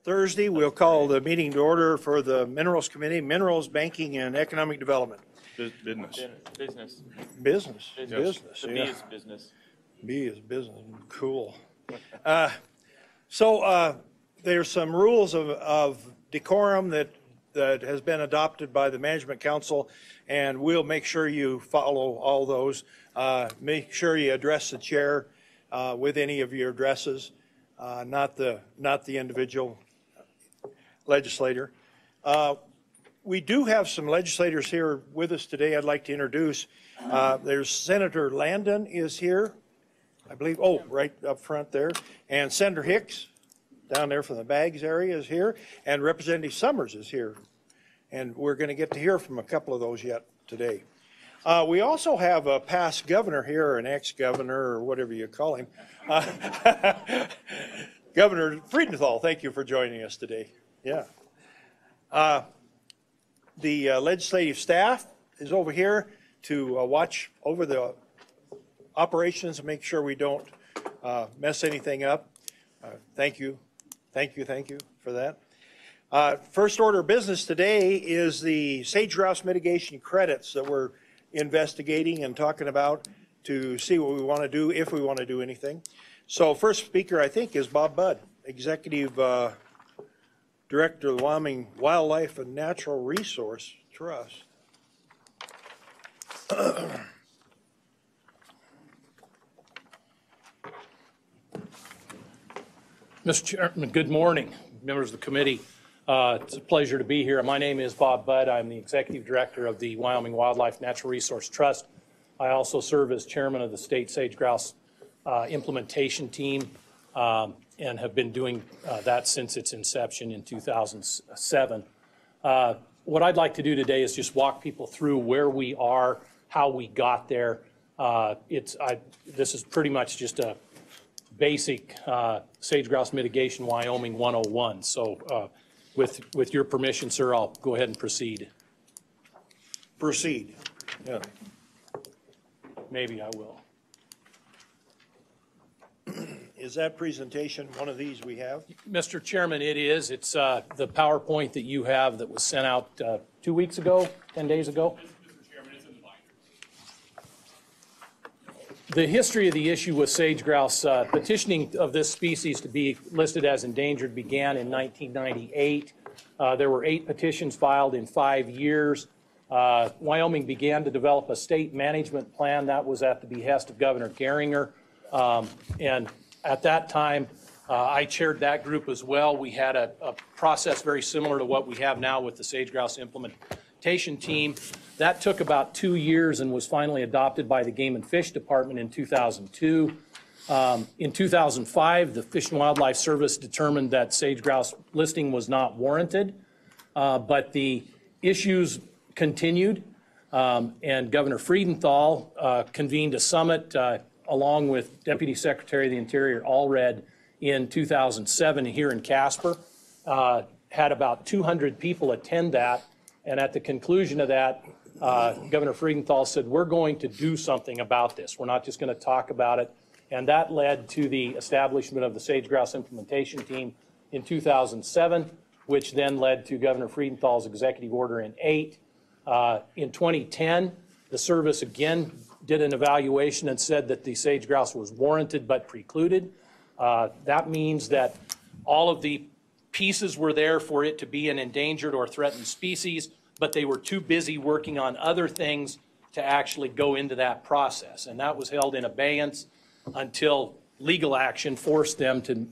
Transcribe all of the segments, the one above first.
Thursday. We'll call the meeting to order for the Minerals Committee, Minerals, Banking, and Economic Development. Business. Business. Business. The Yeah. B is business. B is business. Cool. There's some rules of decorum that has been adopted by the Management Council, and we'll make sure you follow all those. Make sure you address the chair with any of your addresses, not the individual legislator. We do have some legislators here with us today I'd like to introduce. There's Senator Landon is here, I believe, right up front there, and Senator Hicks down there from the bags area is here, and Representative Summers is here. And we're going to get to hear from a couple of those yet today. We also have a past governor here, or an ex-governor, or whatever you call him. Governor Friedenthal, thank you for joining us today. Yeah. The legislative staff is over here to watch over the operations and make sure we don't mess anything up. Thank you for that. First order of business today is the sage grouse mitigation credits that we're investigating and talking about to see what we want to do, if we want to do anything. So first speaker, I think, is Bob Budd, Executive Director of the Wyoming Wildlife and Natural Resource Trust. Mr. Chairman, good morning, members of the committee. It's a pleasure to be here. My name is Bob Budd. I'm the Executive Director of the Wyoming Wildlife Natural Resource Trust. I also serve as Chairman of the State Sage Grouse Implementation Team and have been doing that since its inception in 2007. What I'd like to do today is just walk people through where we are, how we got there. This is pretty much just a basic sage grouse mitigation Wyoming 101. So with your permission, sir, I'll go ahead and proceed. Proceed. Yeah. Maybe I will. Is that presentation one of these we have? Mr. Chairman, it is. It's the PowerPoint that you have that was sent out 2 weeks ago, 10 days ago. Mr. Chairman, it's in the binder. The history of the issue with sage grouse, petitioning of this species to be listed as endangered began in 1998. There were 8 petitions filed in 5 years. Wyoming began to develop a state management plan. That was at the behest of Governor Geringer. And at that time, I chaired that group as well. We had a process very similar to what we have now with the sage grouse implementation team. That took about 2 years and was finally adopted by the Game and Fish Department in 2002. In 2005, the Fish and Wildlife Service determined that sage grouse listing was not warranted, but the issues continued, and Governor Friedenthal convened a summit along with Deputy Secretary of the Interior Allred in 2007 here in Casper. Had about 200 people attend that, and at the conclusion of that, Governor Friedenthal said, we're going to do something about this. We're not just going to talk about it. And that led to the establishment of the Sage Grouse Implementation Team in 2007, which then led to Governor Friedenthal's executive order in 2008. In 2010, the service again did an evaluation and said that the sage grouse was warranted but precluded. That means that all of the pieces were there for it to be an endangered or threatened species, but they were too busy working on other things to actually go into that process. And that was held in abeyance until legal action forced them to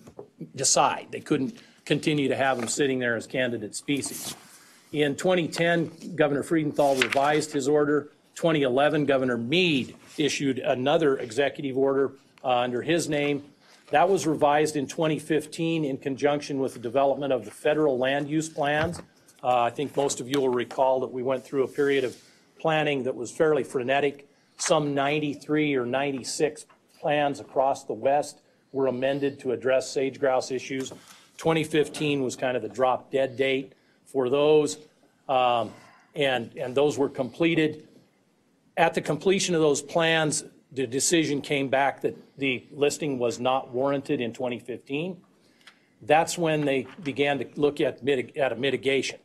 decide. They couldn't continue to have them sitting there as candidate species. In 2010, Governor Friedenthal revised his order. 2011, Governor Meade issued another executive order under his name. That was revised in 2015 in conjunction with the development of the federal land use plans. I think most of you will recall that we went through a period of planning that was fairly frenetic. Some 93 or 96 plans across the West were amended to address sage grouse issues. 2015 was kind of the drop dead date for those, and those were completed. At the completion of those plans, the decision came back that the listing was not warranted in 2015. That's when they began to look at a mitigation.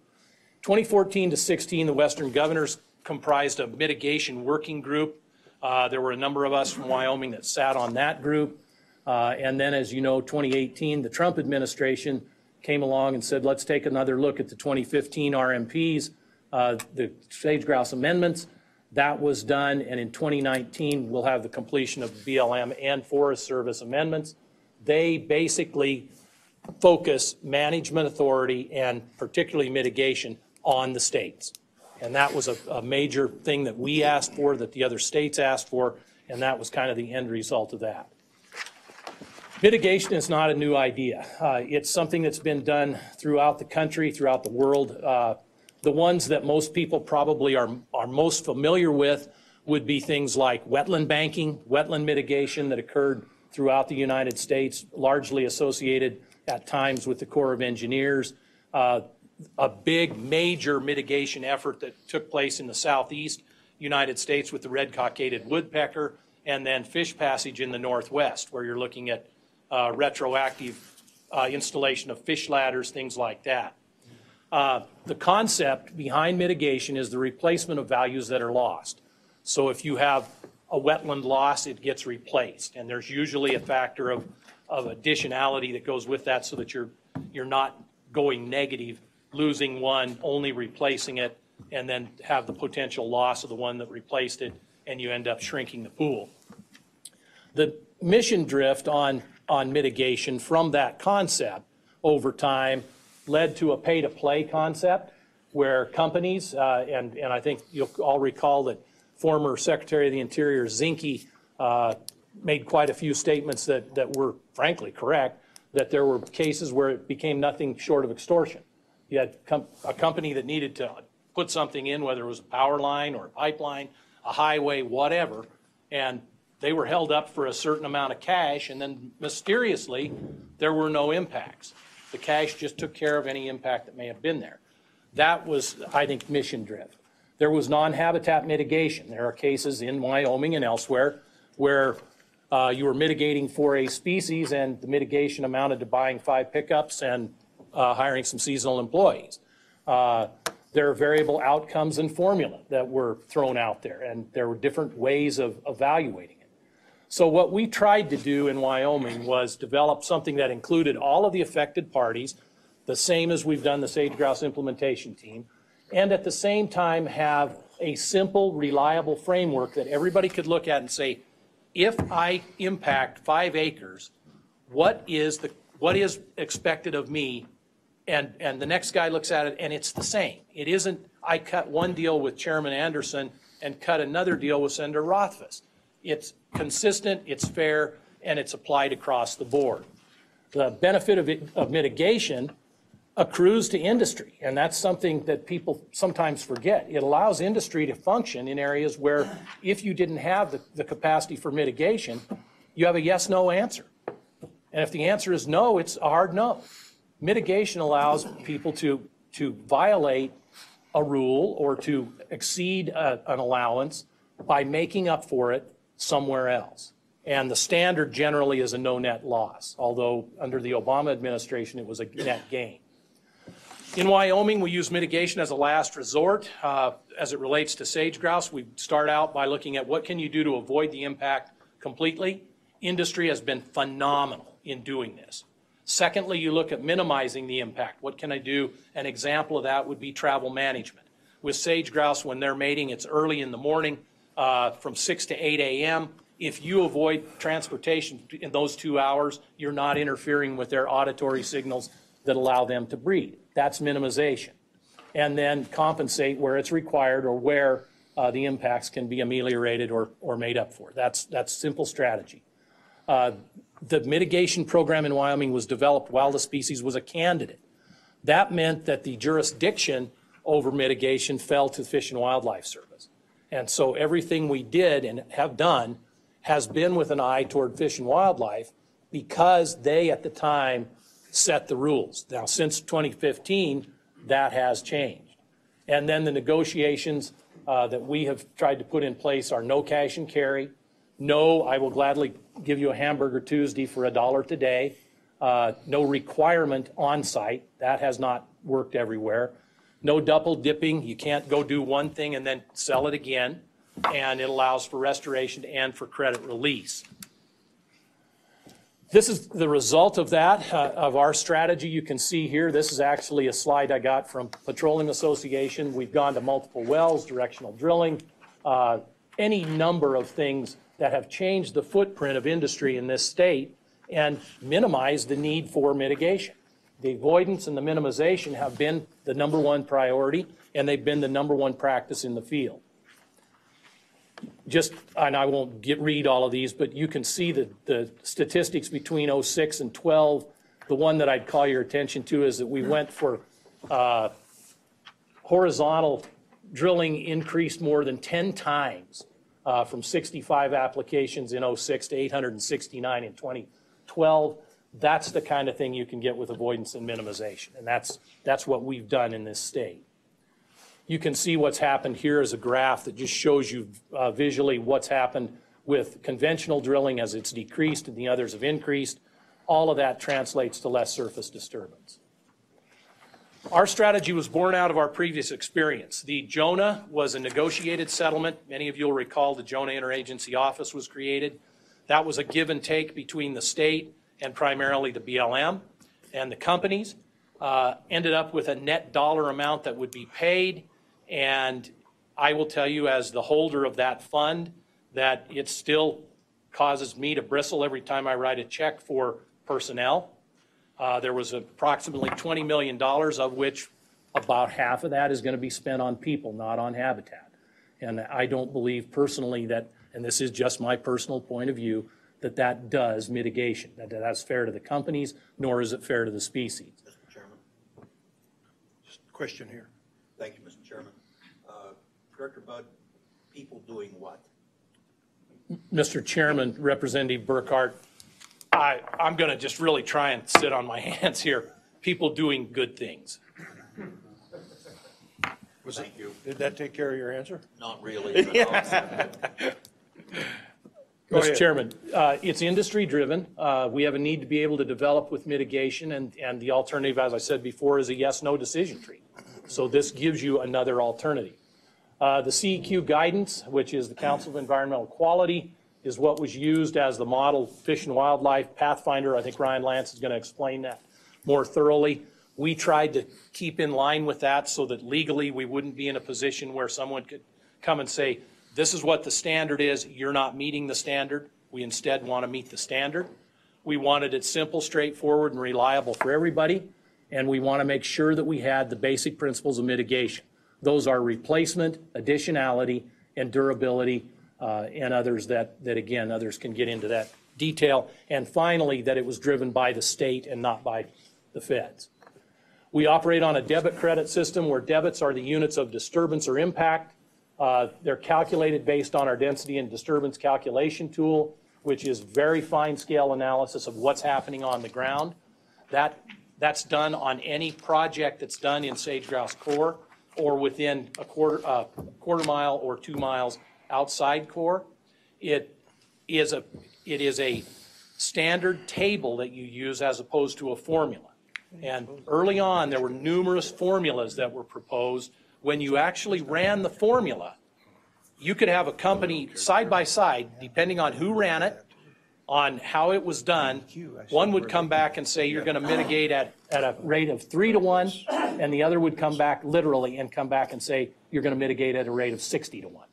2014 to 16, the Western governors comprised a mitigation working group. There were a number of us from Wyoming that sat on that group. And then, as you know, 2018, the Trump administration came along and said, let's take another look at the 2015 RMPs, the sage grouse amendments. That was done, and in 2019, we'll have the completion of BLM and Forest Service amendments. They basically focus management authority and particularly mitigation on the states. And that was a major thing that we asked for, that the other states asked for, and that was kind of the end result of that. Mitigation is not a new idea. It's something that's been done throughout the country, throughout the world. The ones that most people probably are most familiar with would be things like wetland banking, wetland mitigation that occurred throughout the United States, largely associated at times with the Corps of Engineers. A big major mitigation effort that took place in the southeast United States with the red-cockaded woodpecker, and then fish passage in the northwest, where you're looking at retroactive installation of fish ladders, things like that. The concept behind mitigation is the replacement of values that are lost. So if you have a wetland loss, it gets replaced, and there's usually a factor of additionality that goes with that, so that you're not going negative, losing one, only replacing it, and then have the potential loss of the one that replaced it, and you end up shrinking the pool. The mission drift on mitigation from that concept over time led to a pay-to-play concept where companies, and I think you'll all recall that former Secretary of the Interior Zinke made quite a few statements that were frankly correct, that there were cases where it became nothing short of extortion. You had a company that needed to put something in, whether it was a power line or a pipeline, a highway, whatever, and they were held up for a certain amount of cash, and then mysteriously there were no impacts. The cash just took care of any impact that may have been there. That was, I think, mission drift. There was non-habitat mitigation. There are cases in Wyoming and elsewhere where you were mitigating for a species, and the mitigation amounted to buying 5 pickups and hiring some seasonal employees. There are variable outcomes and formula that were thrown out there, and there were different ways of evaluating it. So what we tried to do in Wyoming was develop something that included all of the affected parties, the same as we've done the sage grouse implementation team, and at the same time have a simple, reliable framework that everybody could look at and say, if I impact 5 acres, what is expected of me? And the next guy looks at it and it's the same. It isn't, I cut one deal with Chairman Anderson and cut another deal with Senator Rothfuss. It's consistent, it's fair, and it's applied across the board. The benefit of mitigation accrues to industry, and that's something that people sometimes forget. It allows industry to function in areas where if you didn't have the capacity for mitigation, you have a yes-no answer. And if the answer is no, it's a hard no. Mitigation allows people to violate a rule or to exceed an allowance by making up for it somewhere else. And the standard generally is a no net loss, although under the Obama administration it was a net gain. In Wyoming, we use mitigation as a last resort. As it relates to sage grouse, we start out by looking at what can you do to avoid the impact completely. Industry has been phenomenal in doing this. Secondly, you look at minimizing the impact. What can I do? An example of that would be travel management. With sage grouse, when they're mating, it's early in the morning from 6 to 8 a.m. If you avoid transportation in those 2 hours, you're not interfering with their auditory signals that allow them to breed. That's minimization. And then compensate where it's required or where the impacts can be ameliorated or made up for. That's simple strategy. The mitigation program in Wyoming was developed while the species was a candidate. That meant that the jurisdiction over mitigation fell to the Fish and Wildlife Service. And so everything we did and have done has been with an eye toward Fish and Wildlife because they at the time set the rules. Now since 2015, that has changed. And then the negotiations that we have tried to put in place are no cash and carry. No, I will gladly give you a hamburger Tuesday for $1 today. No requirement on site. That has not worked everywhere. No double dipping. You can't go do one thing and then sell it again. And it allows for restoration and for credit release. This is the result of that, of our strategy. You can see here, this is actually a slide I got from Petroleum Association. We've gone to multiple wells, directional drilling, any number of things that have changed the footprint of industry in this state and minimized the need for mitigation. The avoidance and the minimization have been the #1 priority, and they've been the #1 practice in the field. Just, and I won't read all of these, but you can see the statistics between 06 and 12. The one that I'd call your attention to is that we went for horizontal drilling increased more than 10 times from 65 applications in 06 to 869 in 2012. That's the kind of thing you can get with avoidance and minimization, and that's what we've done in this state. You can see what's happened here as a graph that just shows you visually what's happened with conventional drilling as it's decreased and the others have increased. All of that translates to less surface disturbance. Our strategy was born out of our previous experience. The Jonah was a negotiated settlement. Many of you will recall the Jonah Interagency Office was created. That was a give and take between the state and primarily the BLM and the companies. Ended up with a net dollar amount that would be paid. And I will tell you, as the holder of that fund, that it still causes me to bristle every time I write a check for personnel. There was approximately $20 million, of which about half of that is going to be spent on people, not on habitat. And I don't believe personally that, and this is just my personal point of view, that that does mitigation, that that's fair to the companies, nor is it fair to the species. Mr. Chairman. Just a question here. Thank you, Mr. Chairman. Director Budd, people doing what? Mr. Chairman, Representative Burkhart, I'm going to just really try and sit on my hands here. People doing good things. Thank you. Did that take care of your answer? Not really. Mr. Chairman, it's industry driven. We have a need to be able to develop with mitigation, and the alternative, as I said before, is a yes-no decision tree. So this gives you another alternative. The CEQ guidance, which is the Council of Environmental Quality, is what was used as the model Fish and Wildlife Pathfinder. I think Ryan Lance is going to explain that more thoroughly. We tried to keep in line with that so that legally we wouldn't be in a position where someone could come and say, this is what the standard is, you're not meeting the standard. We instead want to meet the standard. We wanted it simple, straightforward, and reliable for everybody, and we want to make sure that we had the basic principles of mitigation. Those are replacement, additionality, and durability, and others that again, others can get into that detail. And finally, that it was driven by the state and not by the feds. We operate on a debit credit system where debits are the units of disturbance or impact. They're calculated based on our density and disturbance calculation tool, which is very fine scale analysis of what's happening on the ground. That's done on any project that's done in sage-grouse core or within a quarter mile or 2 miles outside core. It is a standard table that you use as opposed to a formula. And early on, there were numerous formulas that were proposed. When you actually ran the formula, you could have a company side by side, depending on who ran it, on how it was done. One would come back and say you're going to mitigate at a rate of 3 to 1, and the other would come back literally and come back and say you're going to mitigate at a rate of 60 to 1.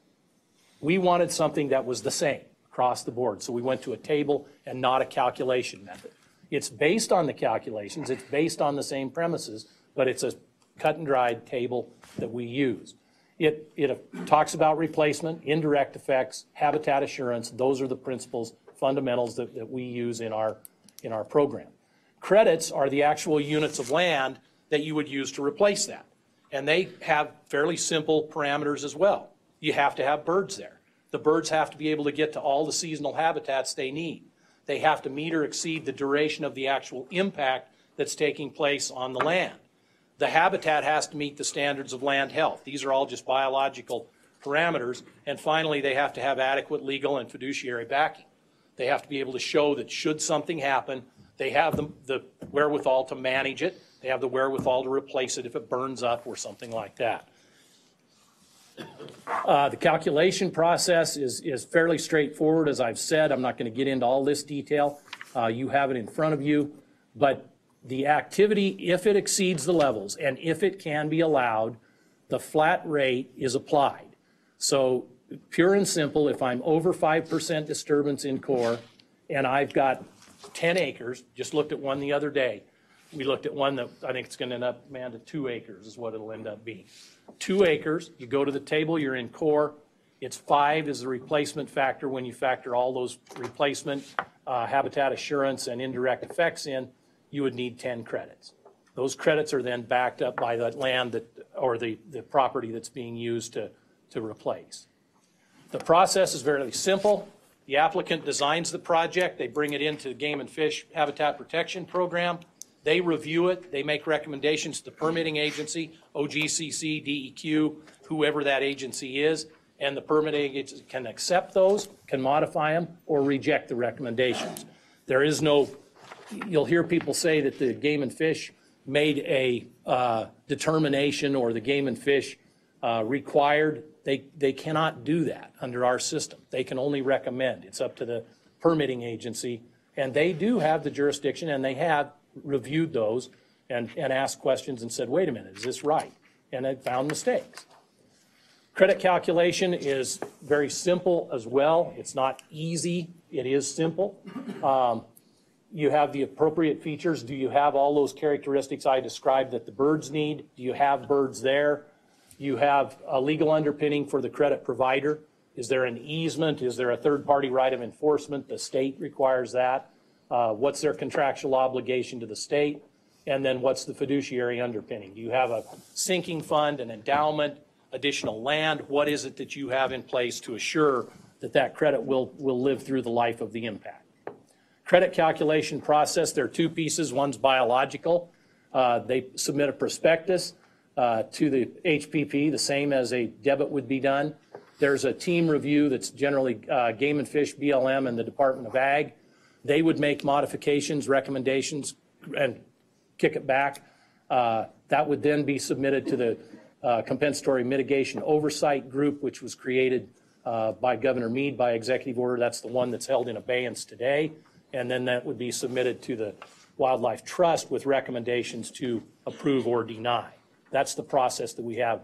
We wanted something that was the same across the board, so we went to a table and not a calculation method. It's based on the calculations, it's based on the same premises, but it's a cut and dried table that we use. It talks about replacement, indirect effects, habitat assurance. Those are the principles, fundamentals that we use in our program. Credits are the actual units of land that you would use to replace that. And they have fairly simple parameters as well. You have to have birds there. The birds have to be able to get to all the seasonal habitats they need. They have to meet or exceed the duration of the actual impact that's taking place on the land. The habitat has to meet the standards of land health. These are all just biological parameters. And finally, they have to have adequate legal and fiduciary backing. They have to be able to show that should something happen, They have the wherewithal to manage it. They have the wherewithal to replace it if it burns up or something like that. The calculation process is fairly straightforward. As I've said, I'm not going to get into all this detail. You have it in front of you. But the activity, if it exceeds the levels and if it can be allowed, the flat rate is applied. So pure and simple, if I'm over 5% disturbance in core and I've got 10 acres, just looked at one the other day. We looked at one that I think it's going to end up, man, to 2 acres is what it'll end up being. 2 acres, you go to the table, you're in core. It's 5 is the replacement factor when you factor all those replacement, habitat assurance, and indirect effects in, you would need 10 credits. Those credits are then backed up by the land that, or the property that's being used to replace. The process is very simple. The applicant designs the project. They bring it into the Game and Fish Habitat Protection Program. They review it. They make recommendations to the permitting agency, OGCC, DEQ, whoever that agency is, and the permitting agency can accept those, can modify them, or reject the recommendations. There is no, you'll hear people say that the Game and Fish made a determination or the Game and Fish required. They cannot do that under our system. They can only recommend. It's up to the permitting agency, and they do have the jurisdiction, and they have reviewed those and asked questions and said, wait a minute, is this right? And they found mistakes. Credit calculation is very simple as well. It's not easy. It is simple. You have the appropriate features. Do you have all those characteristics I described that the birds need? Do you have birds there? You have a legal underpinning for the credit provider. Is there an easement? Is there a third-party right of enforcement? The state requires that. What's their contractual obligation to the state? And then what's the fiduciary underpinning? Do you have a sinking fund, an endowment, additional land? What is it that you have in place to assure that that credit will live through the life of the impact? Credit calculation process, there are 2 pieces. One's biological. They submit a prospectus to the HPP, the same as a debit would be done. There's a team review that's generally Game and Fish, BLM, and the Department of Ag. They would make modifications, recommendations, and kick it back. That would then be submitted to the Compensatory Mitigation Oversight Group, which was created by Governor Meade by executive order. That's the one that's held in abeyance today. And then that would be submitted to the Wildlife Trust with recommendations to approve or deny. That's the process that we have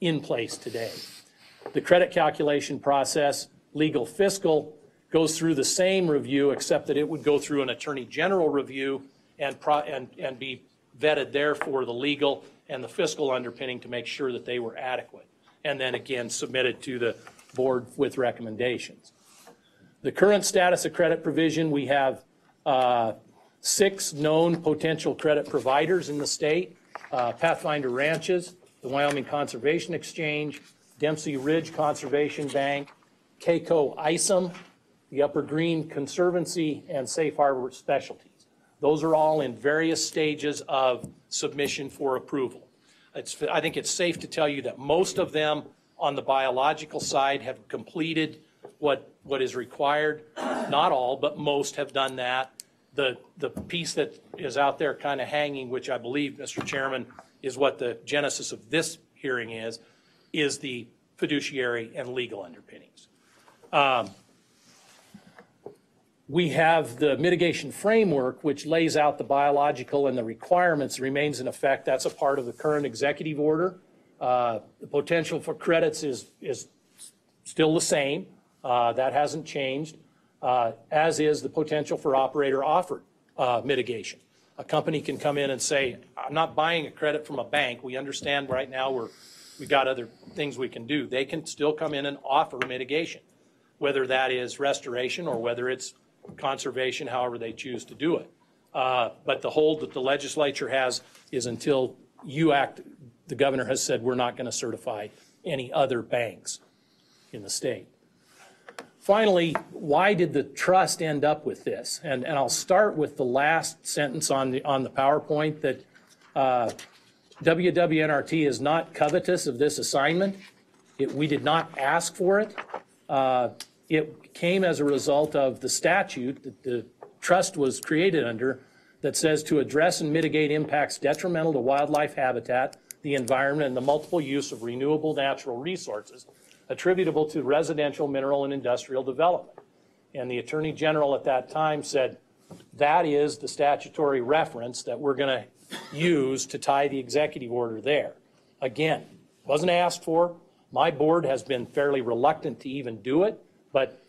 in place today. The credit calculation process, legal fiscal, goes through the same review, except that it would go through an Attorney General review and be vetted there for the legal and the fiscal underpinning to make sure that they were adequate. And then again, submitted to the board with recommendations. The current status of credit provision, we have 6 known potential credit providers in the state. Pathfinder Ranches, the Wyoming Conservation Exchange, Dempsey Ridge Conservation Bank, CAECO ISOM, the Upper Green Conservancy, and Safe Harbor Specialties. Those are all in various stages of submission for approval. I think it's safe to tell you that most of them on the biological side have completed what is required. Not all, but most have done that. The piece that is out there kind of hanging, which I believe, Mr. Chairman, is what the genesis of this hearing is the fiduciary and legal underpinnings. We have the mitigation framework, which lays out the biological and the requirements, remains in effect. That's a part of the current executive order. The potential for credits is still the same. That hasn't changed, as is the potential for operator offered mitigation. A company can come in and say, I'm not buying a credit from a bank. We understand right now we got other things we can do. They can still come in and offer mitigation, whether that is restoration or whether it's conservation, however they choose to do it. But the hold that the legislature has is until you act, the governor has said we're not going to certify any other banks in the state. Finally, why did the trust end up with this? And I'll start with the last sentence on the PowerPoint, that WWNRT is not covetous of this assignment. We did not ask for it. It came as a result of the statute that the trust was created under that says to address and mitigate impacts detrimental to wildlife habitat, the environment, and the multiple use of renewable natural resources attributable to residential, mineral, and industrial development. And the Attorney General at that time said, that is the statutory reference that we're going to use to tie the executive order there. Again, wasn't asked for. My board has been fairly reluctant to even do it, but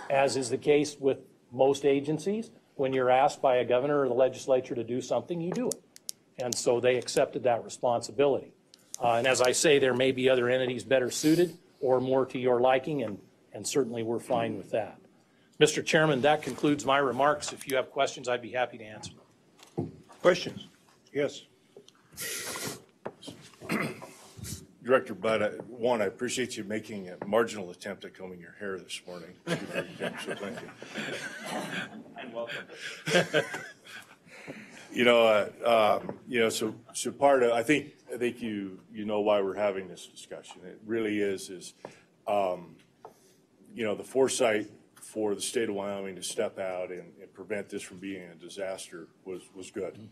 as is the case with most agencies, when you're asked by a governor or the legislature to do something, you do it. And so they accepted that responsibility. And as I say, there may be other entities better suited or more to your liking, and certainly we're fine with that. Mr. Chairman, that concludes my remarks. If you have questions, I'd be happy to answer them. Questions? Yes. Director Budd, I appreciate you making a marginal attempt at combing your hair this morning. So thank you. And welcome. So part of, I think you know why we're having this discussion. It really is the foresight for the state of Wyoming to step out and prevent this from being a disaster was good.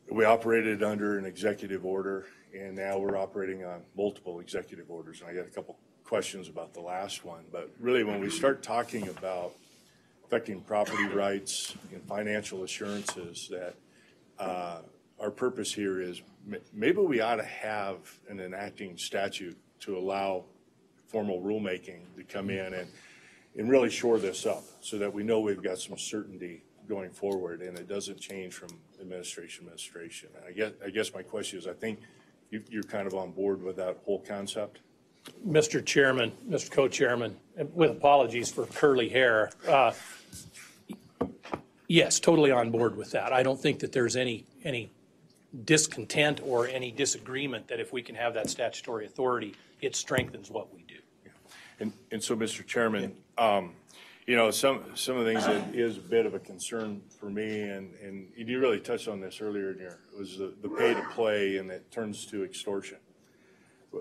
We operated under an executive order, and now we're operating on multiple executive orders. And I got a couple questions about the last one, but really when we start talking about affecting property rights and financial assurances, that our purpose here is maybe we ought to have an enacting statute to allow formal rulemaking to come in and really shore this up so that we know we've got some certainty going forward and it doesn't change from administration to administration. And I guess my question is, I think you're kind of on board with that whole concept? Mr. Chairman, Mr. Co-Chairman, with apologies for curly hair, yes, totally on board with that. I don't think that there's any discontent or any disagreement that if we can have that statutory authority, it strengthens what we do. Yeah. And so, Mr. Chairman, some of the things that is a bit of a concern for me, and you really touched on this earlier in your, was the pay to play, and it turns to extortion.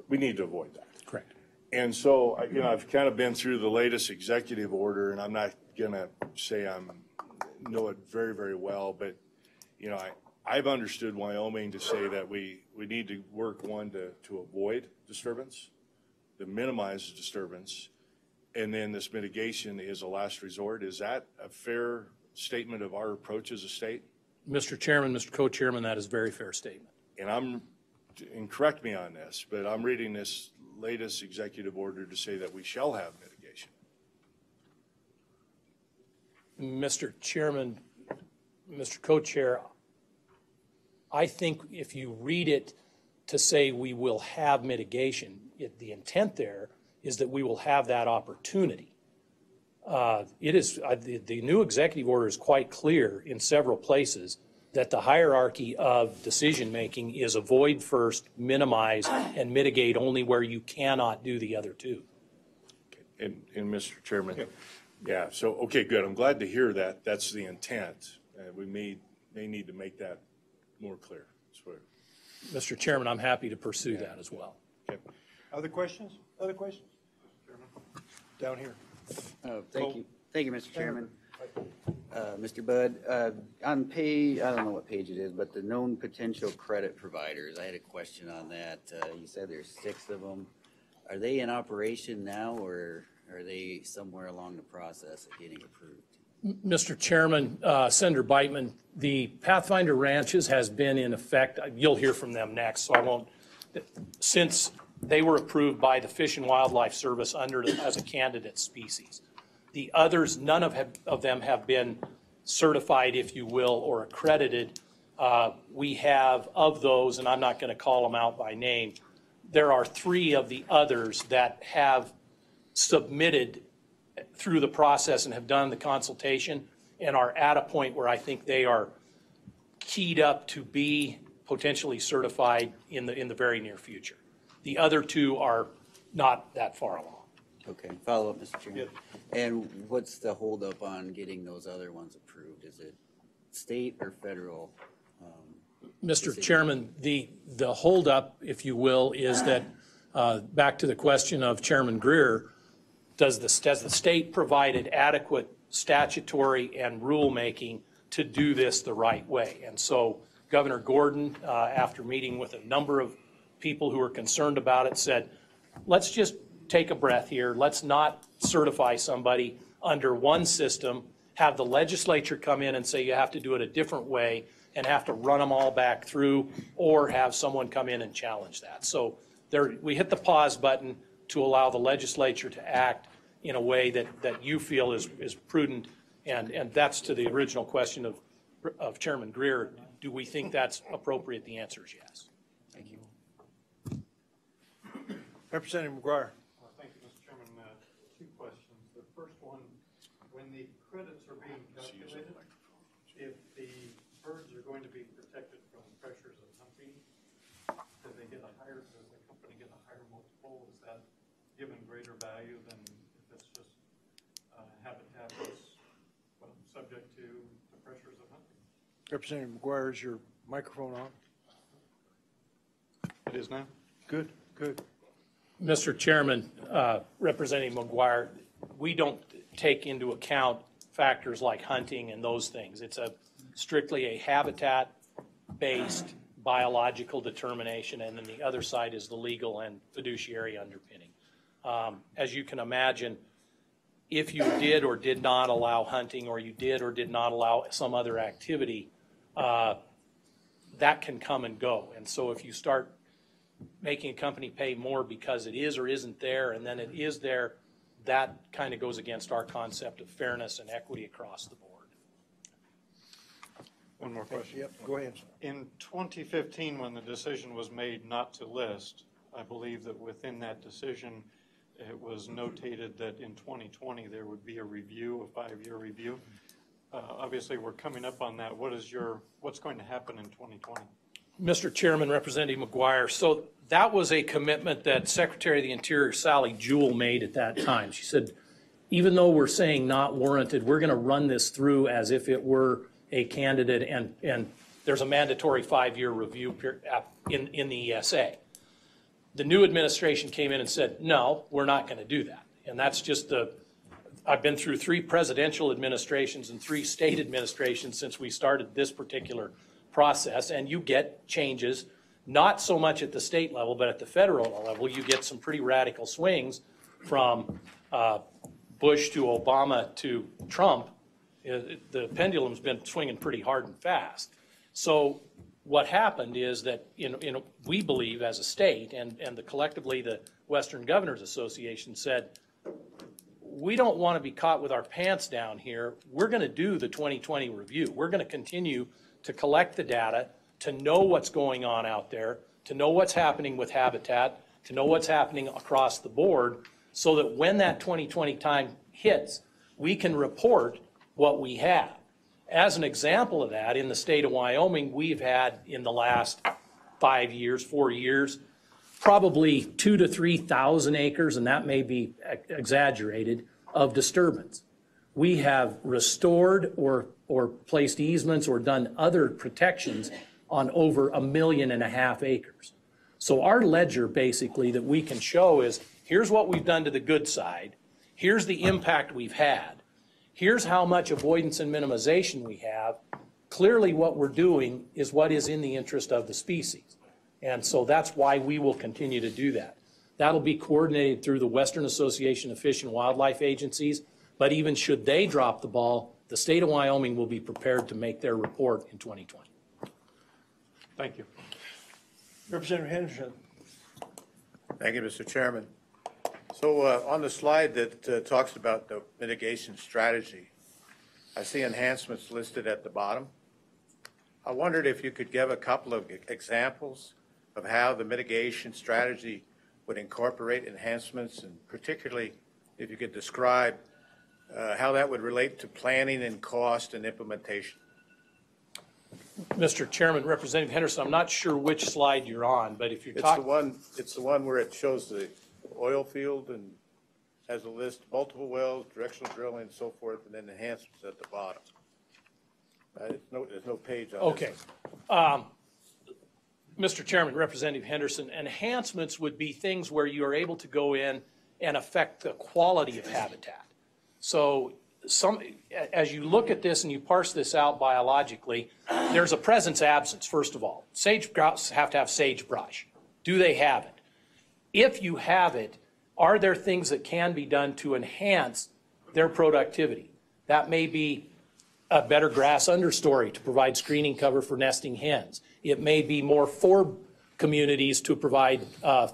We need to avoid that. Correct. And so, I've kind of been through the latest executive order, and I'm not going to say I know it very, very well, but, I've understood Wyoming to say that we need to work, one, to avoid disturbance, to minimize disturbance, and then this mitigation is a last resort. Is that a fair statement of our approach as a state? Mr. Chairman, Mr. Co-Chairman, that is a very fair statement. And correct me on this, but I'm reading this latest executive order to say that we shall have mitigation. Mr. Chairman, Mr. Co-Chair, I think if you read it to say we will have mitigation, the intent there is that we will have that opportunity. The new executive order is quite clear in several places that the hierarchy of decision-making is avoid first, minimize, and mitigate only where you cannot do the other two. And Mr. Chairman, yeah, so, okay, good. I'm glad to hear that. That's the intent. We may need to make that more clear. Mr. Chairman, I'm happy to pursue that as well. Okay. Other questions? Other questions? Down here. Thank you, Mr. Chairman. Mr. Budd, on page, I don't know what page it is, but the known potential credit providers, I had a question on that. You said there's 6 of them. Are they in operation now, or are they somewhere along the process of getting approved? Mr. Chairman, Senator Beitman, the Pathfinder Ranches has been in effect. You'll hear from them next, so I won't. Since they were approved by the Fish and Wildlife Service as a candidate species. The others, none of them have been certified, if you will, or accredited. We have, of those, and I'm not going to call them out by name, there are 3 of the others that have submitted through the process and have done the consultation and are at a point where I think they are keyed up to be potentially certified in the very near future. The other 2 are not that far along. Okay, follow up, Mr. Chairman. And what's the holdup on getting those other ones approved? Is it state or federal? Mr. Chairman, the holdup, if you will, is that back to the question of Chairman Greer, does the state provided adequate statutory and rulemaking to do this the right way. And so Governor Gordon, after meeting with a number of people who were concerned about it, said, let's just take a breath here. Let's not certify somebody under one system, have the legislature come in and say you have to do it a different way and have to run them all back through, or have someone come in and challenge that. So there, we hit the pause button to allow the legislature to act in a way that you feel is prudent. And that's to the original question of Chairman Greer. Do we think that's appropriate? The answer is yes. Thank you. Representative McGuire. Thank you, Mr. Chairman. Two questions. The first one, when the credits are being calculated, if the birds are going to be protected from pressures of hunting, does the company get a higher multiple? Is that given greater value than if it's just habitat that's subject to the pressures of hunting? Representative McGuire, is your microphone on? It is now. Good, good. Mr. Chairman, Representative McGuire, we don't take into account factors like hunting and those things. It's strictly a habitat-based biological determination, and then the other side is the legal and fiduciary underpinning. As you can imagine, if you did or did not allow hunting, or you did or did not allow some other activity, that can come and go. And so if you start making a company pay more because it is or isn't there, and then it is there, that kind of goes against our concept of fairness and equity across the board. One more question. Yep, go ahead. In 2015, when the decision was made not to list, I believe that within that decision, it was notated that in 2020 there would be a review, a 5-year review. Obviously, we're coming up on that. What's going to happen in 2020? Mr. Chairman, Representative McGuire, so that was a commitment that Secretary of the Interior Sally Jewell made at that time. She said, even though we're saying not warranted, we're going to run this through as if it were a candidate, and there's a mandatory 5-year review in the ESA. The new administration came in and said, no, we're not going to do that. And that's just I've been through 3 presidential administrations and 3 state administrations since we started this particular process, and you get changes, not so much at the state level, but at the federal level. You get some pretty radical swings from Bush to Obama to Trump. The pendulum's been swinging pretty hard and fast. So what happened is that we believe as a state, and collectively the Western Governors Association said, we don't want to be caught with our pants down here. We're going to do the 2020 review. We're going to continue to collect the data, to know what's going on out there, to know what's happening with habitat, to know what's happening across the board, so that when that 2020 time hits, we can report what we have. As an example of that, in the state of Wyoming, we've had in the last 4 years, probably 2,000 to 3,000 acres, and that may be exaggerated, of disturbance. We have restored or placed easements or done other protections on over 1.5 million acres. So our ledger basically that we can show is, here's what we've done to the good side, here's the impact we've had, here's how much avoidance and minimization we have. Clearly what we're doing is what is in the interest of the species. And so that's why we will continue to do that. That'll be coordinated through the Western Association of Fish and Wildlife Agencies, but even should they drop the ball, the state of Wyoming will be prepared to make their report in 2020. Thank you. Representative Henderson. Thank you, Mr. Chairman. So on the slide that talks about the mitigation strategy, I see enhancements listed at the bottom. I wondered if you could give a couple of examples of how the mitigation strategy would incorporate enhancements, and particularly if you could describe how that would relate to planning and cost and implementation. Mr. Chairman, Representative Henderson, I'm not sure which slide you're on, but if you're talking... It's the one where it shows the oil field and has a list, multiple wells, directional drilling, and so forth, and then enhancements at the bottom. There's no page on Okay. Mr. Chairman, Representative Henderson, enhancements would be things where you are able to go in and affect the quality of habitat. So as you look at this and you parse this out biologically, there's a presence absence, first of all. Sage grouse have to have sagebrush. Do they have it? If you have it, are there things that can be done to enhance their productivity? That may be a better grass understory to provide screening cover for nesting hens. It may be more forb communities to provide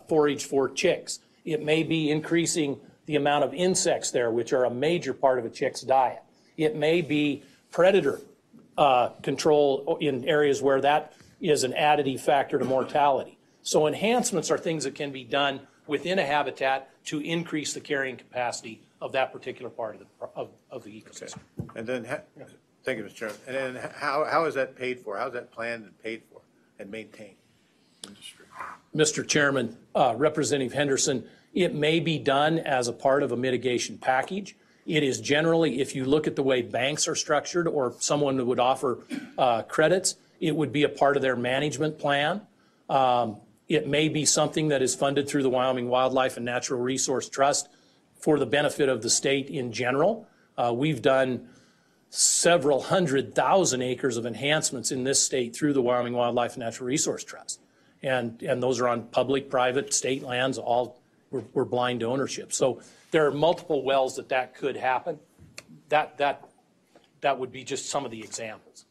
forage for chicks. It may be increasing the amount of insects there, which are a major part of a chick's diet. It may be predator control in areas where that is an additive factor to mortality. So enhancements are things that can be done within a habitat to increase the carrying capacity of that particular part of the ecosystem. And then, thank you, Mr. Chairman. And then how is that paid for? How is that planned and paid for and maintained? Mr. Chairman, Representative Henderson, it may be done as a part of a mitigation package. It is generally, if you look at the way banks are structured or someone that would offer credits, it would be a part of their management plan. It may be something that is funded through the Wyoming Wildlife and Natural Resource Trust for the benefit of the state in general. We've done several 100,000 acres of enhancements in this state through the Wyoming Wildlife and Natural Resource Trust. And those are on public, private, state lands, all were blind ownership. So there are multiple wells that could happen. That would be just some of the examples.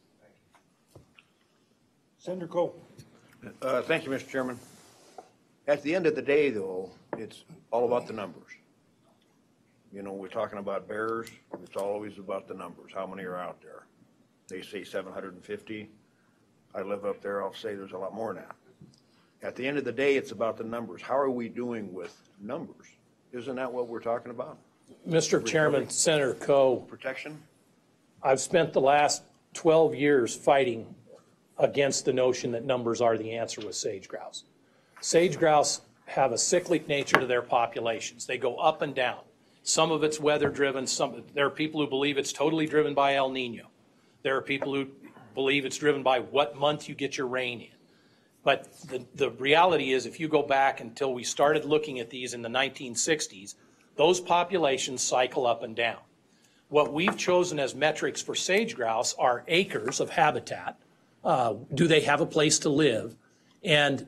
Senator Cole. Thank you, Mr. Chairman. At the end of the day, though, it's all about the numbers. You know, we're talking about bears. It's always about the numbers. How many are out there? They say 750. I live up there. I'll say there's a lot more now. At the end of the day, it's about the numbers. How are we doing with numbers? Isn't that what we're talking about? Mr. Chairman, Senator Coe, Protection? I've spent the last 12 years fighting against the notion that numbers are the answer with sage grouse. Sage grouse have a cyclic nature to their populations. They go up and down. Some of it's weather driven. There are people who believe it's totally driven by El Nino. There are people who believe it's driven by what month you get your rain in. But the reality is, if you go back until we started looking at these in the 1960s, those populations cycle up and down. What we've chosen as metrics for sage grouse are acres of habitat. Do they have a place to live? And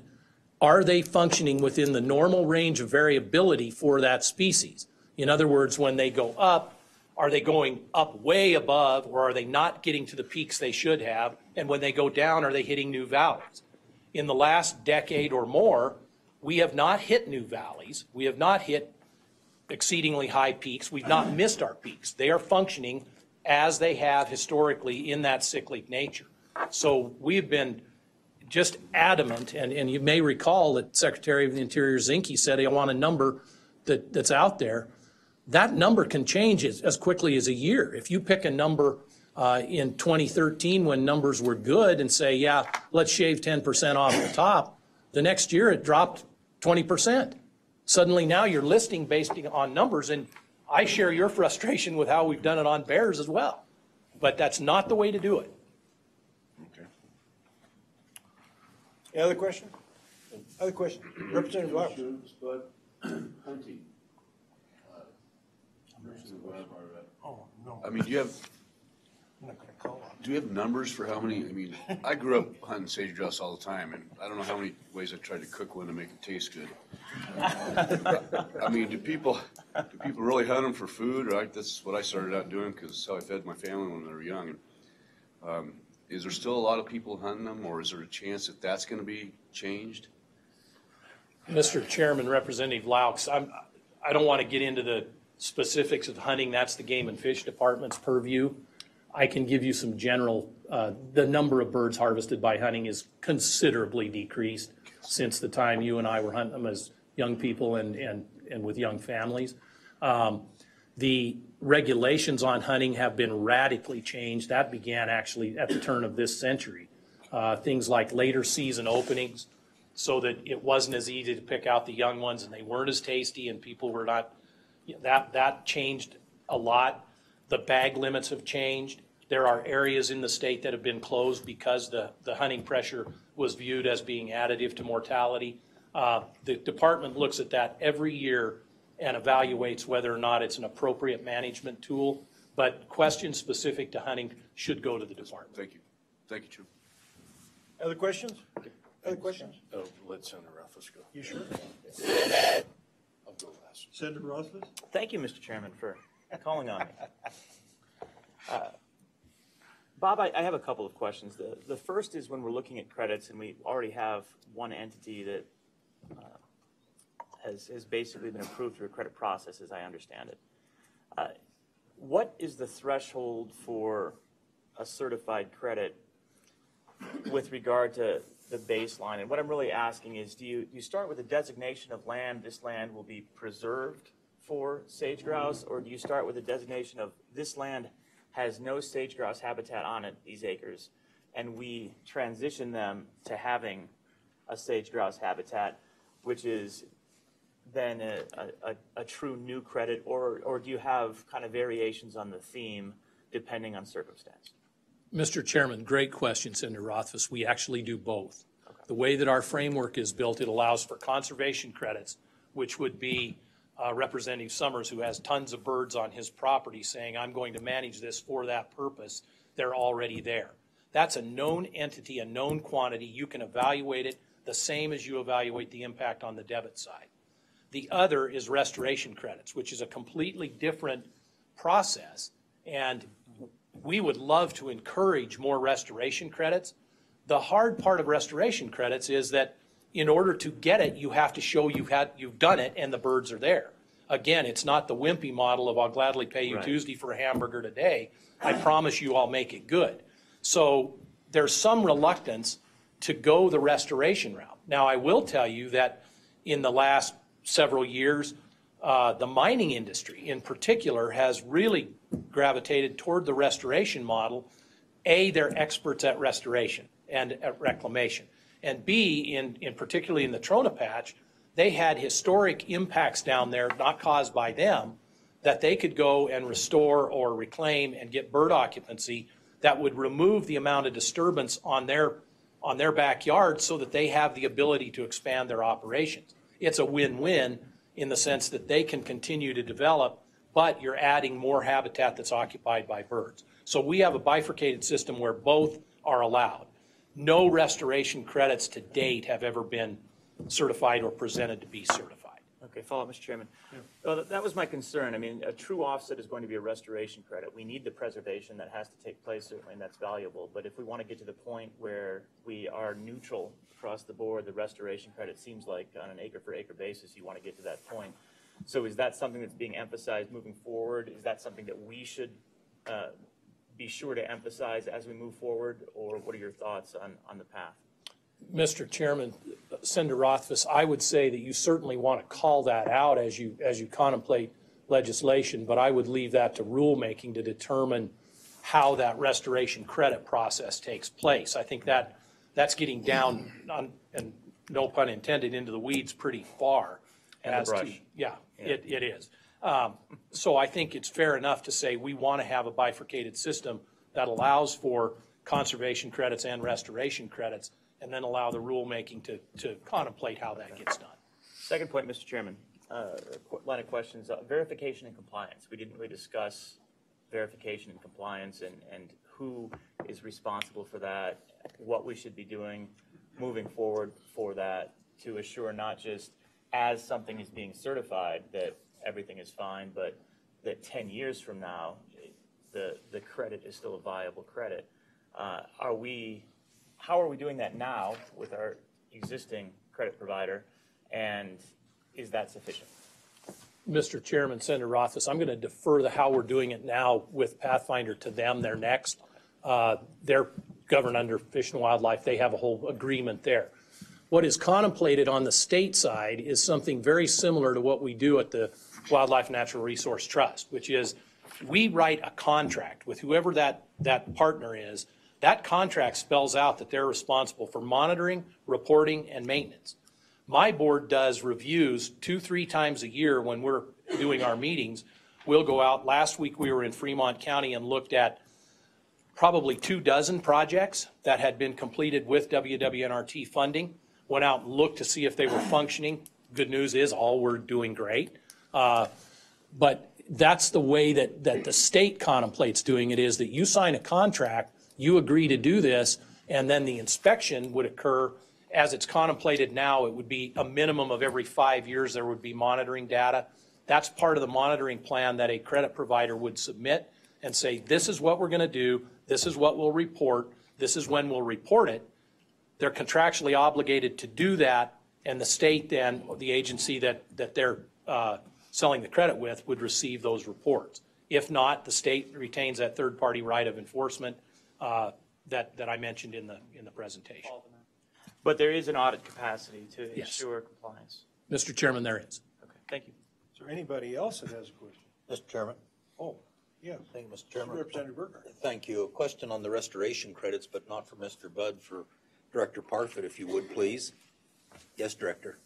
are they functioning within the normal range of variability for that species? In other words, when they go up, are they going up way above, or are they not getting to the peaks they should have? And when they go down, are they hitting new valleys? In the last decade or more, we have not hit new valleys. We have not hit exceedingly high peaks. We've not missed our peaks. They are functioning as they have historically in that cyclic nature. So we've been just adamant, and you may recall that Secretary of the Interior Zinke said, I want a number that's out there. That number can change as quickly as a year. If you pick a number in 2013 when numbers were good and say, yeah, let's shave 10% off the top, the next year it dropped 20%. Suddenly now you're listing based on numbers, and I share your frustration with how we've done it on bears as well. But that's not the way to do it. Okay. Any other question? Other question? Representative Laux. But hunting. Oh, no. I mean, do you have I'm not gonna call on. Do you have numbers for how many? I mean, I grew up hunting sage grouse all the time, and I don't know how many ways I tried to cook one to make it taste good. I mean, do people really hunt them for food? Right, that's what I started out doing because it's how I fed my family when they were young. And, is there still a lot of people hunting them, or is there a chance that that's going to be changed? Mr. Chairman, Representative Laux, I don't want to get into the specifics of hunting. That's the Game and Fish Department's purview. I can give you some general, the number of birds harvested by hunting is considerably decreased since the time you and I were hunting them as young people and with young families. The regulations on hunting have been radically changed. That began actually at the turn of this century. Things like later season openings so that it wasn't as easy to pick out the young ones and they weren't as tasty and people were not, that changed a lot. The bag limits have changed. There are areas in the state that have been closed because the hunting pressure was viewed as being additive to mortality. The department looks at that every year and evaluates whether or not it's an appropriate management tool. But questions specific to hunting should go to the department. Thank you. Thank you, Chairman. Other questions? Other questions? Oh, let Senator Rothfuss go. You sure? I'll go last. Senator Rothfuss? Thank you, Mr. Chairman, for calling on me. Bob, I have a couple of questions. The first is when we're looking at credits, and we already have one entity that has basically been approved through a credit process, as I understand it. What is the threshold for a certified credit with regard to the baseline? And what I'm really asking is, do you start with a designation of land, this land will be preserved for sage grouse, or do you start with a designation of this land has no sage grouse habitat on it, these acres, and we transition them to having a sage grouse habitat, which is then a true new credit, or do you have kind of variations on the theme depending on circumstance? Mr. Chairman, great question, Senator Rothfuss. We actually do both. Okay. The way that our framework is built, it allows for conservation credits, which would be Representative Summers, who has tons of birds on his property, saying, I'm going to manage this for that purpose. They're already there. That's a known entity, a known quantity. You can evaluate it the same as you evaluate the impact on the debit side. The other is restoration credits, which is a completely different process, and we would love to encourage more restoration credits. The hard part of restoration credits is that in order to get it, you have to show you've done it and the birds are there. Again, it's not the wimpy model of I'll gladly pay you Tuesday for a hamburger today. I promise you I'll make it good. So there's some reluctance to go the restoration route. Now, I will tell you that in the last several years, the mining industry in particular has really gravitated toward the restoration model. A, they're experts at restoration and at reclamation. And B, in particularly in the Trona Patch, they had historic impacts down there, not caused by them, that they could go and restore or reclaim and get bird occupancy that would remove the amount of disturbance on their backyard so that they have the ability to expand their operations. It's a win-win in the sense that they can continue to develop, but you're adding more habitat that's occupied by birds. So we have a bifurcated system where both are allowed. No restoration credits to date have ever been certified or presented to be certified. Okay, follow up, Mr. Chairman. Well, that was my concern. I mean, a true offset is going to be a restoration credit. We need the preservation that has to take place, certainly, and that's valuable. But if we want to get to the point where we are neutral across the board, the restoration credit seems like on an acre-for-acre basis, you want to get to that point. So is that something that's being emphasized moving forward? Is that something that we should be sure to emphasize as we move forward, or what are your thoughts on the path? Mr. Chairman, Senator Rothfuss, I would say that you certainly want to call that out as you contemplate legislation, but I would leave that to rulemaking to determine how that restoration credit process takes place. I think that's getting down, and no pun intended, into the weeds pretty far. And the brush. Yeah, it is. So I think it's fair enough to say we want to have a bifurcated system that allows for conservation credits and restoration credits, and then allow the rulemaking to contemplate how that gets done. Second point, Mr. Chairman, line of questions, verification and compliance. We didn't really discuss verification and compliance and who is responsible for that, what we should be doing moving forward for that to assure not just as something is being certified that everything is fine, but that 10 years from now, the credit is still a viable credit. How are we doing that now with our existing credit provider, and is that sufficient? Mr. Chairman, Senator Rothfuss, I'm going to defer the how we're doing it now with Pathfinder to them. They're next. They're governed under Fish and Wildlife. They have a whole agreement there. What is contemplated on the state side is something very similar to what we do at the Wildlife Natural Resource Trust, which is we write a contract with whoever that partner is. That contract spells out that they're responsible for monitoring, reporting, and maintenance. My board does reviews 2-3 times a year when we're doing our meetings. We'll go out. Last week we were in Fremont County and looked at probably 24 projects that had been completed with WWNRT funding. Went out and looked to see if they were functioning. Good news is all were doing great. But that's the way that the state contemplates doing it, is that you sign a contract, you agree to do this, and then the inspection would occur. As it's contemplated now, it would be a minimum of every 5 years there would be monitoring data. That's part of the monitoring plan that a credit provider would submit and say, this is what we're going to do, this is what we'll report, this is when we'll report it. They're contractually obligated to do that, and the state then, the agency that they're selling the credit with, would receive those reports. If not, the state retains that third-party right of enforcement that I mentioned in the presentation. But there is an audit capacity to Yes. ensure compliance. Mr. Chairman, there is. Okay, thank you. Is there anybody else that has a question? Mr. Chairman. Oh, yeah. Thank you, Mr. Chairman. Representative Burkhart. Thank you. A question on the restoration credits, but not for Mr. Budd, for Director Parfit, if you would, please. Yes, Director.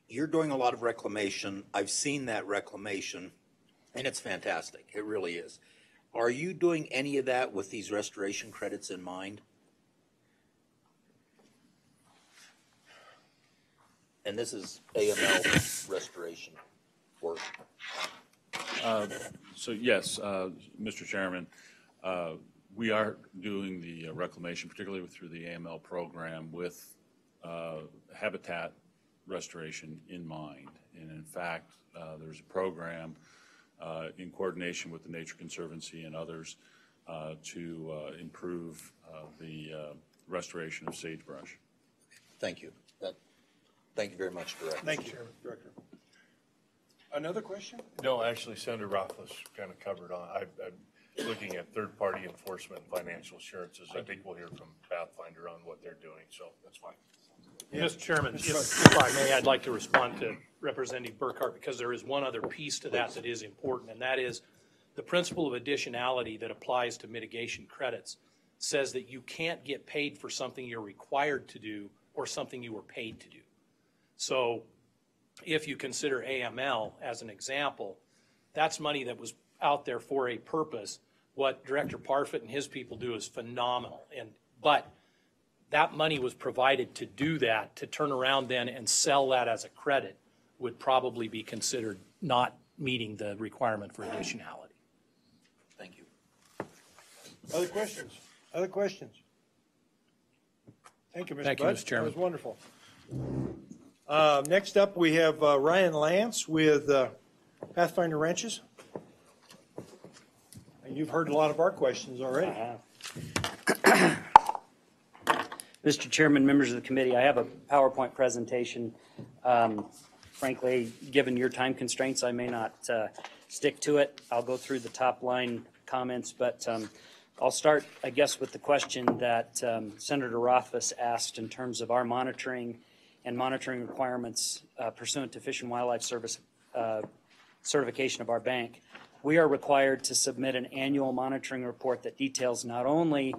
You're doing a lot of reclamation. I've seen that reclamation, and it's fantastic. It really is. Are you doing any of that with these restoration credits in mind? And this is AML restoration work. So yes, Mr. Chairman, we are doing the reclamation, particularly through the AML program, with habitat restoration in mind. And in fact, there's a program in coordination with the Nature Conservancy and others to improve the restoration of sagebrush. Thank you. Thank you very much, Director. Thank you, Director. Another question? No, actually, Senator Rothfuss kind of covered on. I'm looking at third-party enforcement and financial assurances. I think we'll hear from Pathfinder on what they're doing, so that's fine. Mr. Chairman, if I may, I'd like to respond to Representative Burkhart, because there is one other piece to that that is important, and that is the principle of additionality that applies to mitigation credits says that you can't get paid for something you're required to do or something you were paid to do. So if you consider AML as an example, that's money that was out there for a purpose. What Director Parfit and his people do is phenomenal. But that money was provided to do that, to turn around then and sell that as a credit would probably be considered not meeting the requirement for additionality. Thank you. Other questions? Other questions? Thank you, Mr. Thank you, Budd. Mr. Chairman. That was wonderful. Next up, we have Ryan Lance with Pathfinder Ranches. And you've heard a lot of our questions already. Mr. Chairman, members of the committee, I have a PowerPoint presentation. Frankly, given your time constraints, I may not stick to it. I'll go through the top line comments, but I'll start, I guess, with the question that Senator Rothfuss asked in terms of our monitoring and monitoring requirements pursuant to Fish and Wildlife Service certification of our bank. We are required to submit an annual monitoring report that details not only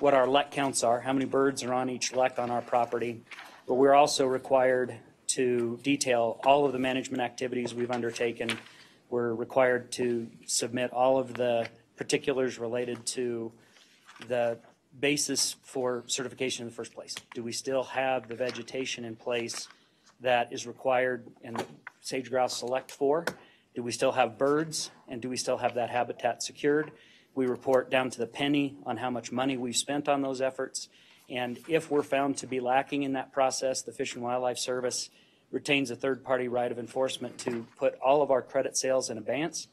what our LEC counts are, how many birds are on each LEC on our property, but we're also required to detail all of the management activities we've undertaken. We're required to submit all of the particulars related to the basis for certification in the first place. Do we still have the vegetation in place that is required and sage grouse select for? Do we still have birds, and do we still have that habitat secured? We report down to the penny on how much money we've spent on those efforts, and if we're found to be lacking in that process, the Fish and Wildlife Service retains a third-party right of enforcement to put all of our credit sales in abeyance,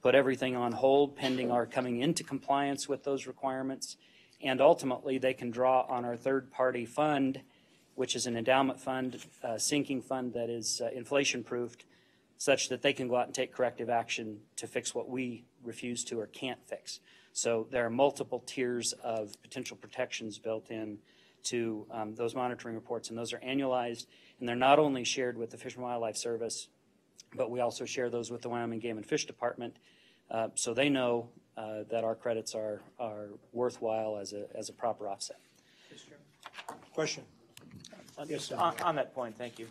put everything on hold pending our coming into compliance with those requirements, and ultimately they can draw on our third-party fund, which is an endowment fund, sinking fund that is inflation-proofed, such that they can go out and take corrective action to fix what we refuse to or can't fix. So there are multiple tiers of potential protections built in to those monitoring reports, and those are annualized, and they're not only shared with the Fish and Wildlife Service, but we also share those with the Wyoming Game and Fish Department, so they know that our credits are worthwhile as a proper offset. Question? Yes, on that point, thank you.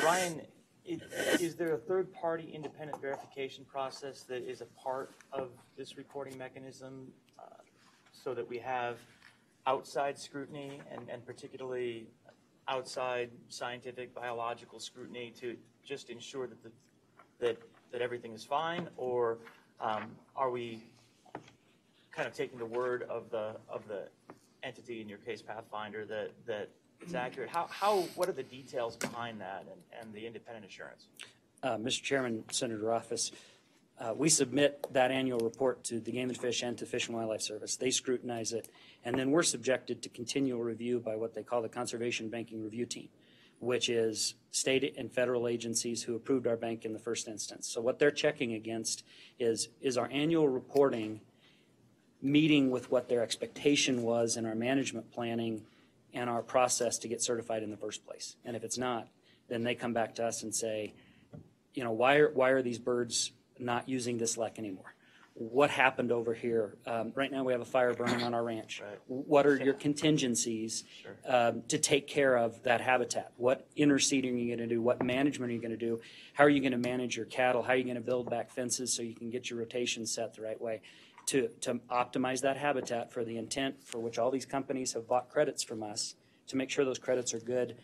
Ryan, is there a third-party independent verification process that is a part of this reporting mechanism so that we have outside scrutiny and particularly outside scientific biological scrutiny to just ensure that that everything is fine, or are we kind of taking the word of the entity, in your case Pathfinder, that it's accurate? What are the details behind that and the independent assurance? Mr. Chairman, Senator Office, we submit that annual report to the Game and Fish and to Fish and Wildlife Service. They scrutinize it, and then we're subjected to continual review by what they call the Conservation Banking Review Team, which is state and federal agencies who approved our bank in the first instance. So what they're checking against is our annual reporting meeting with what their expectation was in our management planning and our process to get certified in the first place. And if it's not, then they come back to us and say, you know, why are these birds not using this lek anymore? What happened over here? Right now we have a fire burning on our ranch. Right. What are your contingencies to take care of that habitat? What interseeding are you going to do? What management are you going to do? How are you going to manage your cattle? How are you going to build back fences so you can get your rotation set the right way to optimize that habitat for the intent for which all these companies have bought credits from us, to make sure those credits are good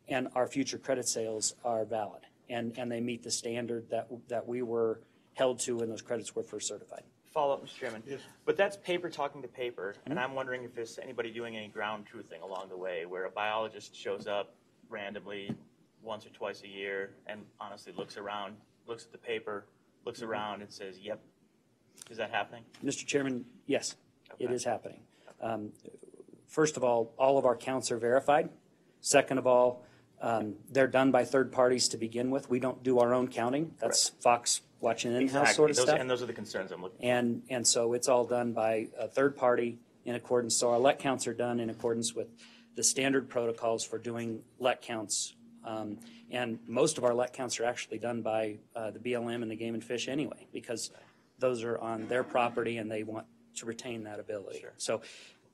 and our future credit sales are valid and they meet the standard that we were held to when those credits were first certified. Follow up, Mr. Chairman. Yes. But that's paper talking to paper, and I'm wondering if there's anybody doing any ground truthing along the way, where a biologist shows up randomly once or twice a year and honestly looks around, looks at the paper, looks around and says, yep. Is that happening? Mr. Chairman, yes, Okay. it is happening. First of all of our counts are verified. Second of all, they're done by third parties to begin with. We don't do our own counting. That's Fox watching in-house sort of stuff. And those are the concerns I'm looking for. And so it's all done by a third party in accordance. So our LEC counts are done in accordance with the standard protocols for doing LEC counts. And most of our LEC counts are actually done by the BLM and the Game and Fish anyway, because those are on their property and they want to retain that ability. Sure. So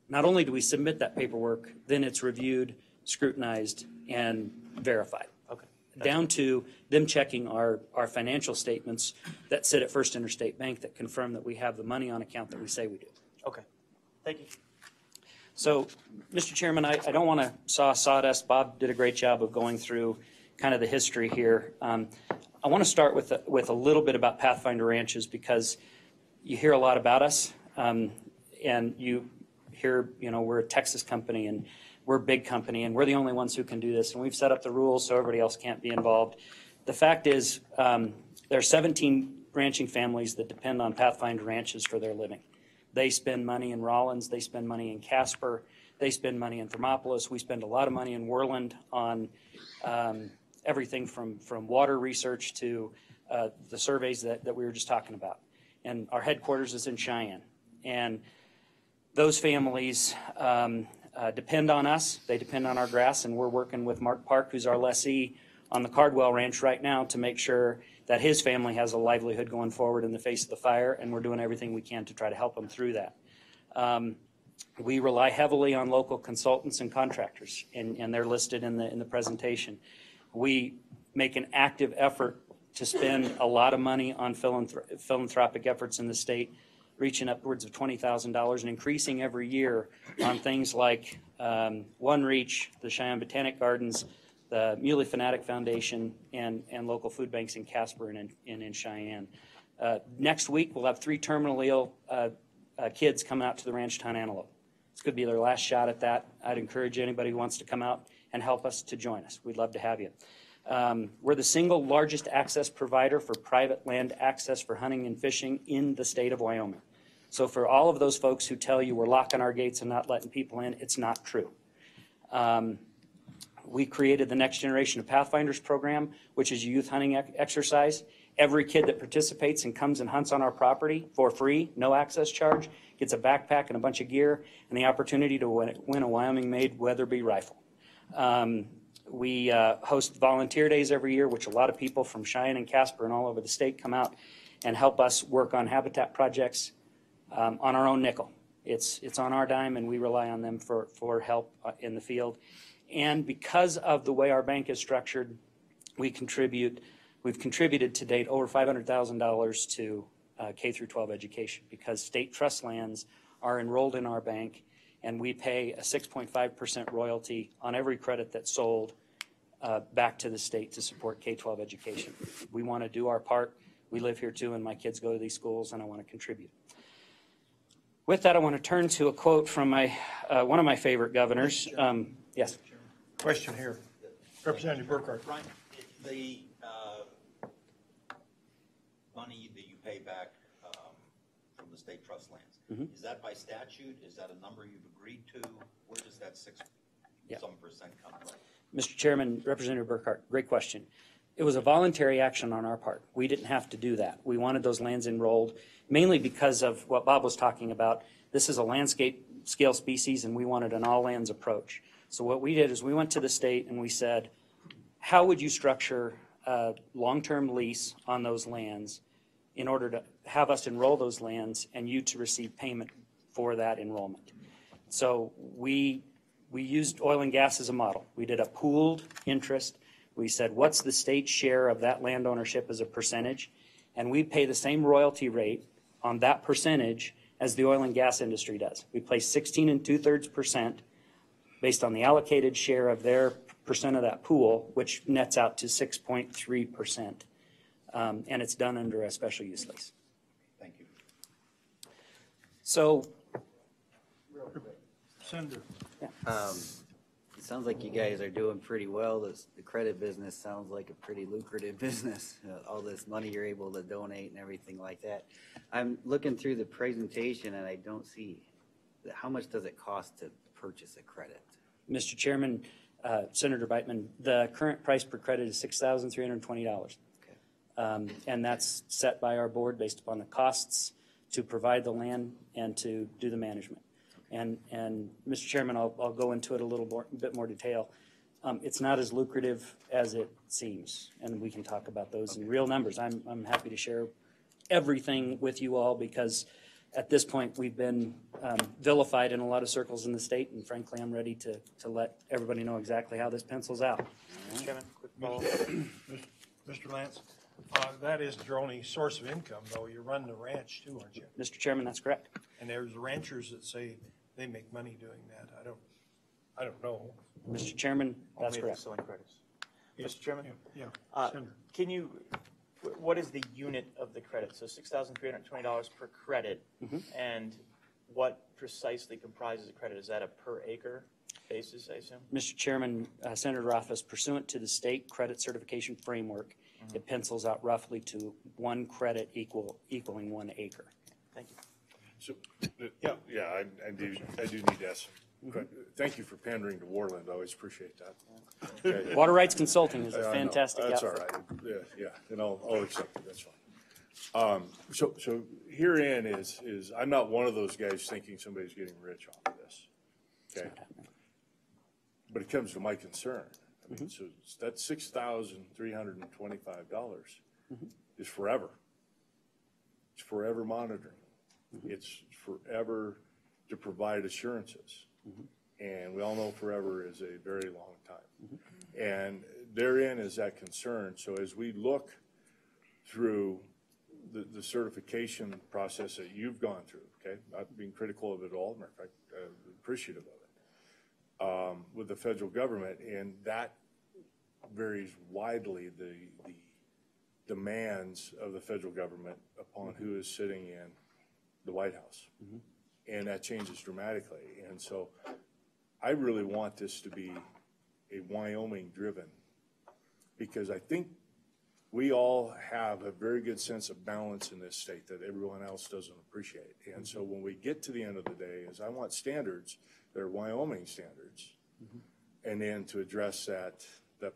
not only do we submit that paperwork, then it's reviewed, scrutinized, and verified. Okay. Down to them checking our financial statements that sit at First Interstate Bank that confirm that we have the money on account that we say we do. Okay. Thank you. So, Mr. Chairman, I don't want to saw sawdust. Bob did a great job of going through kind of the history here. I want to start with a little bit about Pathfinder Ranches, because you hear a lot about us, and you hear, you know, we're a Texas company and we're a big company and we're the only ones who can do this, and we've set up the rules so everybody else can't be involved. The fact is, there are 17 ranching families that depend on Pathfinder Ranches for their living. They spend money in Rollins, they spend money in Casper, they spend money in Thermopolis. We spend a lot of money in Worland on everything from water research to the surveys that we were just talking about. And our headquarters is in Cheyenne. And those families depend on us. They depend on our grass, and we're working with Mark Park, who's our lessee on the Cardwell Ranch right now, to make sure that his family has a livelihood going forward in the face of the fire, and we're doing everything we can to try to help them through that. We rely heavily on local consultants and contractors, and they're listed in the presentation. We make an active effort to spend a lot of money on philanthropic efforts in the state, reaching upwards of $20,000 and increasing every year on things like One Reach, the Cheyenne Botanic Gardens, the Muley Fanatic Foundation, and local food banks in Casper and in Cheyenne. Next week, we'll have 3 terminally ill kids coming out to the ranch to hunt antelope. This could be their last shot at that. I'd encourage anybody who wants to come out and help us to join us. We'd love to have you. We're the single largest access provider for private land access for hunting and fishing in the state of Wyoming. So for all of those folks who tell you we're locking our gates and not letting people in, it's not true. We created the Next Generation of Pathfinders program, which is a youth hunting exercise. Every kid that participates and comes and hunts on our property for free, no access charge, gets a backpack and a bunch of gear and the opportunity to win a Wyoming-made Weatherby rifle. We host volunteer days every year, which a lot of people from Cheyenne and Casper and all over the state come out and help us work on habitat projects on our own nickel. It's on our dime, and we rely on them for help in the field. And because of the way our bank is structured, we've contributed to date over $500,000 to K through 12 education, because state trust lands are enrolled in our bank, and we pay a 6.5% royalty on every credit that's sold back to the state to support K-12 education. We want to do our part. We live here too, and my kids go to these schools, and I want to contribute. With that, I want to turn to a quote from one of my favorite governors. Yes. Question here. Representative Burkhart. Brian, the money that you pay back from the state trust lands, is that by statute? Is that a number you've agreed to? Where does that 6% come from? Mr. Chairman, Representative Burkhart, great question. It was a voluntary action on our part. We didn't have to do that. We wanted those lands enrolled, mainly because of what Bob was talking about. This is a landscape scale species, and we wanted an all lands approach. So what we did is we went to the state and we said, how would you structure a long-term lease on those lands in order to have us enroll those lands and you to receive payment for that enrollment? So we used oil and gas as a model. We did a pooled interest. We said, what's the state's share of that land ownership as a percentage? And we pay the same royalty rate on that percentage as the oil and gas industry does. We pay 16 2/3% based on the allocated share of their percent of that pool, which nets out to 6.3%. And it's done under a special use lease. Thank you. So, Senator. It sounds like you guys are doing pretty well. The credit business sounds like a pretty lucrative business. All this money you're able to donate and everything like that. I'm looking through the presentation and I don't see, how much does it cost to purchase a credit? Mr. Chairman, Senator Beitman, the current price per credit is $6,320. Okay. And that's set by our board based upon the costs to provide the land and to do the management. And Mr. Chairman, I'll go into it a bit more detail. It's not as lucrative as it seems, and we can talk about those in real numbers. I'm happy to share everything with you all because at this point we've been vilified in a lot of circles in the state, and frankly, I'm ready to let everybody know exactly how this pencils out. Mr. Chairman, quick follow-up. Mr. Lance, that is your only source of income, though. You're running a ranch too, aren't you? Mr. Chairman, that's correct. And there's ranchers that say they make money doing that. I don't know. Mr. Chairman, that's Only if correct. they're selling credits. Mr. Chairman? Yeah. Senator. What is the unit of the credit? So $6,320 per credit, and what precisely comprises a credit? Is that a per acre basis, I assume? Mr. Chairman, Senator Rothfuss, pursuant to the state credit certification framework, it pencils out roughly to 1 credit equaling 1 acre. Thank you. So, I do need to ask. Thank you for pandering to Warland. I always appreciate that. Okay. Water Rights Consulting is a I know. fantastic That's outfit. all right. Yeah, and I'll accept it. That's fine. So herein is I'm not one of those guys thinking somebody's getting rich off of this. Okay. But it comes to my concern. I mean, so that $6,325 is forever. It's forever monitoring. It's forever to provide assurances. And we all know forever is a very long time. And therein is that concern. So as we look through the certification process that you've gone through, okay, not being critical of it at all, matter of fact, appreciative of it, with the federal government, and that varies widely, the demands of the federal government upon who is sitting in the White House. And that changes dramatically. And so I really want this to be a Wyoming driven, because I think we all have a very good sense of balance in this state that everyone else doesn't appreciate. And so when we get to the end of the day, is I want standards that are Wyoming standards, and then to address that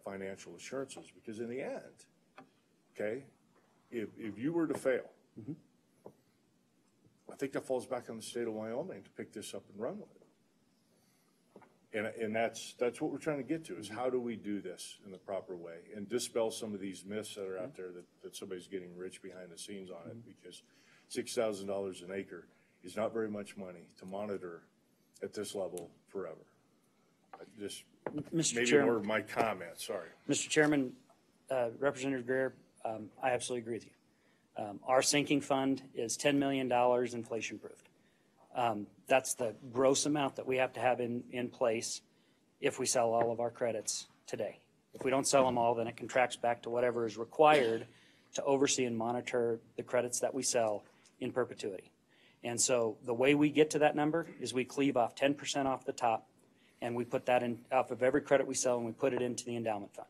financial assurances, because in the end, okay, if you were to fail, I think that falls back on the state of Wyoming to pick this up and run with it. And that's what we're trying to get to, is how do we do this in the proper way and dispel some of these myths that are out there that somebody's getting rich behind the scenes on it, because $6,000 an acre is not very much money to monitor at this level forever. Just Mr. maybe Chairman, more of my comments, sorry. Mr. Chairman, Representative Greer, I absolutely agree with you. Our sinking fund is $10 million inflation proofed. That's the gross amount that we have to have in place if we sell all of our credits today. If we don't sell them all, then it contracts back to whatever is required to oversee and monitor the credits that we sell in perpetuity. And so the way we get to that number is we cleave off 10% off the top, and we put that in off of every credit we sell, and we put it into the endowment fund.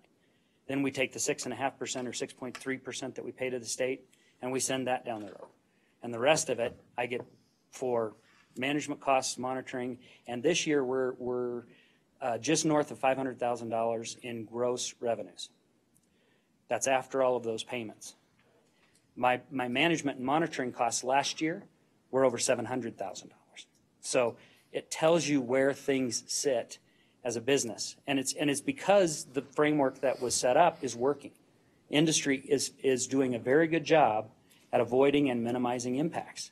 Then we take the 6.5% or 6.3% that we pay to the state, and we send that down the road. And the rest of it, I get for management costs, monitoring, and this year we're just north of $500,000 in gross revenues. That's after all of those payments. My management and monitoring costs last year were over $700,000. So it tells you where things sit as a business, and it's because the framework that was set up is working. Industry is doing a very good job at avoiding and minimizing impacts,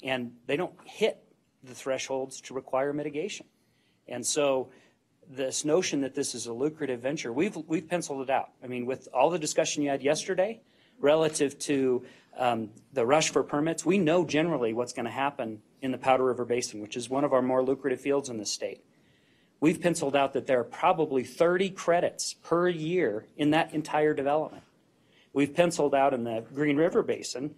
and they don't hit the thresholds to require mitigation. And so this notion that this is a lucrative venture, we've penciled it out. I mean, with all the discussion you had yesterday relative to the rush for permits, we know generally what's going to happen in the Powder River Basin, which is one of our more lucrative fields in the state. We've penciled out that there are probably 30 credits per year in that entire development. We've penciled out in the Green River Basin,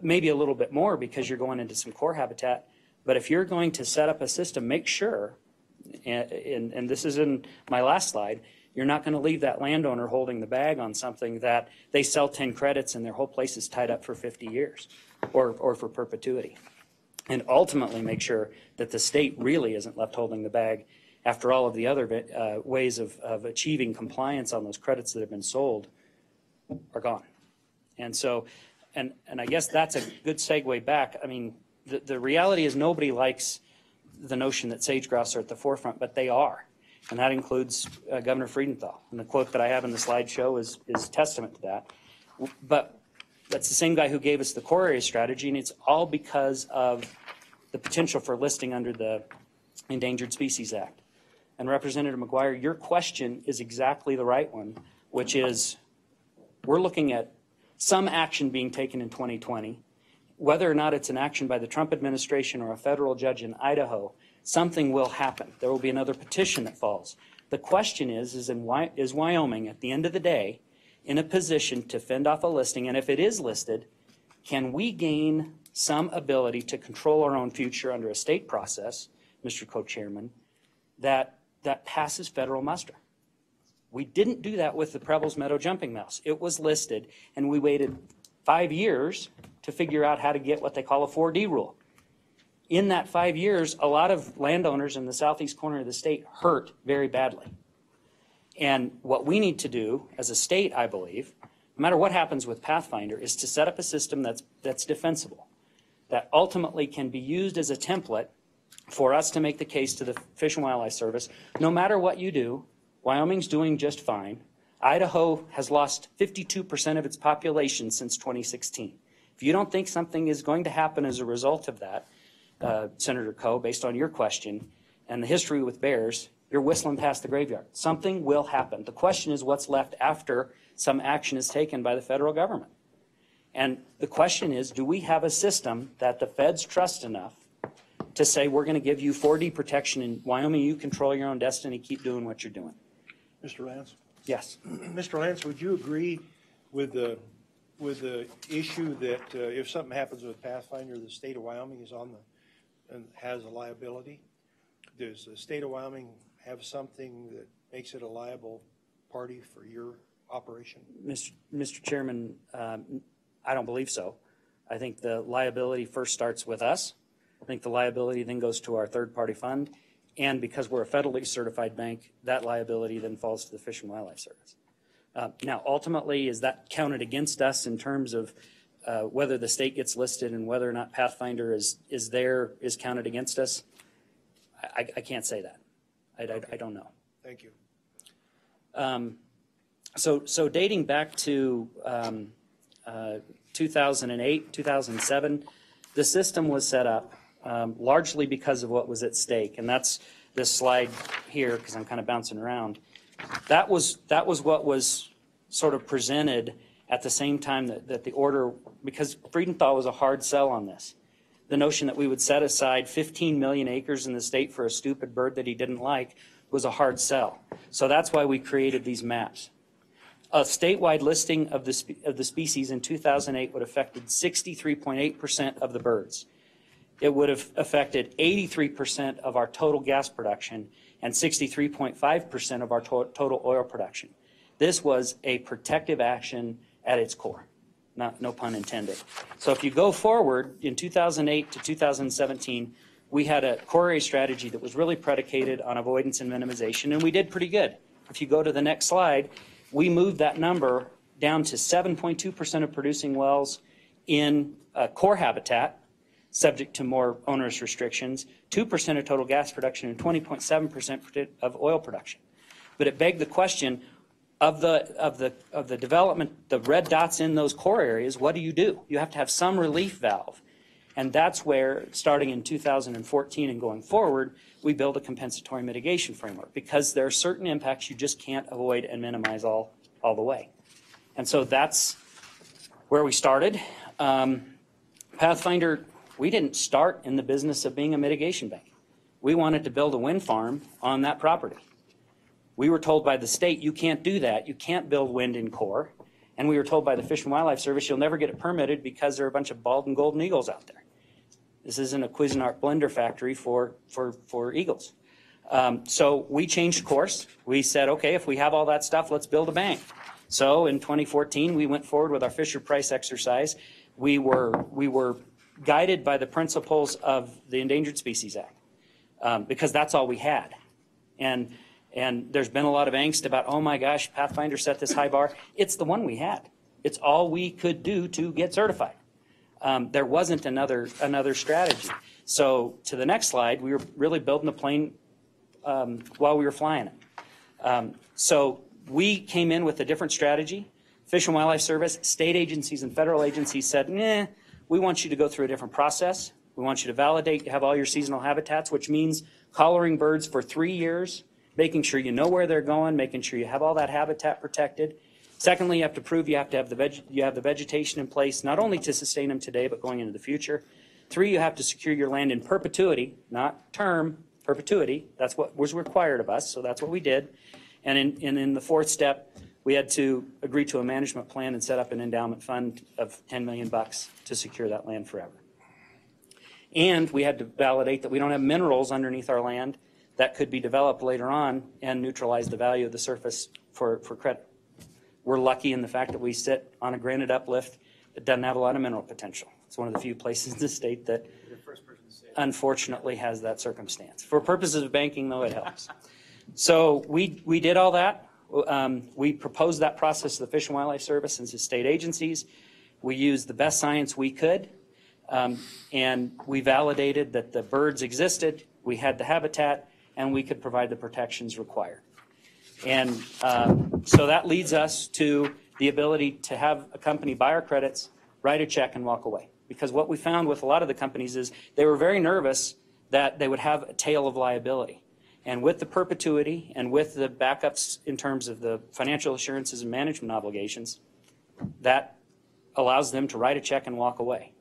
maybe a little bit more because you're going into some core habitat, but if you're going to set up a system, make sure, and this is in my last slide, you're not going to leave that landowner holding the bag on something that they sell 10 credits and their whole place is tied up for 50 years or for perpetuity. And ultimately make sure that the state really isn't left holding the bag after all of the other ways of achieving compliance on those credits that have been sold are gone. And so, and I guess that's a good segue back. I mean, the reality is nobody likes the notion that sage grouse are at the forefront, but they are. And that includes Governor Friedenthal. And the quote that I have in the slideshow is testament to that. But that's the same guy who gave us the core area strategy, and it's all because of the potential for listing under the Endangered Species Act. And Representative McGuire, your question is exactly the right one, which is we're looking at some action being taken in 2020. Whether or not it's an action by the Trump administration or a federal judge in Idaho, something will happen. There will be another petition that falls. The question is Wyoming, at the end of the day, in a position to fend off a listing? And if it is listed, can we gain some ability to control our own future under a state process, Mr. Co-Chairman, that passes federal muster? We didn't do that with the Prebles Meadow Jumping Mouse. It was listed, and we waited 5 years to figure out how to get what they call a 4D rule. In that 5 years, a lot of landowners in the southeast corner of the state hurt very badly. And what we need to do as a state, I believe, no matter what happens with Pathfinder, is to set up a system that's defensible, that ultimately can be used as a template for us to make the case to the Fish and Wildlife Service. No matter what you do, Wyoming's doing just fine. Idaho has lost 52% of its population since 2016. If you don't think something is going to happen as a result of that, Senator Coe, based on your question and the history with bears, you're whistling past the graveyard. Something will happen. The question is what's left after some action is taken by the federal government. And the question is, do we have a system that the feds trust enough to say we're going to give you 4D protection in Wyoming, you control your own destiny, keep doing what you're doing? Mr. Lance? Yes. Mr. Lance, would you agree with the issue that if something happens with Pathfinder, the state of Wyoming is on the and has a liability? Does the state of Wyoming have something that makes it a liable party for your operation? Mr. Chairman, I don't believe so. I think the liability first starts with us. I think the liability then goes to our third-party fund. And because we're a federally certified bank, that liability then falls to the Fish and Wildlife Service. Now, ultimately, is that counted against us in terms of whether the state gets listed and whether or not Pathfinder is counted against us? I can't say that. I don't know. Thank you. So dating back to 2008, 2007, the system was set up largely because of what was at stake, and that's this slide here because I'm kind of bouncing around. That was what was sort of presented at the same time that the order, because Friedenthal was a hard sell on this. The notion that we would set aside 15 million acres in the state for a stupid bird that he didn't like was a hard sell. So that's why we created these maps. A statewide listing of the species in 2008 would have affected 63.8% of the birds. It would have affected 83% of our total gas production and 63.5% of our total oil production. This was a protective action at its core, no pun intended. So if you go forward in 2008 to 2017, we had a core area strategy that was really predicated on avoidance and minimization, and we did pretty good. If you go to the next slide, we moved that number down to 7.2% of producing wells in core habitat, subject to more onerous restrictions, 2% of total gas production, and 20.7% of oil production. But it begged the question of the development, the red dots in those core areas, what do? You have to have some relief valve. And that's where, starting in 2014 and going forward, we build a compensatory mitigation framework, because there are certain impacts you just can't avoid and minimize all the way. And so that's where we started. Pathfinder, we didn't start in the business of being a mitigation bank. We wanted to build a wind farm on that property. We were told by the state, you can't do that. You can't build wind in core. And we were told by the Fish and Wildlife Service, you'll never get it permitted because there are a bunch of bald and golden eagles out there. This isn't a Cuisinart blender factory for eagles. So we changed course. We said, okay, if we have all that stuff, let's build a bank. So in 2014, we went forward with our Fisher Price exercise. We were guided by the principles of the Endangered Species Act, because that's all we had. And there's been a lot of angst about, oh my gosh, Pathfinder set this high bar. It's the one we had. It's all we could do to get certified. There wasn't another strategy. So to the next slide, we were really building the plane while we were flying it. So we came in with a different strategy. Fish and Wildlife Service, state agencies and federal agencies said, nah, we want you to go through a different process. We want you to validate, you have all your seasonal habitats, which means collaring birds for 3 years, making sure you know where they're going, making sure you have all that habitat protected. Secondly, you have to prove you have the vegetation in place, not only to sustain them today, but going into the future. 3, you have to secure your land in perpetuity, not term, perpetuity. That's what was required of us, so that's what we did. And in the 4th step, we had to agree to a management plan and set up an endowment fund of $10 million to secure that land forever. And we had to validate that we don't have minerals underneath our land that could be developed later on and neutralize the value of the surface for credit. We're lucky in the fact that we sit on a granite uplift that doesn't have a lot of mineral potential. It's one of the few places in the state that unfortunately has that circumstance. For purposes of banking, though, it helps. So we did all that. We proposed that process to the Fish and Wildlife Service and to state agencies. We used the best science we could, and we validated that the birds existed, we had the habitat, and we could provide the protections required. And so that leads us to the ability to have a company buy our credits, write a check, and walk away. Because what we found with a lot of the companies is they were very nervous that they would have a tail of liability. And with the perpetuity and with the backups in terms of the financial assurances and management obligations, that allows them to write a check and walk away.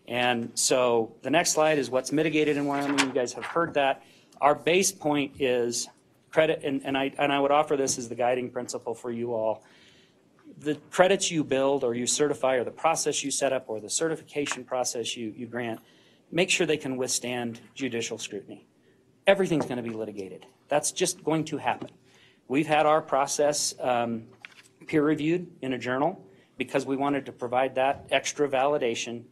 And so the next slide is what's mitigated in Wyoming. You guys have heard that. Our base point is credit, and I would offer this as the guiding principle for you all. The credits you build or you certify, or the process you set up, or the certification process you grant, make sure they can withstand judicial scrutiny. Everything's going to be litigated. That's just going to happen. We've had our process peer-reviewed in a journal because we wanted to provide that extra validation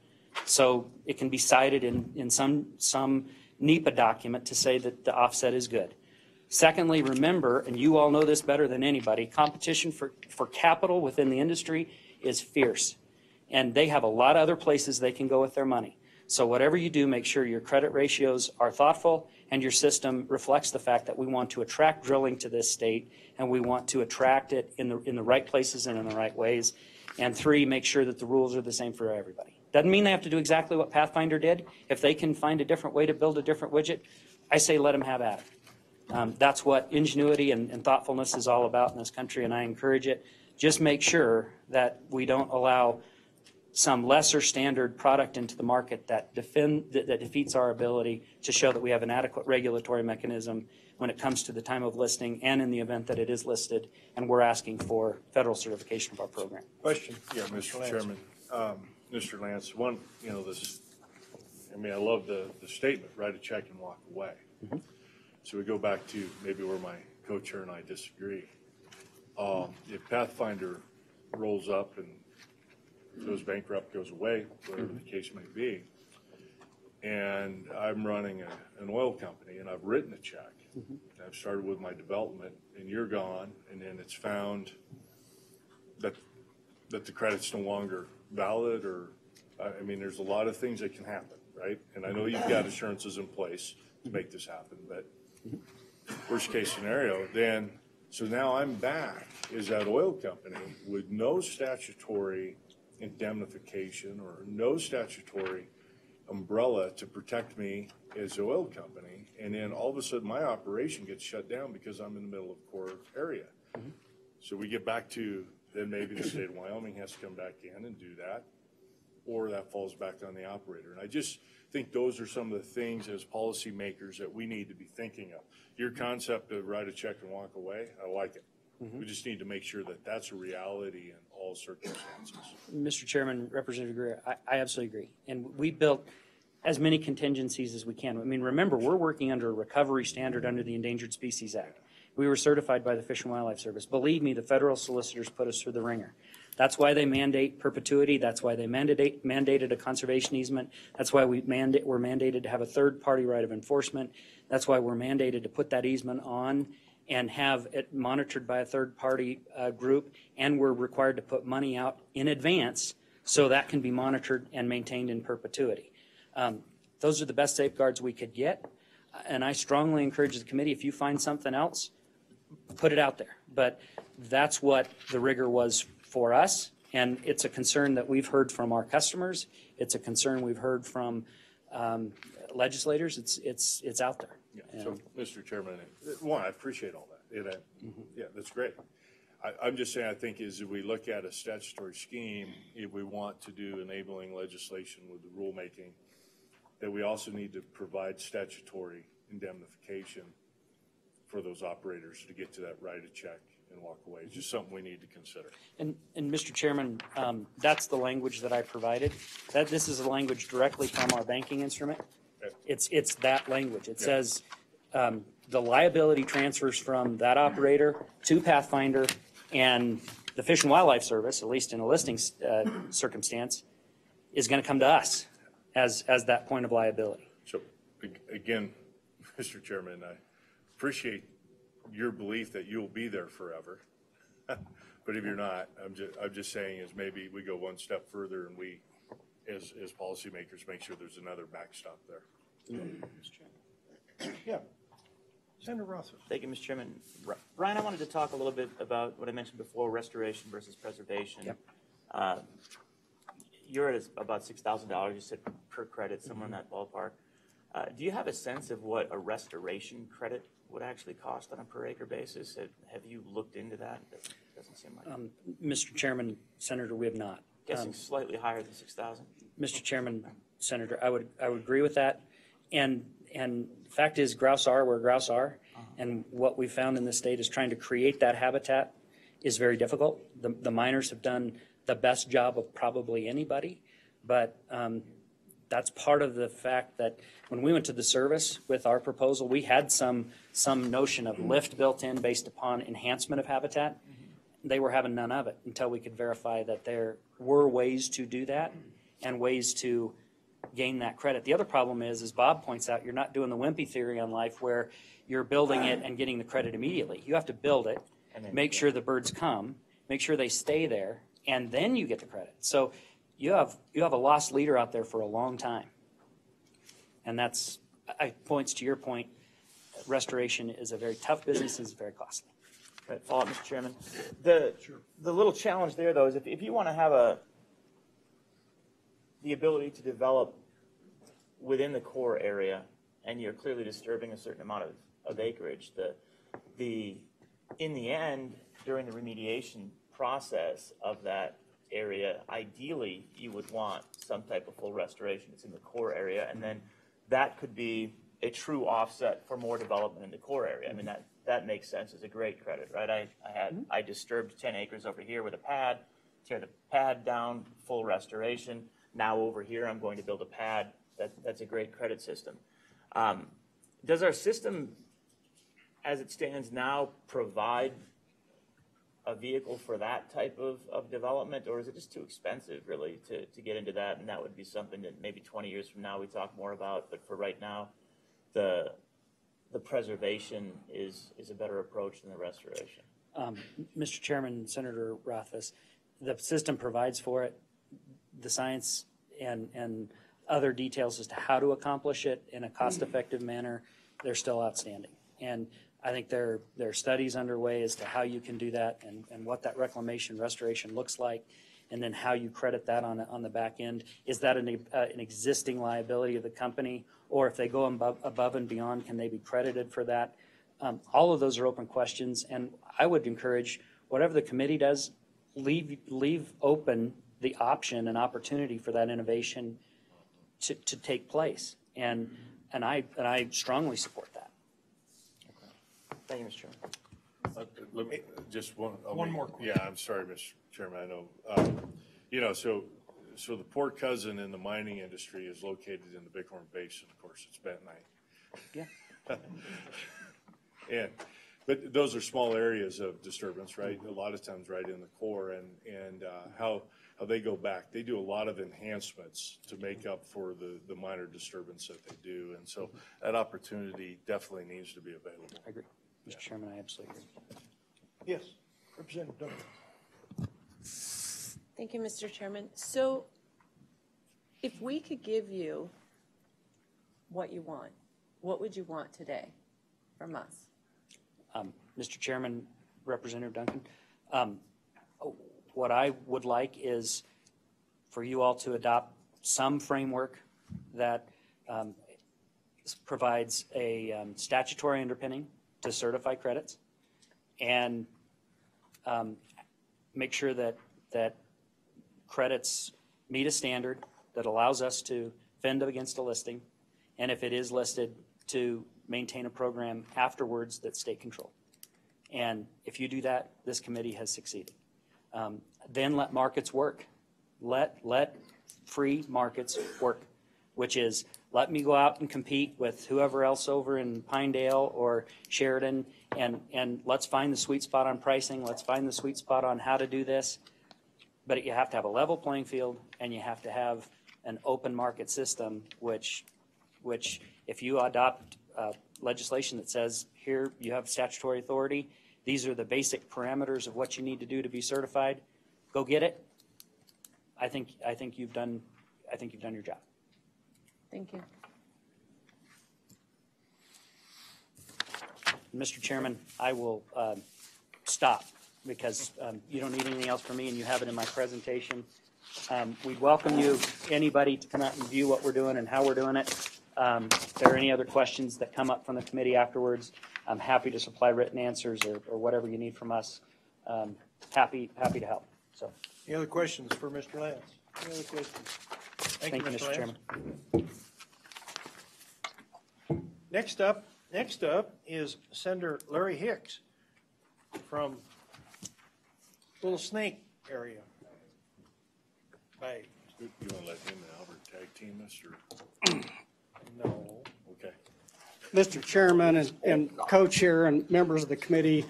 so it can be cited in some NEPA document to say that the offset is good. Secondly, remember, and you all know this better than anybody, competition for capital within the industry is fierce. And they have a lot of other places they can go with their money. So whatever you do, make sure your credit ratios are thoughtful and your system reflects the fact that we want to attract drilling to this state, and we want to attract it in the right places and in the right ways. And 3, make sure that the rules are the same for everybody. Doesn't mean they have to do exactly what Pathfinder did. If they can find a different way to build a different widget, I say let them have at it. That's what ingenuity and thoughtfulness is all about in this country, and I encourage it. Just make sure that we don't allow some lesser standard product into the market that defeats our ability to show that we have an adequate regulatory mechanism when it comes to the time of listing and in the event that it is listed, and we're asking for federal certification of our program. Question? Yeah, Mr. Chairman. Mr. Lance, one, I love the statement, write a check and walk away. Mm-hmm. So we go back to maybe where my co-chair and I disagree. If Pathfinder rolls up and goes bankrupt, goes away, whatever the case may be, and I'm running an oil company and I've written a check, I've started with my development, and you're gone, and then it's found that the credit's no longer valid, or, there's a lot of things that can happen, right? And I know you've got assurances in place to make this happen, but worst case scenario, then, so now I'm back as that oil company with no statutory indemnification or no statutory umbrella to protect me as an oil company, and then all of a sudden my operation gets shut down because I'm in the middle of a core area. Mm-hmm. So we get back to, then maybe the state of Wyoming has to come back in and do that, or that falls back on the operator. And I just think those are some of the things as policymakers that we need to be thinking of. Your concept of write a check and walk away, I like it. Mm-hmm. We just need to make sure that that's a reality in all circumstances. Mr. Chairman, Representative Greer, I absolutely agree. And we built as many contingencies as we can. Remember, we're working under a recovery standard under the Endangered Species Act. We were certified by the Fish and Wildlife Service. Believe me, the federal solicitors put us through the ringer. That's why they mandate perpetuity. That's why they mandated a conservation easement. That's why we're mandated to have a third-party right of enforcement. That's why we're mandated to put that easement on and have it monitored by a third-party group, and we're required to put money out in advance so that can be monitored and maintained in perpetuity. Those are the best safeguards we could get, and I strongly encourage the committee, if you find something else, put it out there. But that's what the rigor was for us, and it's a concern that we've heard from our customers. It's a concern we've heard from legislators. It's out there. Yeah. So, Mr. Chairman, one, I appreciate all that. Yeah, that's great. I'm just saying, I think as we look at a statutory scheme, if we want to do enabling legislation with the rulemaking, that we also need to provide statutory indemnification for those operators to get to that right of check and walk away. It's just something we need to consider. And Mr. Chairman, that's the language that I provided. This is a language directly from our banking instrument. It's that language. It says the liability transfers from that operator to Pathfinder, and the Fish and Wildlife Service, at least in a listing circumstance, is going to come to us as that point of liability. So again, Mr. Chairman, I appreciate your belief that you'll be there forever. But if you're not, I'm just saying is maybe we go one step further and we, as policymakers, make sure there's another backstop there. Yeah. Senator Rothman. Thank you, Mr. Chairman. Ryan, I wanted to talk a little bit about what I mentioned before, restoration versus preservation. Yep. You're at about $6,000, you said, per credit, somewhere in that ballpark. Do you have a sense of what a restoration credit would actually cost on a per acre basis? Have you looked into that? Doesn't seem like it. Mr. Chairman, Senator, we have not. Guessing slightly higher than 6,000. Mr. Chairman, Senator, I would agree with that. And the fact is, grouse are where grouse are, and what we found in the state is trying to create that habitat is very difficult. The miners have done the best job of probably anybody, but that's part of the fact that when we went to the service with our proposal, we had some notion of lift built in based upon enhancement of habitat. They were having none of it until we could verify that there were ways to do that and ways to gain that credit. The other problem is, as Bob points out, you're not doing the wimpy theory on life where you're building it and getting the credit immediately. You have to build it, make sure the birds come, make sure they stay there, and then you get the credit. So you have a lost leader out there for a long time. And that's points to your point. Restoration is a very tough business, and it's very costly. Right, follow up, Mr. Chairman. The little challenge there, though, is if you want to have the ability to develop within the core area, and you're clearly disturbing a certain amount of acreage, in the end, during the remediation process of that area, ideally, you would want some type of full restoration. It's in the core area, and then that could be a true offset for more development in the core area. I mean, that makes sense. It's a great credit, right? I disturbed 10 acres over here with a pad, tear the pad down, full restoration. Now over here, I'm going to build a pad. That's a great credit system. Does our system, as it stands now, provide a vehicle for that type of development, or is it just too expensive, really, to get into that? And that would be something that maybe 20 years from now we talk more about. But for right now, the preservation is a better approach than the restoration. Mr. Chairman, Senator Rothfuss, the system provides for it. The science and other details as to how to accomplish it in a cost-effective manner, they're still outstanding. And I think there are studies underway as to how you can do that and what that reclamation restoration looks like, and then how you credit that on the back end. Is that an existing liability of the company, or if they go above and beyond, can they be credited for that? All of those are open questions, and I would encourage whatever the committee does, leave open the option and opportunity for that innovation to take place, and I strongly support that. Thank you, Mr. Chairman. Let me, just One more question. Yeah, I'm sorry, Mr. Chairman, I know. You know, so the Port Cousin in the mining industry is located in the Bighorn Basin. Of course, it's bentonite. Yeah. But those are small areas of disturbance, right? A lot of times right in the core, and how they go back. They do a lot of enhancements to make up for the minor disturbance that they do. And so that opportunity definitely needs to be available. I agree. Mr. Chairman, I absolutely agree. Yes, Representative Duncan. Thank you, Mr. Chairman. So if we could give you what you want, what would you want today from us? Mr. Chairman, Representative Duncan, what I would like is for you all to adopt some framework that provides a statutory underpinning to certify credits, and make sure that credits meet a standard that allows us to fend against a listing, and if it is listed, to maintain a program afterwards that's state controlled. And if you do that, this committee has succeeded. Then let markets work. Let free markets work, which is let me go out and compete with whoever else over in Pinedale or Sheridan, and let's find the sweet spot on pricing. Let's find the sweet spot on how to do this. But you have to have a level playing field, and you have to have an open market system, which if you adopt legislation that says, here you have statutory authority, these are the basic parameters of what you need to do to be certified, go get it. I think you've done your job. Thank you. Mr. Chairman, I will stop because you don't need anything else from me, and you have it in my presentation. We'd welcome you, anybody, to come out and view what we're doing and how we're doing it. If there are any other questions that come up from the committee afterwards, I'm happy to supply written answers or whatever you need from us. Happy to help. So, Any other questions for Mr. Lance? Any other questions? Thank you, Mr. Chairman. Next up is Senator Larry Hicks from Little Snake area. Bye. You want to let him and Albert tag team this, or? No. Okay. Mr. Chairman and co-chair and members of the committee,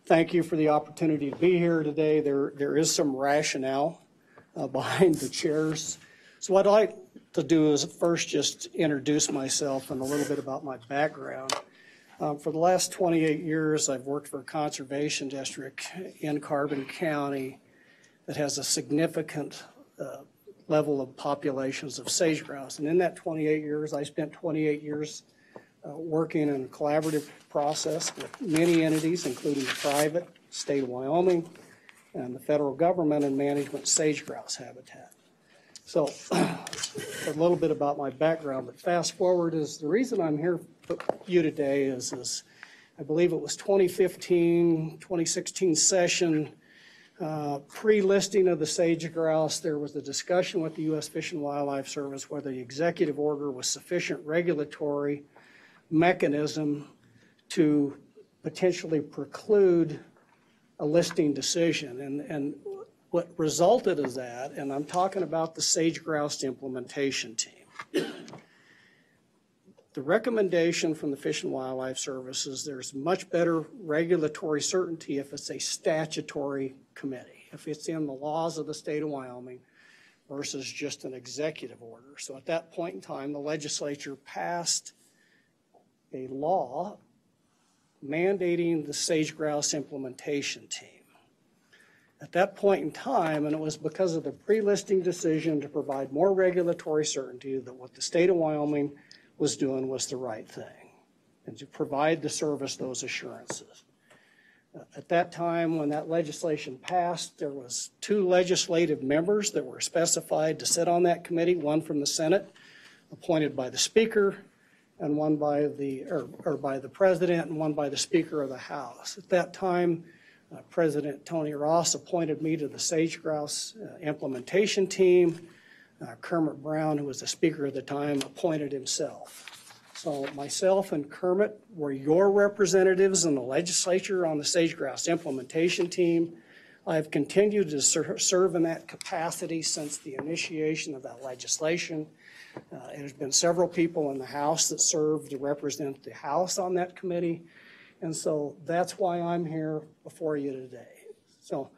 thank you for the opportunity to be here today. There is some rationale behind the chairs. So what I'd like to do is first just introduce myself and a little bit about my background. For the last 28 years, I've worked for a conservation district in Carbon County that has a significant level of populations of sage grouse. And in that 28 years, I spent 28 years working in a collaborative process with many entities, including the private, state of Wyoming, and the federal government in management sage grouse habitat. So a little bit about my background, but fast forward is the reason I'm here for you today is I believe it was 2015, 2016 session. Pre-listing of the sage grouse, there was a discussion with the U.S. Fish and Wildlife Service whether the executive order was sufficient regulatory mechanism to potentially preclude a listing decision. And what resulted is that, and I'm talking about the sage grouse implementation team. The recommendation from the Fish and Wildlife Service is there's much better regulatory certainty if it's a statutory committee, if it's in the laws of the state of Wyoming versus just an executive order. So at that point in time, the legislature passed a law mandating the sage grouse implementation team. At that point in time, and it was because of the pre-listing decision to provide more regulatory certainty that what the state of Wyoming was doing was the right thing, and to provide the service those assurances. At that time, when that legislation passed, there was 2 legislative members that were specified to sit on that committee, one from the Senate, appointed by the Speaker, and one by the, or by the President, and one by the Speaker of the House. At that time, President Tony Ross appointed me to the sage grouse implementation team. Kermit Brown, who was the Speaker at the time, appointed himself. So myself and Kermit were your representatives in the legislature on the sage grouse implementation team. I've continued to serve in that capacity since the initiation of that legislation. There's been several people in the House that serve to represent the House on that committee. And so that's why I'm here before you today. So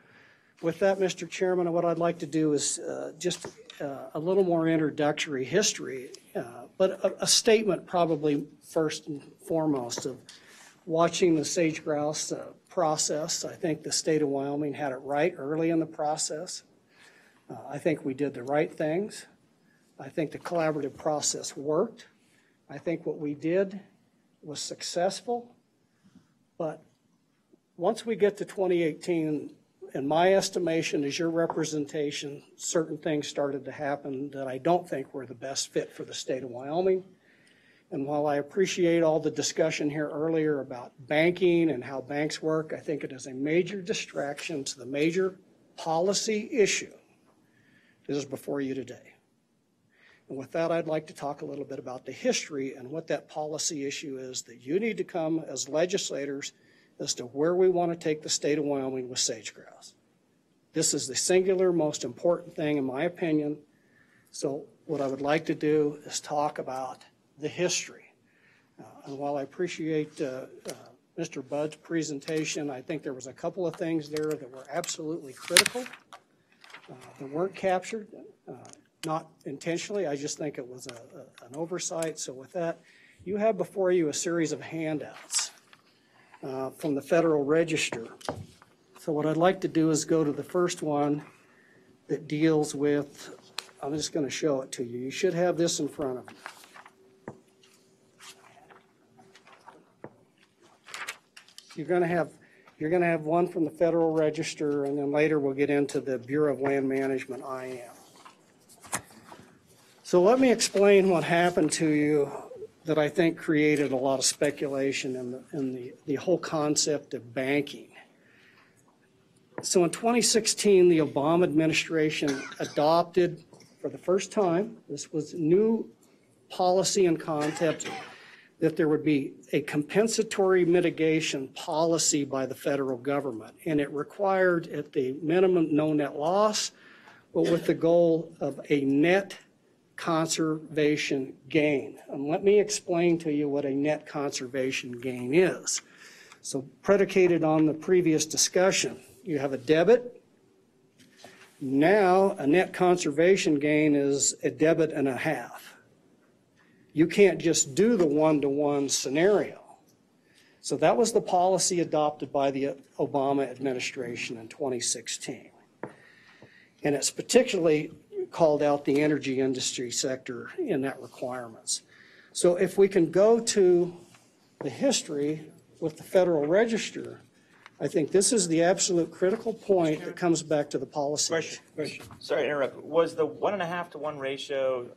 with that, Mr. Chairman, what I'd like to do is just a little more introductory history, but a statement probably first and foremost of watching the sage grouse process. I think the state of Wyoming had it right early in the process. I think we did the right things. I think the collaborative process worked. I think what we did was successful. But once we get to 2018, in my estimation, as your representation, certain things started to happen that I don't think were the best fit for the state of Wyoming. And while I appreciate all the discussion here earlier about banking and how banks work, I think it is a major distraction to the major policy issue that is before you today. And with that, I'd like to talk a little bit about the history and what that policy issue is that you need to come as legislators as to where we want to take the state of Wyoming with sage grouse. This is the singular most important thing in my opinion. So what I would like to do is talk about the history. And while I appreciate Mr. Budd's presentation, I think there was a couple of things there that were absolutely critical that weren't captured, not intentionally. I just think it was an oversight. So with that, you have before you a series of handouts from the Federal Register. So what I'd like to do is go to the first one that deals with, I'm just going to show it to you. You should have this in front of you. You're going to have one from the Federal Register, and then later we'll get into the Bureau of Land Management, IM. So let me explain what happened to you that I think created a lot of speculation in the whole concept of banking. So in 2016, the Obama administration adopted for the first time, this was new policy and concept, that there would be a compensatory mitigation policy by the federal government. And it required at the minimum no net loss, but with the goal of a net conservation gain. And let me explain to you what a net conservation gain is. So predicated on the previous discussion, you have a debit. Now a net conservation gain is a debit and a half. You can't just do the one-to-one scenario. So that was the policy adopted by the Obama administration in 2016. And it's particularly called out the energy industry sector in that requirements. So if we can go to the history with the Federal Register, I think this is the absolute critical point that comes back to the policy. Question. Sorry to interrupt. Was the 1.5 to 1 ratio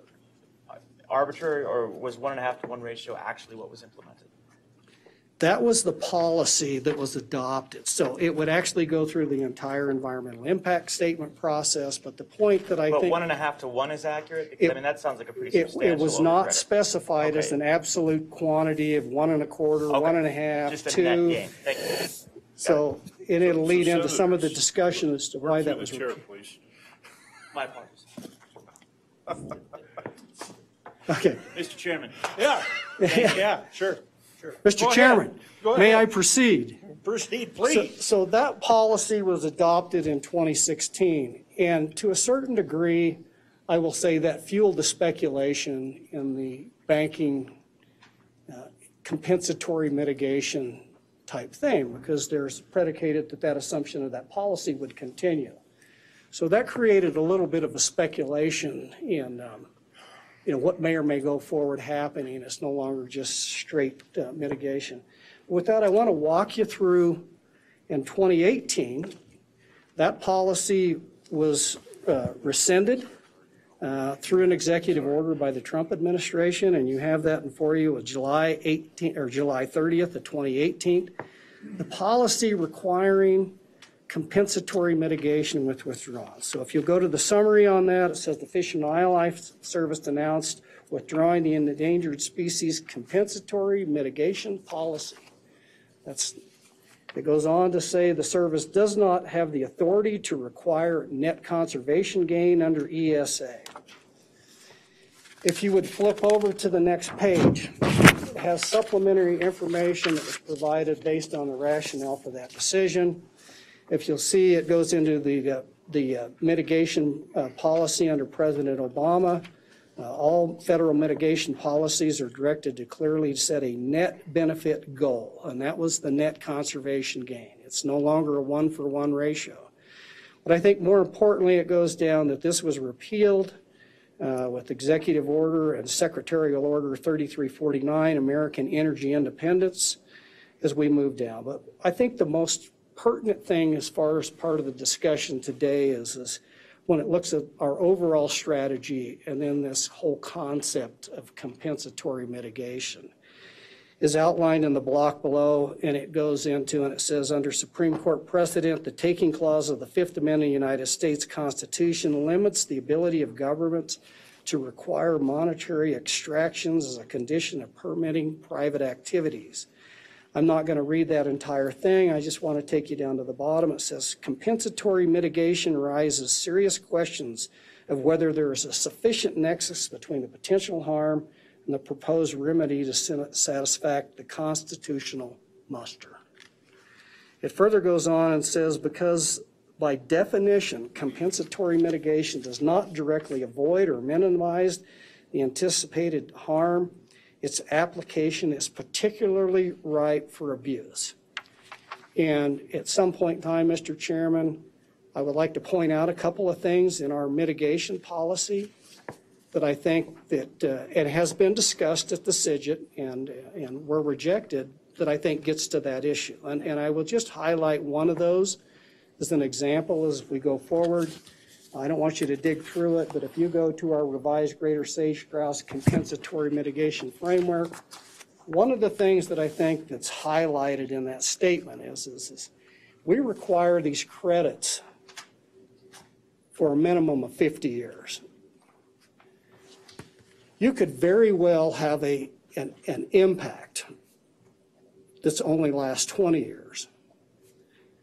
arbitrary, or was 1.5 to 1 ratio actually what was implemented? That was the policy that was adopted. So it would actually go through the entire environmental impact statement process, but the point that I But think. 1.5 to 1 is accurate? Because, I mean, that sounds like a pretty substantial It was not overcredit. specified as Okay. an absolute quantity of 1.25, Okay. 1.5, Just a 2. net gain. Thank you. So it'll lead into some of the senators, discussion as to why that Through was. the chair, please. My apologies. Okay. Mr. Chairman. Yeah, yeah, sure. Mr. Go ahead. Chairman, Go may ahead. I proceed? Proceed, please. So that policy was adopted in 2016, and to a certain degree, I will say that fueled the speculation in the banking compensatory mitigation type thing, because there's predicated that assumption of that policy would continue. So that created a little bit of a speculation in what may or may go forward happening. It's no longer just straight mitigation. With that, I want to walk you through, in 2018, that policy was rescinded through an executive order by the Trump administration, and you have that before you with July 30th of 2018. The policy requiring compensatory mitigation with withdrawal. So if you go to the summary on that, it says the Fish and Wildlife Service announced withdrawing the endangered species compensatory mitigation policy. It goes on to say the service does not have the authority to require net conservation gain under ESA. If you would flip over to the next page, it has supplementary information that was provided based on the rationale for that decision. If you'll see, it goes into the mitigation policy under President Obama. All federal mitigation policies are directed to clearly set a net benefit goal, and that was the net conservation gain. It's no longer a 1-for-1 ratio. But I think more importantly, it goes down that this was repealed with Executive Order and Secretarial Order 3349, American Energy Independence, as we move down. But I think the most pertinent thing as far as part of the discussion today is when it looks at our overall strategy and then this whole concept of compensatory mitigation is outlined in the block below, and it goes into, and it says, under Supreme Court precedent, the taking clause of the Fifth Amendment of the United States Constitution limits the ability of governments to require monetary extractions as a condition of permitting private activities. I'm not going to read that entire thing. I just want to take you down to the bottom. It says, compensatory mitigation raises serious questions of whether there is a sufficient nexus between the potential harm and the proposed remedy to satisfy the constitutional muster. It further goes on and says, because by definition, compensatory mitigation does not directly avoid or minimize the anticipated harm, its application is particularly ripe for abuse. And at some point in time, Mr. Chairman, I would like to point out a couple of things in our mitigation policy that I think that it has been discussed at the CIGIT and were rejected, that I think gets to that issue. And I will just highlight one of those as an example as we go forward. I don't want you to dig through it, but if you go to our revised greater sage-grouse compensatory mitigation framework, one of the things that I think that's highlighted in that statement is we require these credits for a minimum of 50 years. You could very well have an impact that's only lasts 20 years.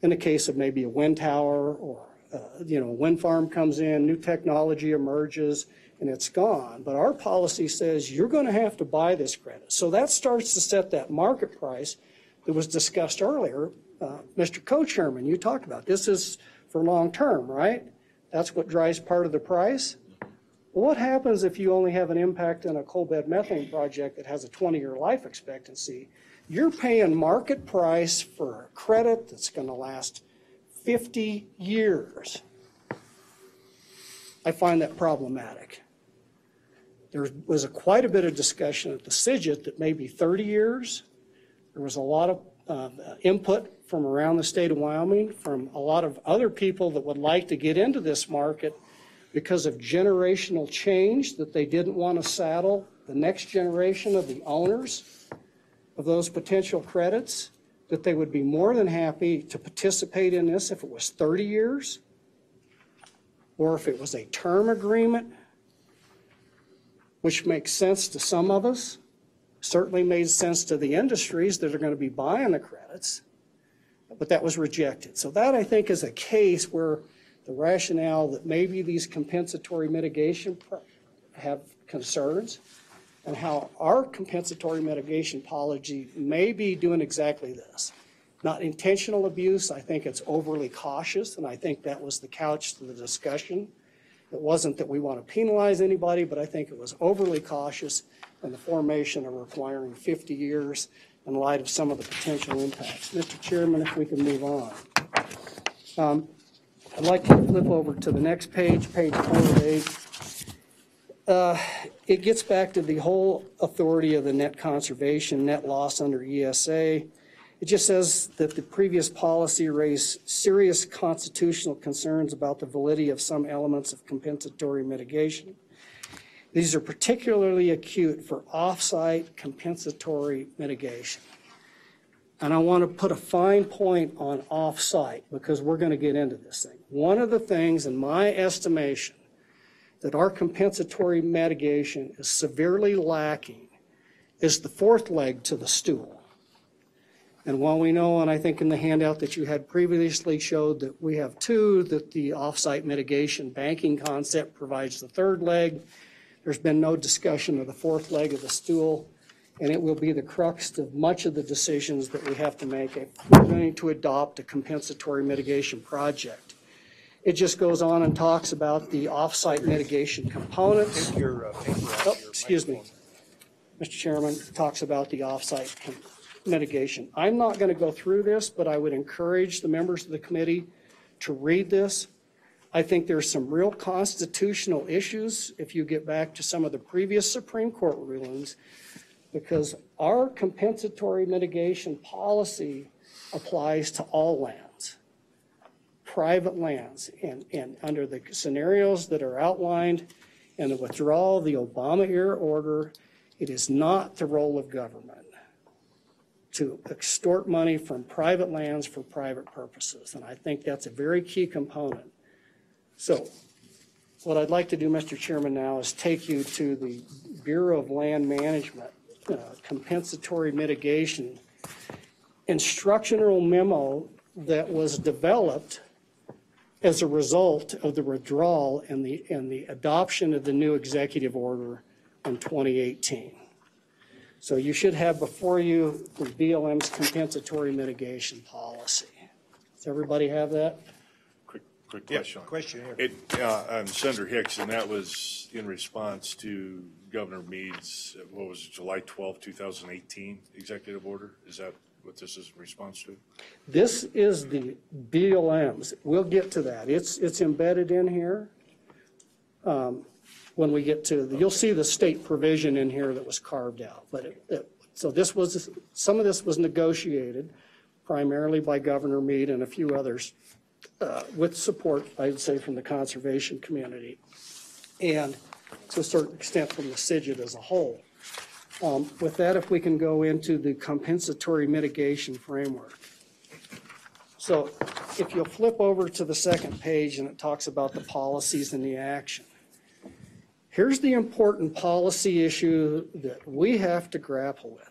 In the case of maybe a wind tower or a wind farm comes in, new technology emerges, and it's gone. But our policy says you're going to have to buy this credit. So that starts to set that market price that was discussed earlier. Mr. Co-Chairman, you talked about this is for long term, right? That's what drives part of the price. Well, what happens if you only have an impact on a coal bed methane project that has a 20-year life expectancy? You're paying market price for a credit that's going to last 50 years. I find that problematic. There was quite a bit of discussion at the CIGIT that maybe 30 years. There was a lot of input from around the state of Wyoming, from a lot of other people that would like to get into this market because of generational change that they didn't want to saddle the next generation of the owners of those potential credits, that they would be more than happy to participate in this if it was 30 years or if it was a term agreement, which makes sense to some of us, certainly made sense to the industries that are going to be buying the credits, but that was rejected. So that, I think, is a case where the rationale that maybe these compensatory mitigation have concerns and how our compensatory mitigation policy may be doing exactly this. Not intentional abuse, I think it's overly cautious, and I think that was the couch to the discussion. It wasn't that we want to penalize anybody, but I think it was overly cautious in the formation of requiring 50 years in light of some of the potential impacts. Mr. Chairman, if we can move on. I'd like to flip over to the next page, page 4 of 8. It gets back to the whole authority of the net conservation, net loss under ESA. It just says that the previous policy raised serious constitutional concerns about the validity of some elements of compensatory mitigation. These are particularly acute for off-site compensatory mitigation. And I want to put a fine point on off-site because we're going to get into this thing. One of the things, in my estimation, that our compensatory mitigation is severely lacking is the fourth leg to the stool. And while we know, and I think in the handout that you had previously showed that we have two, that the off-site mitigation banking concept provides the third leg, there's been no discussion of the fourth leg of the stool, and it will be the crux of much of the decisions that we have to make if we're going to adopt a compensatory mitigation project. It just goes on and talks about the off-site mitigation components. Excuse me. Mr. Chairman, talks about the off-site mitigation. I'm not going to go through this, but I would encourage the members of the committee to read this. I think there's some real constitutional issues if you get back to some of the previous Supreme Court rulings, because our compensatory mitigation policy applies to all lands, private lands, and under the scenarios that are outlined in the withdrawal of the Obama-era order, it is not the role of government to extort money from private lands for private purposes, and I think that's a very key component. So what I'd like to do, Mr. Chairman, now is take you to the Bureau of Land Management compensatory mitigation instructional memo that was developed as a result of the withdrawal and the adoption of the new executive order in 2018. So you should have before you the BLM's compensatory mitigation policy. Does everybody have that? Quick question. Yeah, question here. I'm Senator Hicks, and that was in response to Governor Meade's, what was it, July 12, 2018 executive order? Is that what this is in response to? This is the BLM's. We'll get to that. It's embedded in here. When we get to you'll see the state provision in here that was carved out. But so this was, some of this was negotiated primarily by Governor Meade and a few others with support, I would say, from the conservation community and to a certain extent from the CIGID as a whole. With that, if we can go into the compensatory mitigation framework. So if you'll flip over to the second page and it talks about the policies and the action. Here's the important policy issue that we have to grapple with.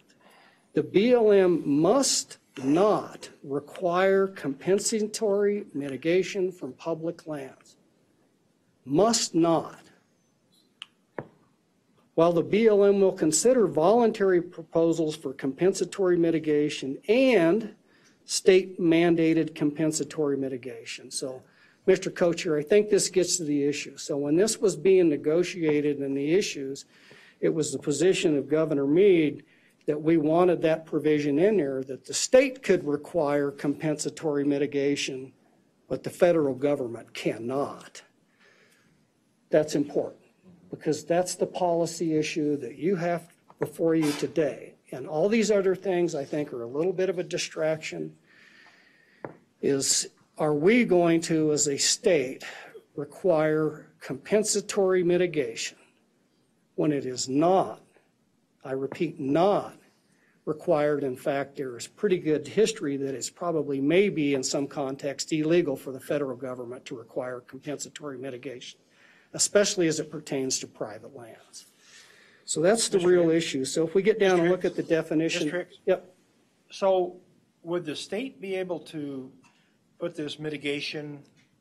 The BLM must not require compensatory mitigation from public lands. Must not. While the BLM will consider voluntary proposals for compensatory mitigation and state-mandated compensatory mitigation. So, Mr. Co-Chair, I think this gets to the issue. So when this was being negotiated and the issues, it was the position of Governor Meade that we wanted that provision in there that the state could require compensatory mitigation, but the federal government cannot. That's important because that's the policy issue that you have before you today. And all these other things I think are a little bit of a distraction. Are we going to, as a state, require compensatory mitigation when it is not, I repeat, not required. In fact, there is pretty good history that it's probably maybe in some context illegal for the federal government to require compensatory mitigation, especially as it pertains to private lands. So that's the real issue. So if we get down and look at the definition. Mr. Hicks? Yep. So would the state be able to put this mitigation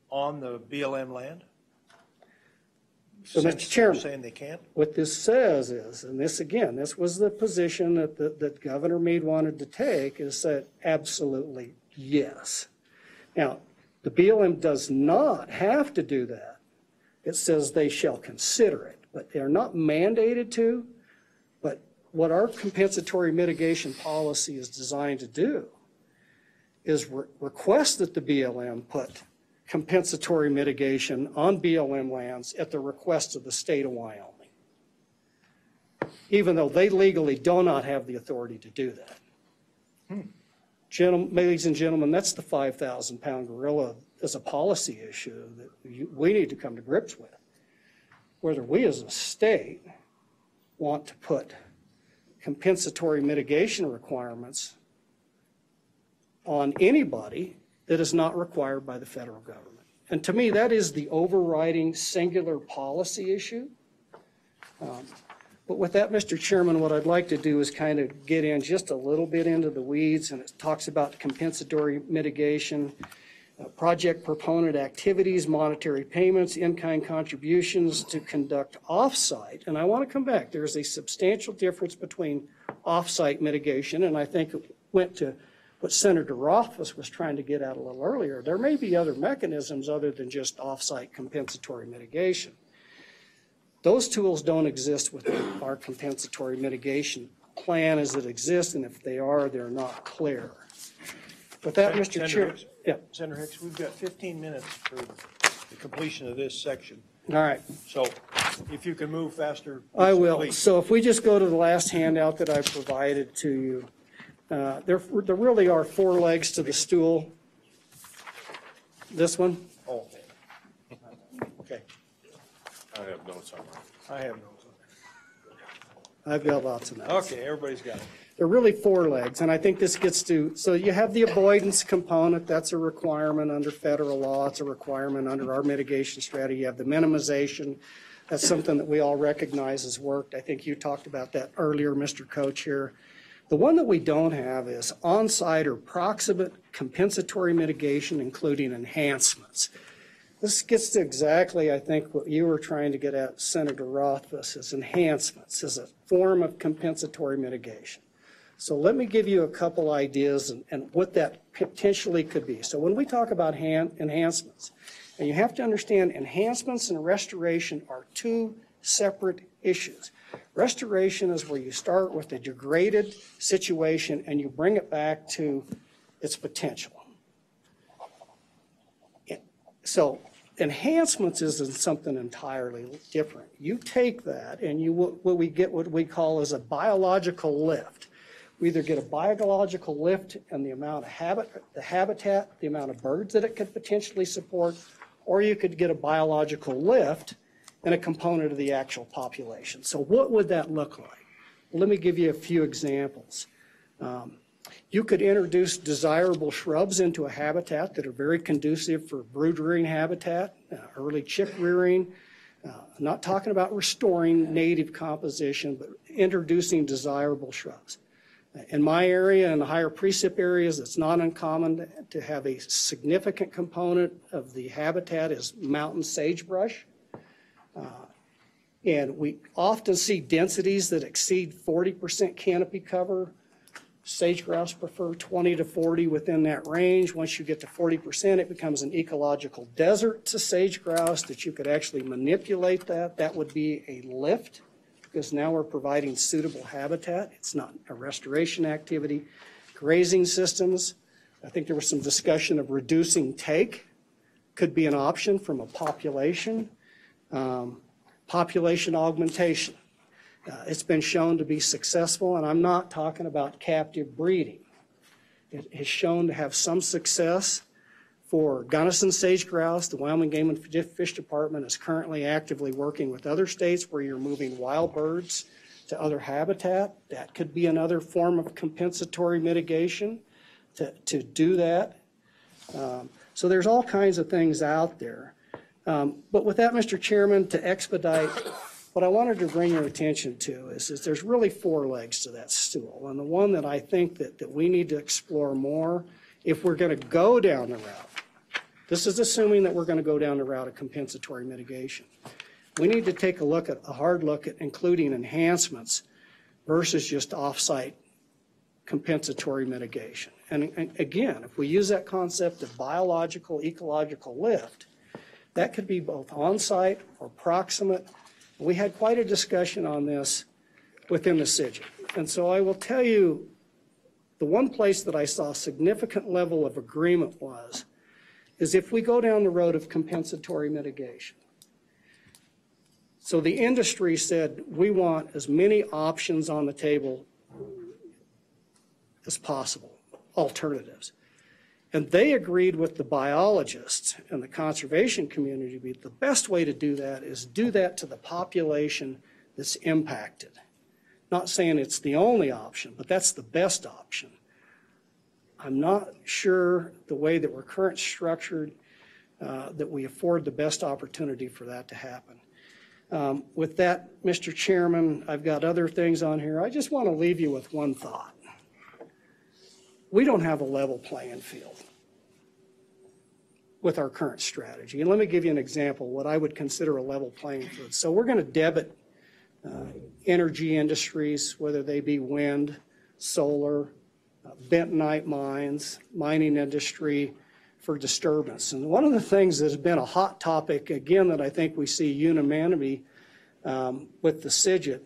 on the BLM land? So, Since Mr. Chairman, you're saying they can't? what this says is, and this again, this was the position that Governor Meade wanted to take, is that absolutely yes. Now, the BLM does not have to do that. It says they shall consider it, but they're not mandated to. But what our compensatory mitigation policy is designed to do is request that the BLM put compensatory mitigation on BLM lands at the request of the state of Wyoming, even though they legally do not have the authority to do that. Ladies and gentlemen, that's the 5,000-pound gorilla as a policy issue that we need to come to grips with. Whether we as a state want to put compensatory mitigation requirements on anybody that is not required by the federal government. And to me, that is the overriding singular policy issue. But with that, Mr. Chairman, what I'd like to do is kind of get in just a little bit into the weeds, and it talks about compensatory mitigation, project proponent activities, monetary payments, in-kind contributions to conduct off-site. And I want to come back. There's a substantial difference between off-site mitigation, and I think it went to what Senator Rothfuss was trying to get at a little earlier. There may be other mechanisms other than just off-site compensatory mitigation. Those tools don't exist within our compensatory mitigation plan as it exists, and if they are, they're not clear. With that, Mr. Chair. Yeah. Senator Hicks, we've got 15 minutes for the completion of this section. All right. So if you can move faster. I will. Please. So if we just go to the last handout that I provided to you, there really are four legs to the stool. This one? Oh. Okay. I have notes on that. I have notes on that. I've got lots of notes. Okay, everybody's got it. There are really four legs, and I think this gets to, so you have the avoidance component. That's a requirement under federal law. It's a requirement under our mitigation strategy. You have the minimization. That's something that we all recognize has worked. I think you talked about that earlier, Mr. Co-Chair. The one that we don't have is on-site or proximate compensatory mitigation, including enhancements. This gets to exactly, I think, what you were trying to get at, Senator Rothfuss, is enhancements as a form of compensatory mitigation. So let me give you a couple ideas and what that potentially could be. So when we talk about enhancements, and you have to understand enhancements and restoration are two separate issues. Restoration is where you start with a degraded situation and you bring it back to its potential. So enhancements is something entirely different. You take that and what we call is a biological lift. We either get a biological lift in the amount of the habitat, the amount of birds that it could potentially support, or you could get a biological lift in a component of the actual population. So what would that look like? Well, let me give you a few examples. You could introduce desirable shrubs into a habitat that are very conducive for brood rearing habitat, early chick rearing. I'm not talking about restoring native composition, but introducing desirable shrubs. In my area, in the higher precip areas, it's not uncommon to have a significant component of the habitat is mountain sagebrush. And we often see densities that exceed 40% canopy cover. Sage grouse prefer 20 to 40 within that range. Once you get to 40%, it becomes an ecological desert to sage grouse that you could actually manipulate that. That would be a lift, because now we're providing suitable habitat. It's not a restoration activity. Grazing systems, I think there was some discussion of reducing take, could be an option from a population. Population augmentation. It's been shown to be successful, and I'm not talking about captive breeding. It is shown to have some success for Gunnison sage grouse. The Wyoming Game and Fish Department is currently actively working with other states where you're moving wild birds to other habitat. That could be another form of compensatory mitigation to do that. So there's all kinds of things out there. But with that, Mr. Chairman, to expedite, what I wanted to bring your attention to is there's really 4 legs to that stool. And the one that I think that we need to explore more, if we're going to go down the route, this is assuming that we're going to go down the route of compensatory mitigation. We need to take a hard look at including enhancements versus just off-site compensatory mitigation. And again, if we use that concept of biological, ecological lift, that could be both on-site or proximate. We had quite a discussion on this within the CIGIT. And so I will tell you, the one place that I saw a significant level of agreement is if we go down the road of compensatory mitigation. So the industry said, we want as many options on the table as possible, alternatives. And they agreed with the biologists and the conservation community that the best way to do that is do that to the population that's impacted. Not saying it's the only option, but that's the best option. I'm not sure the way that we're currently structured that we afford the best opportunity for that to happen. With that, Mr. Chairman, I've got other things on here. I just want to leave you with one thought. We don't have a level playing field with our current strategy. And let me give you an example of what I would consider a level playing field. So we're going to debit energy industries, whether they be wind, solar, bentonite mines, mining industry, for disturbance. And one of the things that has been a hot topic, again, that I think we see unanimity with the CIGIT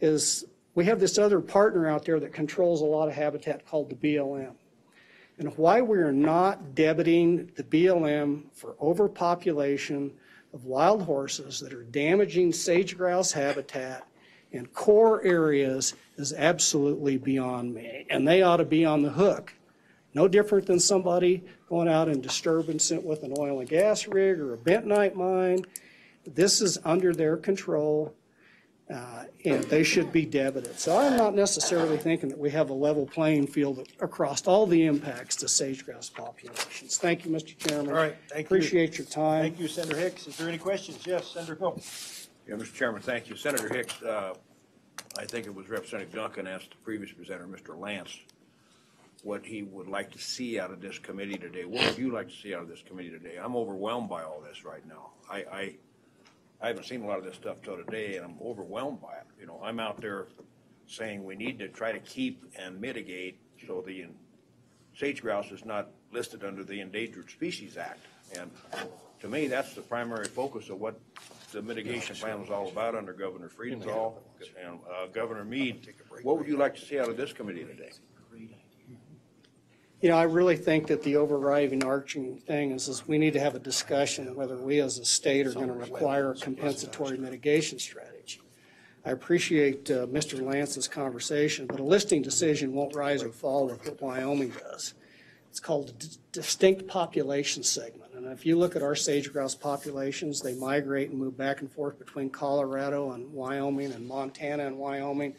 is we have this other partner out there that controls a lot of habitat called the BLM. And why we're not debiting the BLM for overpopulation of wild horses that are damaging sage-grouse habitat in core areas is absolutely beyond me. And they ought to be on the hook. No different than somebody going out and disturbing it with an oil and gas rig or a bentonite mine. This is under their control, and they should be debited. So I'm not necessarily thinking that we have a level playing field across all the impacts to sage-grouse populations. Thank you, Mr. Chairman. All right, thank you. Appreciate your time. Thank you, Senator Hicks. Is there any questions? Yes, Senator Coe. Yeah, Mr. Chairman, thank you. Senator Hicks, I think it was Representative Duncan asked the previous presenter, Mr. Lance, what he would like to see out of this committee today. What would you like to see out of this committee today? I'm overwhelmed by all this right now. I haven't seen a lot of this stuff till today, and I'm overwhelmed by it. You know, I'm out there saying we need to try to keep and mitigate so the sage grouse is not listed under the Endangered Species Act. And to me, that's the primary focus of what the mitigation plan was all about under Governor Friedenthal and Governor Meade. What would you like to see out of this committee today? You know, I really think that the overriding arching thing is we need to have a discussion whether we as a state are going to require a compensatory mitigation strategy. I appreciate Mr. Lance's conversation, but a listing decision won't rise or fall with what Wyoming does. It's called a distinct population segment. And if you look at our sage-grouse populations, they migrate and move back and forth between Colorado and Wyoming and Montana and Wyoming.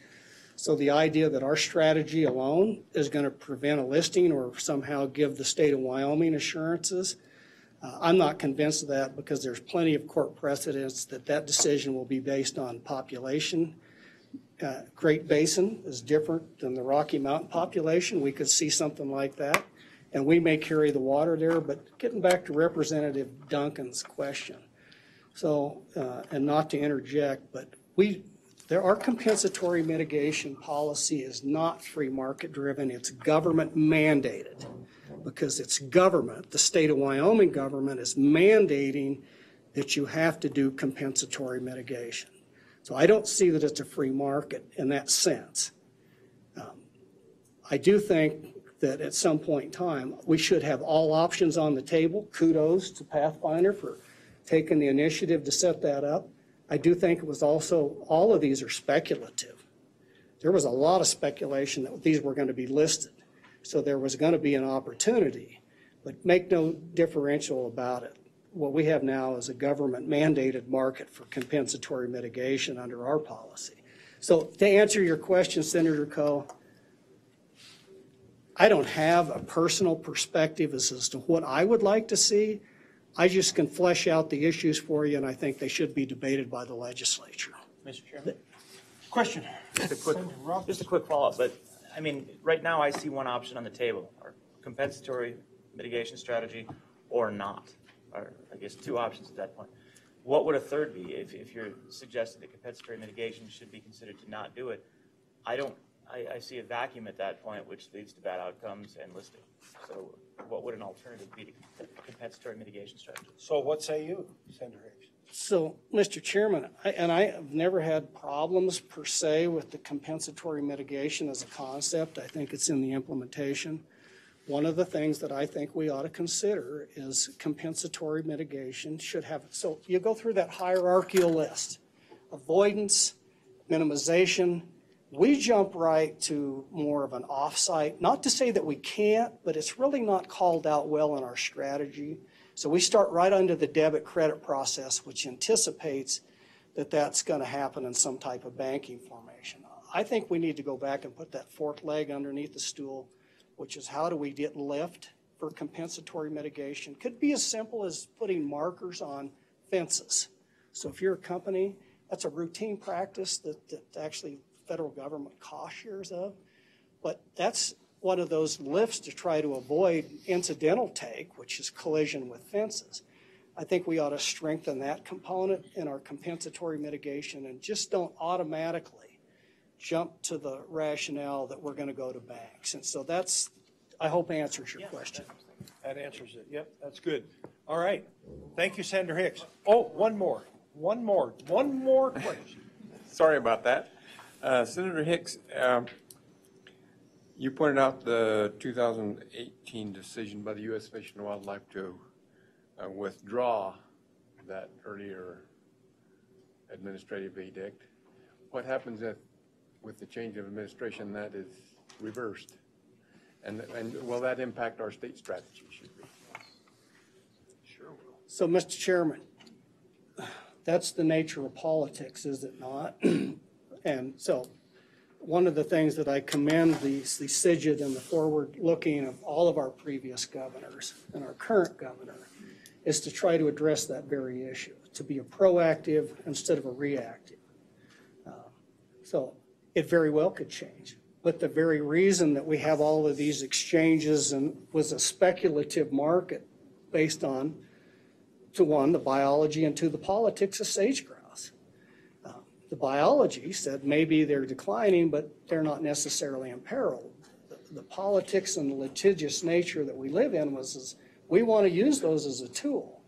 So the idea that our strategy alone is going to prevent a listing or somehow give the state of Wyoming assurances, I'm not convinced of that because there's plenty of court precedents that decision will be based on population. Great Basin is different than the Rocky Mountain population. We could see something like that, and we may carry the water there. But getting back to Representative Duncan's question, so, and not to interject, but our compensatory mitigation policy is not free market driven, it's government mandated. Because it's government, the state of Wyoming government is mandating that you have to do compensatory mitigation. So I don't see that it's a free market in that sense. I do think that at some point in time, we should have all options on the table. Kudos to Pathfinder for taking the initiative to set that up. I do think it was also, all of these are speculative. There was a lot of speculation that these were going to be listed. So there was going to be an opportunity, but make no differential about it. What we have now is a government mandated market for compensatory mitigation under our policy. So to answer your question, Senator Coe, I don't have a personal perspective as to what I would like to see. I just can flesh out the issues for you, and I think they should be debated by the legislature. Mr. Chairman? Question. Just a quick follow-up, but, I mean, right now I see one option on the table, or compensatory mitigation strategy or not, or I guess two options at that point. What would a third be if you're suggesting that compensatory mitigation should be considered to not do it? I see a vacuum at that point, which leads to bad outcomes and listing. So what would an alternative be to compensatory mitigation strategy? So what say you, Senator Hicks? So, Mr. Chairman, I have never had problems per se with the compensatory mitigation as a concept. I think it's in the implementation. One of the things that I think we ought to consider is compensatory mitigation should have, so you go through that hierarchical list, avoidance, minimization. We jump right to more of an offsite, not to say that we can't, but it's really not called out well in our strategy. So we start right under the debit credit process, which anticipates that that's going to happen in some type of banking formation. I think we need to go back and put that fourth leg underneath the stool, which is how do we get lift for compensatory mitigation. Could be as simple as putting markers on fences. So if you're a company, that's a routine practice that actually federal government cost shares of. But that's one of those lifts to try to avoid incidental take, which is collision with fences. I think we ought to strengthen that component in our compensatory mitigation and just don't automatically jump to the rationale that we're going to go to banks. And so that's, I hope, answers your question. That answers it. Yep, that's good. All right. Thank you, Senator Hicks. Oh, one more question. Sorry about that. Senator Hicks, you pointed out the 2018 decision by the U.S. Fish and Wildlife to withdraw that earlier administrative edict. What happens if, with the change of administration, that is reversed? And will that impact our state strategy? Sure will. So, Mr. Chairman, that's the nature of politics, is it not? And so one of the things that I commend the CIGID and the forward-looking of all of our previous governors and our current governor is to try to address that very issue, to be a proactive instead of a reactive. So it very well could change. But the very reason that we have all of these exchanges and was a speculative market based on, to one, the biology, and two, the politics of sage-grouse. The biology said maybe they're declining, but they're not necessarily imperiled. The politics and the litigious nature that we live in was we want to use those as a tool.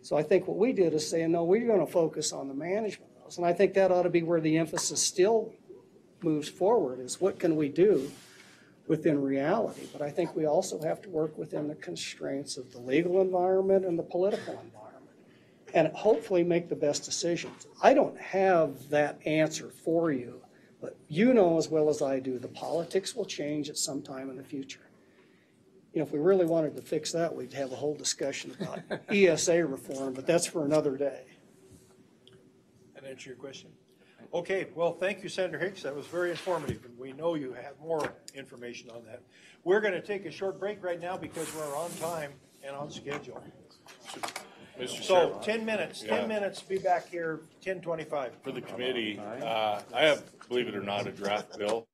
So I think what we did is say, no, we're going to focus on the management of those. And I think that ought to be where the emphasis still moves forward, is what can we do within reality. But I think we also have to work within the constraints of the legal environment and the political environment, and hopefully make the best decisions. I don't have that answer for you, but you know as well as I do, the politics will change at some time in the future. You know, if we really wanted to fix that, we'd have a whole discussion about ESA reform, but that's for another day. That answer your question? Okay, well, thank you, Senator Hicks. That was very informative, and we know you have more information on that. We're going to take a short break right now because we're on time and on schedule. Mr. So Chairman. 10 minutes, Yeah. 10 minutes, be back here, 10:25. For the committee, I have, believe it or not, a draft bill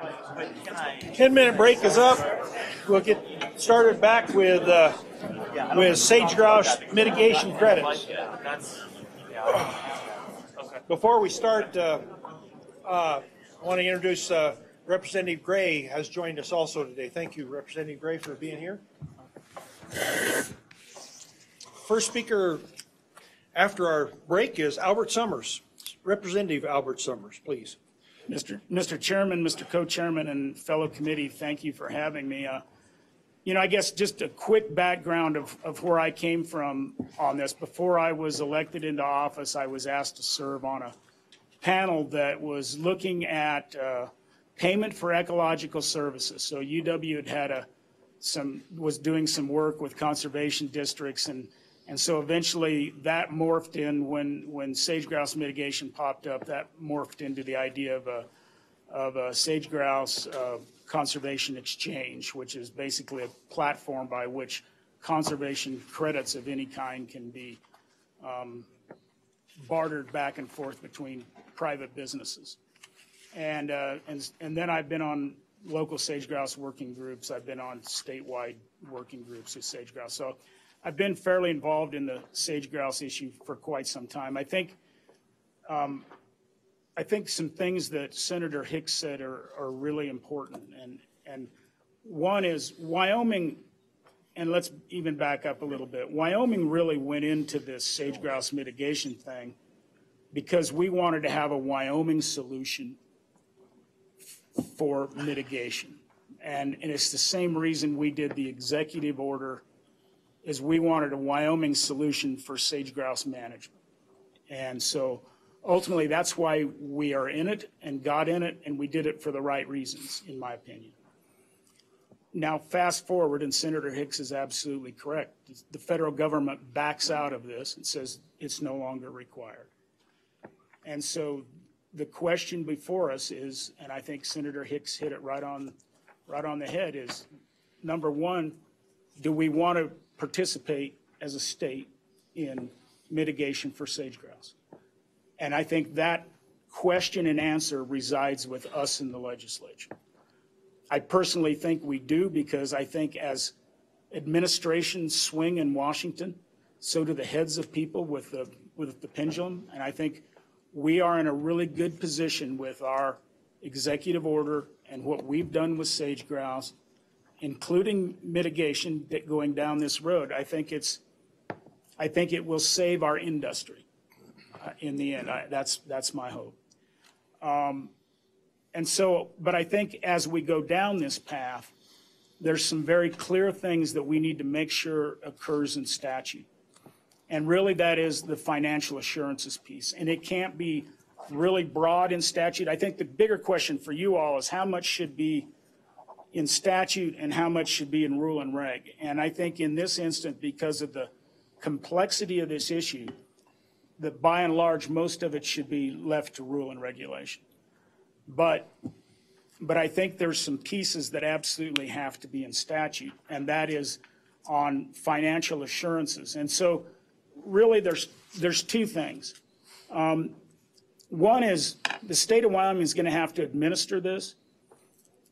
But can I? 10-minute break is up. We'll get started back with sage grouse mitigation credits. Before we start, I want to introduce Representative Gray has joined us also today. Thank you, Representative Gray, for being here. First speaker after our break is Albert Summers. Representative Albert Summers, please. Mr. Chairman, Mr. Co-Chairman, and fellow committee, thank you for having me. I guess just a quick background of where I came from on this. Before I was elected into office, I was asked to serve on a panel that was looking at payment for ecological services. So UW was doing some work with conservation districts, and so eventually that morphed in when sage grouse mitigation popped up. That morphed into the idea of a sage grouse conservation exchange, which is basically a platform by which conservation credits of any kind can be bartered back and forth between private businesses. And then I've been on local sage grouse working groups. I've been on statewide working groups of sage grouse. So I've been fairly involved in the sage grouse issue for quite some time. I think some things that Senator Hicks said are really important. And one is Wyoming, and let's even back up a little bit. Wyoming really went into this sage grouse mitigation thing because we wanted to have a Wyoming solution for mitigation. And it's the same reason we did the executive order, is we wanted a Wyoming solution for sage grouse management. And so ultimately that's why we are in it and got in it, and we did it for the right reasons, in my opinion. Now fast forward, and Senator Hicks is absolutely correct. The federal government backs out of this and says it's no longer required. And so the question before us is, and I think Senator Hicks hit it right on the head, is number one, do we want to participate as a state in mitigation for sage grouse? And I think that question and answer resides with us in the legislature. I personally think we do, because I think as administrations swing in Washington, so do the heads of people with the pendulum. And I think we are in a really good position with our executive order and what we've done with sage grouse, including mitigation going down this road. I think it will save our industry in the end. That's my hope. But I think as we go down this path, there's some very clear things that we need to make sure occurs in statute. And really that is the financial assurances piece. And it can't be really broad in statute. I think the bigger question for you all is how much should be in statute and how much should be in rule and reg. And I think in this instance, because of the complexity of this issue, that by and large, most of it should be left to rule and regulation. But I think there's some pieces that absolutely have to be in statute, and that is on financial assurances. And so really there's two things. One is the state of Wyoming is going to have to administer this.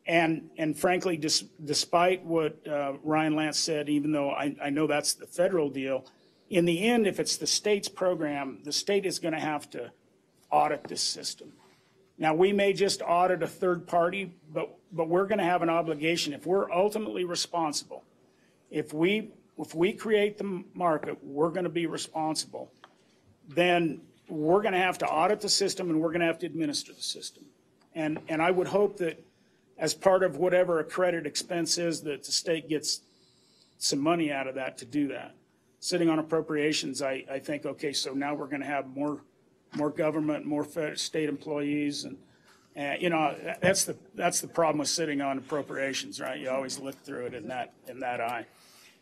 And frankly, despite what Ryan Lance said, even though I know that's the federal deal, in the end, if it's the state's program, the state is going to have to audit this system. Now, we may just audit a third party, but we're going to have an obligation. If we're ultimately responsible, if we create the market, we're going to be responsible, then we're going to have to audit the system and we're going to have to administer the system. And I would hope that as part of whatever a credit expense is, that the state gets some money out of that to do that. Sitting on appropriations, I think, okay, so now we're going to have more government, more state employees, and that's the problem with sitting on appropriations, right? You always look through it in that eye.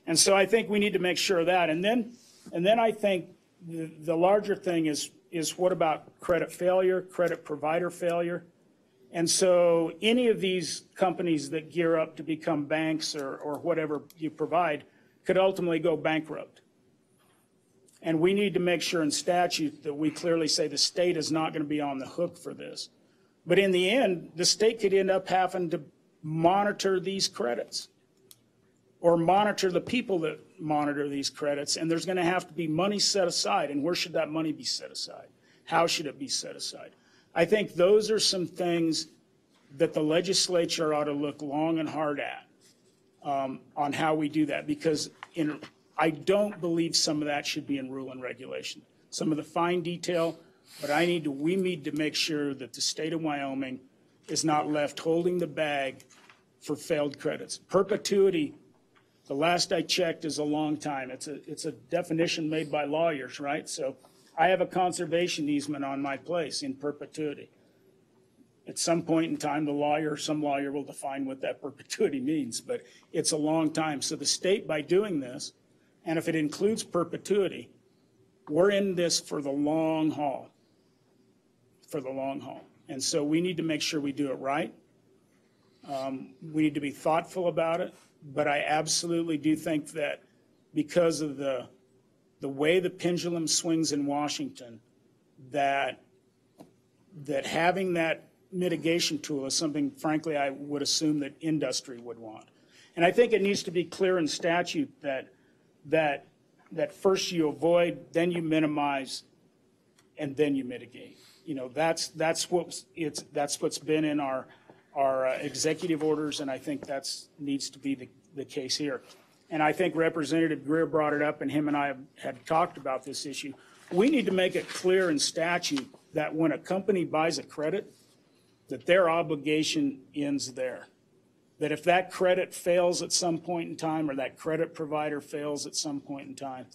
And so I think we need to make sure of that. And then I think the larger thing is what about credit failure, credit provider failure? And so any of these companies that gear up to become banks or whatever you provide could ultimately go bankrupt. And we need to make sure in statute that we clearly say the state is not going to be on the hook for this. But in the end, the state could end up having to monitor these credits or monitor the people that monitor these credits, and there's going to have to be money set aside. And where should that money be set aside? How should it be set aside? I think those are some things that the legislature ought to look long and hard at on how we do that, because I don't believe some of that should be in rule and regulation. Some of the fine detail, but we need to make sure that the state of Wyoming is not left holding the bag for failed credits. Perpetuity, the last I checked, is a long time. It's a definition made by lawyers, right? So I have a conservation easement on my place in perpetuity. At some point in time, some lawyer will define what that perpetuity means, but it's a long time. So the state, by doing this, and if it includes perpetuity, we're in this for the long haul, And so we need to make sure we do it right. We need to be thoughtful about it, but I absolutely do think that because of the way the pendulum swings in Washington, that having that mitigation tool is something, frankly, I would assume that industry would want. And I think it needs to be clear in statute that first you avoid, then you minimize, and then you mitigate. That's what's been in our executive orders, and I think needs to be the case here. And I think Representative Greer brought it up, and him and I had talked about this issue. We need to make it clear in statute that when a company buys a credit, that their obligation ends there. That if that credit fails at some point in time, or that credit provider fails at some point in time,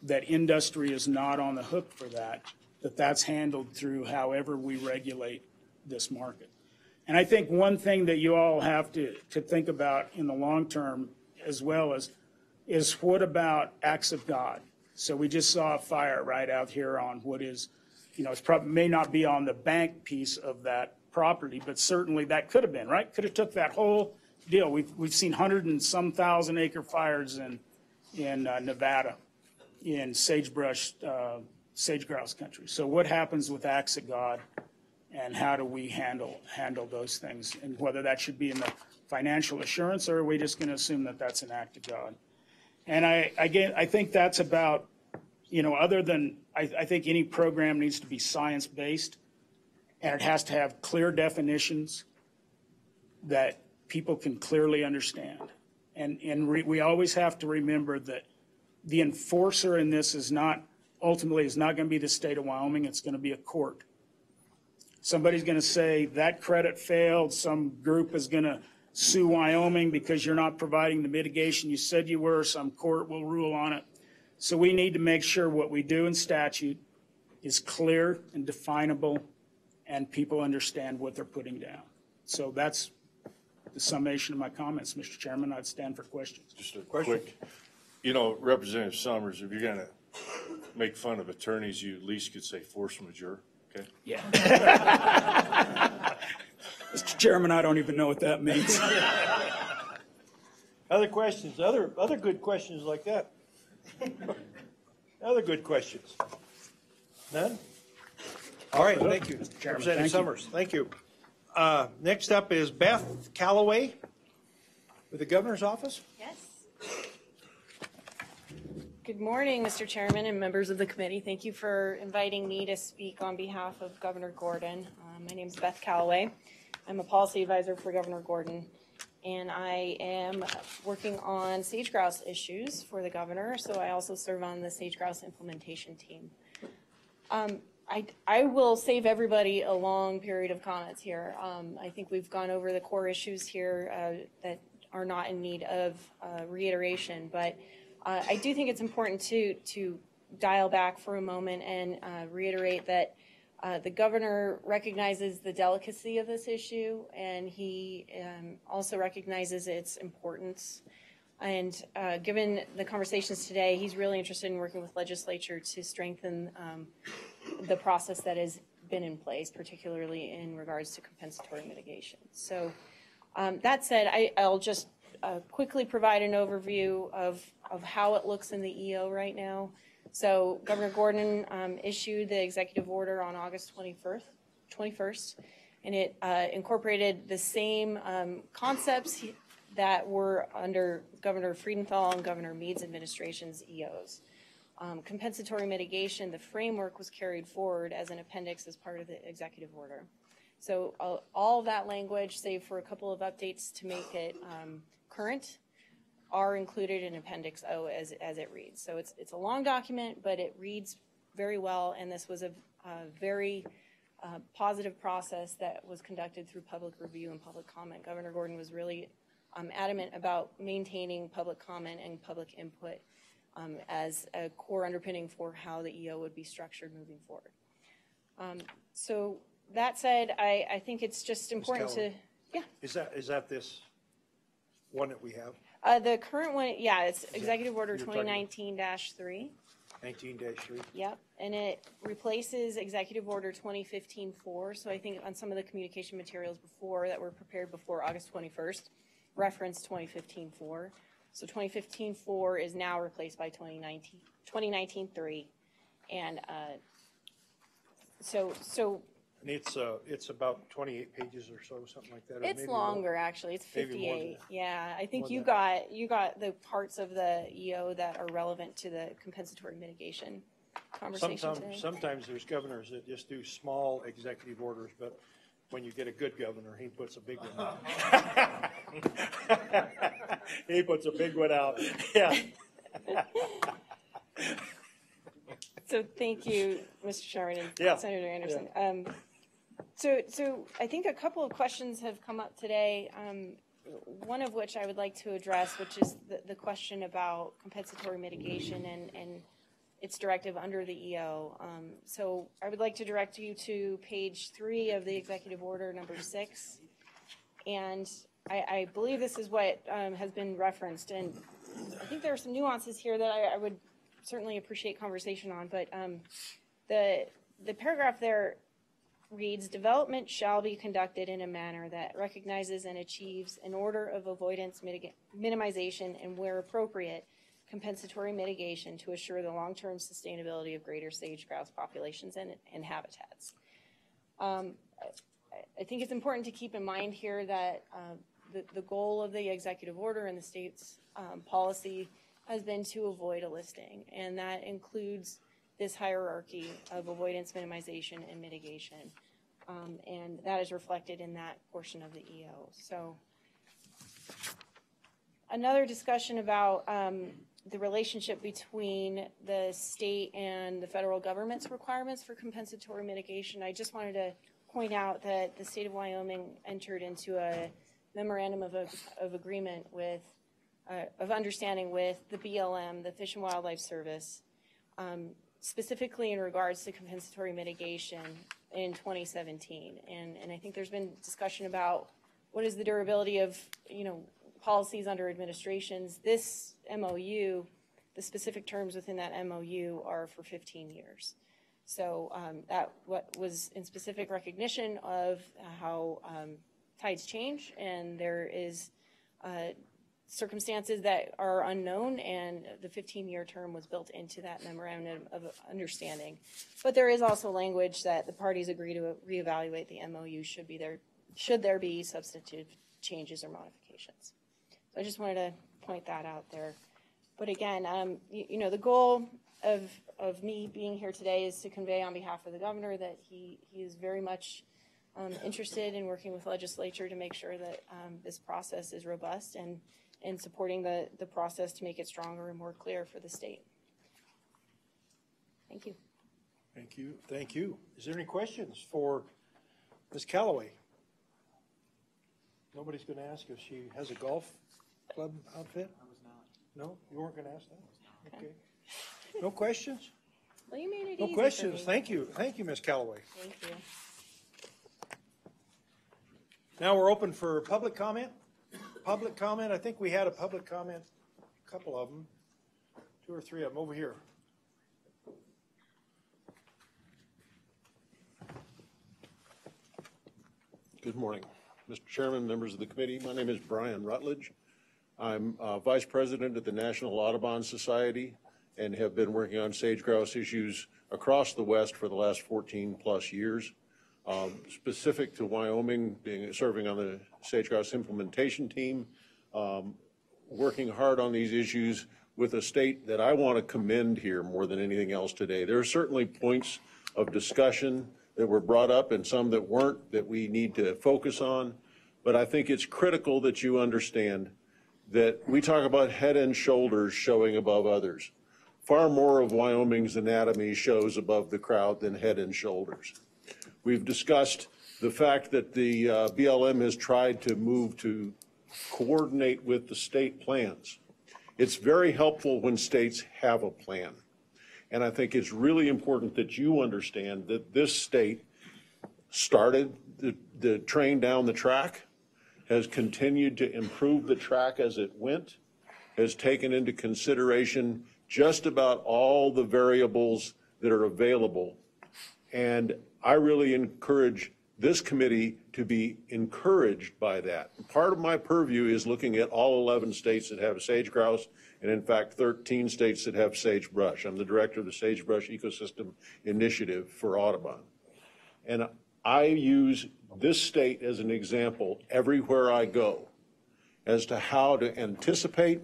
that industry is not on the hook for that, that's handled through however we regulate this market. And I think one thing that you all have to think about in the long term as well is what about acts of God? So we just saw a fire right out here on what is, it's probably may not be on the bank piece of that property, but certainly that could have been, right? Could have took that whole deal. We've seen 100 and some thousand acre fires in Nevada, in sagebrush, sage-grouse country. So what happens with acts of God, and how do we handle those things, and whether that should be in the financial assurance, or are we just going to assume that that's an act of God? And I think that's about, other than, I think any program needs to be science-based, and it has to have clear definitions that people can clearly understand. And we always have to remember that the enforcer in this is not going to be the state of Wyoming, it's going to be a court. Somebody's going to say that credit failed, some group is going to sue Wyoming because you're not providing the mitigation you said you were, some court will rule on it. So we need to make sure what we do in statute is clear and definable, and people understand what they're putting down. So that's the summation of my comments, Mr. Chairman. I'd stand for questions. Just a quick, Representative Summers, if you're going to make fun of attorneys, you at least could say force majeure, okay? Yeah. Mr. Chairman, I don't even know what that means. Other questions, other good questions like that? Other good questions? None? All right, thank you, Representative Summers. Thank you. Next up is Beth Callaway with the Governor's Office. Yes. Good morning, Mr. Chairman and members of the committee. Thank you for inviting me to speak on behalf of Governor Gordon. My name is Beth Callaway. I'm a policy advisor for Governor Gordon, and I am working on sage-grouse issues for the governor, so I also serve on the sage-grouse implementation team. I will save everybody a long period of comments here. I think we've gone over the core issues here that are not in need of reiteration, but I do think it's important to dial back for a moment and reiterate that the governor recognizes the delicacy of this issue, and he also recognizes its importance. And given the conversations today, he's really interested in working with legislature to strengthen the process that has been in place, particularly in regards to compensatory mitigation. So that said, I'll just quickly provide an overview of how it looks in the EO right now. So Governor Gordon issued the executive order on August 21st, And it incorporated the same concepts that were under Governor Friedenthal and Governor Meade's administration's EOs. Compensatory mitigation, the framework was carried forward as an appendix as part of the executive order. So all of that language, save for a couple of updates to make it current, are included in Appendix O as it reads. So it's a long document, but it reads very well, and this was a very positive process that was conducted through public review and public comment. Governor Gordon was really adamant about maintaining public comment and public input as a core underpinning for how the EO would be structured moving forward. So that said, I think it's just important to, yeah. Is that this one that we have? The current one, yeah, it's Executive Order 2019-3. 19-3. Yep, and it replaces Executive Order 2015-4. So I think on some of the communication materials before that were prepared before August 21st, reference 2015-4. So 2015-4 is now replaced by 2019-3, and so. And it's about 28 pages or so, something like that. It's longer, actually. It's 58. Yeah, I think you that. got the parts of the EO that are relevant to the compensatory mitigation conversation today. Sometimes there's governors that just do small executive orders, but when you get a good governor, he puts a big one out. He puts a big one out. Yeah. So thank you, Mr. Chairman and Senator Anderson. Yeah. So I think a couple of questions have come up today, one of which I would like to address, which is the question about compensatory mitigation and its directive under the EO. So I would like to direct you to page 3 of the Executive Order number 6. And I believe this is what has been referenced. And I think there are some nuances here that I would certainly appreciate conversation on. But the paragraph there reads, development shall be conducted in a manner that recognizes and achieves an order of avoidance, minimization, and where appropriate, compensatory mitigation to assure the long-term sustainability of greater sage-grouse populations and habitats. I think it's important to keep in mind here that the goal of the executive order and the state's policy has been to avoid a listing, and that includes this hierarchy of avoidance, minimization, and mitigation. And that is reflected in that portion of the EO. So another discussion about the relationship between the state and the federal government's requirements for compensatory mitigation. I just wanted to point out that the state of Wyoming entered into a memorandum of agreement with, of understanding with the BLM, the Fish and Wildlife Service, specifically in regards to compensatory mitigation in 2017. And I think there's been discussion about what is the durability of, policies under administrations. This MOU, the specific terms within that MOU are for 15 years. So that what was in specific recognition of how tides change, and there is circumstances that are unknown, and the 15-year term was built into that memorandum of understanding. But there is also language that the parties agree to reevaluate the MOU should there be substantive changes or modifications. So I just wanted to point that out there. But again, the goal of me being here today is to convey on behalf of the governor that he is very much interested in working with legislature to make sure that this process is robust and supporting the process to make it stronger and more clear for the state. Thank you. Thank you. Thank you. Is there any questions for Ms. Callaway? Nobody's going to ask if she has a golf club outfit? I was not. No? You weren't going to ask that? Okay. No questions? Well, you made it No easy questions. for me. Thank you. Thank you, Ms. Callaway. Thank you. Now we're open for public comment. Public comment. I think we had a public comment, a couple of them, 2 or 3 of them over here. Good morning, Mr. Chairman, members of the committee. My name is Brian Rutledge. I'm Vice President at the National Audubon Society and have been working on sage grouse issues across the West for the last 14 plus years. specific to Wyoming, serving on the sage-grouse implementation team, working hard on these issues with a state that I want to commend here more than anything else today. There are certainly points of discussion that were brought up and some that weren't that we need to focus on, but I think it's critical that you understand that we talk about head and shoulders showing above others. Far more of Wyoming's anatomy shows above the crowd than head and shoulders. We've discussed the fact that the BLM has tried to move to coordinate with the state plans. It's very helpful when states have a plan. And I think it's really important that you understand that this state started the train down the track, has continued to improve the track as it went, has taken into consideration just about all the variables that are available. And I really encourage this committee to be encouraged by that. Part of my purview is looking at all 11 states that have sage-grouse, and in fact 13 states that have sagebrush. I'm the director of the Sagebrush Ecosystem Initiative for Audubon. And I use this state as an example everywhere I go as to how to anticipate,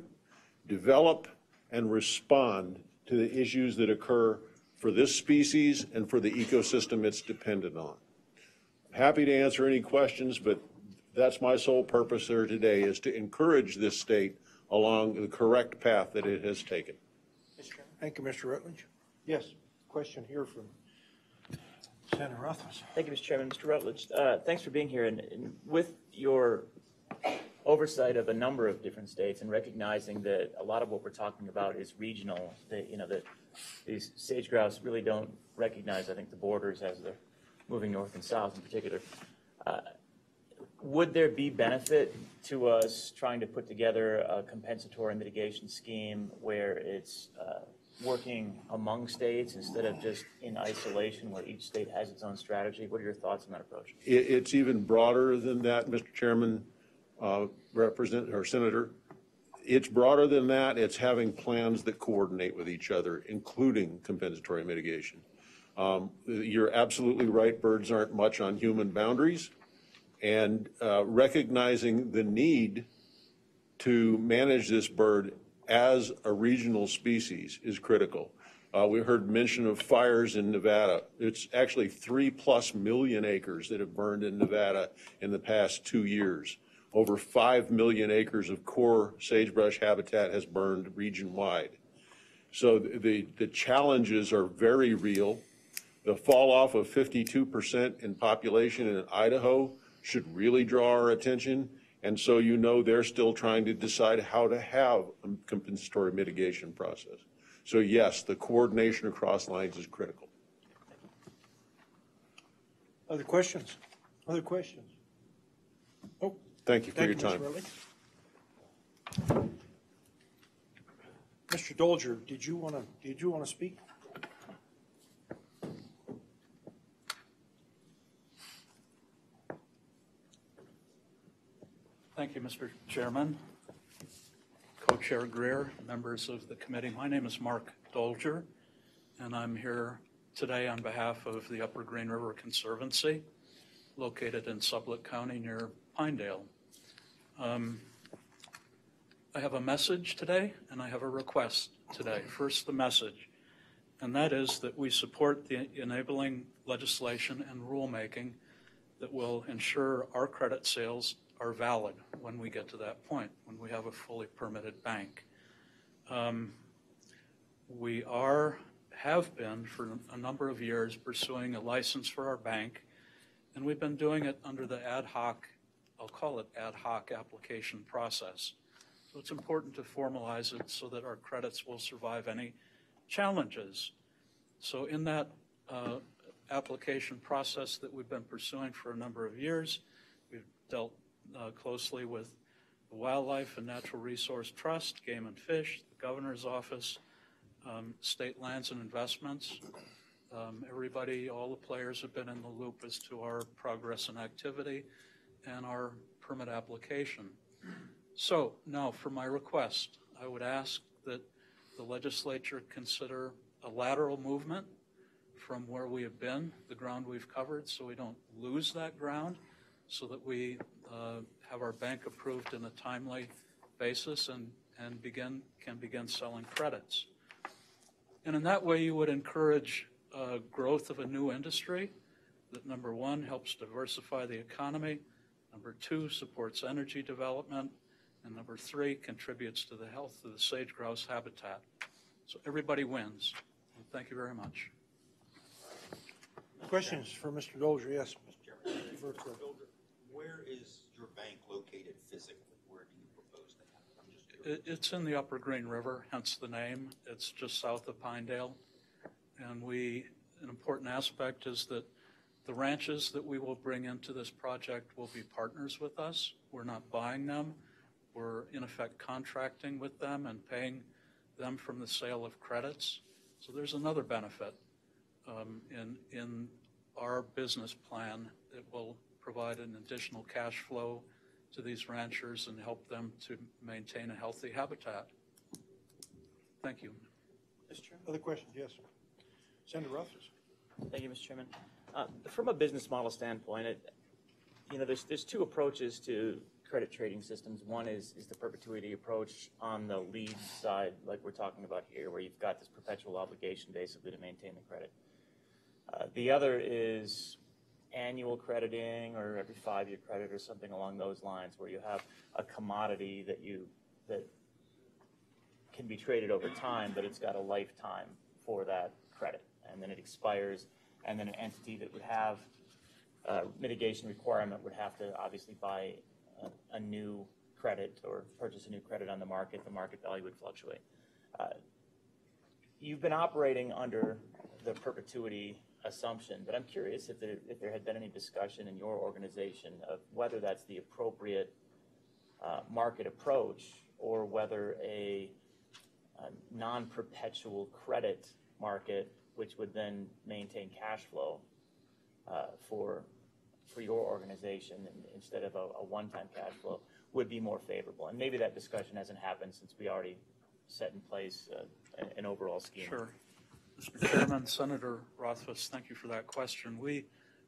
develop, and respond to the issues that occur for this species and for the ecosystem it's dependent on. Happy to answer any questions, but that's my sole purpose here today, is to encourage this state along the correct path that it has taken. Thank you, Mr. Rutledge. Yes, question here from Senator Rothfuss. Thank you, Mr. Chairman. Mr. Rutledge, thanks for being here. And with your oversight of a number of different states and recognizing that a lot of what we're talking about is regional, that these sage-grouse really don't recognize, I think, the borders as they're moving north and south in particular. Would there be benefit to us trying to put together a compensatory mitigation scheme where it's working among states instead of just in isolation where each state has its own strategy? What are your thoughts on that approach? It's even broader than that, Mr. Chairman, Senator. It's broader than that. It's having plans that coordinate with each other, including compensatory mitigation. You're absolutely right. Birds aren't much on human boundaries. And recognizing the need to manage this bird as a regional species is critical. We heard mention of fires in Nevada. It's actually 3+ million acres that have burned in Nevada in the past 2 years. Over 5 million acres of core sagebrush habitat has burned region-wide. So the challenges are very real. The fall off of 52% in population in Idaho should really draw our attention. And so you know they're still trying to decide how to have a compensatory mitigation process. So yes, the coordination across lines is critical. Other questions? Other questions? Oh, thank you for your time. Mr. Dolger, did you want to speak? Thank you, Mr. Chairman, Co-Chair Greer, members of the committee. My name is Mark Dolger, and I'm here today on behalf of the Upper Green River Conservancy, located in Sublette County near Pinedale. I have a message today, and I have a request today. First, the message, and that is that we support the enabling legislation and rulemaking that will ensure our credit sales are valid when we get to that point, when we have a fully permitted bank. We have been for a number of years pursuing a license for our bank, and we've been doing it under the ad hoc, I'll call it ad hoc application process. So it's important to formalize it so that our credits will survive any challenges. So in that application process that we've been pursuing for a number of years, we've dealt closely with the Wildlife and Natural Resource Trust, Game and Fish, the Governor's Office, State Lands and Investments. Everybody, all the players have been in the loop as to our progress and activity and our permit application. So now for my request, I would ask that the legislature consider a lateral movement from where we have been, the ground we've covered, so we don't lose that ground, so that we have our bank approved in a timely basis and can begin selling credits. And in that way, you would encourage growth of a new industry that, number one, helps diversify the economy, number two, supports energy development, and number three, contributes to the health of the sage-grouse habitat. So everybody wins. And thank you very much. Questions for Mr. Dolger? Yes. Mr. Chairman, where is your bank located physically? Where do you propose to have it? I'm just curious. It's in the Upper Green River, hence the name. It's just south of Pinedale. And an important aspect is that the ranches that we will bring into this project will be partners with us. We're not buying them. We're, in effect, contracting with them and paying them from the sale of credits. So there's another benefit in our business plan that will provide an additional cash flow to these ranchers and help them to maintain a healthy habitat. Thank you. Mr. Chairman. Other questions? Yes. Senator Rothfuss. Thank you, Mr. Chairman. From a business model standpoint, there's two approaches to credit trading systems. One is the perpetuity approach on the lead side, like we're talking about here, where you've got this perpetual obligation basically to maintain the credit. The other is annual crediting or every 5-year credit or something along those lines, where you have a commodity that can be traded over time, but it's got a lifetime for that credit, and then it expires, and then an entity that would have mitigation requirement would have to obviously buy a new credit or purchase a new credit on the market. The market value would fluctuate. You've been operating under the perpetuity assumption, but I'm curious if there had been any discussion in your organization of whether that's the appropriate market approach, or whether a non-perpetual credit market, which would then maintain cash flow for your organization instead of a one-time cash flow, would be more favorable. And maybe that discussion hasn't happened since we already set in place an overall scheme. Sure. Mr. Chairman, Senator Rothfuss, thank you for that question. We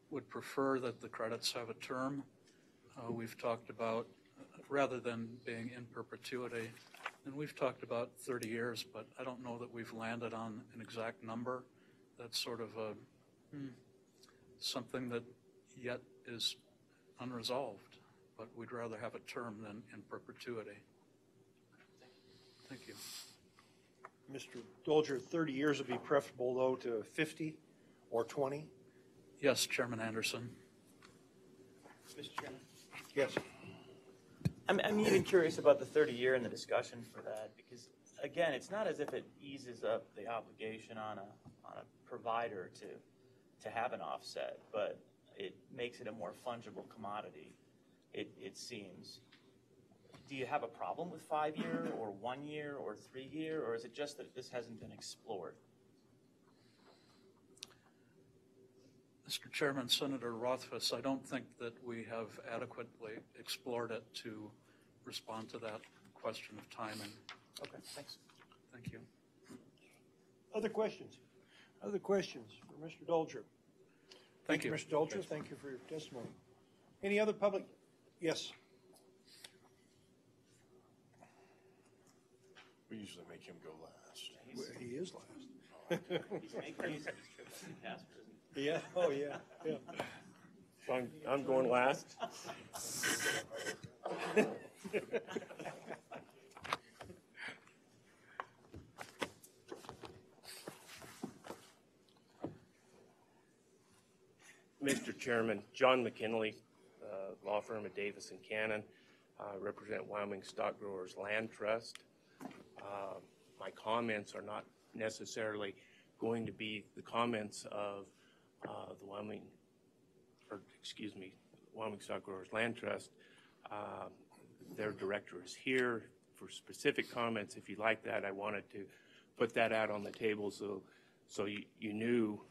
would prefer that the credits have a term. We've talked about, rather than being in perpetuity, and we've talked about 30 years, but I don't know that we've landed on an exact number. That's sort of something that yet is unresolved, but we'd rather have a term than in perpetuity. Thank you. Mr. Dolger, 30 years would be preferable, though, to 50 or 20? Yes, Chairman Anderson. Mr. Chairman? Yes. I'm even curious about the 30-year and the discussion for that, because, again, it's not as if it eases up the obligation on a provider to have an offset, but it makes it a more fungible commodity, it seems. Do you have a problem with 5-year or 1 year or 3-year, or is it just that this hasn't been explored? Mr. Chairman, Senator Rothfuss, I don't think that we have adequately explored it to respond to that question of timing. Okay, thanks. Thank you. Other questions? Other questions for Mr. Dolger? Thank you, Mr. Dolger. Thank you for your testimony. Any other public? Yes. We usually make him go last. Well, he is last. He's making use of his trip to Casper, isn't he? Yeah, oh, yeah, yeah. So I'm going last. Mr. Chairman, John McKinley, law firm of Davis and Cannon, represent Wyoming Stock Growers Land Trust. My comments are not necessarily going to be the comments of the Wyoming Stock Growers Land Trust. Their director is here for specific comments. If you'd like that, I wanted to put that out on the table so you knew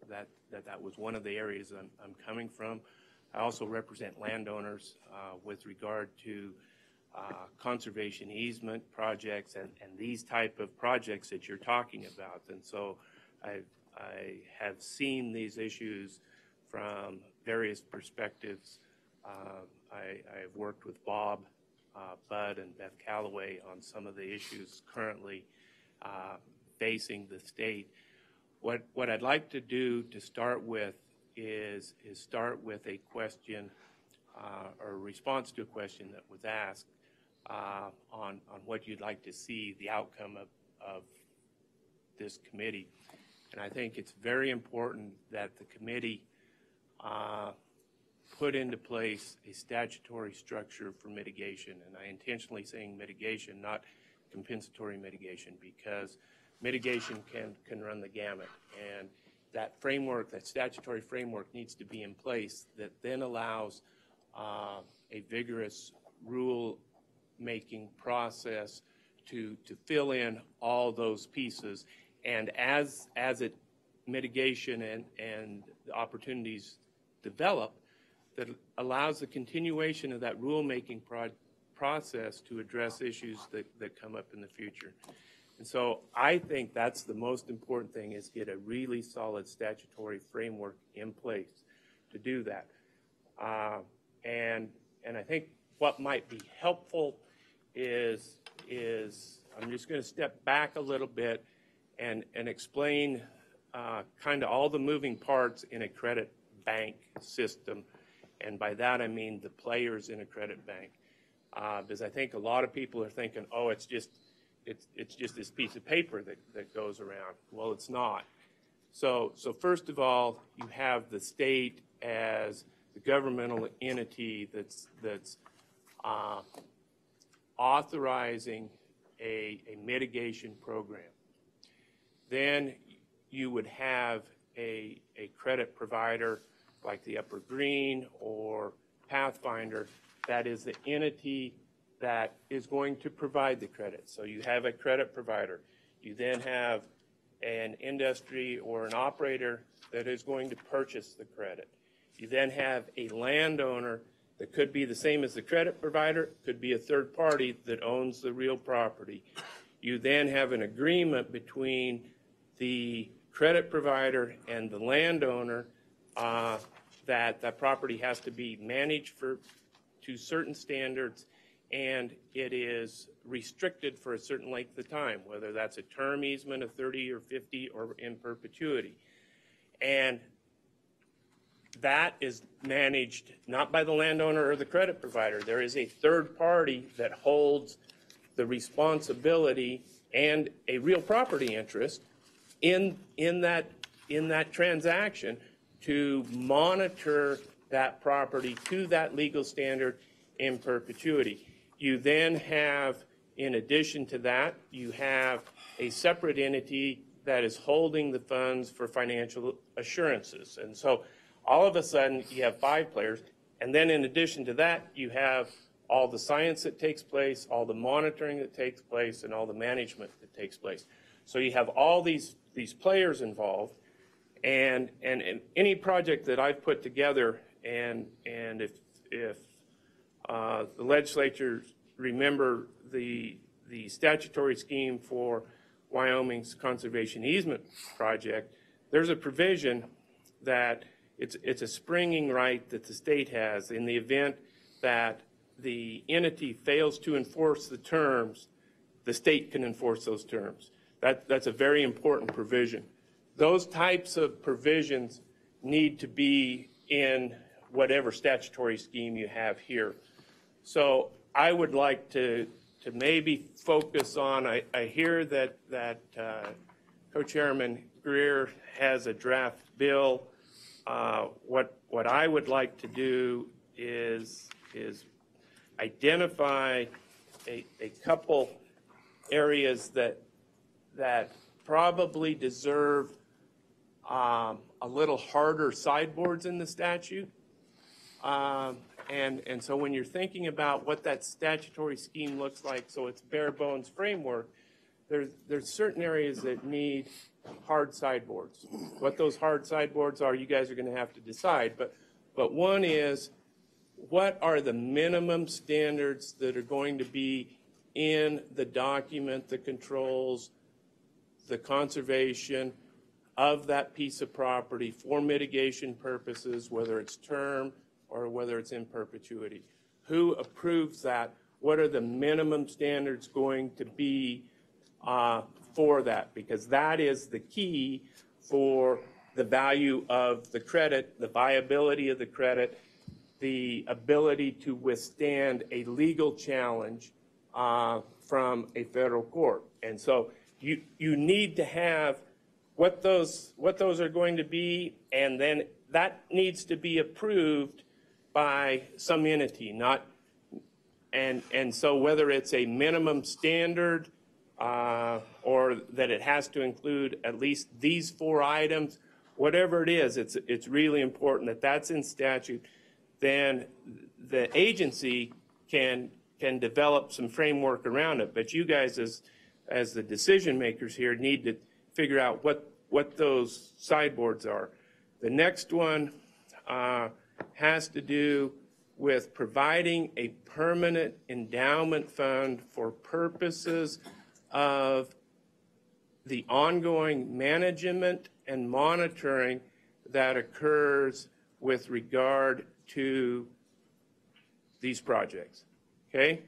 that was one of the areas I'm coming from. I also represent landowners with regard to conservation easement projects and these type of projects that you're talking about. And so I have seen these issues from various perspectives. I've worked with Bob, Bud, and Beth Calloway on some of the issues currently facing the state. What I'd like to do to start with is start with a question or a response to a question that was asked on what you'd like to see the outcome of this committee. And I think it's very important that the committee put into place a statutory structure for mitigation. And I intentionally saying mitigation, not compensatory mitigation, because mitigation can run the gamut. And that framework, that statutory framework, needs to be in place that then allows a vigorous rule-making process to fill in all those pieces. And as mitigation and the opportunities develop, that allows the continuation of that rulemaking process to address issues that come up in the future. And so I think that's the most important thing, is get a really solid statutory framework in place to do that. And I think what might be helpful is I'm just going to step back a little bit and explain kind of all the moving parts in a credit bank system. And by that I mean the players in a credit bank. Because I think a lot of people are thinking, oh, it's just this piece of paper that goes around. Well, it's not. So first of all, you have the state as the governmental entity that's authorizing a mitigation program. Then you would have a credit provider like the Upper Green or Pathfinder that is the entity that is going to provide the credit. So you have a credit provider. You then have an industry or an operator that is going to purchase the credit. You then have a landowner that could be the same as the credit provider, could be a third party that owns the real property. You then have an agreement between the credit provider and the landowner that property has to be managed to certain standards, and it is restricted for a certain length of time, whether that's a term easement of 30 or 50 or in perpetuity. And that is managed not by the landowner or the credit provider. There is a third party that holds the responsibility and a real property interest in that transaction to monitor that property to that legal standard in perpetuity. You then have, in addition to that, you have a separate entity that is holding the funds for financial assurances. And so all of a sudden you have 5 players, and then in addition to that you have all the science that takes place, all the monitoring that takes place, and all the management that takes place. So you have all these players involved, and any project that I've put together, and if the legislature remember the statutory scheme for Wyoming's conservation easement project, there's a provision that it's a springing right that the state has in the event that the entity fails to enforce the terms, the state can enforce those terms. That's a very important provision. Those types of provisions need to be in whatever statutory scheme you have here. So I would like to maybe focus on, I hear that Co-Chairman Greer has a draft bill. What I would like to do is identify a couple areas that probably deserve a little harder sideboards in the statute. And so when you're thinking about what that statutory scheme looks like, so it's bare bones framework, there's certain areas that need hard sideboards. What those hard sideboards are, you guys are going to have to decide. But one is, what are the minimum standards that are going to be in the document that controls the conservation of that piece of property for mitigation purposes, whether it's term or whether it's in perpetuity. Who approves that? What are the minimum standards going to be for that? Because that is the key for the value of the credit, the viability of the credit, the ability to withstand a legal challenge from a federal court. And so you need to have what those are going to be, and then that needs to be approved by some entity, and so whether it's a minimum standard or that it has to include at least these 4 items, whatever it is, it's really important that that's in statute. Then the agency can develop some framework around it. But you guys, as the decision makers here, need to figure out what those sideboards are. The next one has to do with providing a permanent endowment fund for purposes of the ongoing management and monitoring that occurs with regard to these projects, okay?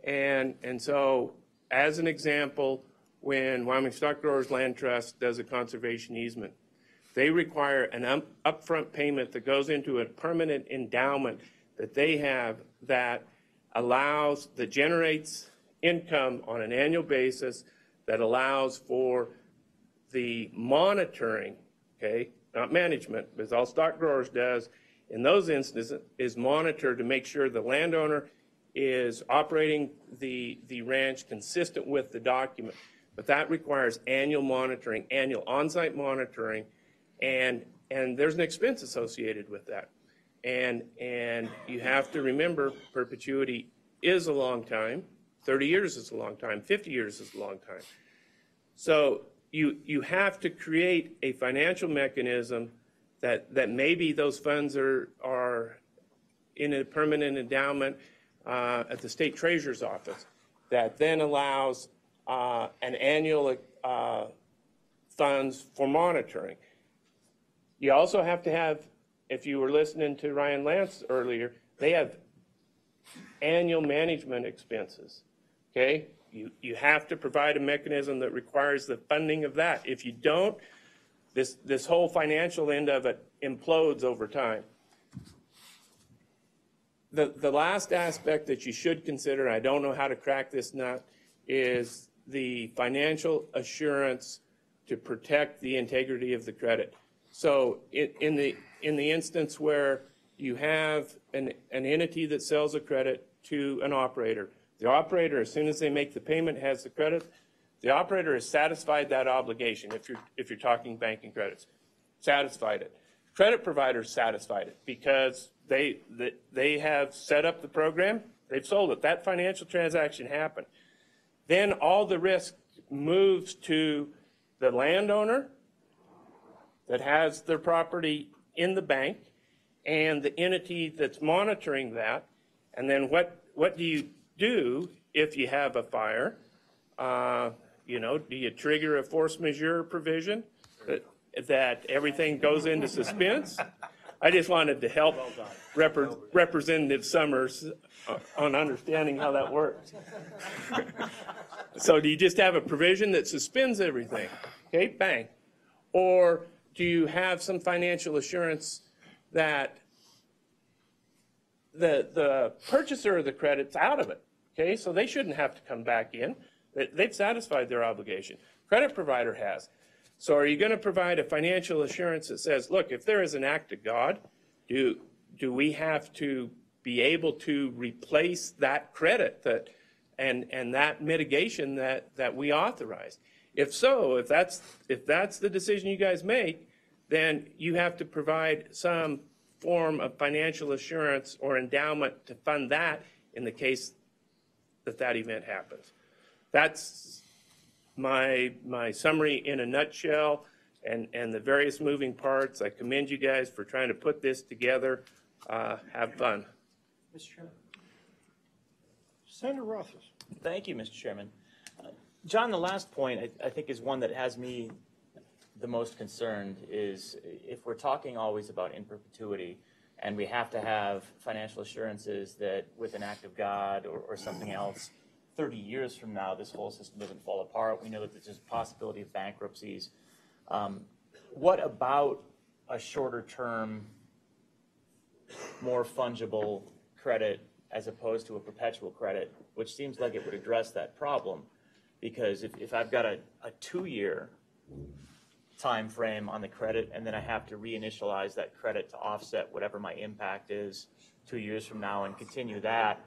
And so, as an example, when Wyoming Stock Growers Land Trust does a conservation easement, they require an upfront payment that goes into a permanent endowment that they have that generates income on an annual basis that allows for the monitoring, okay, not management, because all stock growers does in those instances is monitor to make sure the landowner is operating the ranch consistent with the document. But that requires annual monitoring, annual on-site monitoring, and there's an expense associated with that. And you have to remember, perpetuity is a long time. 30 years is a long time. 50 years is a long time. So you have to create a financial mechanism that maybe those funds are in a permanent endowment at the state treasurer's office that then allows an annual funds for monitoring. You also have to have, if you were listening to Ryan Lance earlier, they have annual management expenses, okay? You have to provide a mechanism that requires the funding of that. If you don't, this whole financial end of it implodes over time. The last aspect that you should consider, and I don't know how to crack this nut, is the financial assurance to protect the integrity of the credit. So in the instance where you have an entity that sells a credit to an operator, the operator, as soon as they make the payment, has the credit. The operator has satisfied that obligation. If you're talking banking credits, satisfied it. Credit providers satisfied it because they have set up the program. They've sold it. That financial transaction happened. Then all the risk moves to the landowner that has their property in the bank and the entity that's monitoring that. And then what do you do if you have a fire? Do you trigger a force majeure provision that everything goes into suspense? I just wanted to help Representative Summers on understanding how that works. So do you just have a provision that suspends everything? Okay, bang. Or do you have some financial assurance that the purchaser of the credit's out of it? Okay, so they shouldn't have to come back in. They've satisfied their obligation. Credit provider has. So are you going to provide a financial assurance that says, look, if there is an act of God, do we have to be able to replace that credit and that mitigation that we authorized? If so, if that's the decision you guys make, then you have to provide some form of financial assurance or endowment to fund that in the case that event happens. That's my summary in a nutshell, and the various moving parts. I commend you guys for trying to put this together. Have fun. Mr. Chairman. Senator Rothfuss. Thank you, Mr. Chairman. John, the last point I think is one that has me the most concerned is if we're talking always about in perpetuity, and we have to have financial assurances that with an act of God or something else, 30 years from now, this whole system doesn't fall apart. We know that there's a possibility of bankruptcies. What about a shorter term, more fungible credit as opposed to a perpetual credit, which seems like it would address that problem? Because if I've got a 2-year time frame on the credit, and then I have to reinitialize that credit to offset whatever my impact is 2 years from now and continue that,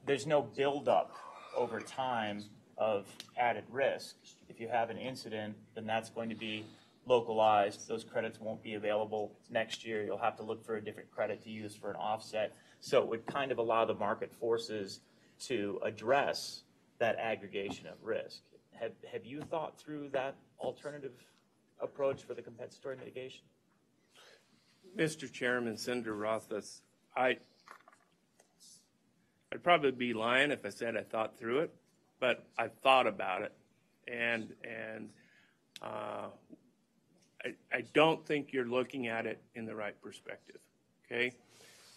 there's no buildup over time of added risk. If you have an incident, then that's going to be localized. Those credits won't be available next year. You'll have to look for a different credit to use for an offset. So it would kind of allow the market forces to address that aggregation of risk. Have you thought through that alternative approach for the compensatory mitigation? Mr. Chairman, Senator Rothfuss, I'd probably be lying if I said I thought through it, but I've thought about it, and I don't think you're looking at it in the right perspective, okay?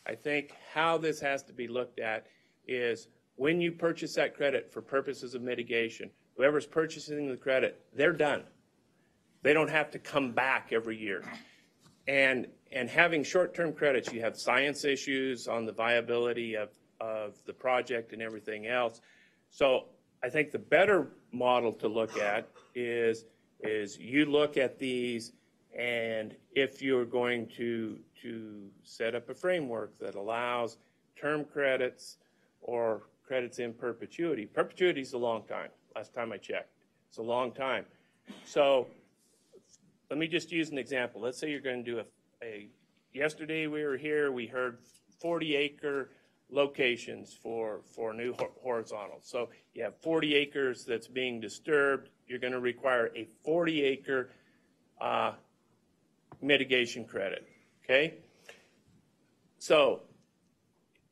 I think how this has to be looked at is when you purchase that credit for purposes of mitigation, whoever's purchasing the credit, they're done. They don't have to come back every year. And having short-term credits, you have science issues on the viability of the project and everything else. So I think the better model to look at is you look at these, and if you're going to set up a framework that allows term credits or credits in perpetuity. Perpetuity is a long time. Last time I checked, it's a long time. So let me just use an example. Let's say you're going to do yesterday we were here, we heard 40-acre locations for new horizontals. So you have 40 acres that's being disturbed. You're going to require a 40-acre mitigation credit, okay? So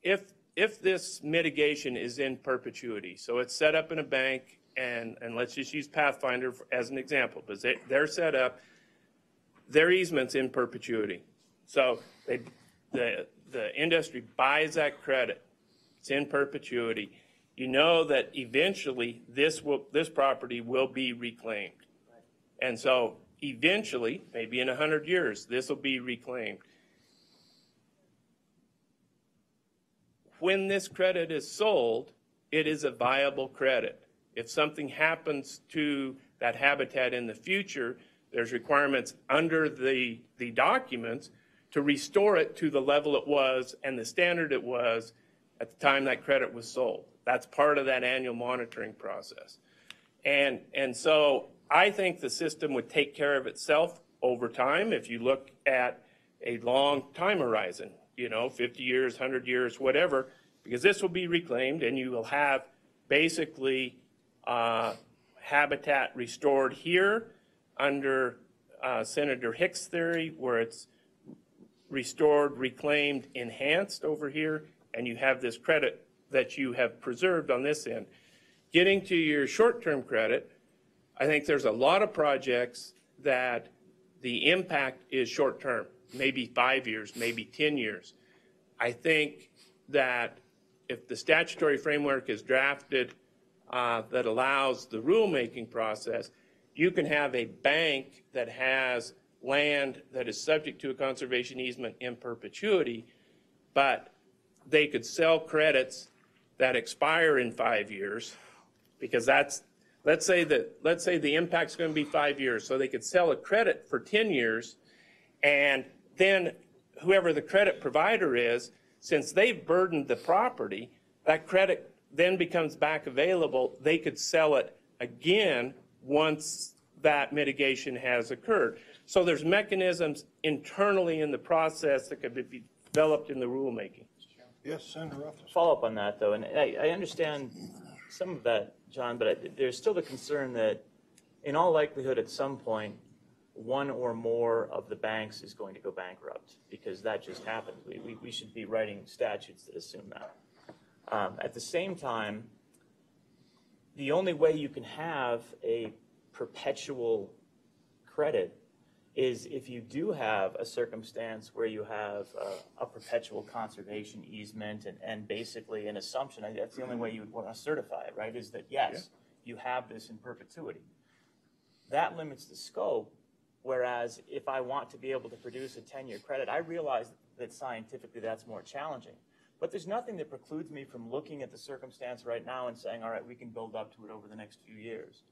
if this mitigation is in perpetuity, so it's set up in a bank, and let's just use Pathfinder as an example, because they're set up, their easement's in perpetuity. So the industry buys that credit. It's in perpetuity. You know that eventually this property will be reclaimed. And so eventually, maybe in 100 years, this will be reclaimed. When this credit is sold, it is a viable credit. If something happens to that habitat in the future, there's requirements under the documents to restore it to the level it was and the standard it was at the time that credit was sold. That's part of that annual monitoring process. And so I think the system would take care of itself over time if you look at a long time horizon, 50 years, 100 years, whatever, because this will be reclaimed and you will have basically habitat restored here under Senator Hicks' theory, where it's restored, reclaimed, enhanced over here, and you have this credit that you have preserved on this end. Getting to your short-term credit, I think there's a lot of projects that the impact is short-term, maybe 5 years, maybe 10 years. I think that if the statutory framework is drafted that allows the rulemaking process, you can have a bank that has land that is subject to a conservation easement in perpetuity, but they could sell credits that expire in 5 years, because let's say the impact's going to be 5 years, so they could sell a credit for 10 years, and then whoever the credit provider is, since they've burdened the property, that credit then becomes back available. They could sell it again once that mitigation has occurred. So there's mechanisms internally in the process that could be developed in the rulemaking. Yes, Senator Ruff. Follow up on that, though, and I understand some of that, John, but there's still the concern that in all likelihood at some point, one or more of the banks is going to go bankrupt, because that just happened. We should be writing statutes that assume that. At the same time, the only way you can have a perpetual credit is if you do have a circumstance where you have a perpetual conservation easement and basically an assumption, that's the only way you would want to certify it, right, is that yes, you have this in perpetuity. That limits the scope, whereas if I want to be able to produce a 10-year credit, I realize that scientifically that's more challenging. But there's nothing that precludes me from looking at the circumstance right now and saying, all right, we can build up to it over the next few years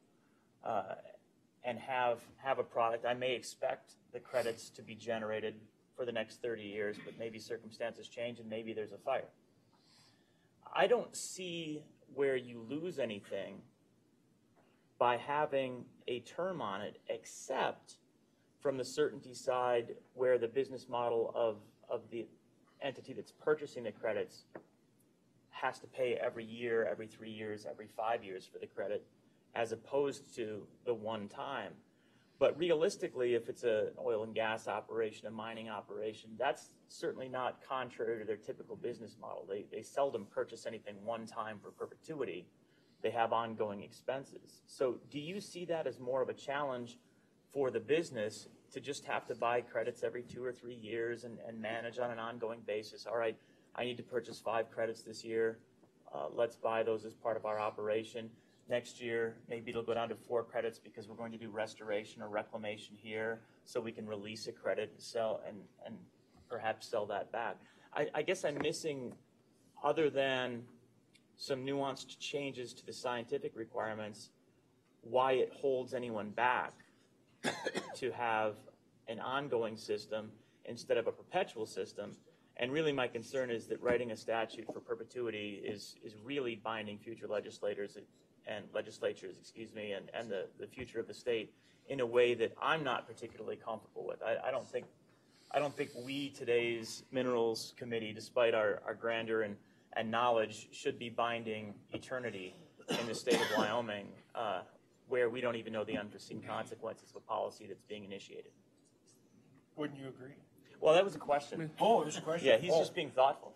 and have a product. I may expect the credits to be generated for the next 30 years, but maybe circumstances change and maybe there's a fire. I don't see where you lose anything by having a term on it, except from the certainty side where the business model of the entity that's purchasing the credits has to pay every year, every 3 years, every 5 years for the credit, as opposed to the one time. But realistically, if it's an oil and gas operation, a mining operation, that's certainly not contrary to their typical business model. They seldom purchase anything one time for perpetuity. They have ongoing expenses. So do you see that as more of a challenge for the business to just have to buy credits every 2 or 3 years and manage on an ongoing basis? All right, I need to purchase 5 credits this year. Let's buy those as part of our operation. Next year, maybe it'll go down to 4 credits because we're going to do restoration or reclamation here, so we can release a credit and sell and perhaps sell that back. I guess I'm missing, other than some nuanced changes to the scientific requirements, why it holds anyone back to have an ongoing system instead of a perpetual system. And really my concern is that writing a statute for perpetuity is really binding future legislators and legislatures, and the future of the state in a way that I'm not particularly comfortable with. I don't think we, today's Minerals Committee, despite our grandeur and knowledge, should be binding eternity in the state of Wyoming, where we don't even know the unforeseen consequences of a policy that's being initiated. Wouldn't you agree? Well, that was a question. Oh, it was a question? Yeah, he's just being thoughtful.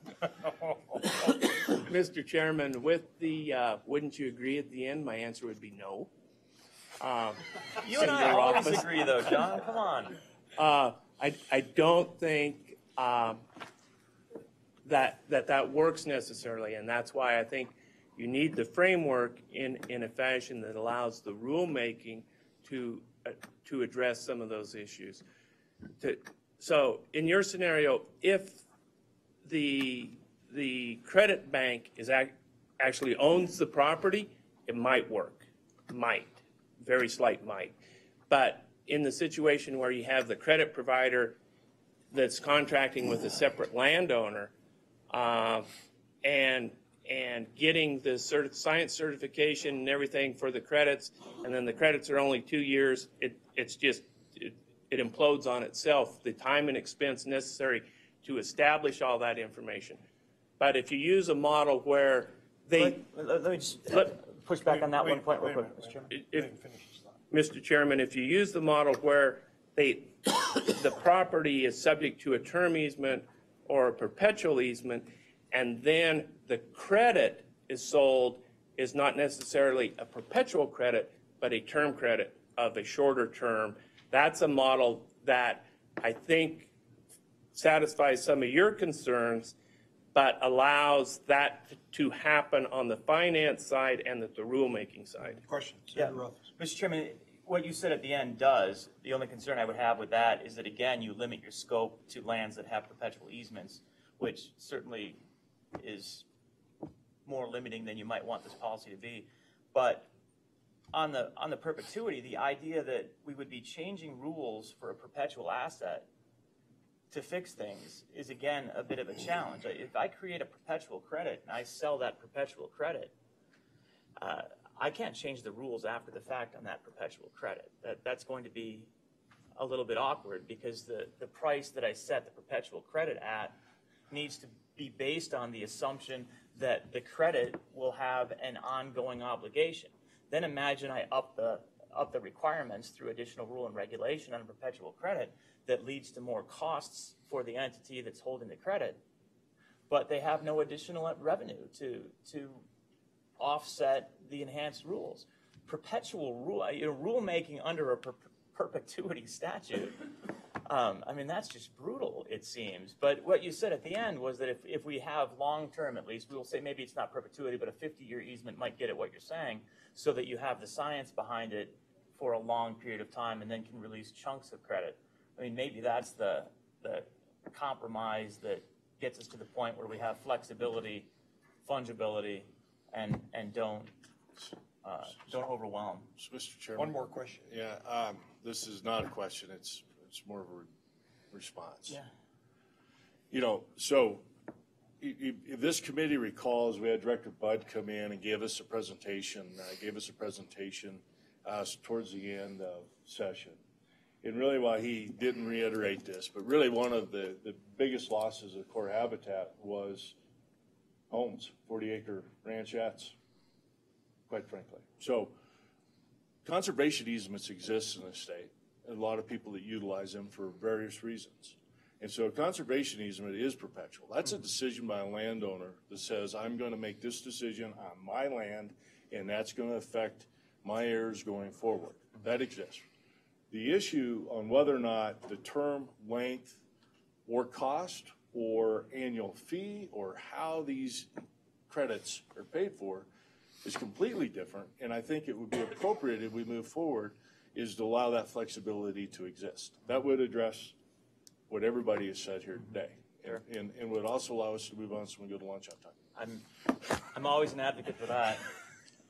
Mr. Chairman, with the wouldn't you agree at the end, my answer would be no. You and I always agree, though, John. Come on. I don't think that works necessarily, and that's why I think you need the framework in a fashion that allows the rulemaking to address some of those issues. So in your scenario, if the credit bank actually owns the property, it might work. Might. Very slight might. But in the situation where you have the credit provider that's contracting with a separate landowner and getting the science certification and everything for the credits, and then the credits are only 2 years, it implodes on itself, the time and expense necessary to establish all that information. But if you use a model where they... Let me just push back on that one point real quick, Mr. Chairman. Mr. Chairman, if you use the model where the property is subject to a term easement or a perpetual easement, and then the credit is sold, is not necessarily a perpetual credit, but a term credit of a shorter term, that's a model that I think satisfies some of your concerns, but allows that to happen on the finance side and the rulemaking side. Questions? Yeah. Mr. Chairman, what you said at the end does. The only concern I would have with that is that, again, you limit your scope to lands that have perpetual easements, which certainly is more limiting than you might want this policy to be. But on the perpetuity, the idea that we would be changing rules for a perpetual asset to fix things is, again, a bit of a challenge. If I create a perpetual credit and I sell that perpetual credit, I can't change the rules after the fact on that perpetual credit. That's going to be a little bit awkward because the price that I set the perpetual credit at needs to be based on the assumption that the credit will have an ongoing obligation. Then imagine I up the requirements through additional rule and regulation on a perpetual credit that leads to more costs for the entity that's holding the credit, but they have no additional revenue to offset the enhanced rules. Perpetual rulemaking under a perpetuity statute. I mean, that's just brutal, it seems. But what you said at the end was that if we have long-term, at least, we'll say maybe it's not perpetuity, but a 50-year easement might get at what you're saying, so that you have the science behind it for a long period of time and then can release chunks of credit. I mean, maybe that's the compromise that gets us to the point where we have flexibility, fungibility, and don't overwhelm. Mr. Chairman. One more question. Yeah, this is not a question. It's more of a response. Yeah. You know, so if this committee recalls, we had Director Budd come in and give us a presentation. Towards the end of session. And really, while he didn't reiterate this, but really one of the biggest losses of core habitat was homes, 40-acre ranchettes, quite frankly. So conservation easements exist in the state. A lot of people that utilize them for various reasons. And so a conservation easement is perpetual. That's a decision by a landowner that says, I'm going to make this decision on my land, and that's going to affect my heirs going forward. That exists. The issue on whether or not the term, length, or cost, or annual fee, or how these credits are paid for is completely different, and I think it would be appropriate if we move forward is to allow that flexibility to exist. That would address what everybody has said here today, and would also allow us to move on so we can go to lunch on time. I'm always an advocate for that.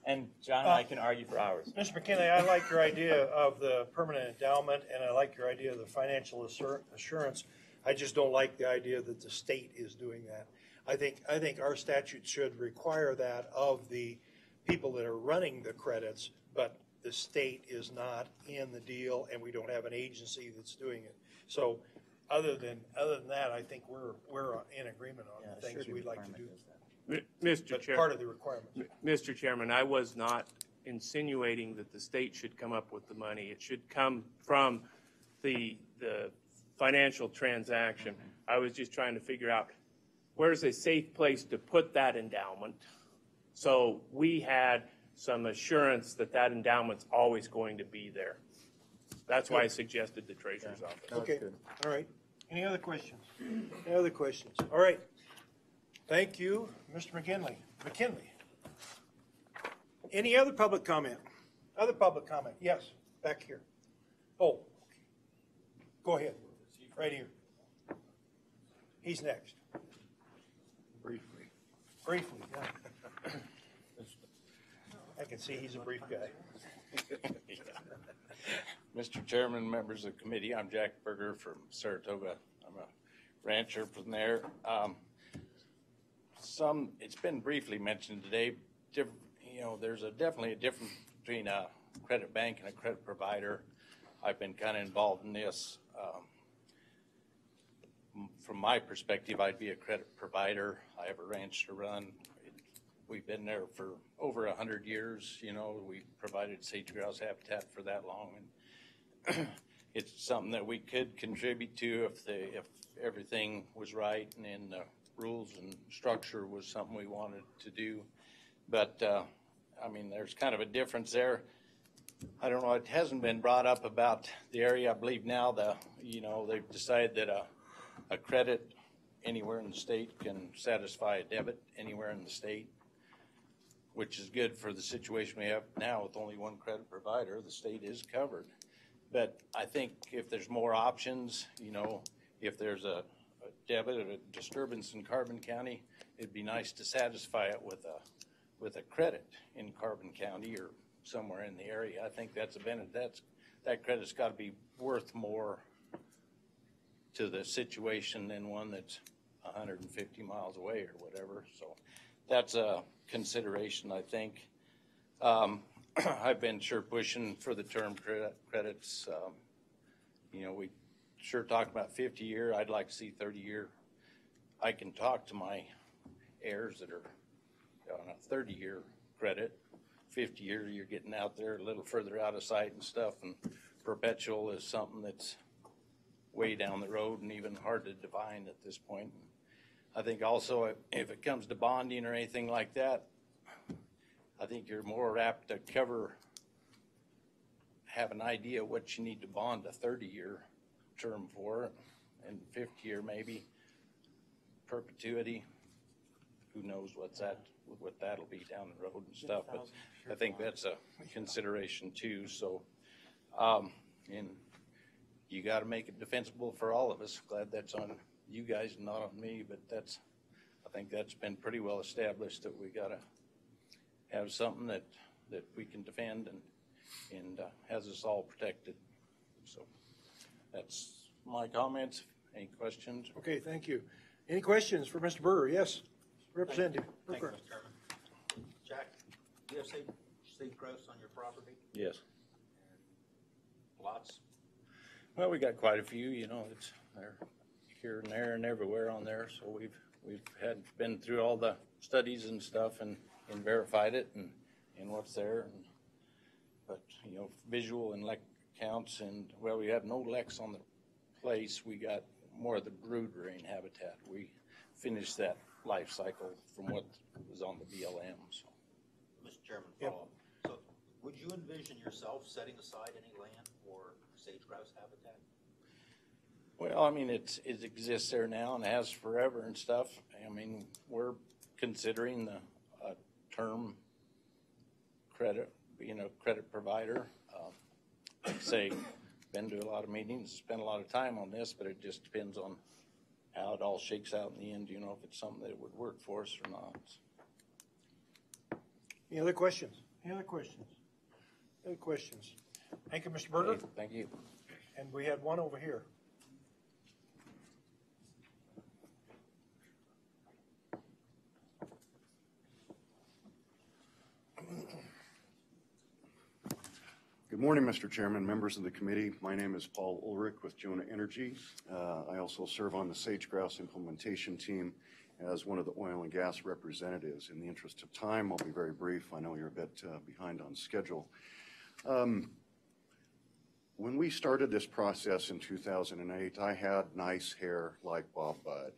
And John and I can argue for hours. Mr. McKinley, I like your idea of the permanent endowment, and I like your idea of the financial assurance. I just don't like the idea that the state is doing that. I think our statute should require that of the people that are running the credits, but the state is not in the deal, and we don't have an agency that's doing it. So other than that, I think we're in agreement on the things we'd like to do. Mr. Chairman, part of the requirement. Mr. Chairman, I was not insinuating that the state should come up with the money. It should come from the financial transaction. I was just trying to figure out where's a safe place to put that endowment. So we had some assurance that that endowment's always going to be there. That's why I suggested the treasurer's office. Okay, all right. Any other questions? Any other questions? All right. Thank you, Mr. McKinley. Any other public comment? Other public comment? Yes, back here. Oh, go ahead. Right here. He's next. Briefly, yeah. I can see he's a brief guy. Mr. Chairman, members of the committee, I'm Jack Berger from Saratoga. I'm a rancher from there. It's been briefly mentioned today, there's definitely a difference between a credit bank and a credit provider. I've been kind of involved in this. From my perspective, I'd be a credit provider. I have a ranch to run. We've been there for over 100 years. We provided sage-grouse habitat for that long. And it's something that we could contribute to if everything was right and the rules and structure was something we wanted to do. But, there's kind of a difference there. I don't know, it hasn't been brought up about the area. I believe now they've decided that a credit anywhere in the state can satisfy a debit anywhere in the state, which is good for the situation we have now with only one credit provider. The state is covered. But I think if there's more options, if there's a debit or a disturbance in Carbon County, it'd be nice to satisfy it with a credit in Carbon County or somewhere in the area. I think that's a benefit. That credit's got to be worth more to the situation than one that's 150 miles away or whatever. So that's a consideration, I think. I've been sure pushing for the term credits. We sure talk about 50-year. I'd like to see 30-year. I can talk to my heirs that are on a 30-year credit. 50-year, you're getting out there a little further out of sight and stuff, and perpetual is something that's way down the road and even hard to define at this point. I think also if it comes to bonding or anything like that, I think you're more apt to have an idea what you need to bond a 30-year term for, and 50-year maybe, perpetuity. Who knows what that'll be down the road and stuff, but I think that's a consideration too. So, and you got to make it defensible for all of us. Glad that's on you guys and not on me, but I think that's been pretty well established that we got to have something that we can defend and has us all protected. So that's my comments. Any questions? Okay, thank you. Any questions for Mr. Burr? Yes, Representative. Thank you, Mr. Chairman. Jack, do you have sage grouse on your property? Yes. Lots? Well, we got quite a few. You know, they're here and there and everywhere on there. So we've been through all the studies and stuff and verified it and what's there. But you know, visual and lek counts, and well, we have no leks on the place. We got more of the brood rearing habitat. We finished that life cycle from what was on the BLM. So. Mr. Chairman, follow up. So would you envision yourself setting aside any land for sage grouse habitat? Well, I mean, it exists there now and has forever and stuff. I mean, we're considering a term credit, credit provider. Say, been to a lot of meetings, spent a lot of time on this, but it just depends on how it all shakes out in the end, if it's something that would work for us or not. Any other questions? Any other questions? Any questions? Thank you, Mr. Berger. Okay, thank you. And we had one over here. Good morning, Mr. Chairman, members of the committee. My name is Paul Ulrich with Jonah Energy. I also serve on the sage grouse implementation team as one of the oil and gas representatives. In the interest of time, I'll be very brief. I know you're a bit behind on schedule. When we started this process in 2008, I had nice hair like Bob Budd.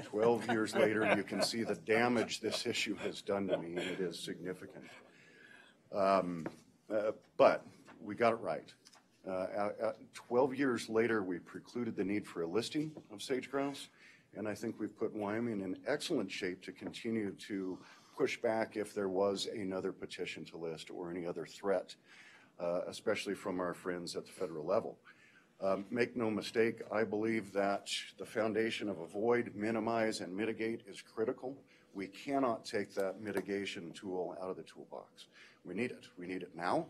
12 years later, you can see the damage this issue has done to me, and it is significant. But we got it right. 12 years later, we precluded the need for a listing of sage grouse, and I think we've put Wyoming in excellent shape to continue to push back if there was another petition to list or any other threat, especially from our friends at the federal level. Make no mistake, I believe that the foundation of avoid, minimize, and mitigate is critical. We cannot take that mitigation tool out of the toolbox. We need it. We need it now,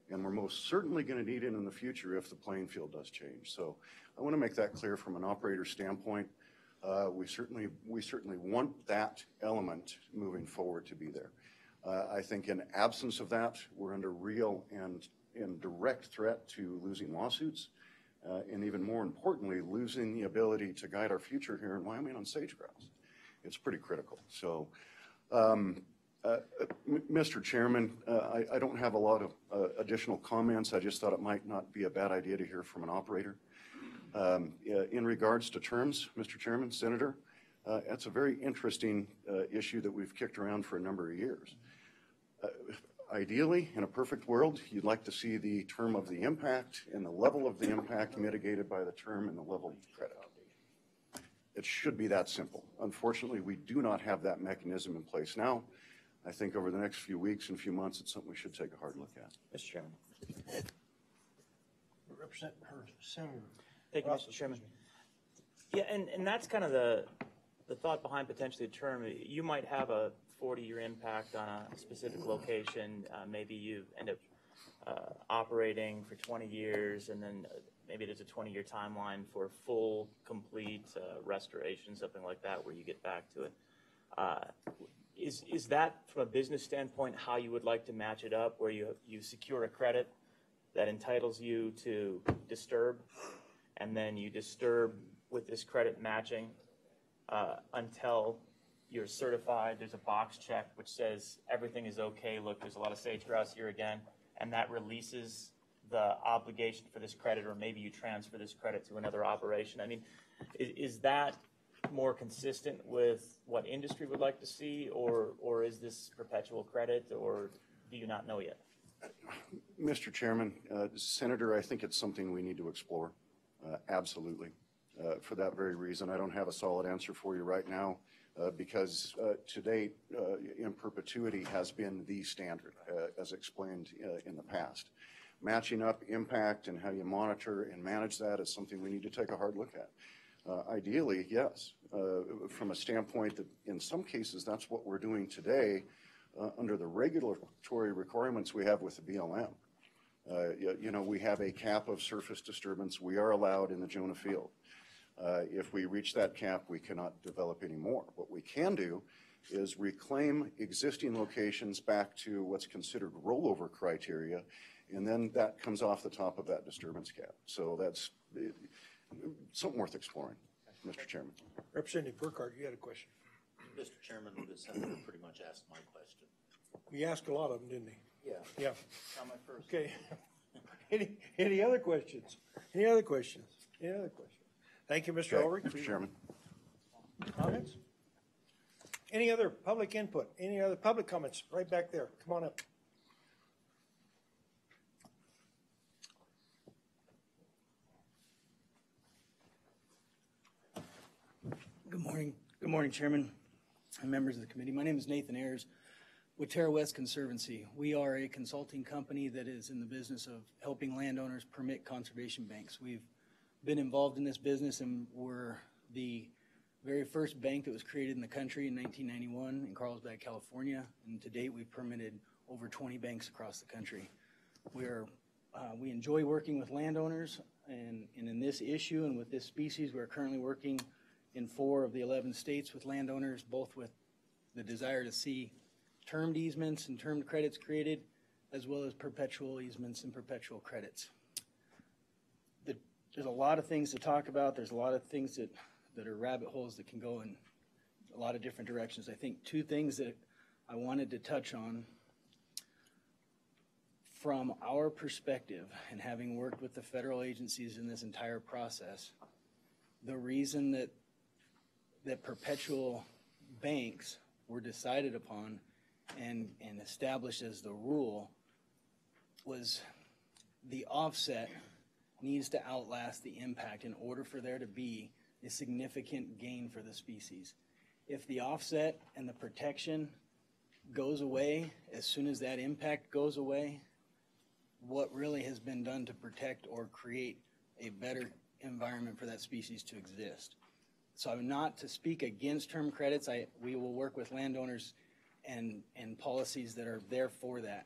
and we're most certainly going to need it in the future if the playing field does change. So I want to make that clear from an operator standpoint. We certainly want that element moving forward to be there. I think in absence of that, we're under real and direct threat to losing lawsuits, and even more importantly, losing the ability to guide our future here in Wyoming on sage grouse. It's pretty critical. So, Mr. Chairman, I don't have a lot of additional comments. I just thought it might not be a bad idea to hear from an operator. In regards to terms, Mr. Chairman, Senator, that's a very interesting issue that we've kicked around for a number of years. Ideally, in a perfect world, you'd like to see the term of the impact and the level of the impact mitigated by the term and the level of credit. It should be that simple. Unfortunately, we do not have that mechanism in place now. I think over the next few weeks and few months, it's something we should take a hard look at. Mr. Chairman. Represent her, Senator. Thank you, Mr. Chairman. Yeah, and that's kind of the thought behind potentially a term. You might have a 40-year impact on a specific location. Maybe you end up operating for 20 years, and then maybe there's a 20-year timeline for full, complete restoration, something like that, where you get back to it. Is that, from a business standpoint, how you would like to match it up, where you secure a credit that entitles you to disturb, and then you disturb with this credit matching until you're certified? There's a box check which says everything is okay. Look, there's a lot of sage grouse here again, and that releases the obligation for this credit, or maybe you transfer this credit to another operation. I mean, is that more consistent with what industry would like to see, or is this perpetual credit, or do you not know yet? Mr. Chairman, Senator, I think it's something we need to explore. Absolutely. For that very reason, I don't have a solid answer for you right now because to date, in perpetuity has been the standard, as explained in the past. Matching up impact and how you monitor and manage that is something we need to take a hard look at. Ideally, yes, from a standpoint that in some cases that's what we're doing today under the regulatory requirements we have with the BLM. You know, we have a cap of surface disturbance. We are allowed in the Jonah Field. If we reach that cap, we cannot develop any more. What we can do is reclaim existing locations back to what's considered rollover criteria, and then that comes off the top of that disturbance cap. So that's something worth exploring, Mr. Chairman. Representative Burkhardt, you had a question. Mr. Chairman, the Senator pretty much asked my question. He asked a lot of them, didn't he? Yeah. Yeah. Not my first. Okay. Any other questions? Any other questions? Any other questions? Thank you, Mr. Ulrich. Mr. Chairman. Comments? Any other public input? Any other public comments? Right back there. Come on up. Good morning. Good morning, Chairman and members of the committee. My name is Nathan Ayers with Terra West Conservancy. We are a consulting company that is in the business of helping landowners permit conservation banks. We've been involved in this business and we're the very first bank that was created in the country in 1991 in Carlsbad, California. And to date, we've permitted over 20 banks across the country. We enjoy working with landowners and in this issue and with this species, we're currently working in 4 of the 11 states with landowners, both with the desire to see termed easements and termed credits created, as well as perpetual easements and perpetual credits. There's a lot of things to talk about. There's a lot of things that are rabbit holes that can go in a lot of different directions. I think 2 things that I wanted to touch on from our perspective and having worked with the federal agencies in this entire process, the reason that perpetual banks were decided upon and established as the rule was the offset needs to outlast the impact in order for there to be a significant gain for the species. If the offset and the protection goes away as soon as that impact goes away, what really has been done to protect or create a better environment for that species to exist? So I'm not to speak against term credits. We will work with landowners and policies that are there for that.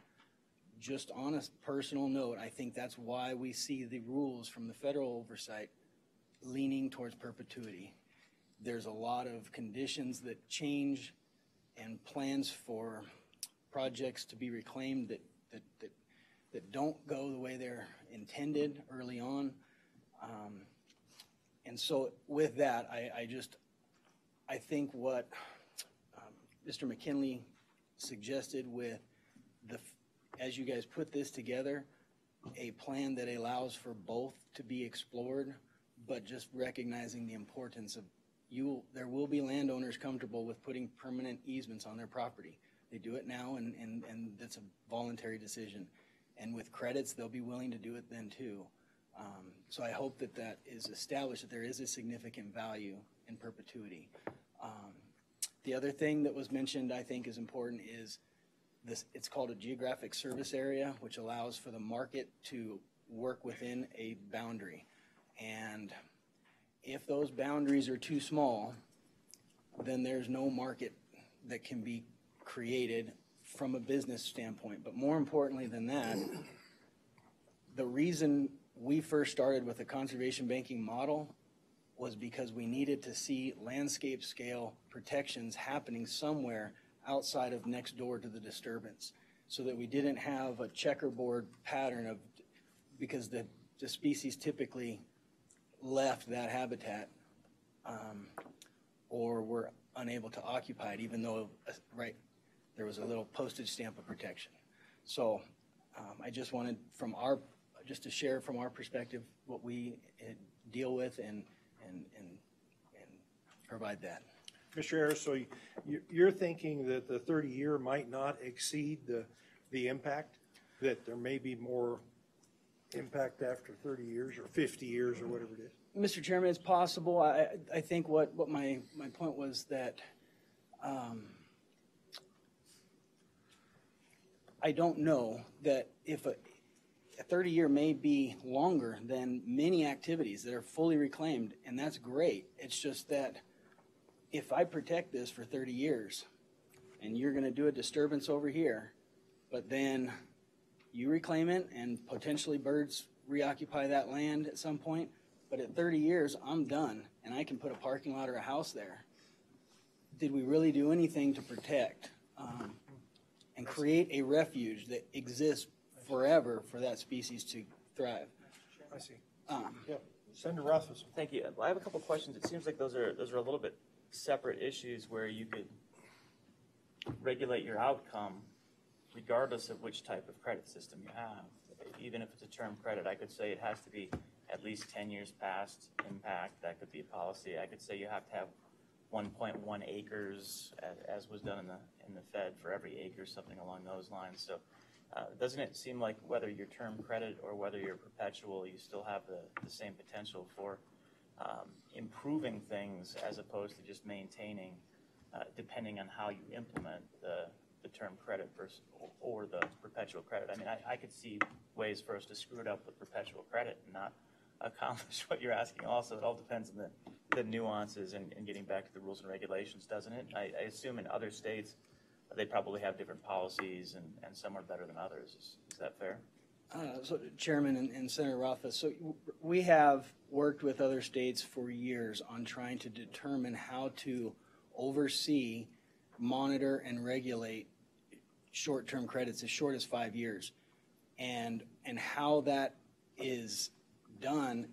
Just on a personal note, I think that's why we see the rules from the federal oversight leaning towards perpetuity. There's a lot of conditions that change and plans for projects to be reclaimed that don't go the way they're intended early on. And so with that, I think what Mr. McKinley suggested with as you guys put this together, a plan that allows for both to be explored, but just recognizing the importance of there will be landowners comfortable with putting permanent easements on their property. They do it now and that's a voluntary decision. And with credits, they'll be willing to do it then too. So I hope that is established, that there is a significant value in perpetuity. The other thing that was mentioned I think is important is it's called a geographic service area, which allows for the market to work within a boundary. And if those boundaries are too small, then there's no market that can be created from a business standpoint. But more importantly than that, the reason we first started with a conservation banking model was because we needed to see landscape scale protections happening somewhere outside of next door to the disturbance, so that we didn't have a checkerboard pattern of, because the species typically left that habitat or were unable to occupy it, even though there was a little postage stamp of protection. So I just wanted just to share from our perspective what we deal with and provide that. Mr. Harris, so you're thinking that the 30-year might not exceed the impact? that there may be more impact after 30 years or 50 years or whatever it is? Mr. Chairman, it's possible. I think what my point was that I don't know that if a 30-year may be longer than many activities that are fully reclaimed, and that's great. It's just that if I protect this for 30 years and you're going to do a disturbance over here, but then you reclaim it and potentially birds reoccupy that land at some point, but at 30 years, I'm done and I can put a parking lot or a house there. Did we really do anything to protect and create a refuge that exists forever for that species to thrive? I see. Yeah. Senator Rothfuss. Thank you. I have a couple of questions. It seems like those are a little bit separate issues where you could regulate your outcome regardless of which type of credit system you have. Even if it's a term credit, I could say it has to be at least 10 years past impact. That could be a policy. I could say you have to have 1.1 acres, as was done in the Fed, for every acre, something along those lines. So doesn't it seem like whether you're term credit or whether you're perpetual, you still have the same potential for improving things as opposed to just maintaining, depending on how you implement the term credit versus or the perpetual credit? I mean, I could see ways for us to screw it up with perpetual credit and not accomplish what you're asking also. It all depends on the nuances and getting back to the rules and regulations, doesn't it? I assume in other states they probably have different policies and some are better than others. Is that fair? So, Chairman and Senator Rothfuss, so we have worked with other states for years on trying to determine how to oversee, monitor, and regulate short-term credits as short as 5 years. And how that is done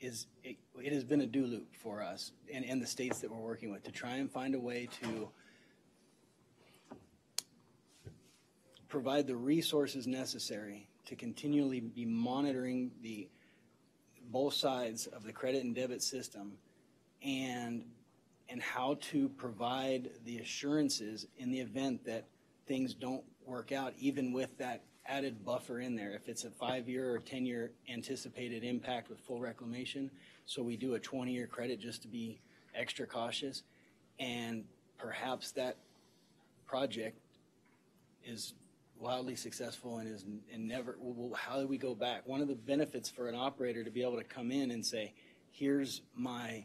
it has been a do loop for us and the states that we're working with to try and find a way to provide the resources necessary to continually be monitoring both sides of the credit and debit system and how to provide the assurances in the event that things don't work out, even with that added buffer in there. If it's a 5-year or 10-year anticipated impact with full reclamation, so we do a 20-year credit just to be extra cautious, and perhaps that project is wildly successful and never, how do we go back? One of the benefits for an operator to be able to come in and say, here's my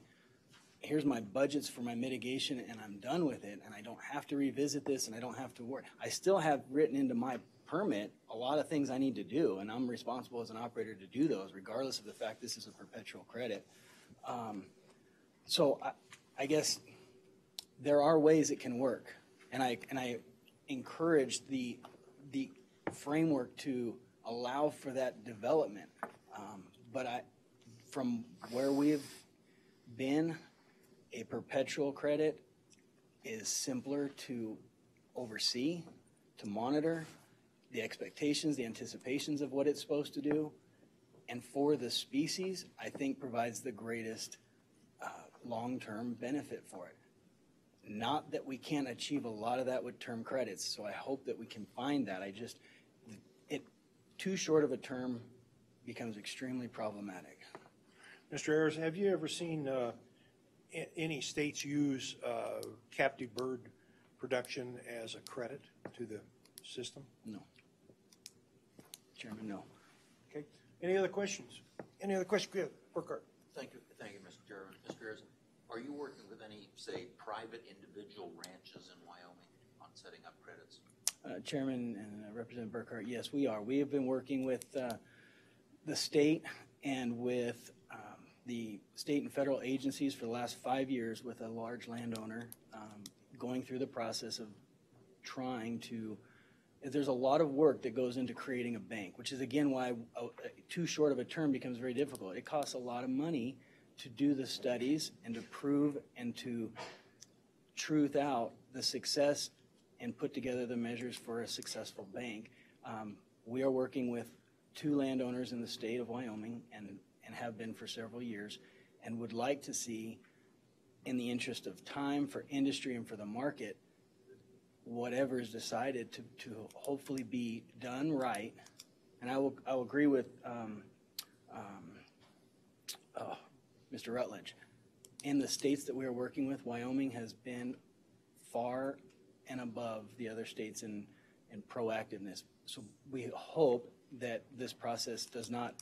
budgets for my mitigation and I'm done with it and I don't have to revisit this and I don't have to worry. I still have written into my permit a lot of things I need to do, and I'm responsible as an operator to do those regardless of the fact this is a perpetual credit. So I guess there are ways it can work, and I encourage the framework to allow for that development. But from where we've been, a perpetual credit is simpler to oversee, to monitor the expectations, the anticipations of what it's supposed to do, and for the species, I think provides the greatest long-term benefit for it. Not that we can't achieve a lot of that with term credits, so I hope that we can find that. Too short of a term becomes extremely problematic. Mr. Ayers, have you ever seen any states use captive bird production as a credit to the system? No. Chairman, no. Okay. Any other questions? Any other questions? Good. Burkhart. Thank you, Mr. Chairman. Mr. Ayers, are you working with any, say, private individual ranches in Wyoming on setting up credits? Chairman and Representative Burkhart, yes, we are. We have been working with the state and with the state and federal agencies for the last 5 years with a large landowner, going through the process of trying to, there's a lot of work that goes into creating a bank, which is again why too short of a term becomes very difficult. It costs a lot of money to do the studies and to prove and to truth out the success and put together the measures for a successful bank. We are working with 2 landowners in the state of Wyoming and have been for several years, and would like to see, in the interest of time for industry and for the market, whatever is decided to hopefully be done right. And I will agree with Mr. Rutledge. In the states that we are working with, Wyoming has been far and above the other states in proactiveness. So we hope that this process does not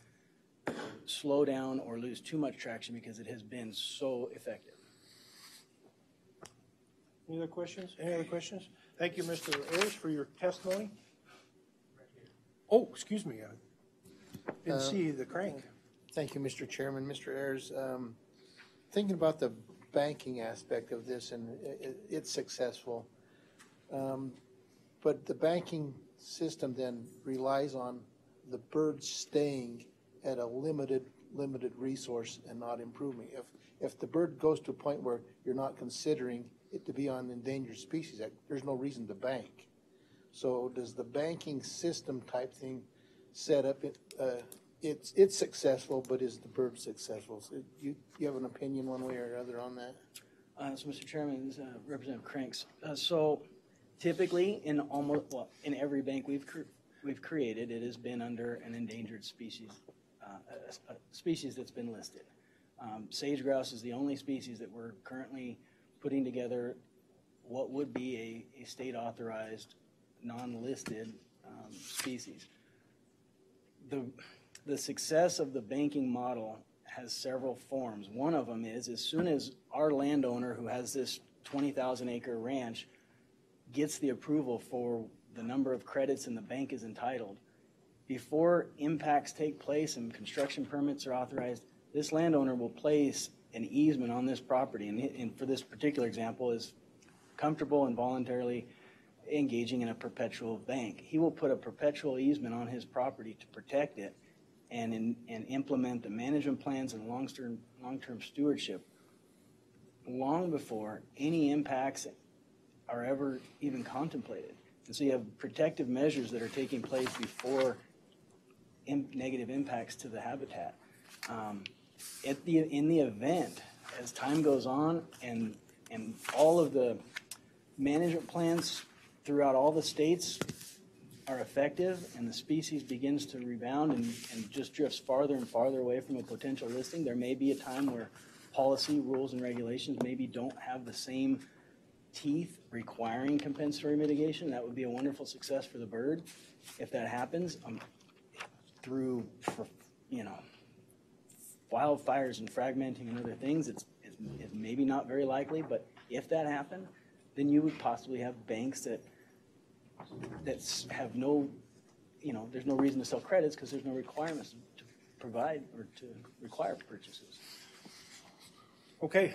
slow down or lose too much traction because it has been so effective. Any other questions? Any other questions? Thank you, Mr. Ayers, for your testimony. Oh, excuse me. I didn't see the crank. Thank you, Mr. Chairman. Mr. Ayers, thinking about the banking aspect of this, and it's successful, but the banking system then relies on the birds staying at a limited resource and not improving. If the bird goes to a point where you're not considering it to be on Endangered Species Act, there's no reason to bank. So does the banking system type thing set up, it's successful, but is the bird successful? So you have an opinion one way or other on that? So, Mr. Chairman, Representative Cranks. So, typically, in every bank we've created, it has been under an endangered species, a species that's been listed. Sage grouse is the only species that we're currently putting together what would be a state-authorized, non-listed species. The success of the banking model has several forms. One of them is as soon as our landowner who has this 20,000 acre ranch gets the approval for the number of credits and the bank is entitled, before impacts take place and construction permits are authorized, this landowner will place an easement on this property, and for this particular example is comfortable and voluntarily engaging in a perpetual bank. He will put a perpetual easement on his property to protect it and implement the management plans and long-term stewardship long before any impacts are ever even contemplated. And so you have protective measures that are taking place before negative impacts to the habitat. In the event, as time goes on and all of the management plans throughout all the states are effective and the species begins to rebound and just drifts farther and farther away from a potential listing, there may be a time where policy, rules, and regulations maybe don't have the same teeth requiring compensatory mitigation. That would be a wonderful success for the bird. If that happens, through wildfires and fragmenting and other things, it's maybe not very likely, but if that happened, then you would possibly have banks that have no, there's no reason to sell credits because there's no requirements to provide or to require purchases. Okay.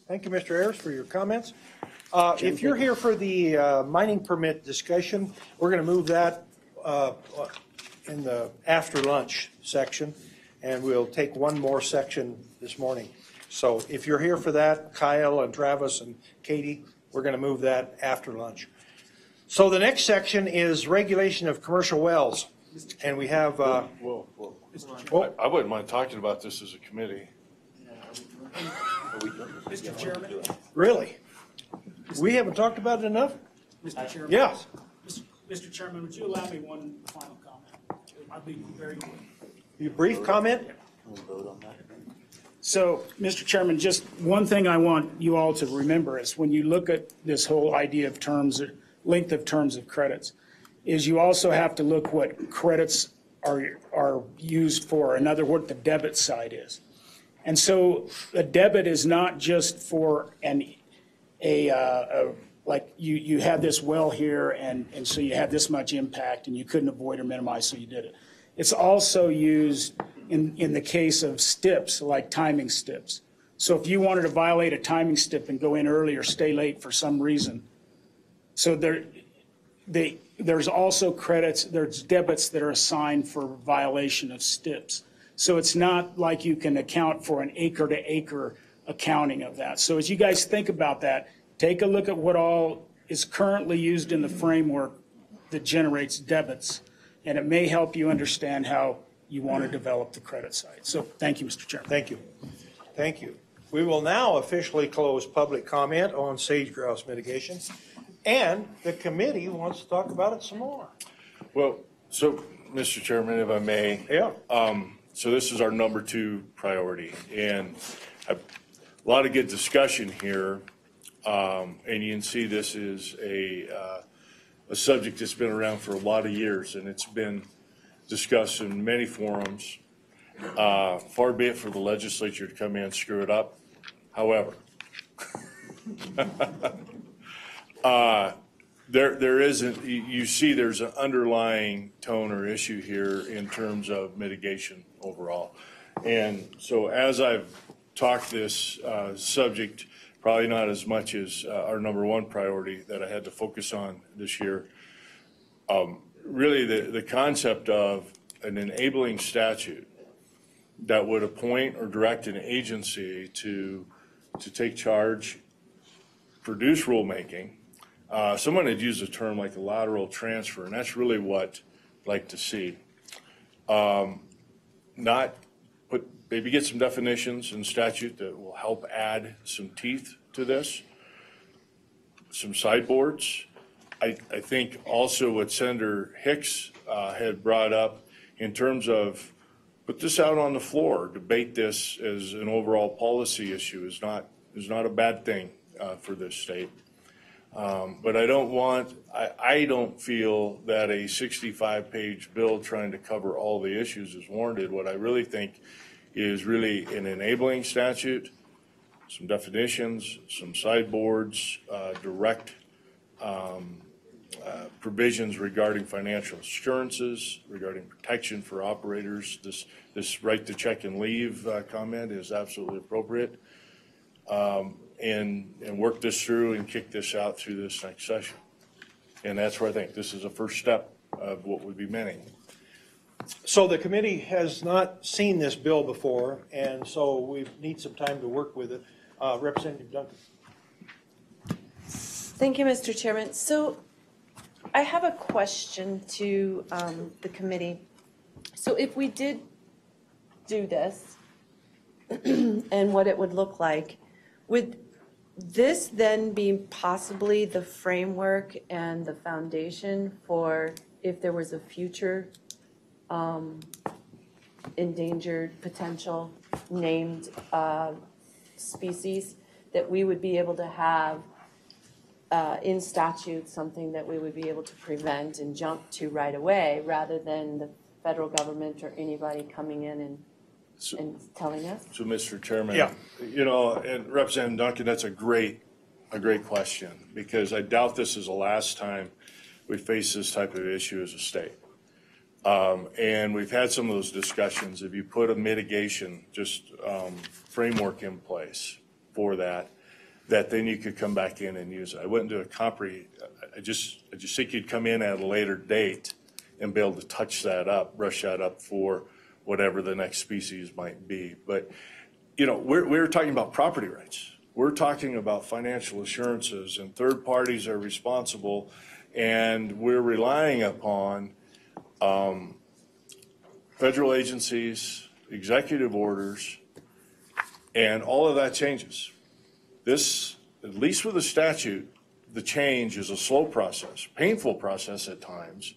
Thank you, Mr. Ayers, for your comments. If you're here for the mining permit discussion, we're going to move that in the after lunch section, and we'll take one more section this morning. So if you're here for that, Kyle and Travis and Katie, we're going to move that after lunch. So the next section is regulation of commercial wells, and we have. Whoa. I wouldn't mind talking about this as a committee. Mr. Chairman? Really? We haven't talked about it enough? Mr. Chairman? Yes. Mr. Chairman, would you allow me one final comment? I'll be very quick. Your brief comment? So, Mr. Chairman, just one thing I want you all to remember is when you look at this whole idea of terms, length of terms of credits, is you also have to look what credits are used for, and other what the debit side is. And so a debit is not just for like you had this well here and so you had this much impact and you couldn't avoid or minimize, so you did it. It's also used in the case of STIPs, like timing STIPs. So if you wanted to violate a timing STIP and go in early or stay late for some reason, so there's also credits, there's debits that are assigned for violation of STIPs. So it's not like you can account for an acre-to-acre accounting of that. So as you guys think about that, take a look at what all is currently used in the framework that generates debits, and it may help you understand how you want to develop the credit side. So thank you, Mr. Chairman. Thank you. Thank you. We will now officially close public comment on sage grouse mitigation, and the committee wants to talk about it some more. Well, so, Mr. Chairman, if I may. Yeah. So this is our number 2 priority, and a lot of good discussion here. And you can see this is a subject that's been around for a lot of years, and it's been discussed in many forums. Far be it for the legislature to come in and screw it up. However, there isn't, you see there's an underlying tone or issue here in terms of mitigation overall. And so as I've talked this subject, probably not as much as our number 1 priority that I had to focus on this year, really the concept of an enabling statute that would appoint or direct an agency to take charge, produce rulemaking. Someone had used a term like a lateral transfer, and that's really what I'd like to see. Maybe get some definitions in statute that will help add some teeth to this, some sideboards. I think also what Senator Hicks had brought up in terms of put this out on the floor, debate this as an overall policy issue is not a bad thing for this state. But I don't feel that a 65-page bill trying to cover all the issues is warranted. What I really think is really an enabling statute, some definitions, some sideboards, direct provisions regarding financial assurances, regarding protection for operators. This right to check and leave comment is absolutely appropriate. And work this through and kick this out through this next session. And that's where I think this is a first step of what would be many. So the committee has not seen this bill before, and so we need some time to work with it. Representative Duncan. Thank you, Mr. Chairman. So I have a question to the committee. So if we did do this and what it would look like, would this then be possibly the framework and the foundation for if there was a future endangered potential named species that we would be able to have in statute something that we would be able to prevent and jump to right away rather than the federal government or anybody coming in and telling us? So, Mr. Chairman, yeah. And Representative Duncan, that's a great question, because I doubt this is the last time we face this type of issue as a state. And we've had some of those discussions. If you put a mitigation framework in place for that then you could come back in and use it. I wouldn't do I just think you'd come in at a later date and be able to touch that up, brush that up for whatever the next species might be. But, we're talking about property rights. We're talking about financial assurances, and third parties are responsible, and we're relying upon federal agencies, executive orders, and all of that changes. This, at least with the statute, the change is a slow process, painful process at times,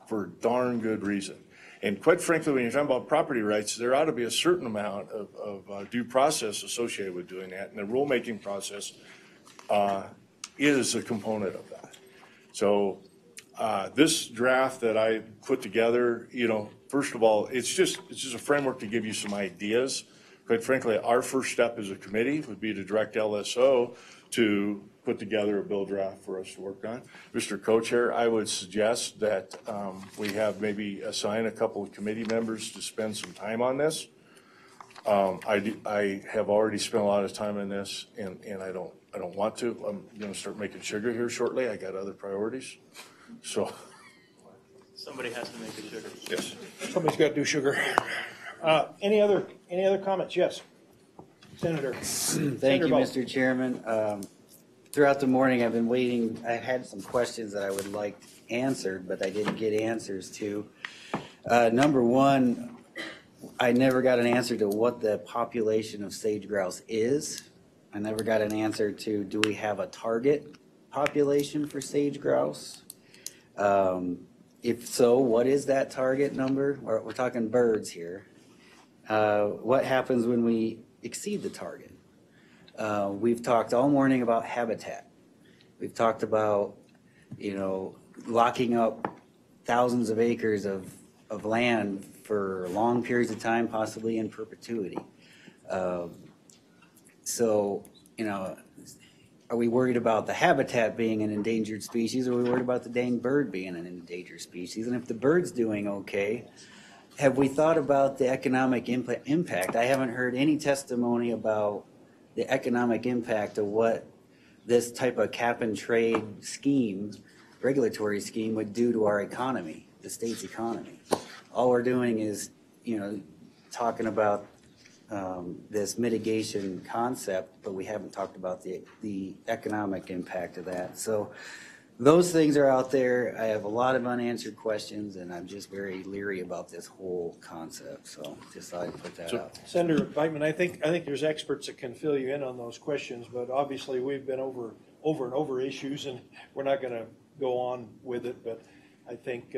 for darn good reason. And quite frankly, when you're talking about property rights, there ought to be a certain amount of due process associated with doing that, and the rulemaking process is a component of that. So this draft that I put together, first of all, it's just a framework to give you some ideas. Quite frankly, our first step as a committee would be to direct LSO to put together a bill draft for us to work on. Mr. Co-Chair, I would suggest that we have maybe assign a couple of committee members to spend some time on this. I have already spent a lot of time on this, and I don't want to. I'm going to start making sugar here shortly. I got other priorities. So somebody has to make the sugar. Yes. Somebody's got to do sugar. Any other comments? Yes, Senator. Thank you, Mr. Chairman. Throughout the morning, I've been waiting. I had some questions that I would like answered, but I didn't get answers to. Number one, I never got an answer to what the population of sage grouse is. I never got an answer to, do we have a target population for sage grouse? If so, what is that target number? We're talking birds here. What happens when we exceed the target? We've talked all morning about habitat. We've talked about, locking up thousands of acres of land for long periods of time, possibly in perpetuity. So, are we worried about the habitat being an endangered species, or are we worried about the dang bird being an endangered species? And if the bird's doing okay, have we thought about the economic impact? I haven't heard any testimony about the economic impact of what this type of cap and trade scheme, regulatory scheme, would do to our economy, the state's economy. All we're doing is, talking about this mitigation concept, but we haven't talked about the economic impact of that. So those things are out there. I have a lot of unanswered questions, and I'm just very leery about this whole concept. So just thought I'd put that out. Senator Beitman, I think there's experts that can fill you in on those questions, but obviously we've been over issues, and we're not going to go on with it. But I think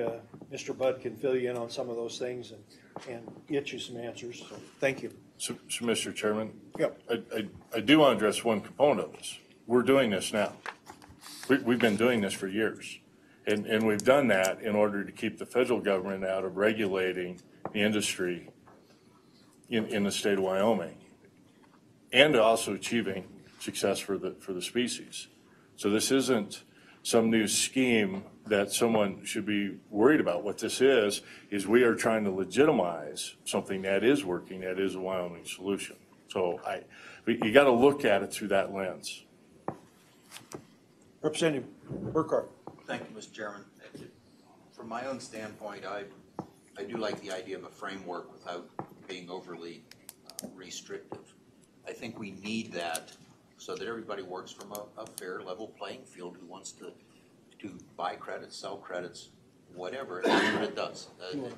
Mr. Budd can fill you in on some of those things and get you some answers. So thank you. So Mr. Chairman, yep. I do want to address one component of this. We're doing this now. We've been doing this for years, and we've done that in order to keep the federal government out of regulating the industry in the state of Wyoming, and also achieving success for the species. So this isn't some new scheme that someone should be worried about. What this is we are trying to legitimize something that is working, that is a Wyoming solution. So you got to look at it through that lens. Representative Burkhart. Thank you, Mr. Chairman. From my own standpoint, I do like the idea of a framework without being overly restrictive. I think we need that so that everybody works from a fair, level playing field who wants to buy credits, sell credits, whatever, that's what it does.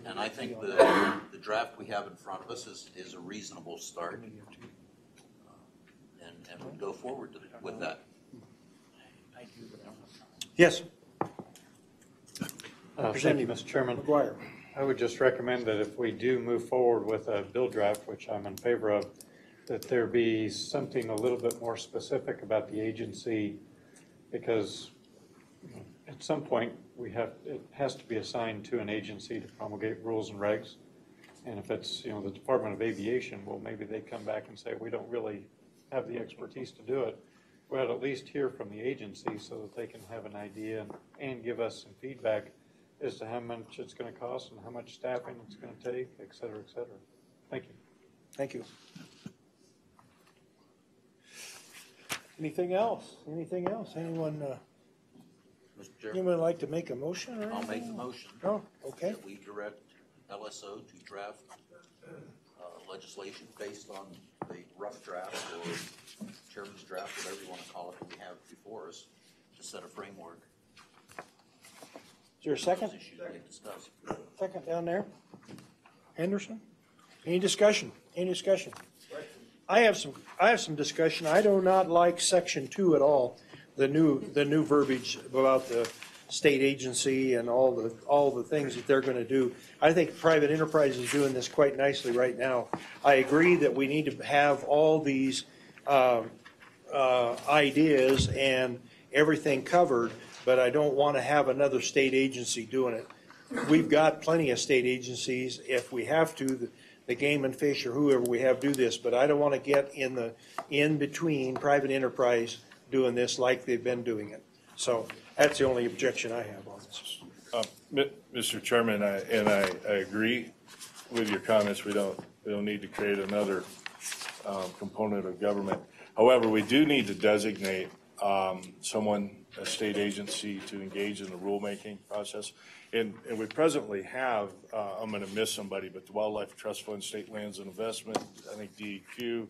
And I think the draft we have in front of us is a reasonable start. And we'll go forward with that. Yes. Thank you, Mr. Chairman. McGuire. I would just recommend that if we do move forward with a bill draft, which I'm in favor of, that there be something a little bit more specific about the agency, because at some point it has to be assigned to an agency to promulgate rules and regs. And if it's the Department of Aviation, well, maybe they come back and say we don't really have the expertise to do it. We ought to at least hear from the agency so that they can have an idea and give us some feedback as to how much it's going to cost and how much staffing it's going to take, et cetera, et cetera. Thank you. Thank you. Anything else? Anything else? Anyone like to make a motion? Or I'll make the motion. Oh, okay. That we direct LSO to draft legislation based on the rough draft or chairman's draft, whatever you want to call it, that we have before us to set a framework. Is there a second? Second down there. Henderson? Any discussion? Any discussion? I have some discussion. I do not like Section 2 at all. The new verbiage about the state agency and all the things that they're going to do. I think private enterprise is doing this quite nicely right now. I agree that we need to have all these ideas and everything covered, but I don't want to have another state agency doing it. We've got plenty of state agencies. If we have to, the Game and Fish or whoever we have do this, but I don't want to get in between private enterprise doing this like they've been doing it. So that's the only objection I have on this. Mr. Chairman, I agree with your comments. We don't need to create another component of government. However, we do need to designate someone, a state agency, to engage in the rulemaking process. And we presently have, I'm going to miss somebody, but the Wildlife Trust Fund, State Lands and Investment, I think DEQ,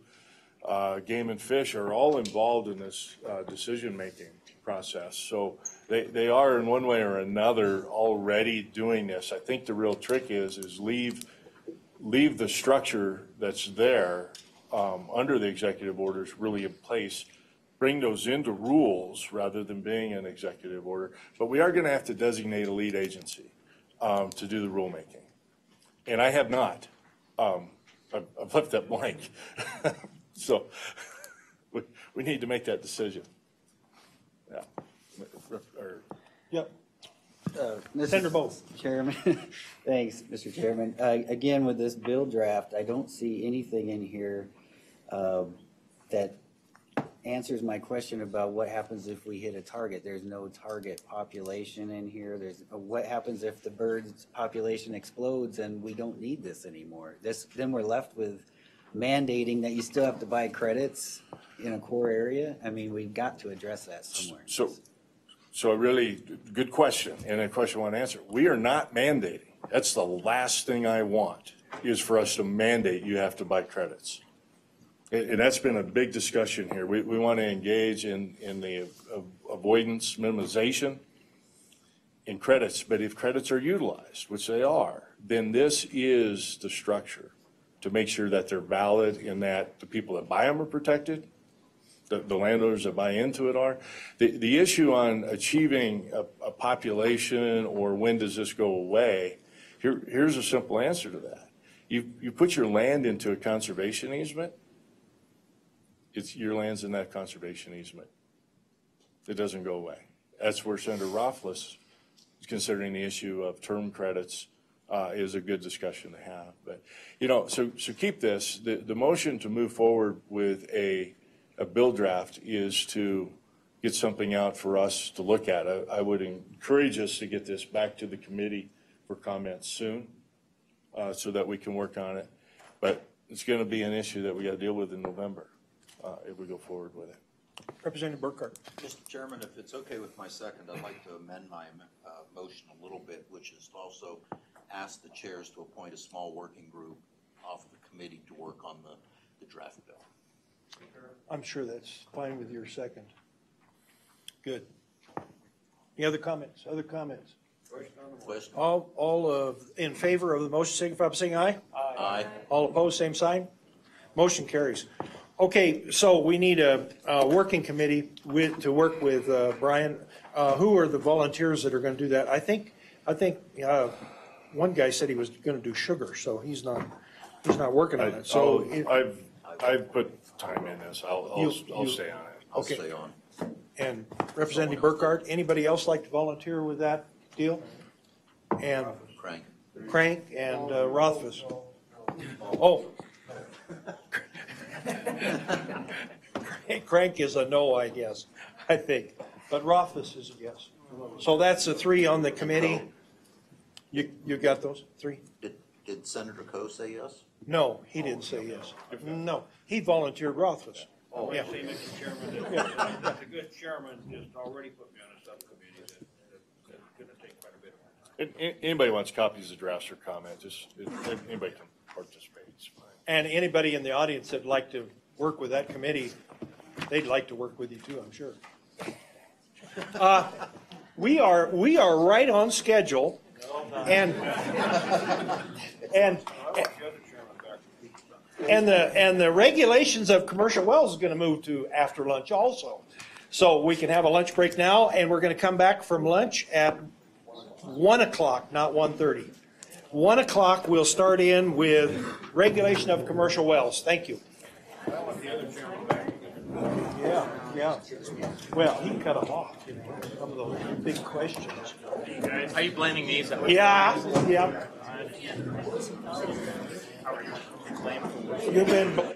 Game and Fish are all involved in this decision-making process. So they are in one way or another already doing this. I think the real trick is leave leave the structure that's there under the executive orders really in place, bring those into rules rather than being an executive order. But we are going to have to designate a lead agency to do the rulemaking. And I have not. I've left that blank. So we need to make that decision. Yeah. Yep. Senator Both. Chairman, thanks, Mr. Chairman. Again, with this bill draft, I don't see anything in here that answers my question about what happens if we hit a target. There's no target population in here. There's what happens if the bird's population explodes and we don't need this anymore. Then we're left with mandating that you still have to buy credits in a core area. I mean, we've got to address that somewhere. So a really good question, and a question I want to answer. We are not mandating. That's the last thing I want, is for us to mandate you have to buy credits. And that's been a big discussion here. We want to engage in the avoidance, minimization in credits. But if credits are utilized, which they are, then this is the structure to make sure that they're valid and that the people that buy them are protected, the landowners that buy into it are. The issue on achieving a population or when does this go away, here's a simple answer to that. You put your land into a conservation easement, your land's in that conservation easement. It doesn't go away. That's where Senator Rothfuss is considering the issue of term credits is a good discussion to have. But, so keep this. The motion to move forward with a bill draft is to get something out for us to look at. I would encourage us to get this back to the committee for comments soon so that we can work on it. But it's going to be an issue that we got to deal with in November if we go forward with it. Representative Burkhart. Mr. Chairman, if it's okay with my second, I'd like to amend my motion a little bit, which is to also ask the chairs to appoint a small working group off of the committee to work on the draft bill. I'm sure that's fine with your second. Good. Any other comments? Other comments? Question. All in favor of the motion signify by saying aye. Aye. All opposed, same sign. Motion carries. Okay, so we need a working committee to work with Brian. Who are the volunteers that are going to do that? I think one guy said he was going to do sugar, so he's not working on it. So I've put time in this. I'll stay on it. I'll stay on. And Representative Burkhart, anybody else like to volunteer with that deal? And Crank and Rothfuss. Oh. Crank is a no, I guess, I think. But Rothfuss is a yes. So that's the three on the committee. You got those three? Did Senator Coe say yes? No, he didn't say yes. No, he volunteered Rothfuss. Oh, yeah. See, Mr. Chairman, the good chairman just already put me on a subcommittee that's going to take quite a bit of my time. Anybody wants copies of drafts or comments, anybody can participate. It's fine. And anybody in the audience that'd like to work with that committee, they'd like to work with you too, I'm sure. We are right on schedule, and the regulations of commercial wells is going to move to after lunch also. So we can have a lunch break now, and we're going to come back from lunch at 1 o'clock, not 1:30. 1 o'clock, we'll start in with regulation of commercial wells. Thank you. Yeah. Well, he cut them off, some of those big questions. Are you blending these? Yeah. You've been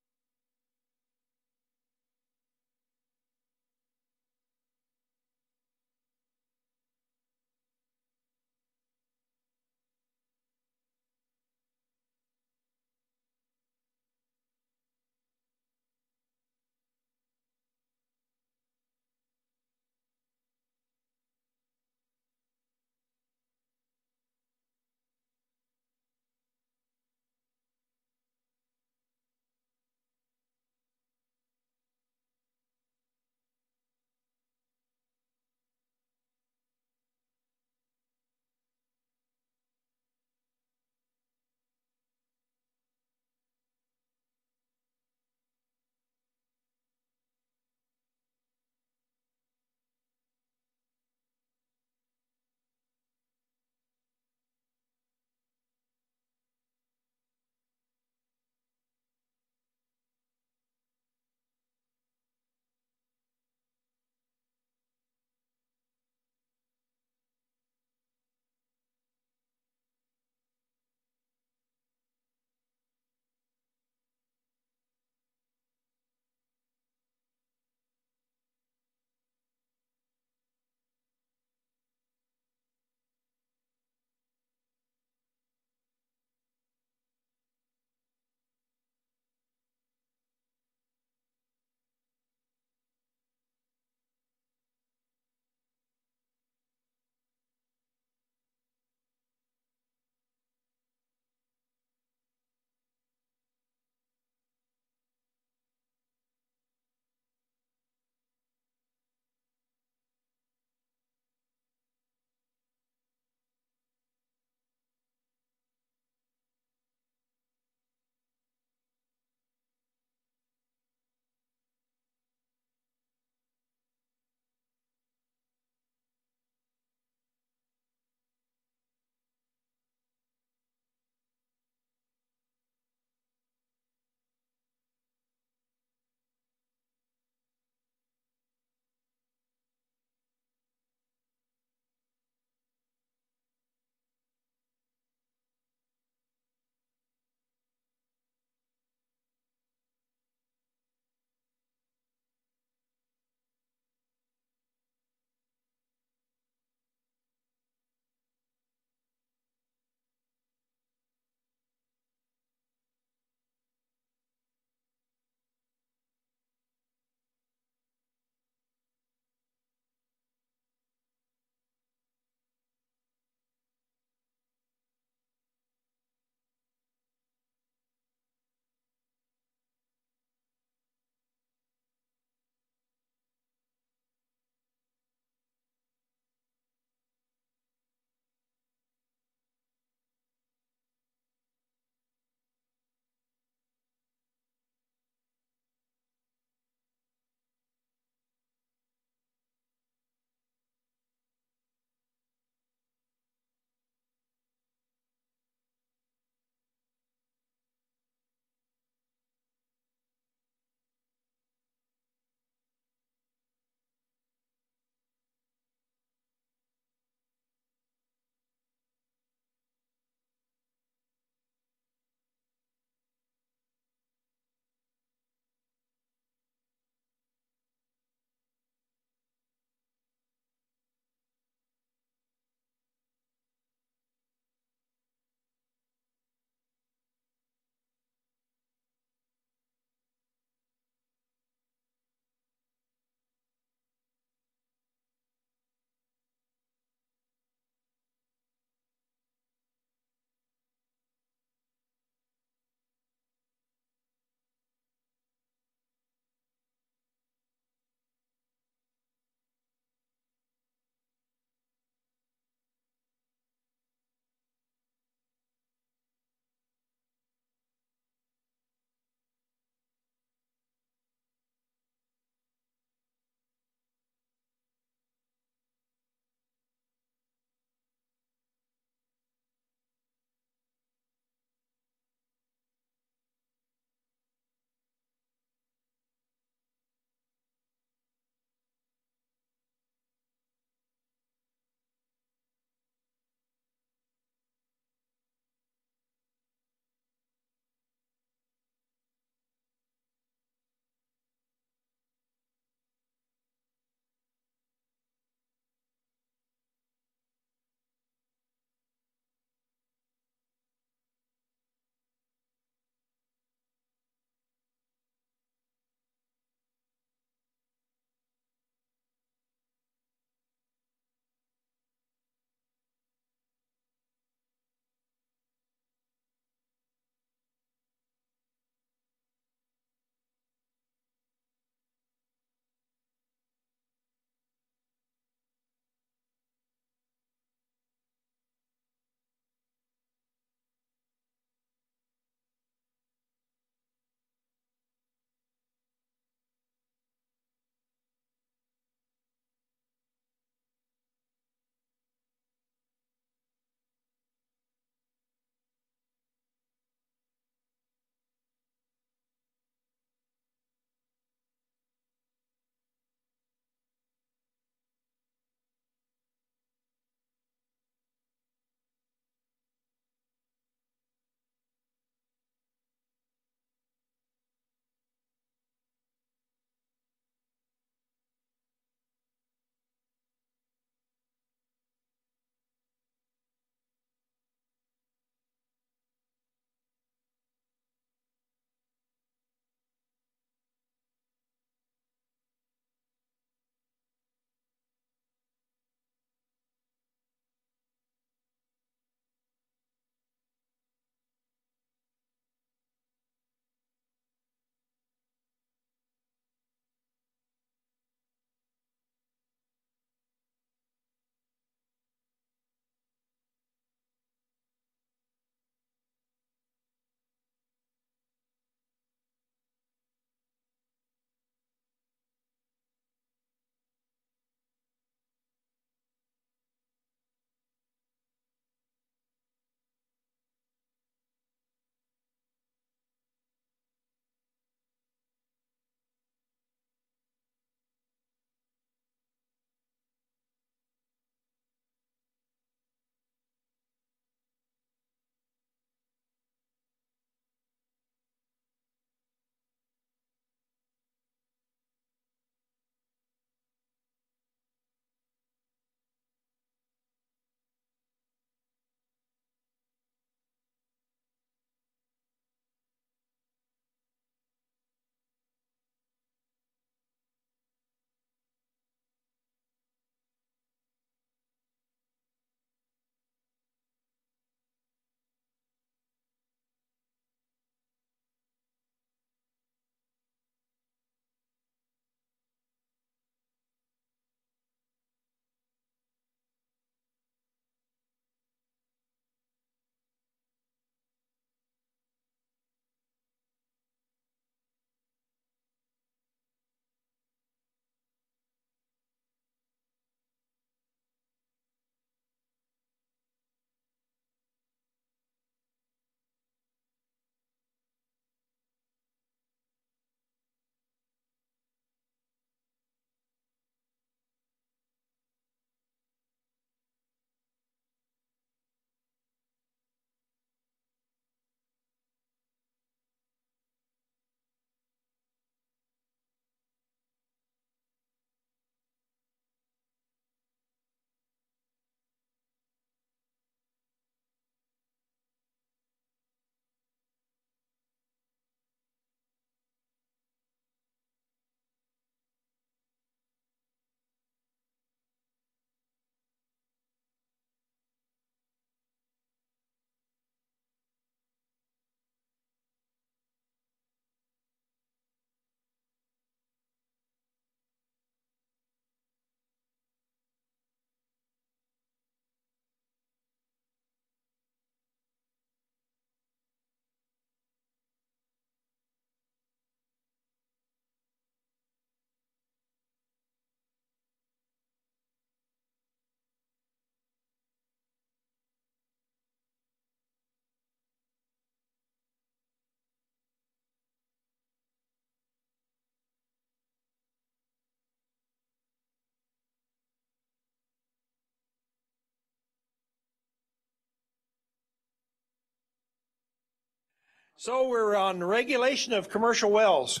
So we're on regulation of commercial wells,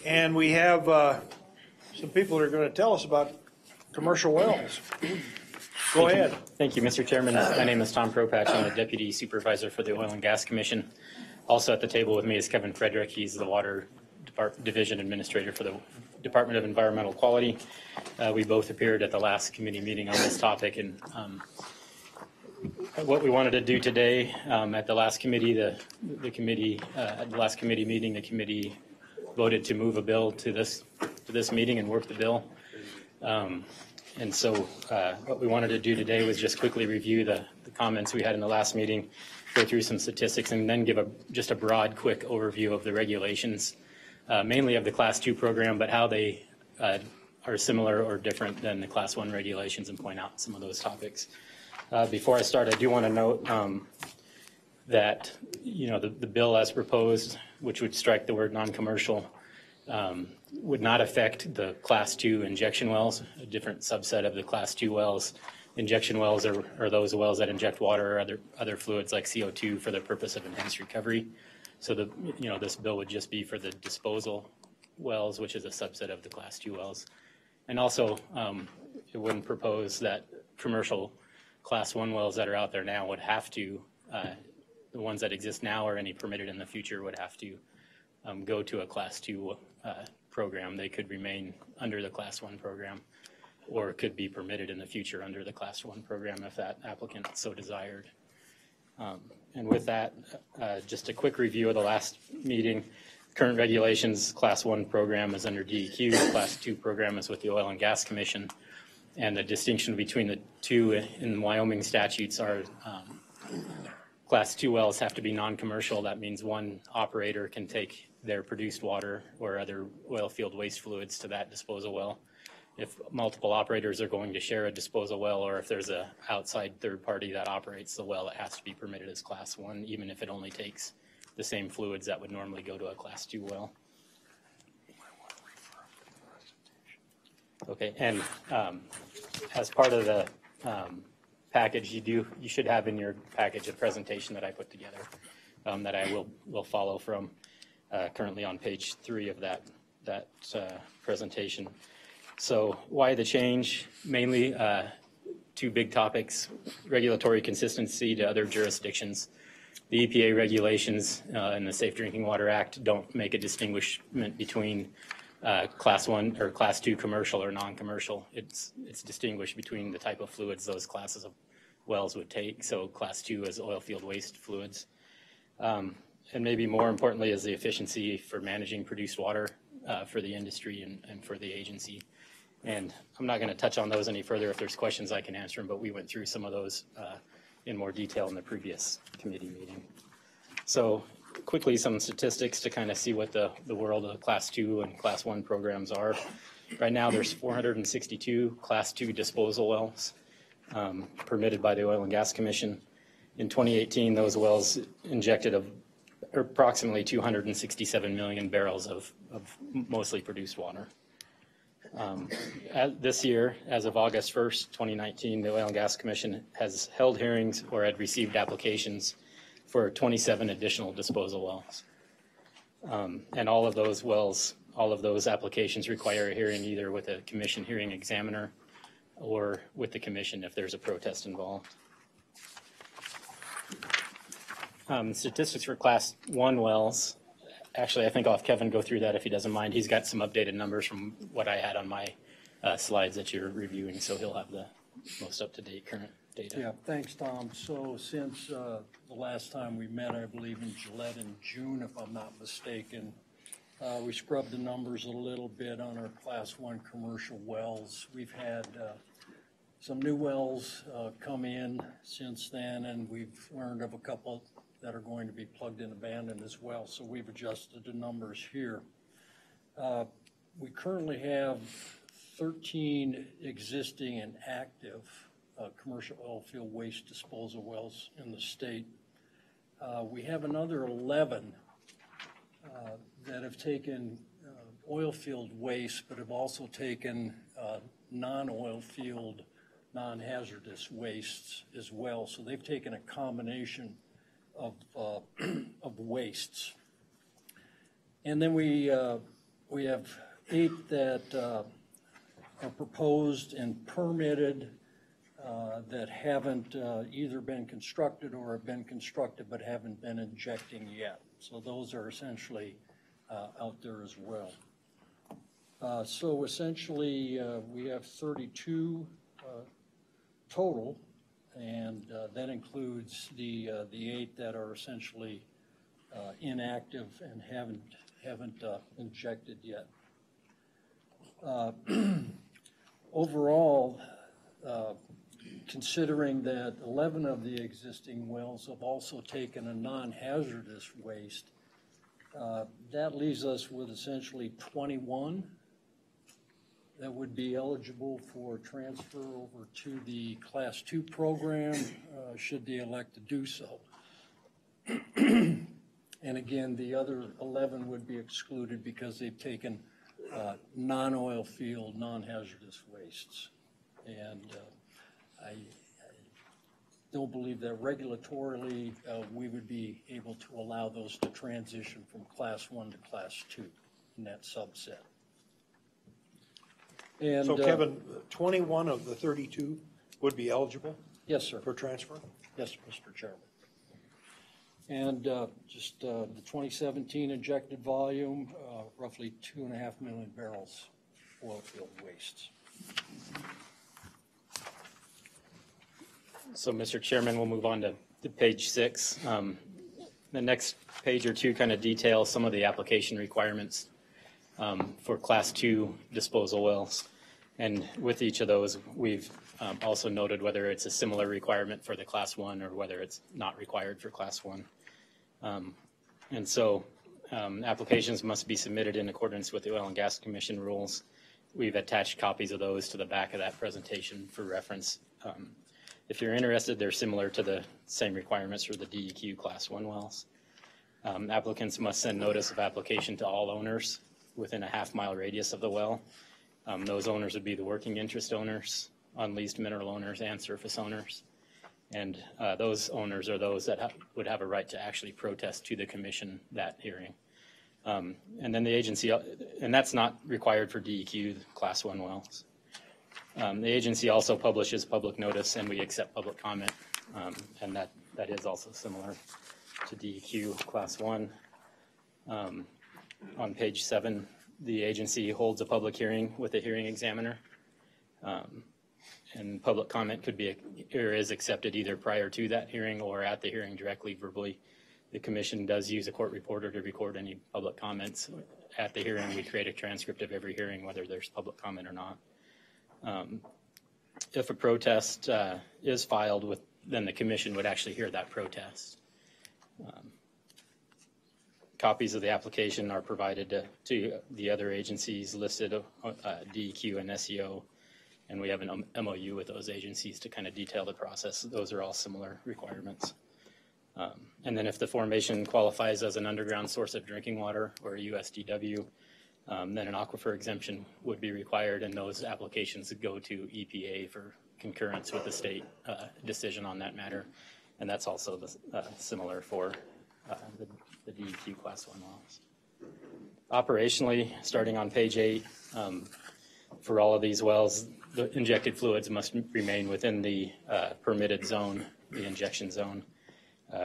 and we have some people that are going to tell us about commercial wells. Go ahead. Thank you, Mr. Chairman. My name is Tom Propatch. I'm the Deputy Supervisor for the Oil and Gas Commission. Also at the table with me is Kevin Frederick. He's the Water Division Administrator for the Department of Environmental Quality. We both appeared at the last committee meeting on this topic, and what we wanted to do today at the last committee, at the last committee meeting, the committee voted to move a bill to this meeting and work the bill. And so what we wanted to do today was just quickly review the comments we had in the last meeting, go through some statistics, and then give just a broad, quick overview of the regulations, mainly of the Class 2 program, but how they are similar or different than the Class 1 regulations, and point out some of those topics. Before I start, I do want to note that the bill as proposed, which would strike the word non-commercial, would not affect the Class 2 injection wells, a different subset of the Class 2 wells. Injection wells are those wells that inject water or other fluids like CO2 for the purpose of enhanced recovery. So this bill would just be for the disposal wells, which is a subset of the Class 2 wells. And also, it wouldn't propose that commercial Class 1 wells that are out there now would have to, the ones that exist now or any permitted in the future would have to go to a Class 2 program. They could remain under the Class 1 program, or could be permitted in the future under the Class 1 program if that applicant so desired. And with that, just a quick review of the last meeting. Current regulations, Class 1 program is under DEQ, the Class 2 program is with the Oil and Gas Commission. And the distinction between the two in Wyoming statutes are Class 2 wells have to be non-commercial. That means one operator can take their produced water or other oil field waste fluids to that disposal well. If multiple operators are going to share a disposal well, or if there's an outside third party that operates the well, it has to be permitted as Class 1, even if it only takes the same fluids that would normally go to a Class 2 well. Okay, and as part of the package, you should have in your package a presentation that I put together that I will follow from, currently on page 3 of that presentation. So why the change? Mainly two big topics: regulatory consistency to other jurisdictions. The EPA regulations and the Safe Drinking Water Act don't make a distinguishment between Class 1 or Class 2 commercial or non-commercial. It's distinguished between the type of fluids those classes of wells would take. So Class 2 is oil field waste fluids. And maybe more importantly is the efficiency for managing produced water for the industry and for the agency. And I'm not going to touch on those any further. If there's questions, I can answer them, but we went through some of those in more detail in the previous committee meeting. So quickly, some statistics to kind of see what the world of Class 2 and Class 1 programs are. Right now, there's 462 Class 2 disposal wells permitted by the Oil and Gas Commission. In 2018, those wells injected approximately 267 million barrels of mostly produced water. This year, as of August 1st, 2019, the Oil and Gas Commission has held hearings or had received applications for 27 additional disposal wells. And all of those wells, all of those applications require a hearing either with a commission hearing examiner or with the commission if there's a protest involved. Statistics for Class 1 wells. Actually, I think I'll have Kevin go through that if he doesn't mind. He's got some updated numbers from what I had on my slides that you're reviewing, so he'll have the most up-to-date current data. Yeah, thanks, Tom. So since the last time we met, I believe in Gillette in June, if I'm not mistaken, we scrubbed the numbers a little bit on our Class 1 commercial wells. We've had some new wells come in since then, and we've learned of a couple that are going to be plugged and abandoned as well. So we've adjusted the numbers here. We currently have 13 existing and active commercial oil field waste disposal wells in the state. We have another 11 that have taken oil field waste, but have also taken non-oil field, non-hazardous wastes as well. So they've taken a combination of wastes. And then we have 8 that are proposed and permitted that haven't either been constructed or have been constructed but haven't been injecting yet. So those are essentially out there as well. So essentially, we have 32 total, and that includes the 8 that are essentially inactive and haven't injected yet. Overall, considering that 11 of the existing wells have also taken a non-hazardous waste, that leaves us with essentially 21 that would be eligible for transfer over to the Class 2 program, should they elect to do so. And again, the other 11 would be excluded because they've taken non-oil field, non-hazardous wastes. And I don't believe that regulatorily we would be able to allow those to transition from Class 1 to Class 2 in that subset. And, So Kevin, 21 of the 32 would be eligible? Yes, sir. For transfer? Yes, Mr. Chairman. And just the 2017 injected volume, roughly 2.5 million barrels oil field wastes. So, Mr. Chairman, we'll move on to page 6. The next page or two kind of details some of the application requirements for Class 2 disposal wells. And with each of those, we've also noted whether it's a similar requirement for the Class 1 or whether it's not required for Class 1. And so applications must be submitted in accordance with the Oil and Gas Commission rules. We've attached copies of those to the back of that presentation for reference. If you're interested, they're similar to the same requirements for the DEQ Class 1 wells. Applicants must send notice of application to all owners within a half-mile radius of the well. Those owners would be the working interest owners, unleased mineral owners, and surface owners. And those owners are those that would have a right to actually protest to the commission that hearing. And then the agency, and that's not required for DEQ Class 1 wells. The agency also publishes public notice, and we accept public comment, and that is also similar to DEQ Class 1. On page 7, the agency holds a public hearing with a hearing examiner. And public comment could be or is accepted either prior to that hearing or at the hearing directly verbally. The commission does use a court reporter to record any public comments. At the hearing, we create a transcript of every hearing, whether there's public comment or not. If a protest is filed, then the commission would actually hear that protest. Copies of the application are provided to the other agencies listed, DEQ and SEO, and we have an MOU with those agencies to kind of detail the process. Those are all similar requirements. And then if the formation qualifies as an underground source of drinking water or a USDW, then an aquifer exemption would be required, and those applications would go to EPA for concurrence with the state decision on that matter. And that's also similar for the DEQ Class 1 wells. Operationally, starting on page 8, for all of these wells, the injected fluids must remain within the permitted zone, the injection zone.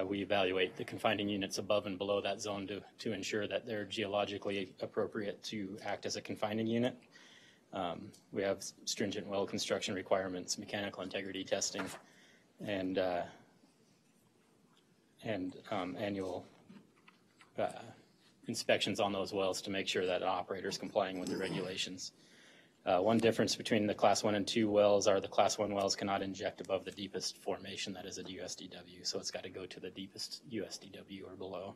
We evaluate the confining units above and below that zone to ensure that they're geologically appropriate to act as a confining unit. We have stringent well construction requirements, mechanical integrity testing, and annual inspections on those wells to make sure that an operator is complying with the regulations. One difference between the Class 1 and 2 wells are the Class 1 wells cannot inject above the deepest formation, that is a USDW, so it's got to go to the deepest USDW or below.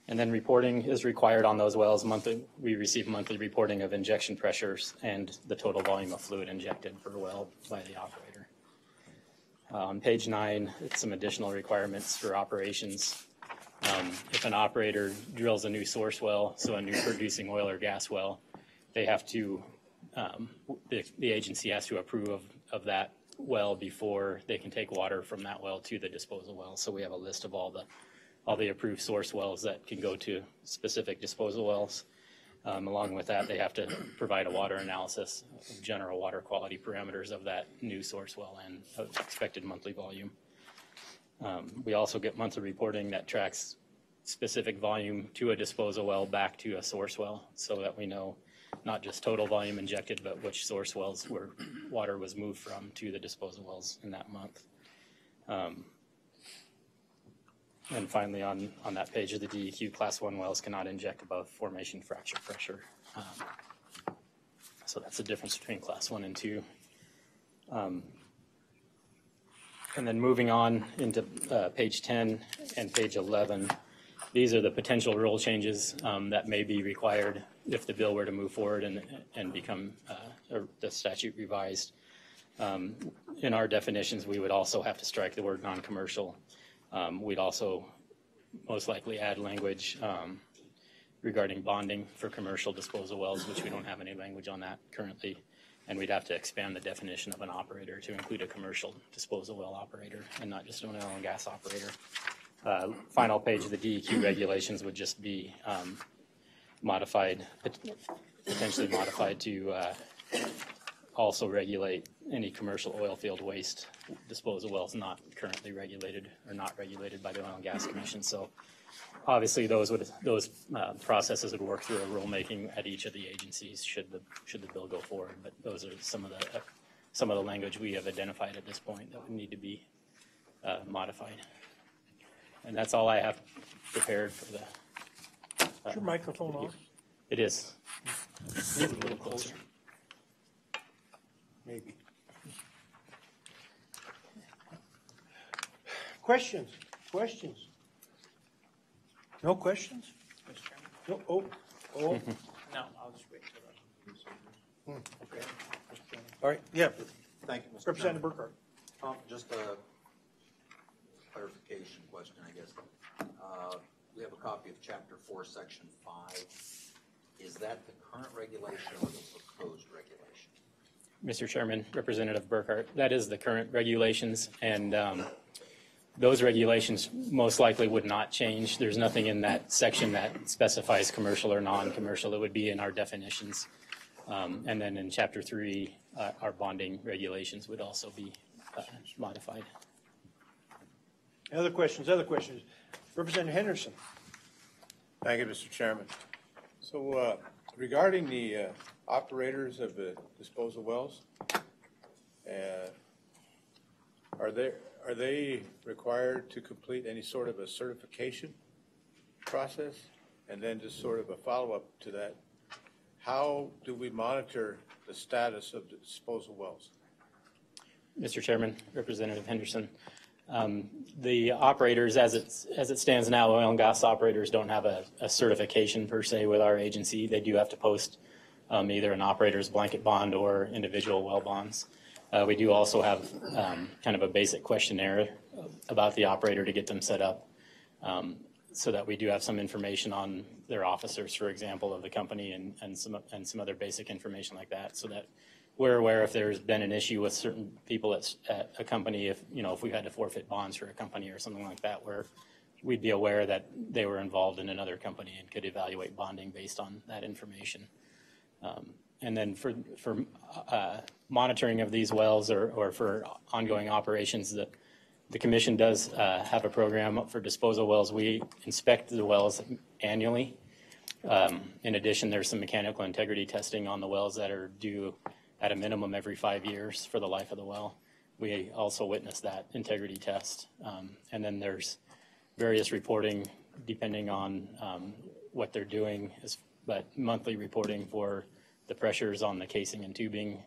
And then reporting is required on those wells monthly. We receive monthly reporting of injection pressures and the total volume of fluid injected per well by the operator. On page 9, it's some additional requirements for operations. If an operator drills a new source well, so a new producing oil or gas well, they have to the agency has to approve of that well before they can take water from that well to the disposal well. So we have a list of all the all the approved source wells that can go to specific disposal wells. Along with that, they have to provide a water analysis of general water quality parameters of that new source well and expected monthly volume. We also get monthly reporting that tracks specific volume to a disposal well back to a source well, so that we know not just total volume injected, but which source wells where water was moved from to the disposal wells in that month. And finally, on that page of the DEQ, Class 1 wells cannot inject above formation fracture pressure. So that's the difference between Class 1 and 2. And then moving on into page 10 and page 11, these are the potential rule changes that may be required if the bill were to move forward and become the statute revised. In our definitions, we would also have to strike the word non-commercial. We'd also most likely add language regarding bonding for commercial disposal wells, which we don't have any language on that currently. And we'd have to expand the definition of an operator to include a commercial disposal well operator and not just an oil and gas operator. Final page of the DEQ regulations would just be modified, potentially modified to also regulate any commercial oil field waste disposal wells not currently regulated or not regulated by the Oil and Gas Commission. So obviously those processes would work through a rulemaking at each of the agencies should the bill go forward. But those are some of the language we have identified at this point that would need to be modified. And that's all I have prepared for the. Is your microphone on? It is. A little closer. Maybe. Questions? Questions? No questions? No. Oh. No, I'll just wait for that. Okay. All right. Yeah. Thank you, Mr. Representative Chairman. Burkhart. Just a clarification question, I guess. We have a copy of Chapter 4, Section 5. Is that the current regulation or the proposed regulation? Mr. Chairman, Representative Burkhart, that is the current regulations, and those regulations most likely would not change. There's nothing in that section that specifies commercial or non-commercial. It would be in our definitions. And then in Chapter 3, our bonding regulations would also be modified. Other questions? Other questions? Representative Henderson. Thank you, Mr. Chairman. So regarding the operators of the disposal wells, are they required to complete any sort of a certification process? And then just sort of a follow-up to that, how do we monitor the status of the disposal wells? Mr. Chairman, Representative Henderson, the operators, as it stands now, oil and gas operators don't have a certification per se with our agency. They do have to post either an operator's blanket bond or individual well bonds. We do also have kind of a basic questionnaire about the operator to get them set up, so that we do have some information on their officers, for example, of the company, and some other basic information like that, so that we're aware if there's been an issue with certain people at a company, if we had to forfeit bonds for a company or something like that, where we'd be aware that they were involved in another company and could evaluate bonding based on that information. And then for monitoring of these wells or for ongoing operations, the commission does have a program for disposal wells. We inspect the wells annually. In addition, there's some mechanical integrity testing on the wells that are due at a minimum every 5 years for the life of the well. We also witness that integrity test. And then there's various reporting depending on what they're doing, but monthly reporting for the pressures on the casing and tubing,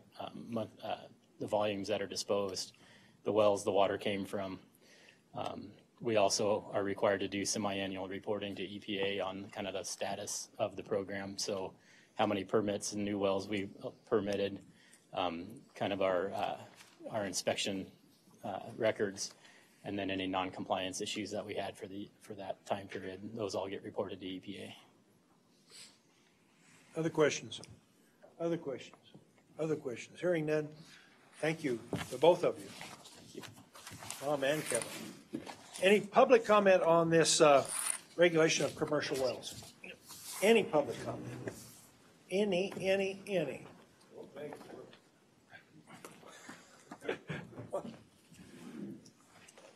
the volumes that are disposed, the wells the water came from. We also are required to do semi-annual reporting to EPA on kind of the status of the program. So how many permits and new wells we permitted, kind of our inspection records, and then any non-compliance issues that we had for that time period. Those all get reported to EPA. Other questions? Other questions? Other questions? Hearing none, thank you to both of you. Tom and Kevin. Any public comment on this regulation of commercial wells? Any public comment? Any?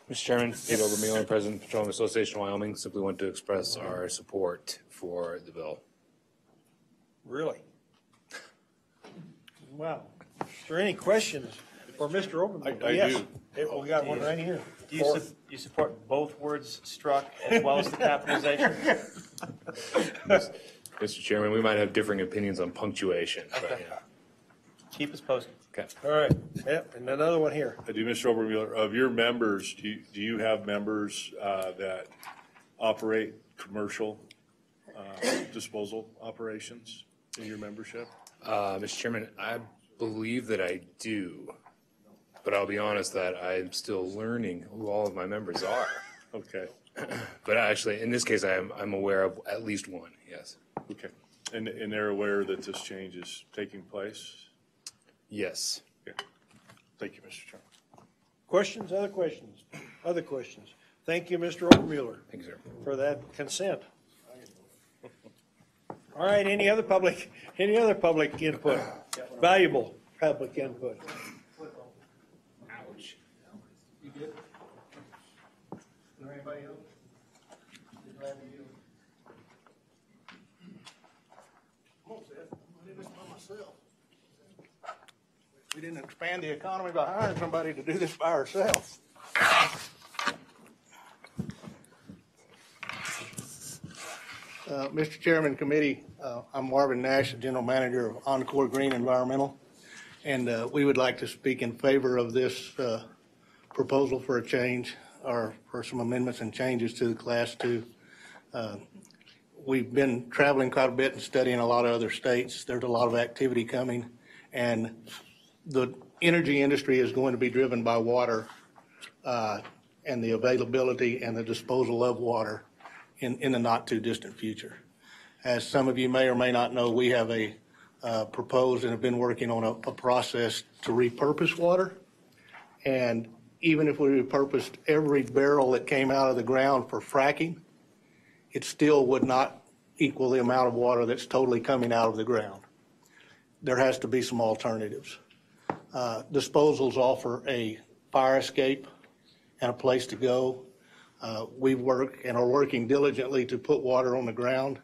Mr. Chairman, Steve Obermueller, President of the Petroleum Association of Wyoming, simply want to express our support for the bill. Really? Wow. Is there any questions for Mr. Obermueller? I Yes. do. We got one right here. Do you support both words struck as well as the capitalization? Mr. Chairman, we might have differing opinions on punctuation. Okay. But, yeah. Keep us posted. Okay. All right. Yep. And another one here. I do, Mr. Obermueller. Of your members, do you have members that operate commercial disposal operations in your membership? Mr. Chairman, I believe that I do, but I'll be honest that I'm still learning who all of my members are. Okay. But actually, in this case, I'm aware of at least one, yes. Okay. And they're aware that this change is taking place? Yes. Okay. Thank you, Mr. Chairman. Questions? Other questions? Other questions? Thank you, Mr. Obermueller. Thank you, sir. For that consent. All right, any other public input? Valuable public input. Ouch. You good? Is there anybody else? Glad to you. Come on, Seth. I'm doing this by myself. We didn't expand the economy by hiring somebody to do this by ourselves. Mr. Chairman, committee, I'm Marvin Nash, the General Manager of Encore Green Environmental, and we would like to speak in favor of this proposal for a change or for some amendments and changes to the Class 2. We've been traveling quite a bit and studying a lot of other states. There's a lot of activity coming, and the energy industry is going to be driven by water and the availability and the disposal of water in the not too distant future. As some of you may or may not know, we have proposed and have been working on a process to repurpose water. And even if we repurposed every barrel that came out of the ground for fracking, it still would not equal the amount of water that's totally coming out of the ground. There has to be some alternatives. Disposals offer a fire escape and a place to go. We work and are working diligently to put water on the ground.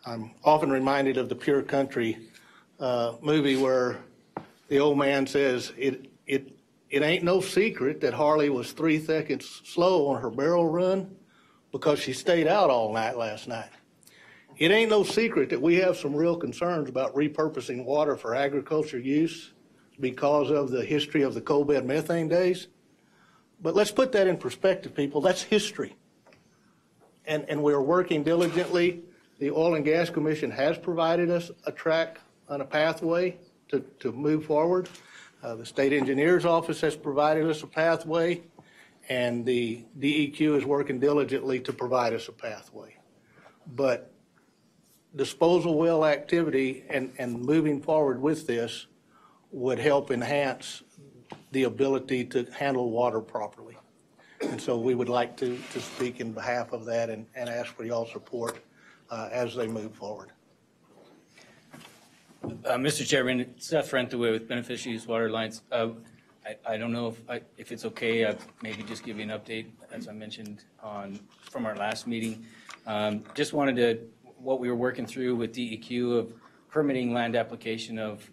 I'm often reminded of the Pure Country movie where the old man says, it ain't no secret that Harley was 3 seconds slow on her barrel run because she stayed out all night last night. It ain't no secret that we have some real concerns about repurposing water for agriculture use because of the history of the coal bed methane days. But let's put that in perspective, people. That's history. And we're working diligently. The Oil and Gas Commission has provided us a track and a pathway to move forward. The State Engineer's Office has provided us a pathway, and the DEQ is working diligently to provide us a pathway. But disposal well activity and moving forward with this would help enhance the ability to handle water properly. And so we would like to speak in behalf of that and ask for y'all's support as they move forward. Mr. Chairman, Seth Rentaway with Beneficial Use Water Lines. I don't know if it's okay, maybe just give you an update, as I mentioned from our last meeting. Just wanted to, what we were working through with DEQ of permitting land application of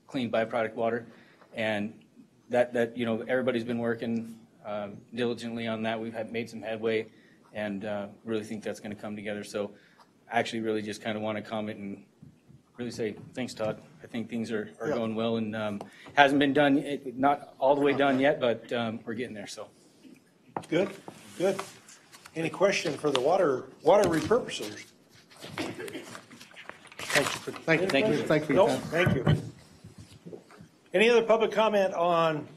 clean byproduct water. And that everybody's been working diligently on that. We've made some headway and really think that's going to come together. So I actually really just kind of want to comment and really say thanks, Todd. I think things are going well and hasn't been done, not all the way done yet, but we're getting there. So good. Any question for the water repurposers? Thank you for your time. Thank you. Any other public comment on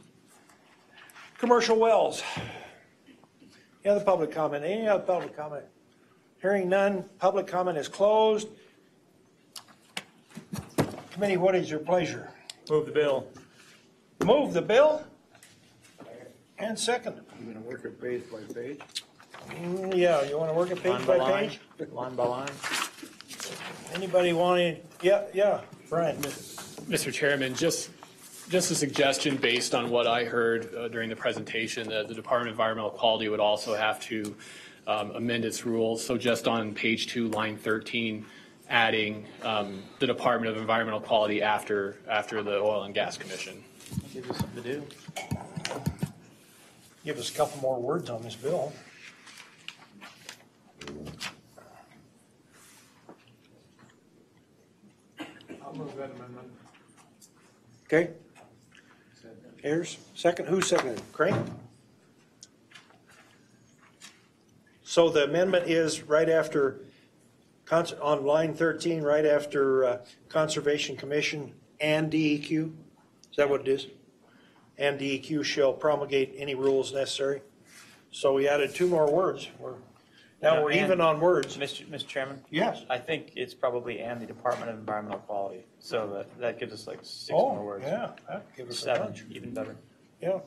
commercial wells? Any other public comment? Any other public comment? Hearing none, public comment is closed. Committee, what is your pleasure? Move the bill. Move the bill? And second. You gonna work it page by page? Yeah, you want to work it page by page? Line by line? Anybody want to, yeah, Brian. Mr. Chairman, just a suggestion based on what I heard during the presentation, that the Department of Environmental Quality would also have to amend its rules. So just on page 2, line 13, adding the Department of Environmental Quality after the Oil and Gas Commission. Gives us something to do. Give us a couple more words on this bill. I'll move that amendment. Okay. Ayers, second. Who seconded? Craig? So the amendment is right after, on line 13, right after Conservation Commission and DEQ? Is that what it is? And DEQ shall promulgate any rules necessary. So we added 2 more words. Now we're even on words. Mr. Chairman? Yes. I think it's probably and the Department of Environmental Quality. So that gives us like 6 Oh, more words. yeah, that gives us a 7, bunch. even better. Yeah.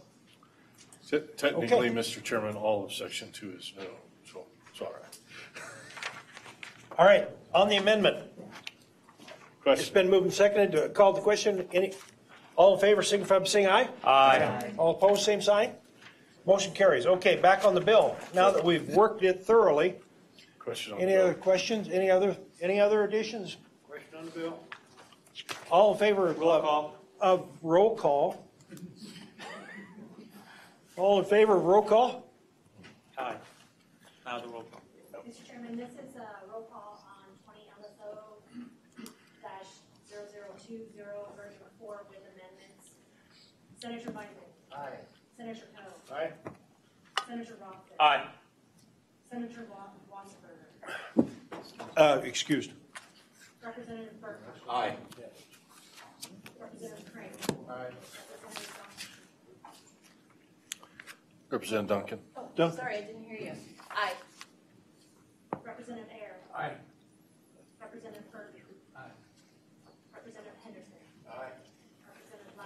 Technically, Okay. Mr. Chairman, all of section 2 is no, so it's all right. All right, on the amendment. Question. It's been moved and seconded to call the question. All in favor, signify by saying aye. Aye. All opposed, same sign. Motion carries. Okay, back on the bill. Now that we've worked it thoroughly, Question on any the bill. other questions? Any other additions? Question on the bill? All in favor of roll call? All in favor of roll call? Aye. Now the roll call. Mr. Chairman, this is a roll call on 20 LSO-0020 version 4 with amendments. Senator Biden. Aye. Senator Coe. Aye. Senator Rothfeld. Aye. Senator Wasserberger. Excused. Representative Burke. Aye. Representative Craig. Aye. Representative Duncan. Oh, sorry, I didn't hear you. Aye. Representative Ayer. Aye. Representative Burke. Aye. Representative Henderson. Aye. Representative Lau.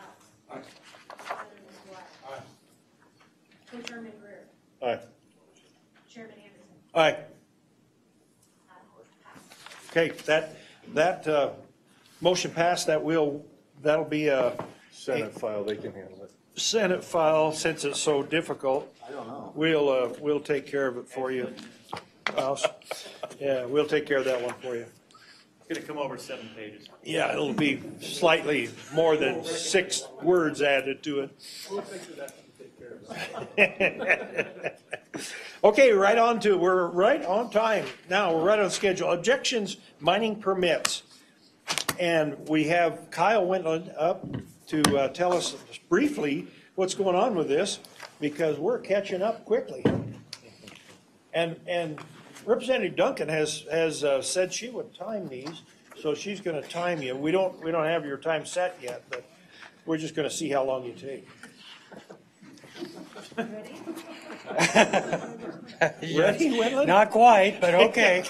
Aye. Representative Black. Aye. Co-Chairman Greer. Aye. Chairman Anderson. Aye. Motion passed. Okay, that motion passed. That'll be a Senate file, they can handle it. Senate file, since it's so difficult. I don't know. We'll take care of it for you. Yeah, we'll take care of that one for you. It's going to come over 7 pages. Yeah, it'll be slightly more than 6 words added to it. We'll take that and take care of it. Okay, we're right on time. Now, we're right on schedule. Objections, mining permits. And we have Kyle Wentland up to tell us briefly what's going on with this, because we're catching up quickly. And Representative Duncan has said she would time these, so she's going to time you. We don't have your time set yet, but we're just going to see how long you take. Ready, Wentland? Not quite, but okay.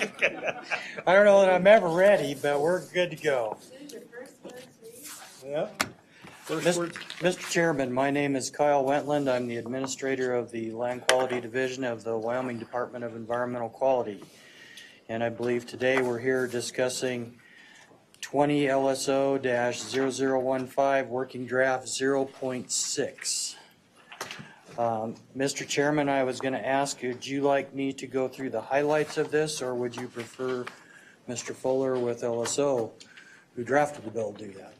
I don't know that I'm ever ready, but we're good to go. Yeah. Mr. Chairman, my name is Kyle Wentland. I'm the administrator of the Land Quality Division of the Wyoming Department of Environmental Quality. And I believe today we're here discussing 20 LSO-0015 Working Draft 0.6. Mr. Chairman, I was going to ask, would you like me to go through the highlights of this, or would you prefer Mr. Fuller with LSO, who drafted the bill, do that?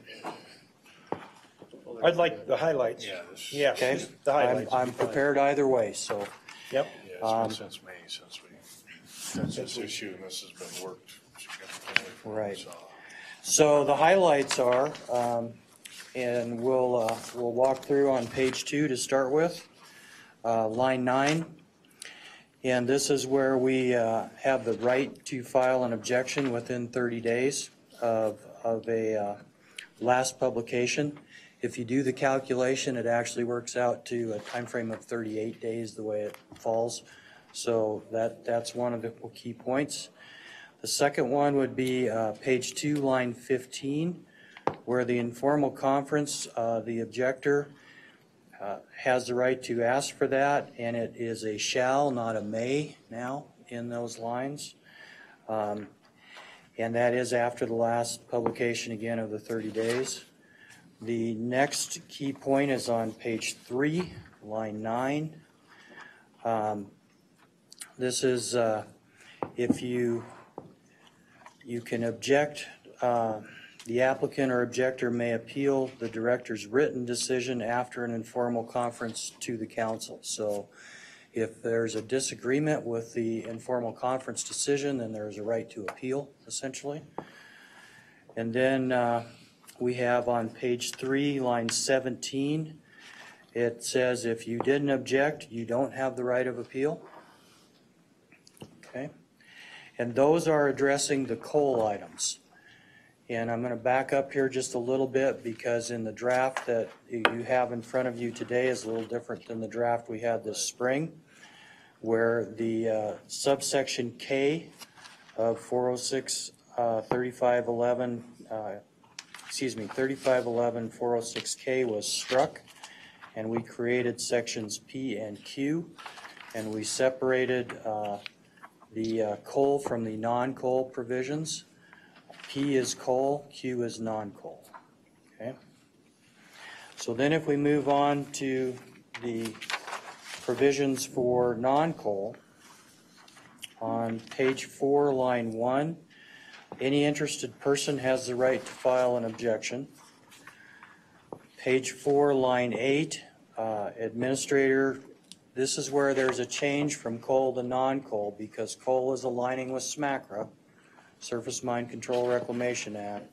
I'd like the highlights. Yeah, Okay, the highlights. I'm prepared either way, so. Yep. Yeah, it's been since May, since this issue, and this has been worked significantly. Right. So, So the highlights are, and we'll walk through on page 2 to start with, line 9. And this is where we have the right to file an objection within 30 days of a last publication. If you do the calculation, it actually works out to a time frame of 38 days the way it falls. So that's one of the key points. The second one would be page 2, line 15, where the informal conference, the objector has the right to ask for that, and it is a shall, not a may now in those lines. And that is after the last publication again of the 30 days. The next key point is on page 3, line 9. This is if you can object, the applicant or objector may appeal the director's written decision after an informal conference to the council. So if there's a disagreement with the informal conference decision, then there's a right to appeal, essentially. And then we have on page 3, line 17, it says if you didn't object, you don't have the right of appeal. Okay. And those are addressing the coal items. And I'm going to back up here just a little bit because in the draft that you have in front of you today is a little different than the draft we had this spring, where the subsection K of 406 3511 406K was struck, and we created sections P and Q, and we separated the coal from the non-coal provisions. P is coal, Q is non-coal. Okay. So then if we move on to the provisions for non-coal, on page 4, line 1, any interested person has the right to file an objection. Page 4, line 8, administrator, this is where there's a change from coal to non-coal because coal is aligning with SMACRA, Surface Mine Control Reclamation Act.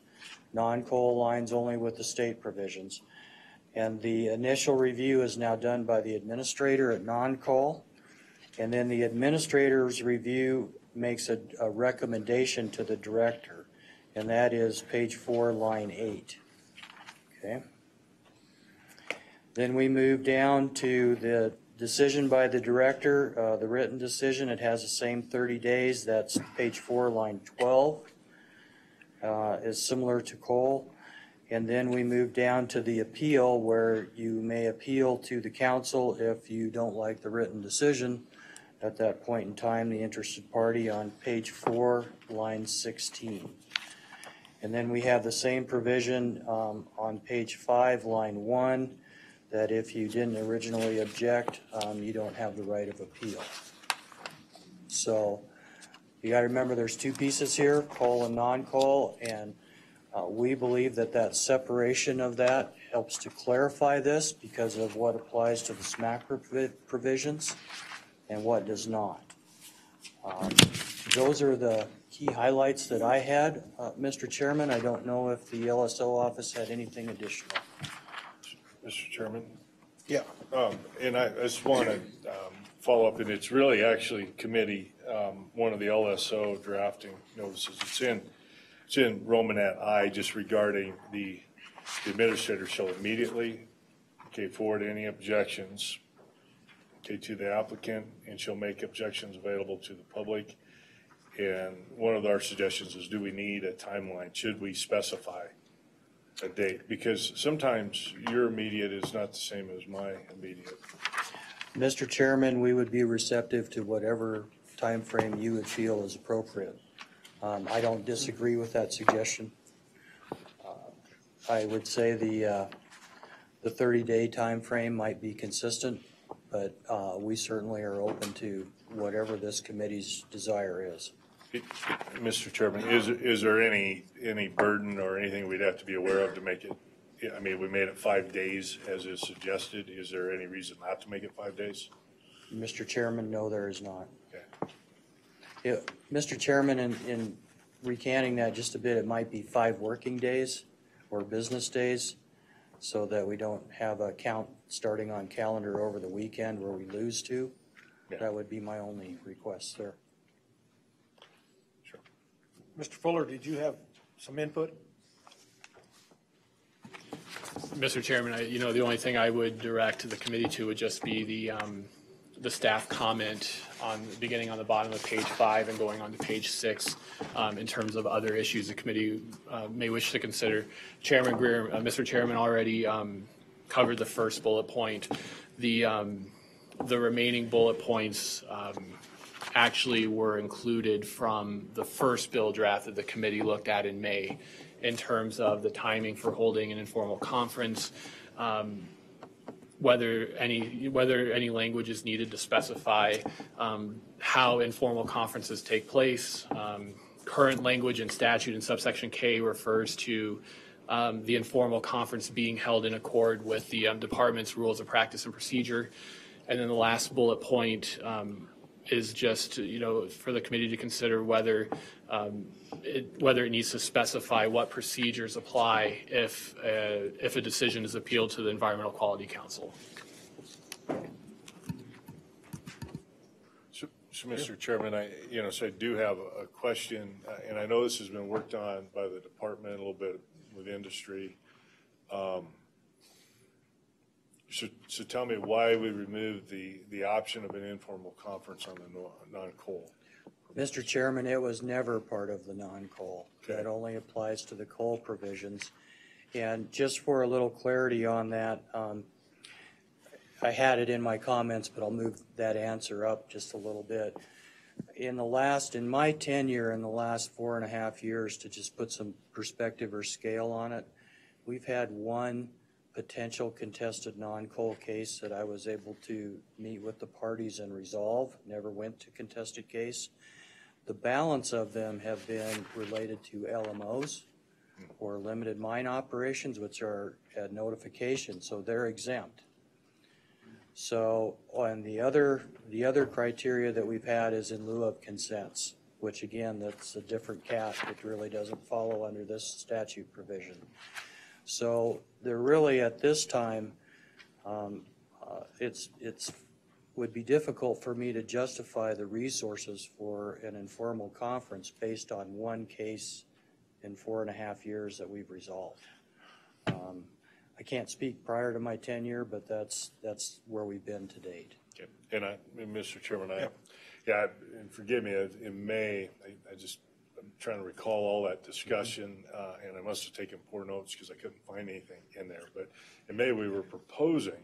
Non-coal aligns only with the state provisions. And the initial review is now done by the administrator at non-coal. And then the administrator's review makes a recommendation to the director. And that is page 4, line 8. Okay. Then we move down to the decision by the director, the written decision. It has the same 30 days. That's page 4, line 12. Is similar to coal. And then we move down to the appeal, where you may appeal to the council if you don't like the written decision. At that point in time, the interested party on page 4, line 16. And then we have the same provision on page 5, line 1, that if you didn't originally object, you don't have the right of appeal. So you got to remember there's two pieces here, coal and non-coal, and we believe that that separation of that helps to clarify this because of what applies to the SMACRA provisions and what does not. Those are the key highlights that I had, Mr. Chairman. I don't know if the LSO office had anything additional. Mr. Chairman? Yeah. And I just want to follow up, and it's really actually committee, one of the LSO drafting notices. It's in Romanet I, just regarding the administrator shall immediately, forward any objections, to the applicant, and shall make objections available to the public. And one of our suggestions is, do we need a timeline? Should we specify a date? Because sometimes your immediate is not the same as my immediate. Mr. Chairman, we would be receptive to whatever time frame you would feel is appropriate. I don't disagree with that suggestion. I would say the 30-day time frame might be consistent, but we certainly are open to whatever this committee's desire is. Mr. Chairman, is there any burden or anything we'd have to be aware of to make it? I mean, we made it 5 days as is suggested. Is there any reason not to make it 5 days? Mr. Chairman, no, there is not. Okay. Mr. Chairman, in recanting that just a bit, it might be 5 working days or business days so that we don't have a count starting on calendar over the weekend where we lose 2. Yeah. That would be my only request there. Sure. Mr. Fuller, did you have some input? Mr. Chairman, the only thing I would direct the committee to would just be the staff comment beginning on the bottom of page 5 and going on to page 6 in terms of other issues the committee may wish to consider. Chairman Greer, Mr. Chairman already covered the first bullet point. The remaining bullet points actually were included from the first bill draft that the committee looked at in May in terms of the timing for holding an informal conference, whether any language is needed to specify how informal conferences take place. Current language in statute in subsection K refers to the informal conference being held in accord with the department's rules of practice and procedure. And then the last bullet point is just, for the committee to consider whether it needs to specify what procedures apply if a decision is appealed to the Environmental Quality Council. So, Mr. Chairman, I do have a question, and I know this has been worked on by the department a little bit with industry. So tell me why we removed the option of an informal conference on the non-coal. Mr. Chairman, it was never part of the non-coal. Okay. That only applies to the coal provisions. And just for a little clarity on that, I had it in my comments, but I'll move that answer up just a little bit. In my tenure in the last 4.5 years, to just put some perspective or scale on it, we've had one potential contested non-coal case that I was able to meet with the parties and resolve, never went to contested case. The balance of them have been related to LMOs or limited mine operations, which are at notification, so they're exempt. So on the other criteria that we've had is in lieu of consents, which again, that's a different cat. It really doesn't follow under this statute provision. So they're really at this time, it's would be difficult for me to justify the resources for an informal conference based on one case in 4.5 years that we've resolved. I can't speak prior to my tenure, but that's where we've been to date. Okay. And Mr. Chairman, and forgive me, in May, I'm trying to recall all that discussion, and I must have taken poor notes because I couldn't find anything in there. But in May, we were proposing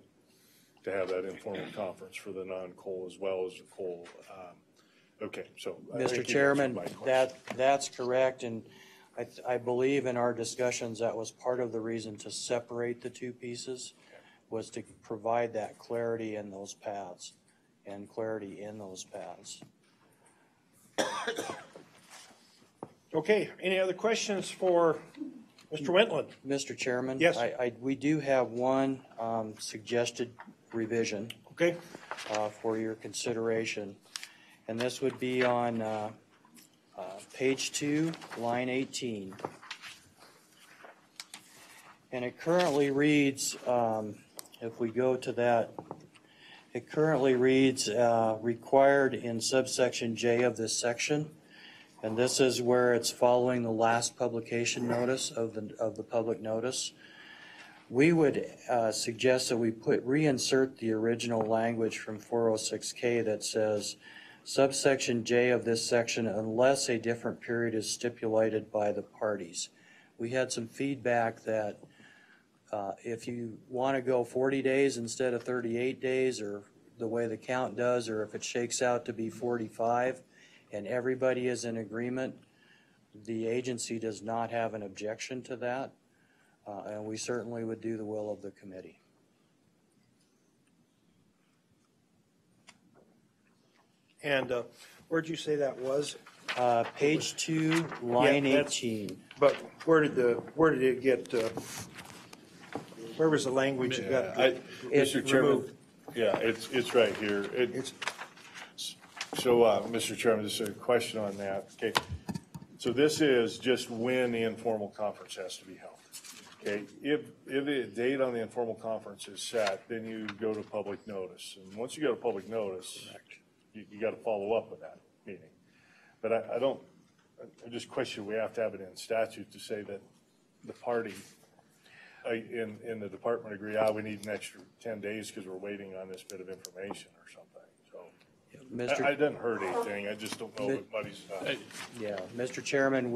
to have that informal conference for the non-coal as well as the coal. Okay, so Mr. Chairman, that's correct, and I believe in our discussions that was part of the reason to separate the two pieces, was to provide that clarity in those paths and clarity in those paths. Okay, any other questions for Mr. Wentland? Mr. Chairman? Yes. We do have one suggested revision. Okay. For your consideration. And this would be on page 2, line 18. And it currently reads, if we go to that, it currently reads required in subsection J of this section. And this is where it's following the last publication notice of the public notice. We would suggest that we reinsert the original language from 406K that says subsection J of this section unless a different period is stipulated by the parties. We had some feedback that if you want to go 40 days instead of 38 days, or the way the count does, or if it shakes out to be 45 and everybody is in agreement, the agency does not have an objection to that. And we certainly would do the will of the committee. And where'd you say that was? Page 2, line 18. But where did it get? Where was the language that got Mr. Chairman, removed? Yeah, it's right here. So, Mr. Chairman, just a question on that. Okay, so this is just when the informal conference has to be held. Okay, if the date on the informal conference is set, then you go to public notice. And once you go to public notice, you got to follow up with that meeting. But I just question, we have to have it in statute to say that the party in the department agree, we need an extra 10 days because we're waiting on this bit of information or something. So I didn't hurt anything. I just don't know what buddy's done. Yeah, Mr. Chairman,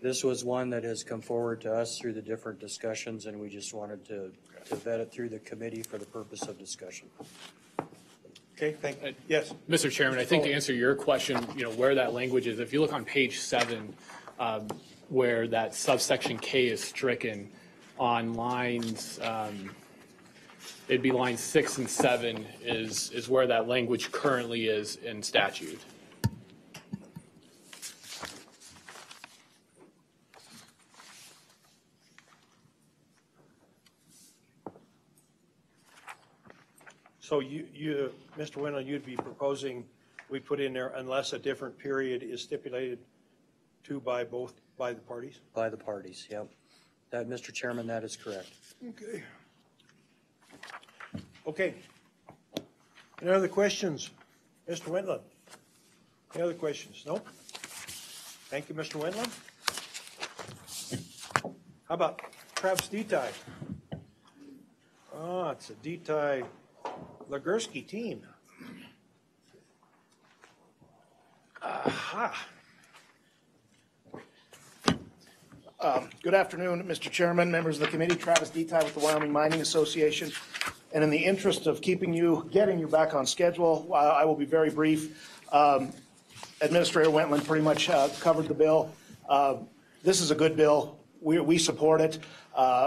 This was one that has come forward to us through the different discussions, and we just wanted to vet it through the committee for the purpose of discussion. Okay, thank you. Yes. Mr. Chairman, I think to answer your question, where that language is, if you look on page 7, where that subsection K is stricken on lines, it'd be lines 6 and 7 is where that language currently is in statute. So you, Mr. Winland, you'd be proposing we put in there unless a different period is stipulated to by the parties? By the parties, yep. That, Mr. Chairman, that is correct. Okay. Okay. Any other questions? Mr. Winland? Any other questions? No? Thank you, Mr. Winland. How about Travis Detail? Oh, it's a Detail Legursky team. Aha. Good afternoon, Mr. Chairman, members of the committee. Travis Detail with the Wyoming Mining Association. And in the interest of getting you back on schedule, I will be very brief. Administrator Wentland pretty much covered the bill. This is a good bill. We support it.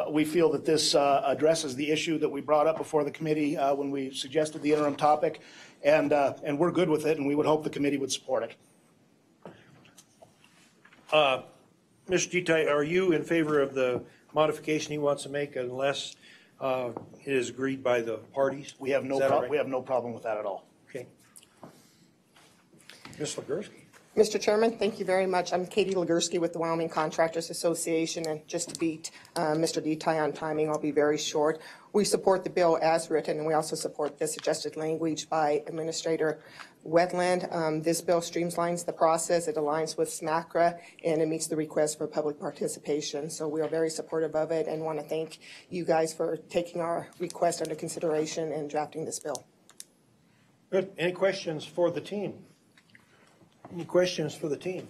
We feel that this addresses the issue that we brought up before the committee when we suggested the interim topic, and we're good with it, and we would hope the committee would support it. Mr. Detail, are you in favor of the modification he wants to make unless it is agreed by the parties? We have no problem with that at all. Okay. Ms. Legursky. Mr. Chairman, thank you very much. I'm Katie Legursky with the Wyoming Contractors Association, and just to beat Mr. Detail on timing, I'll be very short. We support the bill as written, and we also support the suggested language by Administrator Wetland. This bill streamlines the process, it aligns with SMACRA, and it meets the request for public participation. So we are very supportive of it and want to thank you guys for taking our request under consideration and drafting this bill. Good. Any questions for the team? Any questions for the team?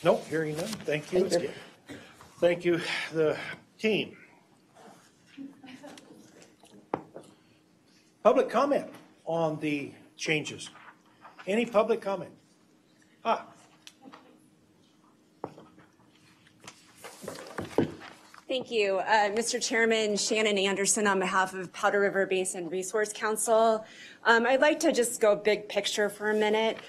Nope, hearing none. Thank you. Thank you. Thank you, the team. Public comment on the changes. Any public comment? Thank you. Mr. Chairman, Shannon Anderson on behalf of Powder River Basin Resource Council. I'd like to just go big picture for a minute.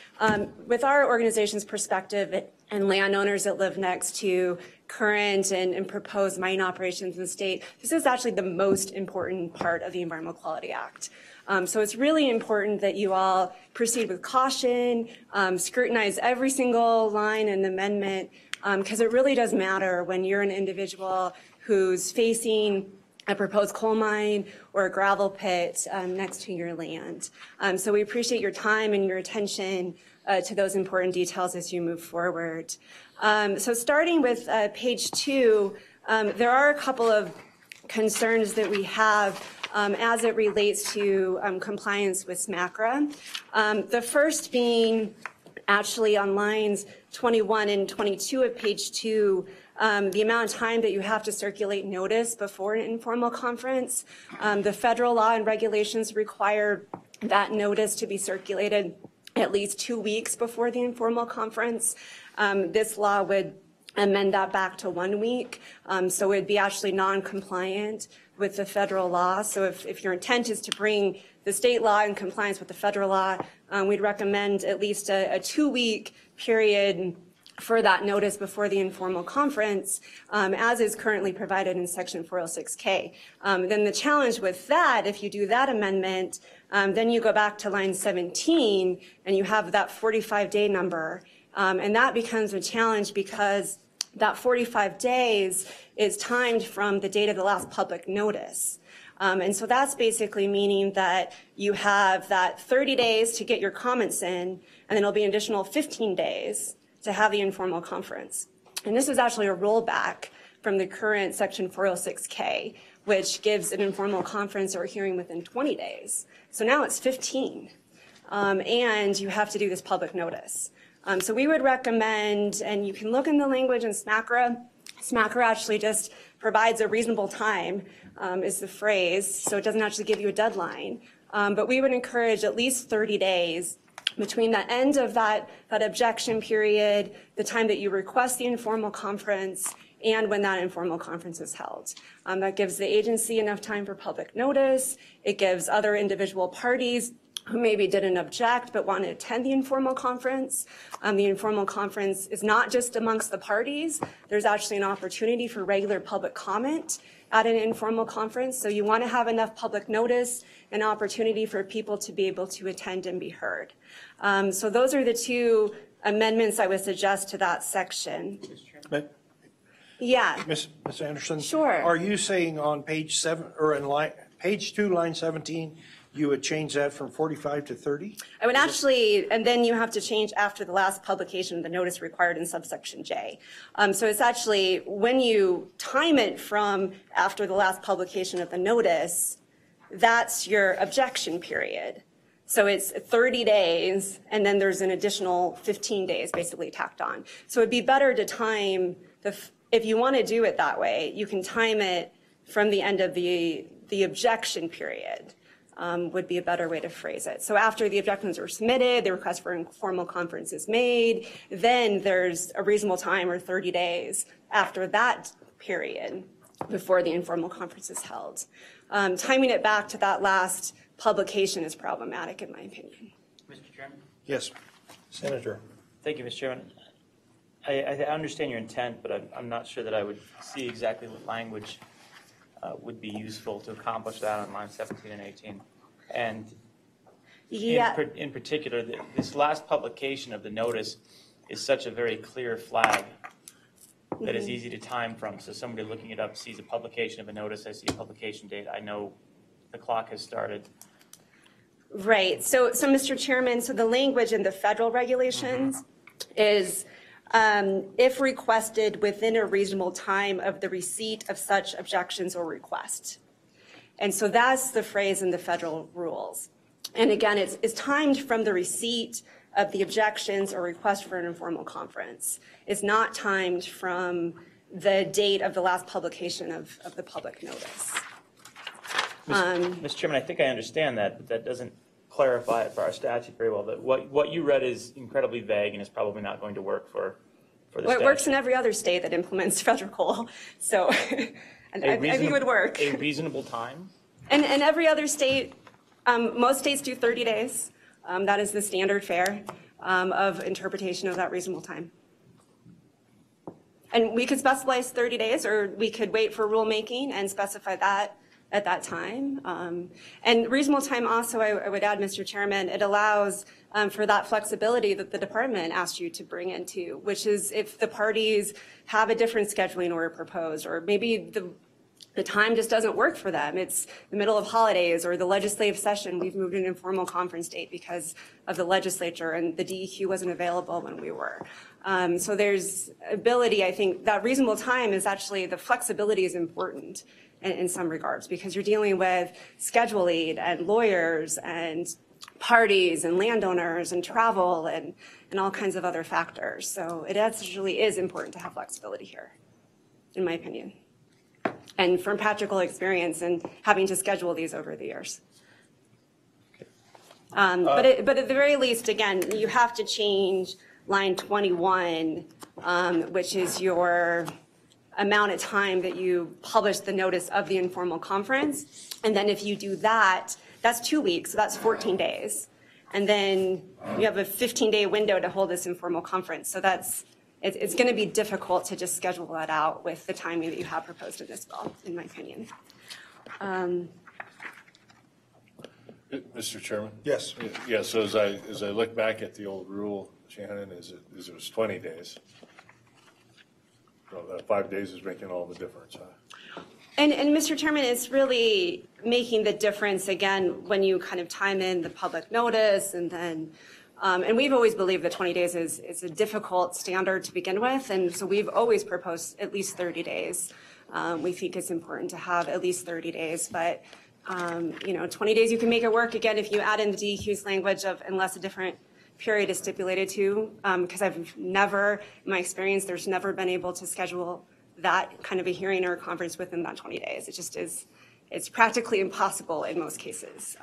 With our organization's perspective and landowners that live next to current and proposed mining operations in the state, this is actually the most important part of the Environmental Quality Act. So it's really important that you all proceed with caution, scrutinize every single line and amendment, because it really does matter when you're an individual who's facing a proposed coal mine or a gravel pit next to your land. So we appreciate your time and your attention to those important details as you move forward. So starting with page 2, there are a couple of concerns that we have as it relates to compliance with SMACRA. The first being actually on lines 21 and 22 of page 2, the amount of time that you have to circulate notice before an informal conference. The federal law and regulations require that notice to be circulated at least 2 weeks before the informal conference. This law would amend that back to 1 week, so it would be actually non-compliant with the federal law. So if your intent is to bring the state law in compliance with the federal law, we'd recommend at least a 2-week period for that notice before the informal conference, as is currently provided in section 406K. Then the challenge with that, if you do that amendment, then you go back to line 17 and you have that 45-day number. And that becomes a challenge because that 45 days is timed from the date of the last public notice. And so that's basically meaning that you have that 30 days to get your comments in, and then it'll be an additional 15 days to have the informal conference. And this is actually a rollback from the current section 406K, which gives an informal conference or hearing within 20 days. So now it's 15. And you have to do this public notice. So we would recommend, and you can look in the language in SMACRA. SMACRA actually just provides a reasonable time, is the phrase, so it doesn't actually give you a deadline. But we would encourage at least 30 days between the end of that objection period, the time that you request the informal conference, and when that informal conference is held. That gives the agency enough time for public notice. It gives other individual parties who maybe didn't object but want to attend the informal conference. The informal conference is not just amongst the parties. There's actually an opportunity for regular public comment at an informal conference. So you want to have enough public notice and opportunity for people to be able to attend and be heard. So those are the two amendments I would suggest to that section. Yeah. Ms. Anderson? Sure. Are you saying on page 7, or in page 2, line 17, you would change that from 45 to 30? I would actually, and then you have to change after the last publication of the notice required in subsection J. So it's actually when you time it from after the last publication of the notice, that's your objection period. So it's 30 days, and then there's an additional 15 days basically tacked on. So it'd be better to time, if you want to do it that way, you can time it from the end of the objection period. Would be a better way to phrase it. So after the objections are submitted, the request for informal conference is made, then there's a reasonable time or 30 days after that period before the informal conference is held. Timing it back to that last publication is problematic in my opinion. Mr. Chairman? Yes, Senator. Thank you, Mr. Chairman. I understand your intent, but I'm not sure that I would see exactly what language would be useful to accomplish that on lines 17 and 18. And in particular, this last publication of the notice is such a very clear flag that is easy to time from. So somebody looking it up sees a publication of a notice, I see a publication date, I know the clock has started. Right. So Mr. Chairman, so the language in the federal regulations is if requested within a reasonable time of the receipt of such objections or request. And so that's the phrase in the federal rules. And again, it's timed from the receipt of the objections or request for an informal conference. It's not timed from the date of the last publication of the public notice. Mr. Chairman, I think I understand that, but that doesn't clarify it for our statute very well. But what you read is incredibly vague and is probably not going to work for the Well, statute. it works in every other state that implements federal, so I think it would work. A reasonable time? And every other state, most states do 30 days. That is the standard fare of interpretation of that reasonable time. And we could specify 30 days, or we could wait for rulemaking and specify that at that time. And reasonable time also, I would add, Mr. Chairman, it allows for that flexibility that the department asked you to bring into, which is if the parties have a different scheduling order proposed, or maybe the time just doesn't work for them. It's the middle of holidays or the legislative session. We've moved an informal conference date because of the legislature and the DEQ wasn't available when we were. So there's ability, I think, that reasonable time is actually, the flexibility is important in some regards because you're dealing with scheduling and lawyers and parties and landowners and travel and all kinds of other factors. So it actually is important to have flexibility here, in my opinion. And from practical experience and having to schedule these over the years. But at the very least, again, you have to change line 21, which is your amount of time that you publish the notice of the informal conference. And then if you do that, that's 2 weeks, so that's 14 days. And then you have a 15-day window to hold this informal conference. So it's going to be difficult to just schedule that out with the timing that you have proposed in this bill, in my opinion. Mr. Chairman? Yes. Yeah, so as I look back at the old rule, Shannon, it was 20 days. So that 5 days is making all the difference, huh? And Mr. Chairman, it's really making the difference, again, when you kind of time in the public notice and then and we've always believed that 20 days is a difficult standard to begin with, and so we've always proposed at least 30 days. We think it's important to have at least 30 days, but 20 days you can make it work. Again, if you add in the DEQ's language of unless a different period is stipulated to, because I've never, in my experience, there's never been able to schedule that kind of a hearing or a conference within that 20 days. It just is, it's practically impossible in most cases,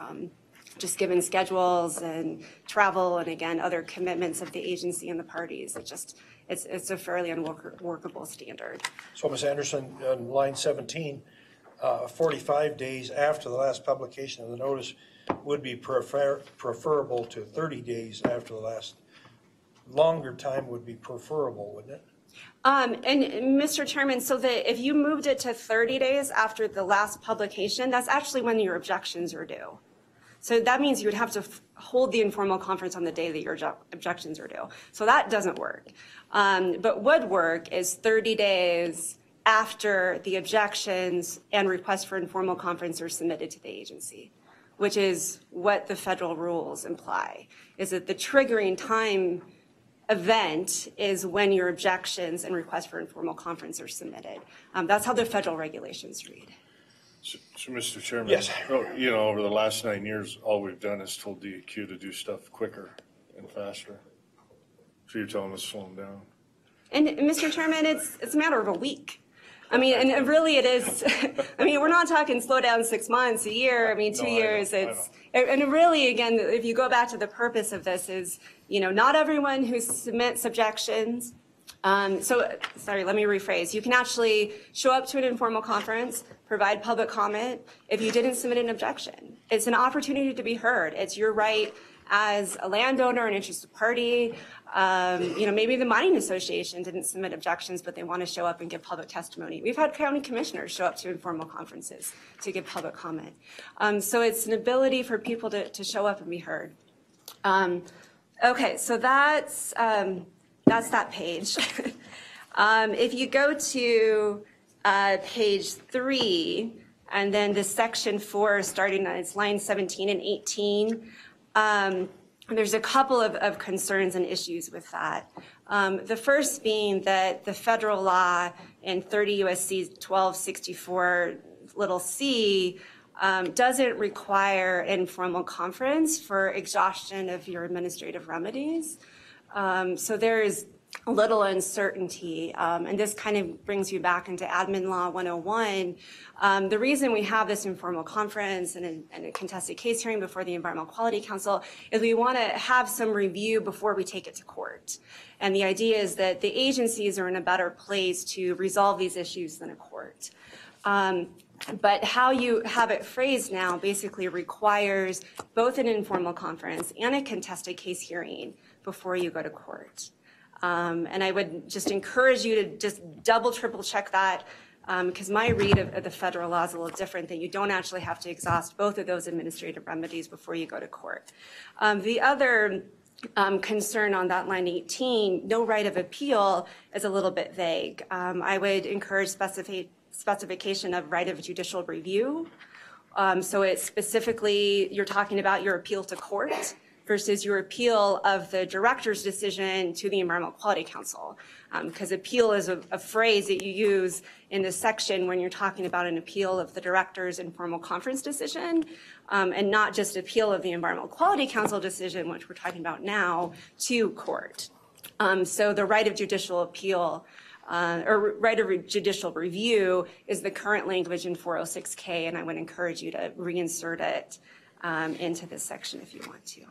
just given schedules and travel and, again, other commitments of the agency and the parties. It just, it's a fairly unworkable standard. So, Ms. Anderson, on line 17, 45 days after the last publication of the notice would be preferable to 30 days after the last. Longer time would be preferable, wouldn't it? And Mr. Chairman, so that if you moved it to 30 days after the last publication, that's actually when your objections are due. So that means you would have to hold the informal conference on the day that your objections are due. So that doesn't work. But would work is 30 days after the objections and requests for informal conference are submitted to the agency, which is what the federal rules imply, is that the triggering time event is when your objections and requests for informal conference are submitted. That's how the federal regulations read. So Mr. Chairman, yes. You know, over the last 9 years, all we've done is told DEQ to do stuff quicker and faster. So you're telling us to slow them down? And Mr. Chairman, it's a matter of a week. I mean, and really it is, I mean, we're not talking slow down 6 months, a year, I mean, 2 years. I know. And really, again, if you go back to the purpose of this is, you know, not everyone who submits objections. Sorry, let me rephrase. You can actually show up to an informal conference, provide public comment if you didn't submit an objection. It's an opportunity to be heard. It's your right as a landowner, an interested party. You know, maybe the mining association didn't submit objections, but they want to show up and give public testimony. We've had county commissioners show up to informal conferences to give public comment. So it's an ability for people to show up and be heard. Okay, so that's that page. If you go to page 3, and then the section 4, starting on it's line 17 and 18, there's a couple of concerns and issues with that. The first being that the federal law in 30 U.S.C. 1264 little c doesn't require informal conference for exhaustion of your administrative remedies. So there is a little uncertainty, and this kind of brings you back into Admin Law 101. The reason we have this informal conference and a contested case hearing before the Environmental Quality Council is we want to have some review before we take it to court. And the idea is that the agencies are in a better place to resolve these issues than a court. But how you have it phrased now basically requires both an informal conference and a contested case hearing before you go to court. And I would just encourage you to just double, triple check that, because my read of the federal law is a little different, that you don't actually have to exhaust both of those administrative remedies before you go to court. The other concern on that line 18, no right of appeal, is a little bit vague. I would encourage specification of right of judicial review. So it's specifically, you're talking about your appeal to court versus your appeal of the director's decision to the Environmental Quality Council. Because appeal is a phrase that you use in this section when you're talking about an appeal of the director's informal conference decision, and not just appeal of the Environmental Quality Council decision, which we're talking about now, to court. So the right of judicial appeal, or right of judicial review, is the current language in 406K, and I would encourage you to reinsert it into this section if you want to.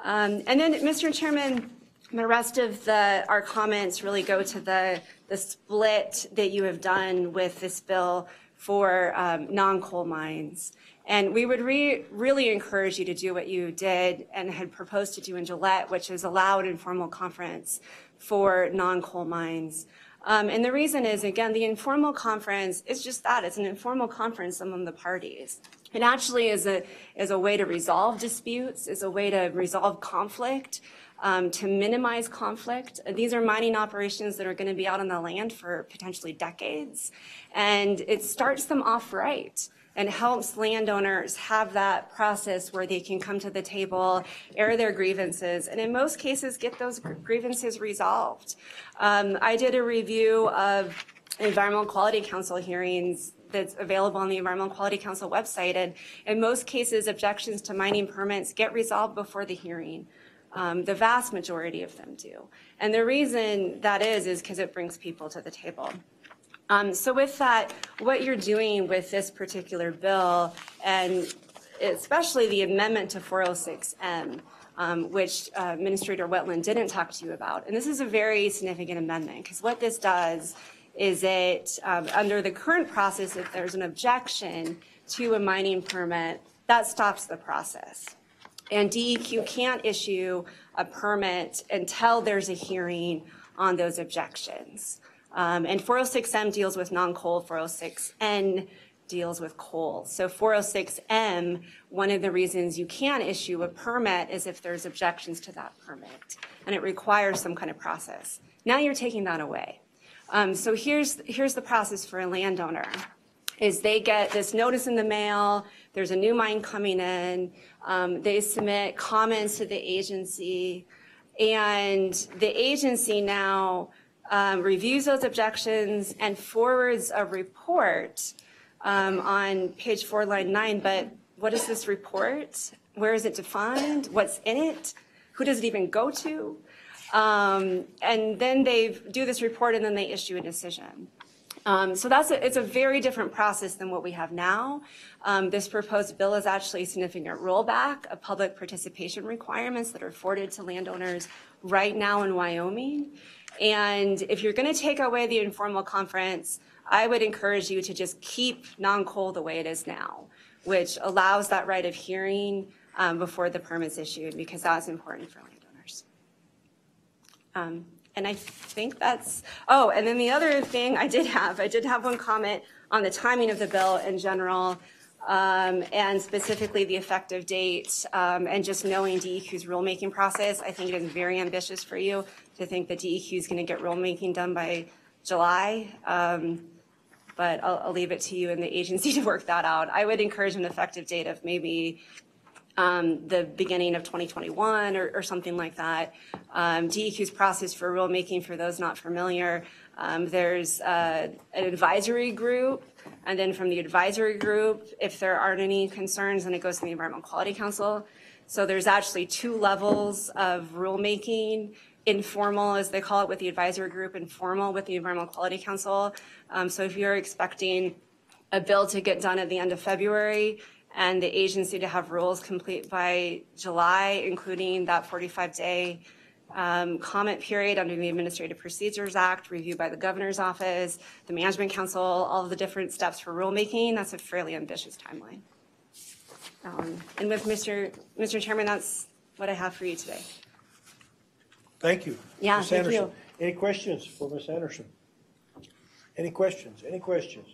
And then, Mr. Chairman, the rest of our comments really go to the split that you have done with this bill for non-coal mines. And we would really encourage you to do what you did and had proposed to do in Gillette, which is allow an informal conference for non-coal mines. And the reason is, again, the informal conference is just that. It's an informal conference among the parties. It actually is a way to resolve disputes, is a way to resolve conflict, to minimize conflict. These are mining operations that are going to be out on the land for potentially decades, and it starts them off right and helps landowners have that process where they can come to the table, air their grievances, and in most cases get those grievances resolved. I did a review of Environmental Quality Council hearings that's available on the Environmental Quality Council website, and in most cases, objections to mining permits get resolved before the hearing. The vast majority of them do. And the reason that is because it brings people to the table. So with that, what you're doing with this particular bill, and especially the amendment to 406M, which Administrator Wetland didn't talk to you about, and this is a very significant amendment, because what this does is it, under the current process, if there's an objection to a mining permit, that stops the process. And DEQ can't issue a permit until there's a hearing on those objections. And 406M deals with non-coal, 406N deals with coal. So 406M, one of the reasons you can issue a permit is if there's objections to that permit, and it requires some kind of process. Now you're taking that away. So here's the process for a landowner, is they get this notice in the mail, there's a new mine coming in, they submit comments to the agency, and the agency now reviews those objections and forwards a report on page 4, line 9, but what is this report? Where is it defined? What's in it? Who does it even go to? And then they do this report and then they issue a decision. So it's a very different process than what we have now. This proposed bill is actually a significant rollback of public participation requirements that are afforded to landowners right now in Wyoming. And if you're going to take away the informal conference, I would encourage you to just keep non-coal the way it is now, which allows that right of hearing before the permit's issued, because that's important for landowners. And I think that's, oh, and then the other thing I did have one comment on the timing of the bill in general, and specifically the effective date, and just knowing DEQ's rulemaking process. I think it is very ambitious for you to think that DEQ is going to get rulemaking done by July. But I'll leave it to you and the agency to work that out. I would encourage an effective date of maybe the beginning of 2021 or something like that. DEQ's process for rulemaking, for those not familiar, there's an advisory group, and then from the advisory group, if there aren't any concerns, then it goes to the Environmental Quality Council. So there's actually 2 levels of rulemaking: informal, as they call it, with the advisory group, and formal with the Environmental Quality Council. So if you're expecting a bill to get done at the end of February and the agency to have rules complete by July, including that 45-day comment period under the Administrative Procedures Act, reviewed by the Governor's Office, the Management Council, all of the different steps for rulemaking, that's a fairly ambitious timeline. And with Mr. Chairman, that's what I have for you today. Thank you. Yeah, Ms. thank Anderson. you. Any questions for Ms. Anderson? Any questions? Any questions?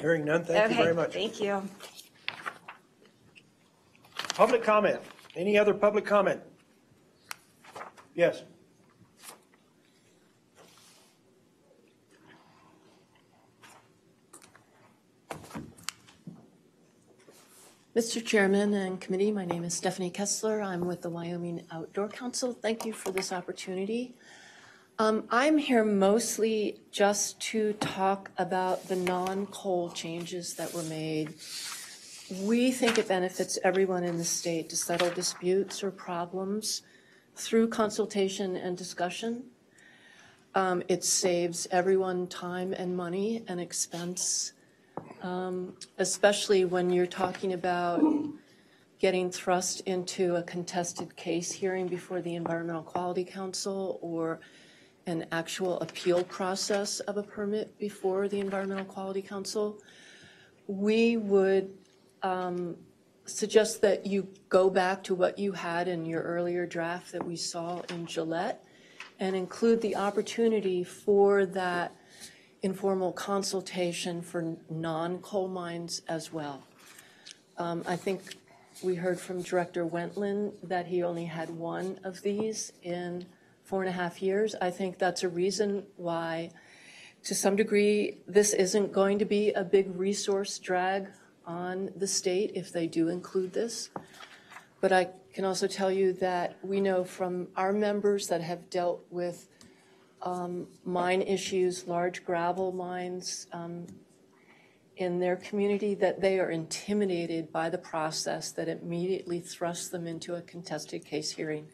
Hearing none, thank you very much. Thank you. Public comment. Any other public comment? Yes. Mr. Chairman and committee, my name is Stephanie Kessler. I'm with the Wyoming Outdoor Council. Thank you for this opportunity. I'm here mostly just to talk about the non-coal changes that were made. We think it benefits everyone in the state to settle disputes or problems through consultation and discussion. It saves everyone time and money and expense, especially when you're talking about getting thrust into a contested case hearing before the Environmental Quality Council, or an actual appeal process of a permit before the Environmental Quality Council. We would suggest that you go back to what you had in your earlier draft that we saw in Gillette and include the opportunity for that informal consultation for non-coal mines as well. I think we heard from Director Wentland that he only had one of these in 4.5 years. I think that's a reason why, to some degree, this isn't going to be a big resource drag on the state if they do include this. But I can also tell you that we know from our members that have dealt with mine issues, large gravel mines in their community, that they are intimidated by the process that immediately thrusts them into a contested case hearing.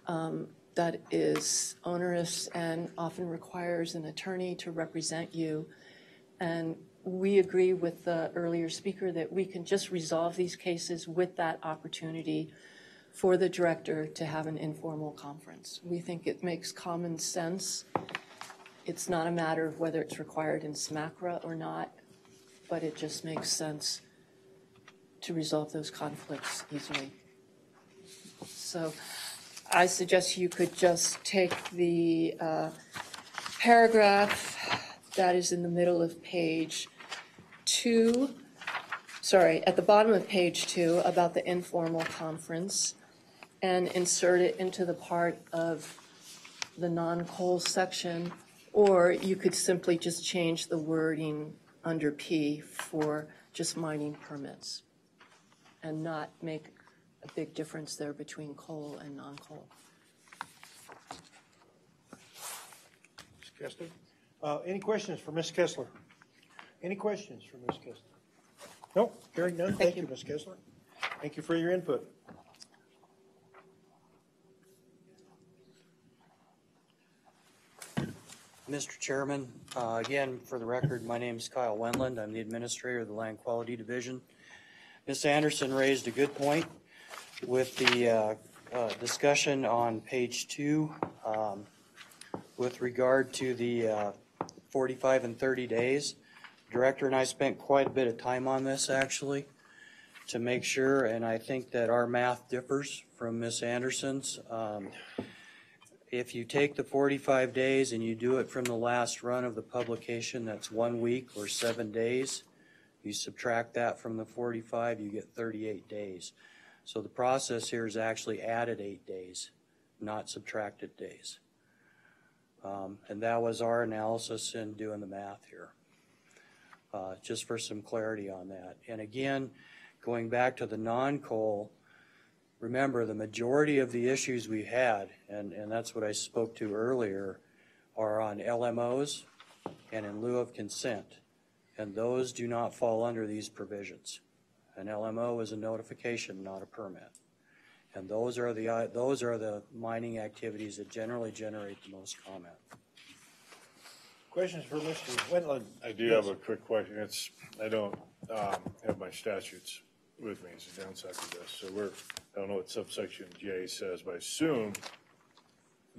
that is onerous and often requires an attorney to represent you. And we agree with the earlier speaker that we can just resolve these cases with that opportunity for the director to have an informal conference. We think it makes common sense. It's not a matter of whether it's required in SMACRA or not, but it just makes sense to resolve those conflicts easily. So I suggest you could just take the paragraph that is in the middle of page 2, at the bottom of page 2 about the informal conference, and insert it into the part of the non-coal section, or you could simply just change the wording under P for just mining permits and not make a big difference there between coal and non-coal. Ms. Kessler? Any questions for Ms. Kessler? Any questions for Ms. Kessler? No, hearing none. Thank you, Ms. Kessler. Thank you for your input. Mr. Chairman, again, for the record, my name is Kyle Wendland. I'm the administrator of the Land Quality Division. Ms. Anderson raised a good point with the discussion on page 2 with regard to the 45 and 30 days. The director and I spent quite a bit of time on this, actually, to make sure, and I think that our math differs from Ms. Anderson's. If you take the 45 days and you do it from the last run of the publication, that's 1 week or 7 days. You subtract that from the 45, you get 38 days. So the process here is actually added 8 days, not subtracted days. And that was our analysis in doing the math here, just for some clarity on that. And again, going back to the non-coal, remember, the majority of the issues we had, and that's what I spoke to earlier, are on LMOs and in lieu of consent. And those do not fall under these provisions. An LMO is a notification, not a permit. And those are the mining activities that generally generate the most comment. Questions for Mr. Wendland? I do have a quick question. I don't have my statutes with me. It's a downside to this. So I don't know what subsection J says, but I assume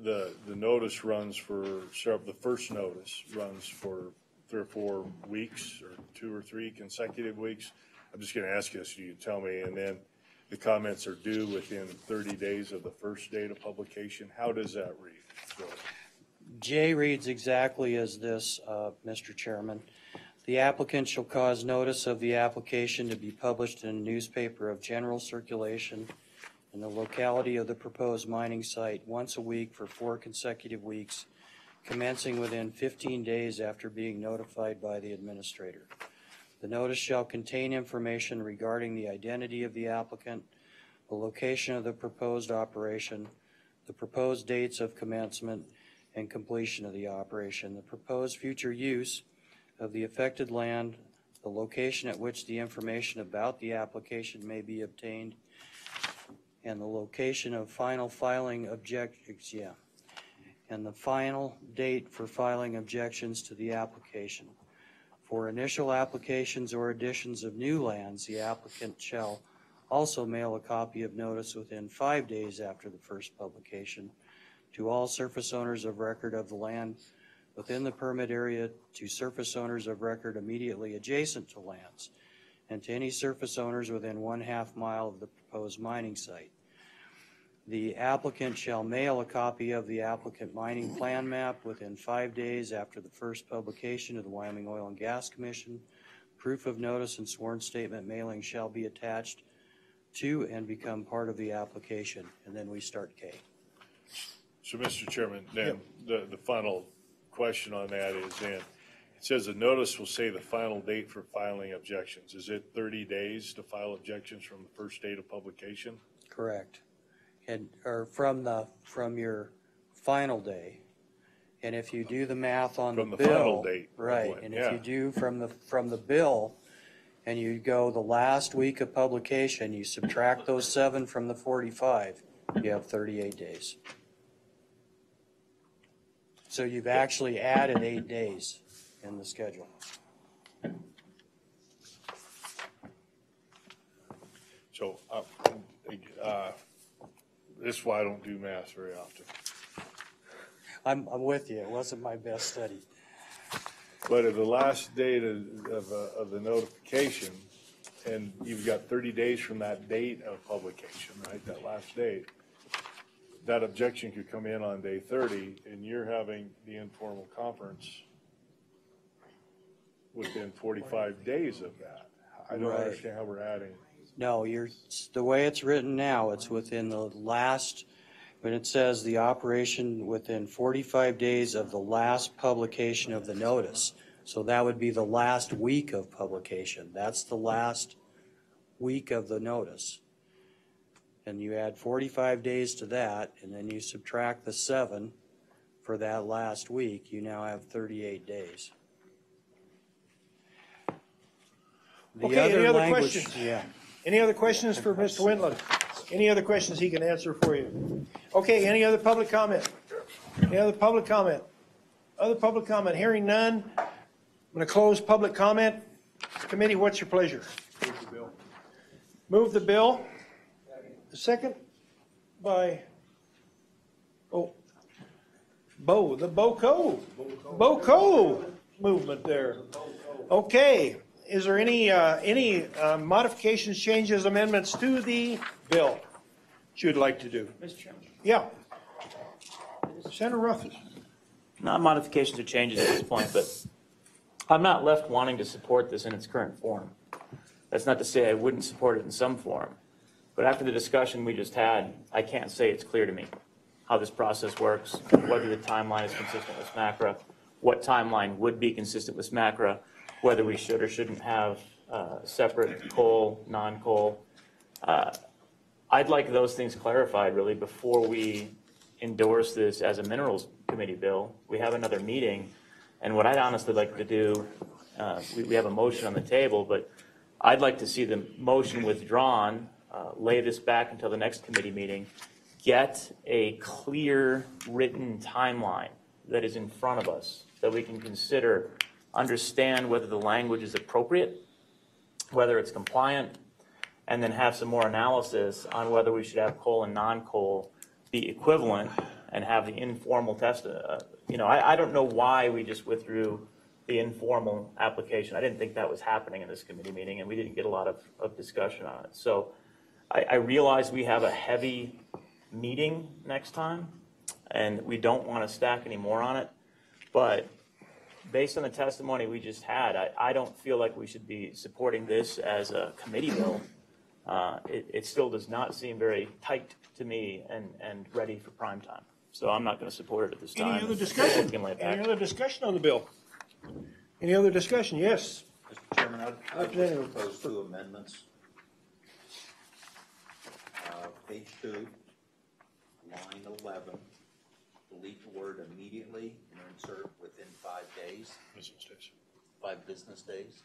the notice runs for, the first notice runs for 3 or 4 weeks or 2 or 3 consecutive weeks. I'm just going to ask you so you tell me, and then the comments are due within 30 days of the first date of publication. How does that read? So, J reads exactly as this, Mr. Chairman. The applicant shall cause notice of the application to be published in a newspaper of general circulation in the locality of the proposed mining site once a week for 4 consecutive weeks, commencing within 15 days after being notified by the administrator. The notice shall contain information regarding the identity of the applicant, the location of the proposed operation, the proposed dates of commencement and completion of the operation, the proposed future use of the affected land, the location at which the information about the application may be obtained, and the location of final filing objections, and the final date for filing objections to the application. For initial applications or additions of new lands, the applicant shall also mail a copy of notice within 5 days after the first publication to all surface owners of record of the land within the permit area, to surface owners of record immediately adjacent to lands, and to any surface owners within 1/2 mile of the proposed mining site. The applicant shall mail a copy of the applicant mining plan map within 5 days after the first publication of the Wyoming Oil and Gas Commission. Proof of notice and sworn statement mailing shall be attached to and become part of the application. And then we start K. So, Mr. Chairman, then the final question on that is then, it says the notice will say the final date for filing objections. Is it 30 days to file objections from the first date of publication? Correct. Or from your final day. And if you do the math on the bill, from the final date, right? And if you do from the bill, and you go the last week of publication, you subtract those 7 from the 45, you have 38 days. So you've actually added 8 days in the schedule. So, this is why I don't do math very often. I'm with you. It wasn't my best study. But at the last date of the notification, and you've got 30 days from that date of publication, right, that last date, that objection could come in on day 30, and you're having the informal conference within 45 days of that. I don't Right. understand how we're adding. No, the way it's written now, it's within the last, when it says the operation within 45 days of the last publication of the notice. So that would be the last week of publication. That's the last week of the notice. And you add 45 days to that, and then you subtract the 7 for that last week, you now have 38 days. Okay, any other language, questions? yeah. Any other questions for Mr. Wendland? Any other questions he can answer for you? Okay, any other public comment? Any other public comment? Other public comment? Hearing none, I'm going to close public comment. Committee, what's your pleasure? Move the bill. Move the bill. Second by, the BOCO movement there. Okay. Is there any modifications, changes, amendments to the bill that you'd like to do? Mr. Chairman. Yeah. Senator Ruffus. Not modifications or changes at this point, but I'm not left wanting to support this in its current form. That's not to say I wouldn't support it in some form. But after the discussion we just had, I can't say it's clear to me how this process works, whether the timeline is consistent with SMACRA, what timeline would be consistent with SMACRA, whether we should or shouldn't have separate coal, non-coal. I'd like those things clarified really before we endorse this as a minerals committee bill. We have another meeting, and what I'd honestly like to do, we have a motion on the table, but I'd like to see the motion withdrawn, lay this back until the next committee meeting, get a clear written timeline that is in front of us that we can consider, understand whether the language is appropriate, whether it's compliant, and then have some more analysis on whether we should have coal and non-coal be equivalent and have the informal test. I don't know why we just withdrew the informal application. I didn't think that was happening in this committee meeting, and we didn't get a lot of discussion on it. So I realize we have a heavy meeting next time, and we don't want to stack any more on it, but based on the testimony we just had, I don't feel like we should be supporting this as a committee bill. It still does not seem very tight to me and ready for prime time. So I'm not going to support it at this time. Any other discussion? Any other discussion on the bill? Any other discussion? Yes. Mr. Chairman, I'd just propose 2 amendments. Page 2, line 11, delete the word immediately and insert within 5 days. Business days. 5 business days.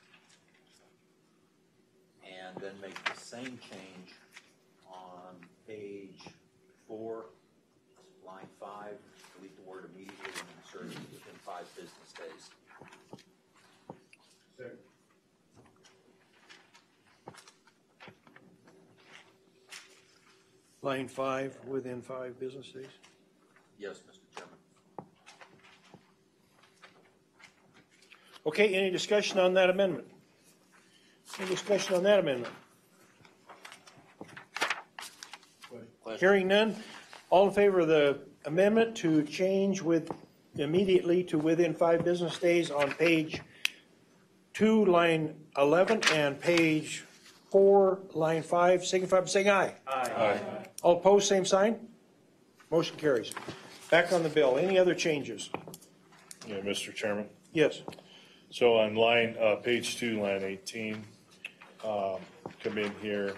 And then make the same change on page 4, line 5, delete the word immediately and insert it within 5 business days. Second. Line 5, within 5 business days? Yes, Mr. Chairman. Okay, any discussion on that amendment? Any discussion on that amendment? Hearing none, all in favor of the amendment to change with immediately to within 5 business days on page 2, line 11, and page 4, line 5, signify by saying aye. Aye. All opposed, same sign. Motion carries. Back on the bill. Any other changes? Yeah, Mr. Chairman. Yes. So on page 2, line 18, come in here.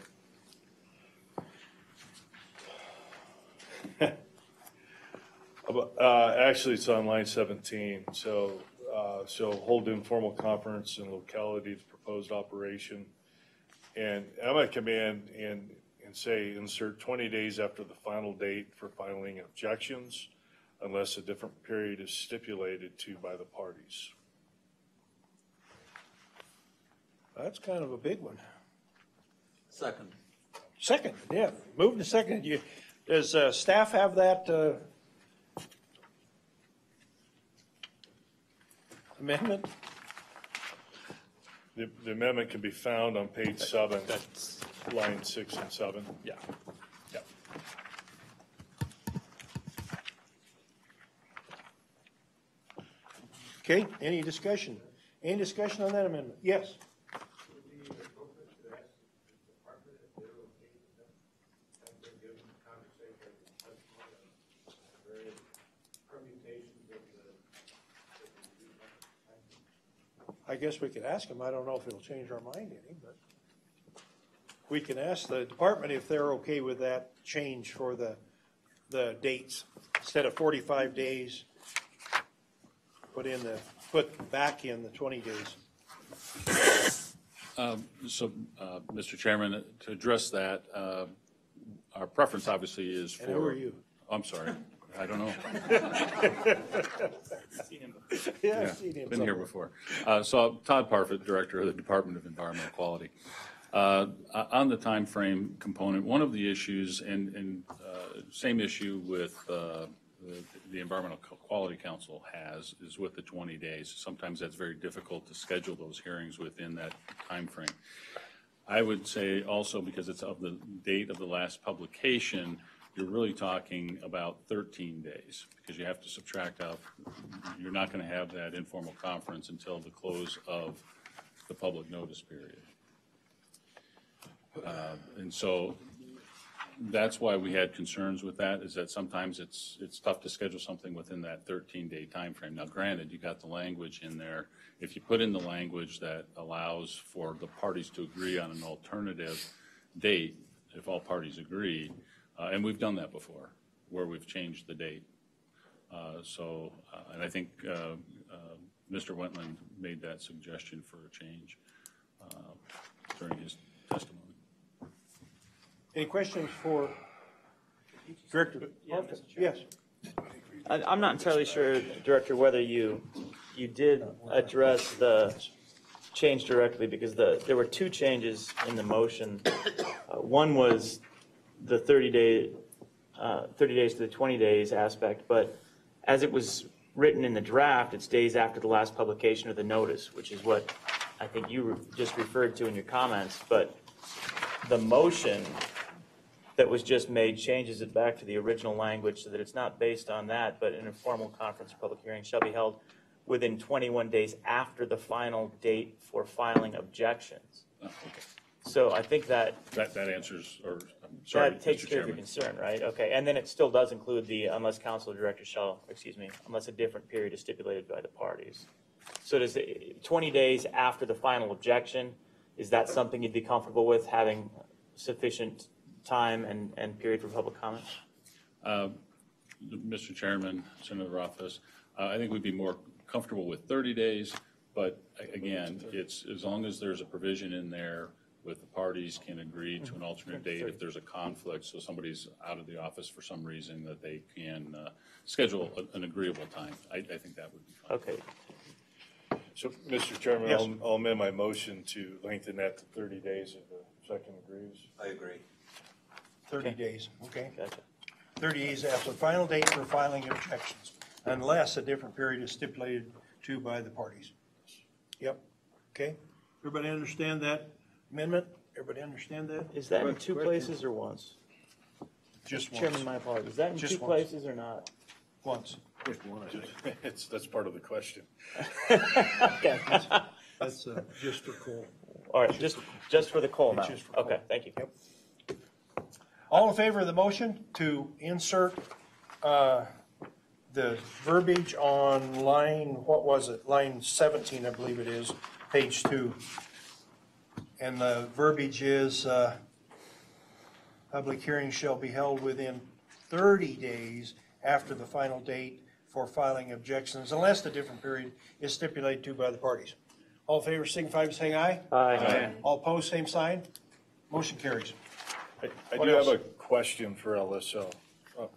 Actually, it's on line 17. So hold informal conference in locality of proposed operation. And I'm going to come in and say insert 20 days after the final date for filing objections unless a different period is stipulated to by the parties. That's kind of a big one. Second. Second, yeah. Moved to second. Does staff have that amendment? The amendment can be found on page 7, that's line 6 and 7. Yeah. Yeah. Okay, any discussion? Any discussion on that amendment? Yes. I guess we could ask them. I don't know if it'll change our mind any, but we can ask the department if they're okay with that change for the dates. Instead of 45 days, put back in the 20 days. Mr. Chairman, to address that, our preference obviously is for. And who are you? I'm sorry. I don't know. Yeah, I've seen him been here before. So Todd Parfit, Director of the Department of Environmental Quality. On the time frame component, one of the issues, and same issue with the Environmental Quality Council is with the 20 days. Sometimes that's very difficult to schedule those hearings within that time frame. I would say also, because it's of the date of the last publication, you're really talking about 13 days, because you have to subtract out, you're not going to have that informal conference until the close of the public notice period. And so that's why we had concerns with that, is that sometimes it's tough to schedule something within that 13-day time frame. Now, granted, you got the language in there. If you put in the language that allows for the parties to agree on an alternative date, if all parties agree, and we've done that before, where we've changed the date. And I think Mr. Wentland made that suggestion for a change during his testimony. Any questions for Director? Yes. I'm not entirely sure, Director, whether you did address the change directly, because there were two changes in the motion. One was the 30 days to the 20 days aspect, but as it was written in the draft, it's days after the last publication of the notice, which is what I think you just referred to in your comments. But the motion that was just made changes it back to the original language so that it's not based on that, but an informal conference or public hearing shall be held within 21 days after the final date for filing objections. Okay. So I think that answers, or sorry, that takes Mr. care of your Chairman. concern, right? Okay, and then it still does include the unless council or director shall, unless a different period is stipulated by the parties. So does 20 days after the final objection, is that something you'd be comfortable with, having sufficient time and period for public comment? Mr. Chairman, Senator Rothfuss, I think we'd be more comfortable with 30 days, but again, it's as long as there's a provision in there with the parties can agree to an alternate date if there's a conflict, so somebody's out of the office for some reason, that they can schedule an agreeable time. I think that would be fine. Okay. So, Mr. Chairman, Yes. I'll amend my motion to lengthen that to 30 days if the second agrees. I agree. 30 days, okay. Gotcha. 30 days after the final date for filing objections, unless a different period is stipulated to by the parties. Yep, okay. Everybody understand that amendment? Everybody understand that? Is that in two places or once? Just once. Chairman, my apologies. Is that in Just two once. places or not? Once. That's part of the question. Okay. That's just for coal. All right, just for the coal now. Just for coal. Okay, thank you. Yep. All in favor of the motion to insert the verbiage on line, what was it, line 17, I believe it is, page 2. And the verbiage is, public hearing shall be held within 30 days after the final date for filing objections, unless the different period is stipulated to by the parties. All in favor signify by saying aye. Aye. All opposed, same sign. Motion carries. I What do else? have a question for LSO,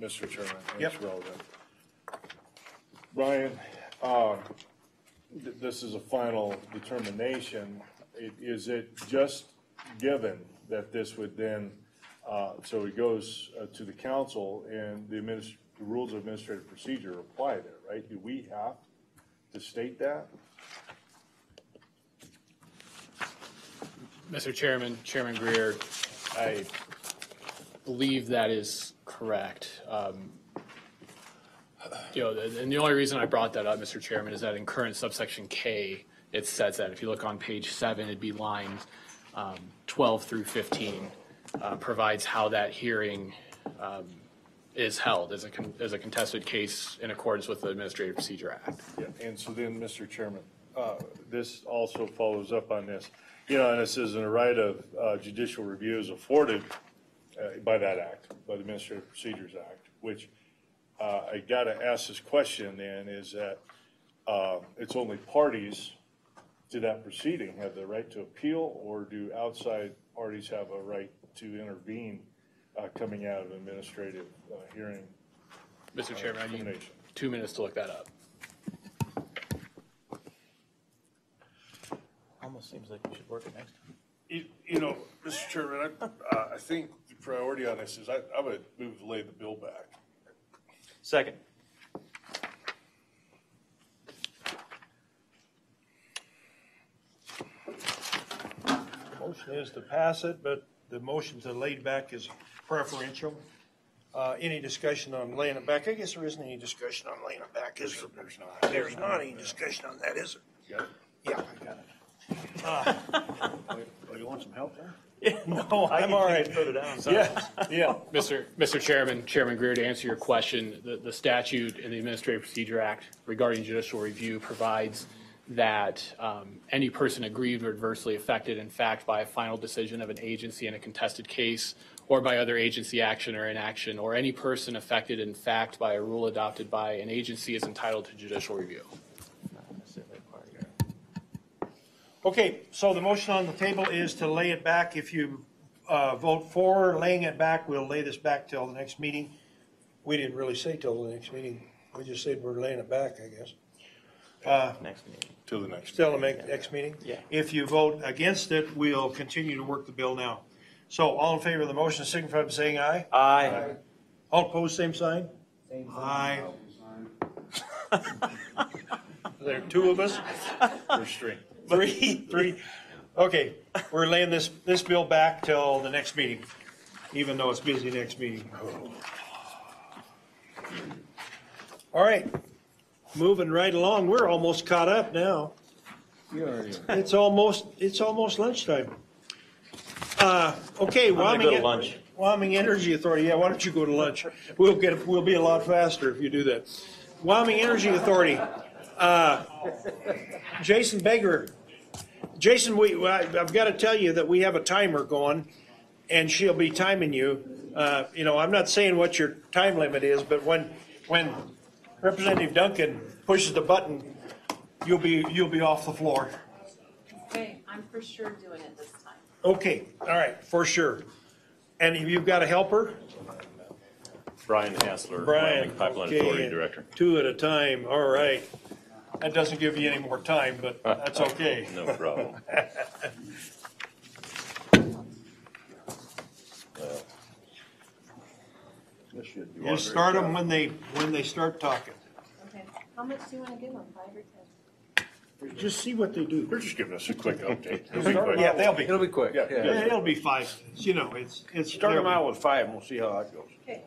Mr. Chairman. Yep. It's relevant. Brian, this is a final determination. Is it just given that this would then, so it goes to the council and the rules of administrative procedure apply there, right? Do we have to state that? Mr. Chairman, Chairman Greer, I believe that is correct. And the only reason I brought that up, Mr. Chairman, is that in current subsection K, it says that if you look on page 7, it'd be lines 12 through 15, provides how that hearing is held as a contested case in accordance with the Administrative Procedure Act. Yeah, and so then, Mr. Chairman, this also follows up on this. And it says in the right of judicial review is afforded by that act, by the Administrative Procedures Act, which I got to ask this question then, is that it's only parties to that proceeding have the right to appeal, or do outside parties have a right to intervene coming out of an administrative hearing? Mr. Chairman, I need 2 minutes to look that up. Almost seems like we should work it next time. Mr. Chairman, I think the priority on this is I would move to lay the bill back. Second. Motion is to pass it, but the motion to lay it back is preferential. Any discussion on laying it back? I guess there isn't any discussion on laying it back, is there? There's not. There's not any discussion on that, is there? Yeah. Yeah, I got it. You want some help there? No, I'm all right. Put it down. Yeah. Mr. Chairman, Chairman Greer, to answer your question, the statute in the Administrative Procedure Act regarding judicial review provides that any person aggrieved or adversely affected in fact by a final decision of an agency in a contested case, or by other agency action or inaction, or any person affected in fact by a rule adopted by an agency is entitled to judicial review. Okay, so the motion on the table is to lay it back. If you vote for laying it back, we'll lay this back till the next meeting. We didn't really say till the next meeting. We just said we're laying it back, I guess. Next meeting. Till the next. Still the next meeting? Yeah. If you vote against it, we'll continue to work the bill now. So all in favor of the motion signify by saying aye. Aye. All opposed, same sign? Aye. There are 2 of us? There's 3. Three. Okay, we're laying this bill back till the next meeting, even though it's busy next meeting. All right, moving right along. We're almost caught up now. It's almost lunchtime. Okay, Wyoming Energy Authority. Yeah, why don't you go to lunch? We'll be a lot faster if you do that. Wyoming Energy Authority. Jason Begger. Jason, I've got to tell you that we have a timer going, and she'll be timing you. I'm not saying what your time limit is, but when Representative Duncan pushes the button, you'll be off the floor. Okay, I'm for sure doing it this time. Okay, all right, for sure. And you've got a helper? Brian Hassler, Brian, Wyoming Pipeline okay, Authority Director. 2 at a time, all right. That doesn't give you any more time, but that's okay. No problem. You start them when they start talking. Okay, how much do you want to give them, 5 or 10? Just see what they do. They're just giving us a quick update. Yeah, It'll be quick. Yeah, it'll be 5 minutes. It's Start them out with 5 and we'll see how that goes. Okay.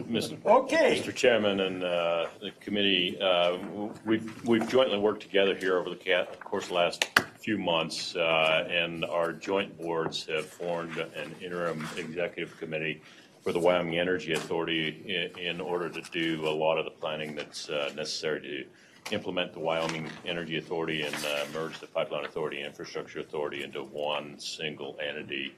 Mr. Chairman and the committee, we've jointly worked together here over the course of the last few months, and our joint boards have formed an interim executive committee for the Wyoming Energy Authority in order to do a lot of the planning that's necessary to implement the Wyoming Energy Authority and merge the Pipeline Authority and Infrastructure Authority into one single entity.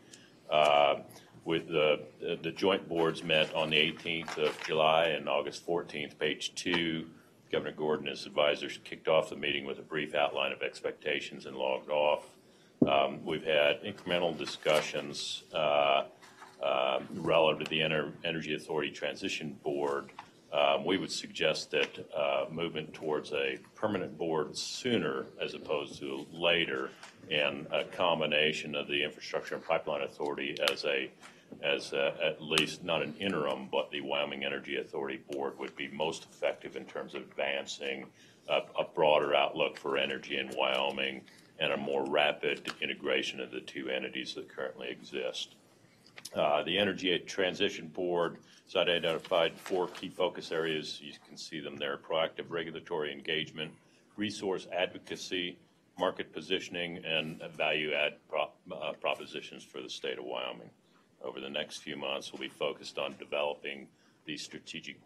With the joint boards met on the 18th of July and August 14th. Page 2, Governor Gordon and his advisors kicked off the meeting with a brief outline of expectations and logged off. We've had incremental discussions relative to the Energy Authority Transition Board We would suggest that movement towards a permanent board sooner as opposed to later, and a combination of the Infrastructure and Pipeline Authority as at least not an interim, but the Wyoming Energy Authority Board would be most effective in terms of advancing a broader outlook for energy in Wyoming and a more rapid integration of the two entities that currently exist. The Energy Transition Board has identified 4 key focus areas. You can see them there: proactive regulatory engagement, resource advocacy, market positioning, and value-add propositions for the state of Wyoming. Over the next few months, we'll be focused on developing these strategic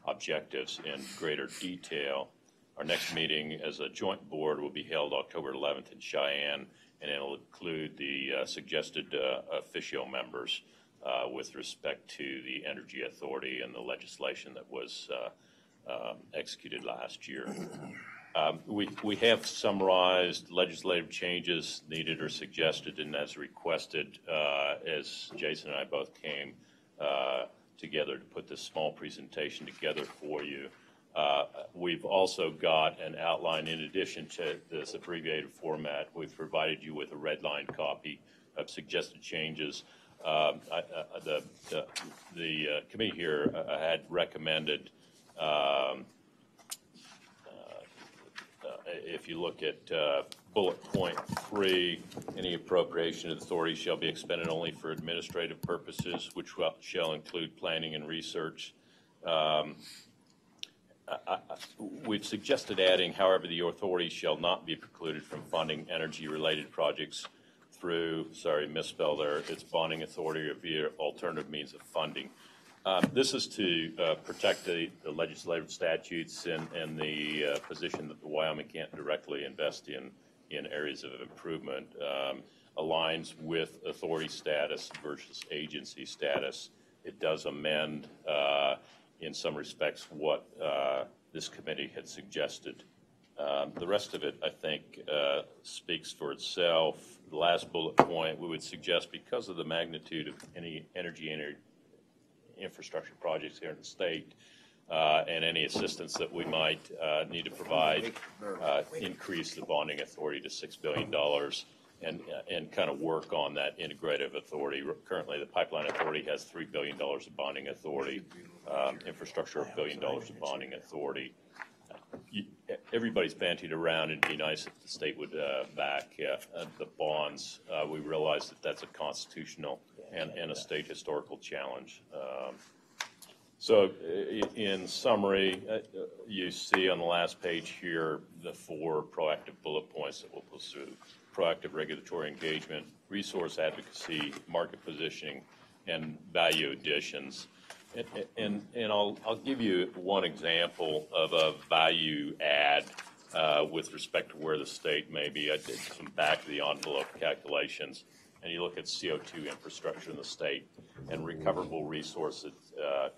objectives in greater detail. Our next meeting as a joint board will be held October 11th in Cheyenne, and it'll include the suggested officio members with respect to the Energy Authority and the legislation that was executed last year. We have summarized legislative changes needed or suggested, and as requested, as Jason and I both came together to put this small presentation together for you. We've also got an outline in addition to this abbreviated format. We've provided you with a red-line copy of suggested changes. The committee here had recommended, if you look at bullet point 3, any appropriation of authority shall be expended only for administrative purposes, which shall include planning and research. We've suggested adding, however, the authority shall not be precluded from funding energy-related projects through, sorry, misspelled there, its bonding authority or via alternative means of funding. This is to protect the legislative statutes and the position that the Wyoming can't directly invest in areas of improvement, aligns with authority status versus agency status. It does amend in some respects what this committee had suggested. The rest of it, I think, speaks for itself. The last bullet point, we would suggest, because of the magnitude of any energy infrastructure projects here in the state, and any assistance that we might need to provide, increase the bonding authority to $6 billion and kind of work on that integrative authority. Currently, the Pipeline Authority has $3 billion of bonding authority, infrastructure $1 billion of bonding authority. Everybody's bantied around. It'd be nice if the state would back the bonds. We realize that that's a constitutional and a state historical challenge. So in summary, you see on the last page here the 4 proactive bullet points that we'll pursue: proactive regulatory engagement, resource advocacy, market positioning, and value additions. And I'll give you one example of a value add with respect to where the state may be. I did some back of the envelope calculations, and you look at CO2 infrastructure in the state and recoverable resources,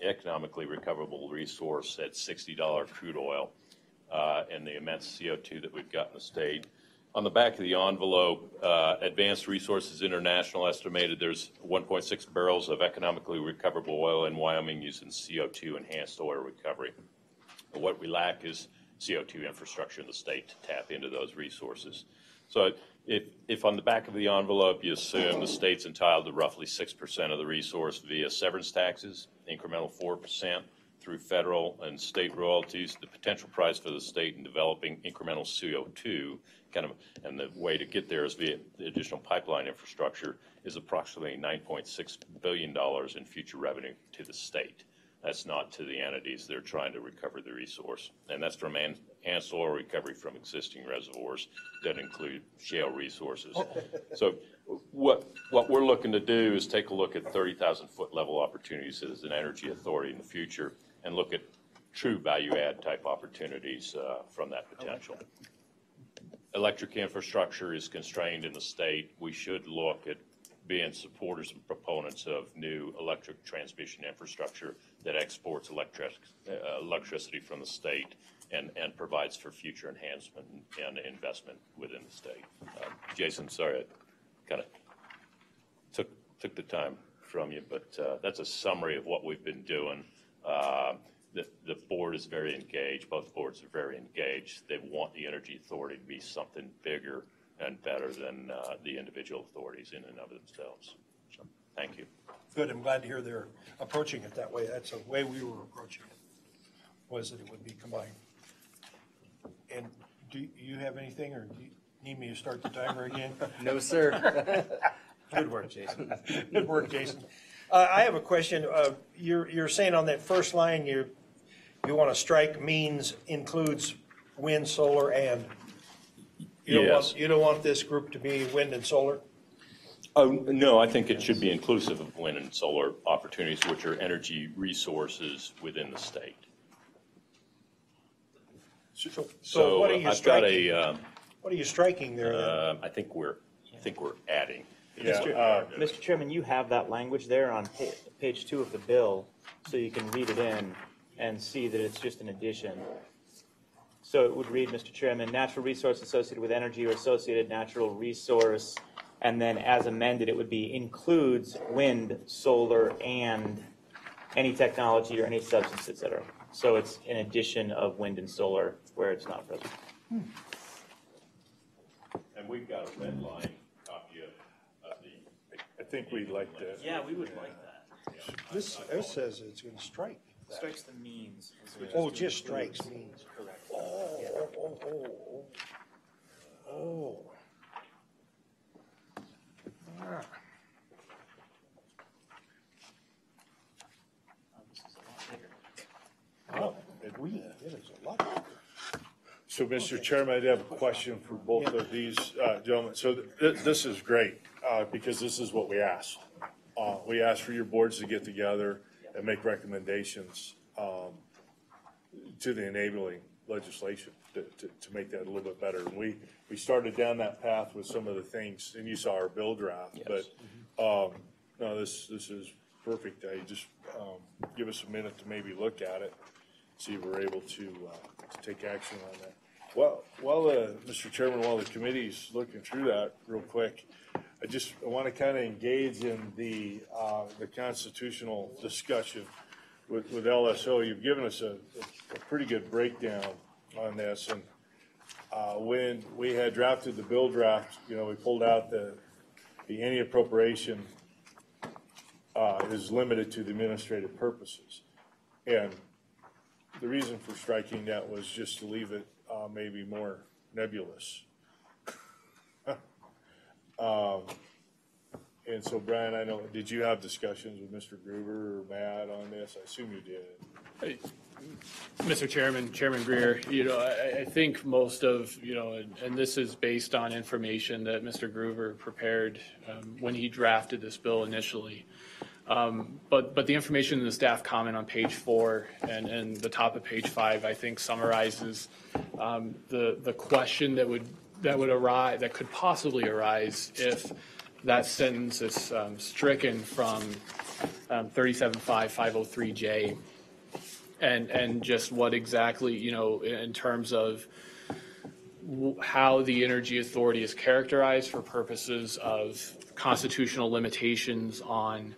economically recoverable resource at $60 crude oil, and the immense CO2 that we've got in the state. On the back of the envelope, Advanced Resources International estimated there's 1.6 barrels of economically recoverable oil in Wyoming using CO2 enhanced oil recovery. But what we lack is CO2 infrastructure in the state to tap into those resources. So if on the back of the envelope you assume the state's entitled to roughly 6% of the resource via severance taxes, incremental 4% through federal and state royalties, the potential price for the state in developing incremental CO2 and the way to get there is via the additional pipeline infrastructure, is approximately $9.6 billion in future revenue to the state. That's not to the entities that are trying to recover the resource. And that's from enhanced oil recovery from existing reservoirs that include shale resources. So what we're looking to do is take a look at 30,000-foot level opportunities as an energy authority in the future and look at true value-add type opportunities from that potential. Electric infrastructure is constrained in the state. We should look at being supporters and proponents of new electric transmission infrastructure that exports electricity from the state and provides for future enhancement and investment within the state. Jason, sorry, I kind of took the time from you, but that's a summary of what we've been doing. the board is very engaged. Both boards are very engaged. They want the Energy Authority to be something bigger and better than the individual authorities in and of themselves. So, thank you. Good. I'm glad to hear they're approaching it that way. That's the way we were approaching it, was that it would be combined. And do you have anything, or do you need me to start the timer again? No, sir. Good work, Jason. Good work, Jason. I have a question. You're saying on that first line, you want to strike means includes wind, solar, and you don't want this group to be wind and solar? No, I think it should be inclusive of wind and solar opportunities, which are energy resources within the state. So what are you I've striking? got a. What are you striking there? I think we're adding. Mr. Chairman, you have that language there on page 2 of the bill, so you can read it in and see that it's just an addition. So it would read, Mr. Chairman, natural resource associated with energy or associated natural resource, and then as amended, it would be includes wind, solar, and any technology or any substance, et cetera. So it's an addition of wind and solar where it's not present. And we've got a red line copy of the. I think we'd like to. Yeah, we would like that. This says it's going to strike. Strikes the means. Oh, just strikes means. Correct. Oh. Ah. Oh, it is a lot. So, Mr. Chairman, I have a question for both of these gentlemen. So this is great because this is what we asked. We asked for your boards to get together and make recommendations to the enabling legislation to make that a little bit better. And we started down that path with some of the things, and you saw our bill draft. Yes. But no, this is perfect. I just give us a minute to maybe look at it, see if we're able to take action on that. Well, Mr. Chairman, while the committee's looking through that real quick, I want to kind of engage in the constitutional discussion with LSO. You've given us a pretty good breakdown on this, and when we had drafted the bill draft, we pulled out the any appropriation is limited to the administrative purposes, and the reason for striking that was just to leave it maybe more nebulous. And so, Brian, I know, did you have discussions with Mr. Gruber or Matt on this? I assume you did. Mr. Chairman, Chairman Greer, I think most of, and this is based on information that Mr. Gruber prepared when he drafted this bill initially. But the information in the staff comment on page 4 and the top of page 5, I think summarizes the question that could possibly arise if that sentence is stricken from 37.5.503J, and just what exactly, in terms of how the Energy Authority is characterized for purposes of constitutional limitations on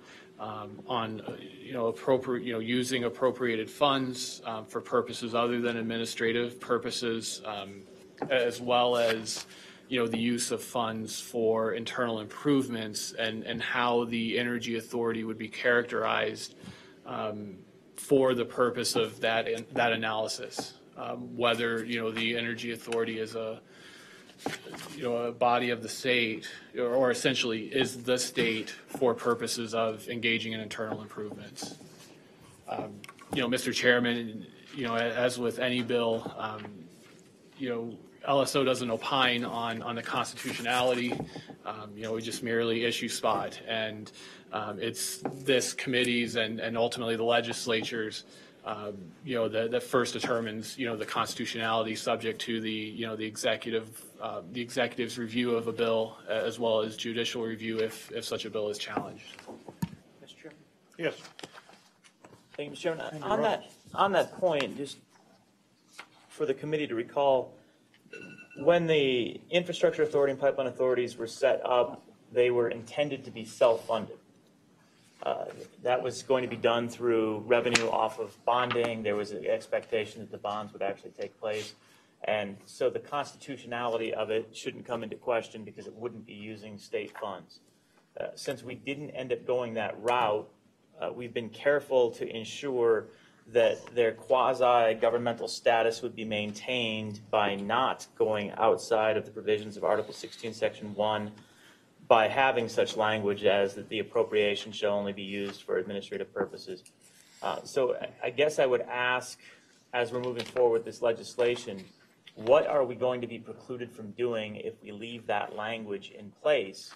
appropriate, using appropriated funds for purposes other than administrative purposes, as well as the use of funds for internal improvements, and how the Energy Authority would be characterized for the purpose of that analysis. Whether the Energy Authority is a body of the state, or essentially is the state for purposes of engaging in internal improvements. Mr. Chairman, as with any bill, LSO doesn't opine on the constitutionality. We just merely issue spot, and it's this committee's and ultimately the legislature's that first determines the constitutionality, subject to the executive's review of a bill, as well as judicial review if such a bill is challenged. Mr. Chairman? Yes. Thank you, Mr. Chairman. On that point, just for the committee to recall, when the Infrastructure Authority and Pipeline Authorities were set up, they were intended to be self-funded. That was going to be done through revenue off of bonding. There was an expectation that the bonds would actually take place. And so the constitutionality of it shouldn't come into question because it wouldn't be using state funds. Since we didn't end up going that route, we've been careful to ensure that their quasi-governmental status would be maintained by not going outside of the provisions of Article 16, Section 1, by having such language as that the appropriation shall only be used for administrative purposes. So I guess I would ask, as we're moving forward with this legislation, what are we going to be precluded from doing if we leave that language in place?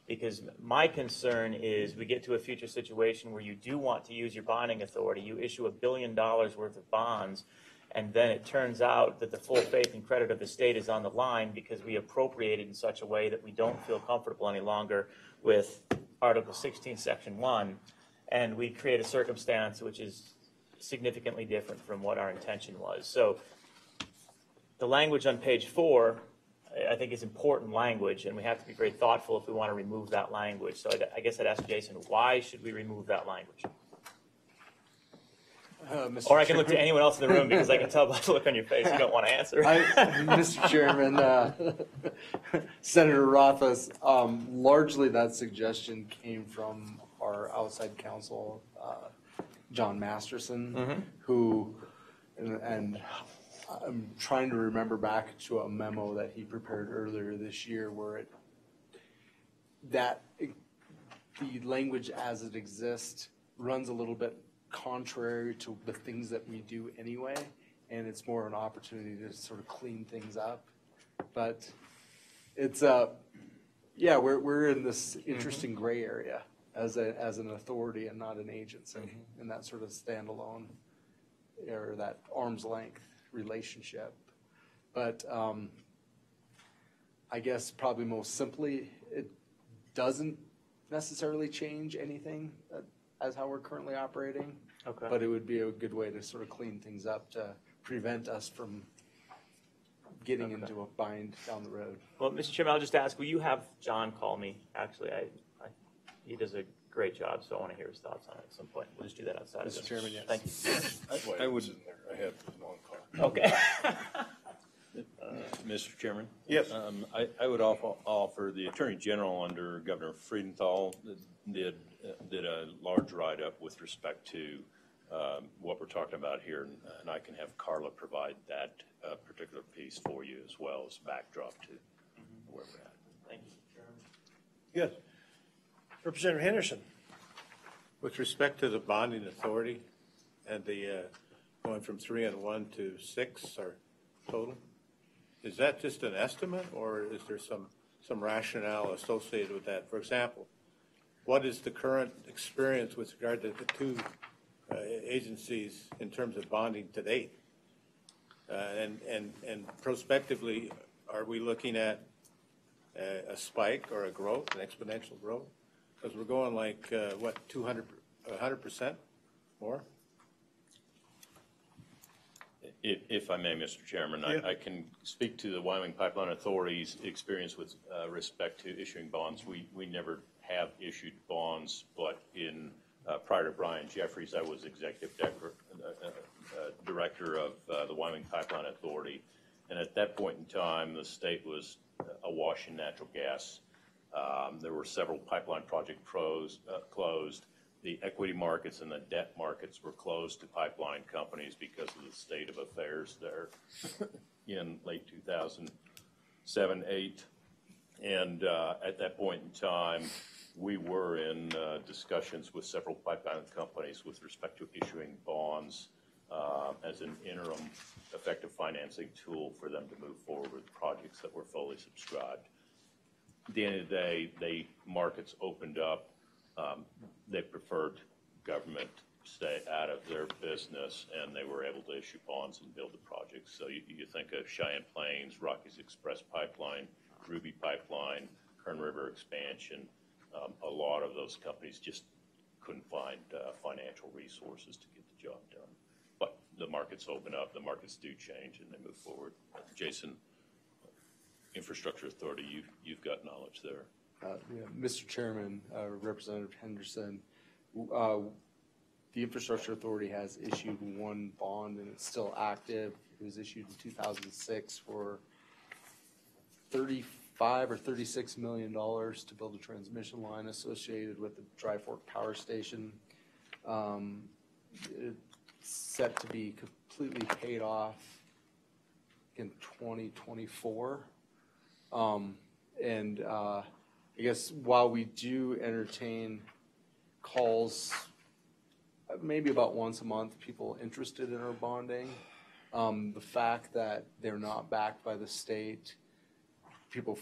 Because my concern is we get to a future situation where you do want to use your bonding authority, you issue $1 billion worth of bonds, and then it turns out that the full faith and credit of the state is on the line because we appropriated in such a way that we don't feel comfortable any longer with Article 16, Section 1, and we create a circumstance which is significantly different from what our intention was. So the language on page 4, I think is important language, and we have to be very thoughtful if we want to remove that language. So I guess I'd ask Jason, why should we remove that language? Or I can look to anyone else in the room because I can tell by the look on your face you don't want to answer. Mr. Chairman, Senator Rothfuss, largely that suggestion came from our outside counsel, John Masterson, who, and I'm trying to remember back to a memo that he prepared earlier this year where the language as it exists runs a little bit contrary to the things that we do anyway, and it's more an opportunity to sort of clean things up. But it's we're in this interesting gray area as an authority and not an agency, and that sort of standalone or that arm's length relationship. But I guess probably most simply, it doesn't necessarily change anything as how we're currently operating. Okay. But it would be a good way to sort of clean things up to prevent us from getting into a bind down the road. Well, Mr. Chairman, I'll just ask, will you have John call me? Actually, he does a great job, so I want to hear his thoughts on it at some point. We'll just do that outside of this. Mr. Chairman, yes. Thank you. I would. I had one call. Okay. Mr. Chairman? Yes. I would offer the Attorney General under Governor Friedenthal did a large write-up with respect to what we're talking about here, and I can have Carla provide that particular piece for you as well as backdrop to where we're at. Thank you, Mr. Chairman. Yes. Representative Henderson. With respect to the bonding authority and the going from 3 and 1 to 6 or total, is that just an estimate, or is there some rationale associated with that? For example, what is the current experience with regard to the two agencies in terms of bonding to date? And prospectively, are we looking at a spike or a growth, an exponential growth? Because we're going like, 100% more? If I may, Mr. Chairman, I can speak to the Wyoming Pipeline Authority's experience with respect to issuing bonds. We never have issued bonds, but in prior to Brian Jeffries, I was executive director of the Wyoming Pipeline Authority, and at that point in time, the state was awash in natural gas. There were several pipeline projects closed. The equity markets and the debt markets were closed to pipeline companies because of the state of affairs there in late 2007, 8. And at that point in time, we were in discussions with several pipeline companies with respect to issuing bonds as an interim effective financing tool for them to move forward with projects that were fully subscribed. At the end of the day, markets opened up. They preferred government stay out of their business, and they were able to issue bonds and build the projects. So you think of Cheyenne Plains, Rockies Express Pipeline, Ruby Pipeline, Kern River Expansion. A lot of those companies just couldn't find financial resources to get the job done. But the markets open up, the markets do change, and they move forward. Jason, Infrastructure Authority, you've got knowledge there. Mr. Chairman, Representative Henderson, The Infrastructure Authority has issued one bond, and it's still active. It was issued in 2006 for $35 or $36 million to build a transmission line associated with the Dry Fork Power Station. It's set to be completely paid off in 2024. I guess while we do entertain calls, maybe about once a month, people interested in our bonding, the fact that they're not backed by the state, people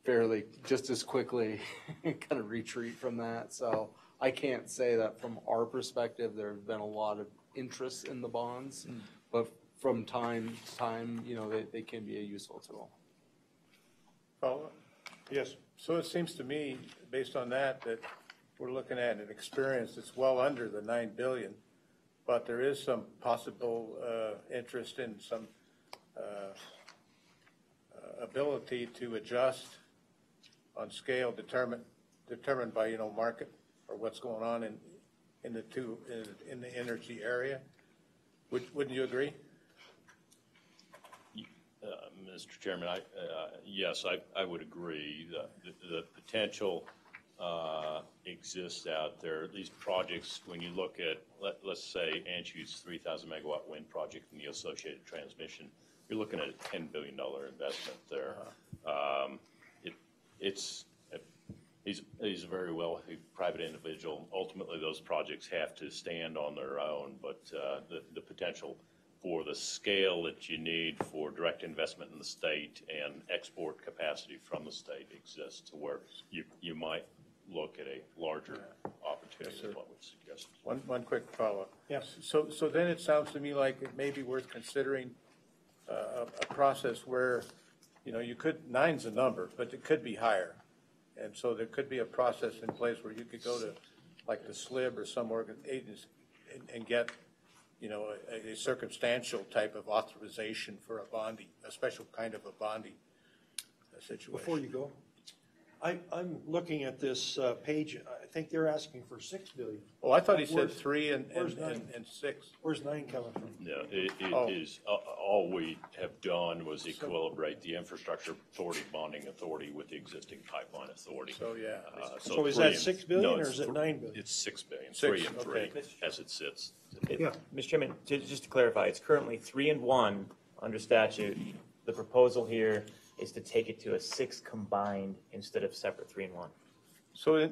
fairly just as quickly kind of retreat from that. So I can't say that from our perspective there have been a lot of interest in the bonds, but from time to time, they can be a useful tool. Follow-up? Yes. So it seems to me, based on that we're looking at an experience that's well under the $9 billion, but there is some possible interest in some ability to adjust on scale determined by market or what's going on in the energy area. Wouldn't you agree? Mr. Chairman, yes, I would agree. The potential exists out there. These projects, when you look at, let's say, Anschutz 3,000 megawatt wind project and the associated transmission, you're looking at a $10 billion investment there. He's a very wealthy private individual. Ultimately, those projects have to stand on their own, but the potential for the scale that you need for direct investment in the state and export capacity from the state exists to where you might look at a larger opportunity, Yes, is what would suggest. One quick follow-up. Yes. So then it sounds to me like it may be worth considering a process where, you could, 9's a number, but it could be higher. And so there could be a process in place where you could go to like the SLIB or some agency and get, a circumstantial type of authorization for a bonding, a special kind of a bonding situation. Before you go, I'm looking at this page. I think they're asking for $6 billion. Oh, I thought he said Where's- 3 and where's 9? 6. Where's 9 coming from? No, it is, all we have done was equilibrate the Infrastructure Authority Bonding Authority with the existing pipeline authority. So, yeah. So is that $6 billion or is it $9 billion? It's $6 billion, 6, 3 and 3, okay. as it sits. Yeah. Mr. Chairman, just to clarify, it's currently 3 and 1 under statute. The proposal here is to take it to a 6 combined instead of separate 3 and 1. So,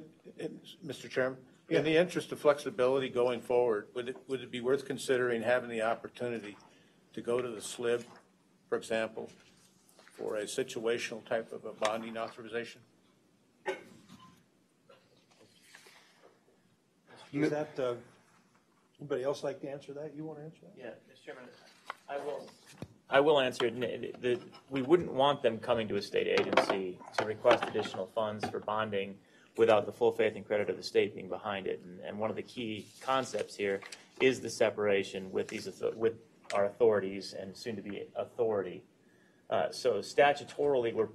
Mr. Chairman, in the interest of flexibility going forward, would it be worth considering having the opportunity to go to the SLIB, for example, for a situational type of a bonding authorization? Is that, anybody else like to answer that? You want to answer that? Yeah, Mr. Chairman, I will answer it. We wouldn't want them coming to a state agency to request additional funds for bonding without the full faith and credit of the state being behind it. And one of the key concepts here is the separation with our authorities and soon to be authority. So statutorily, we're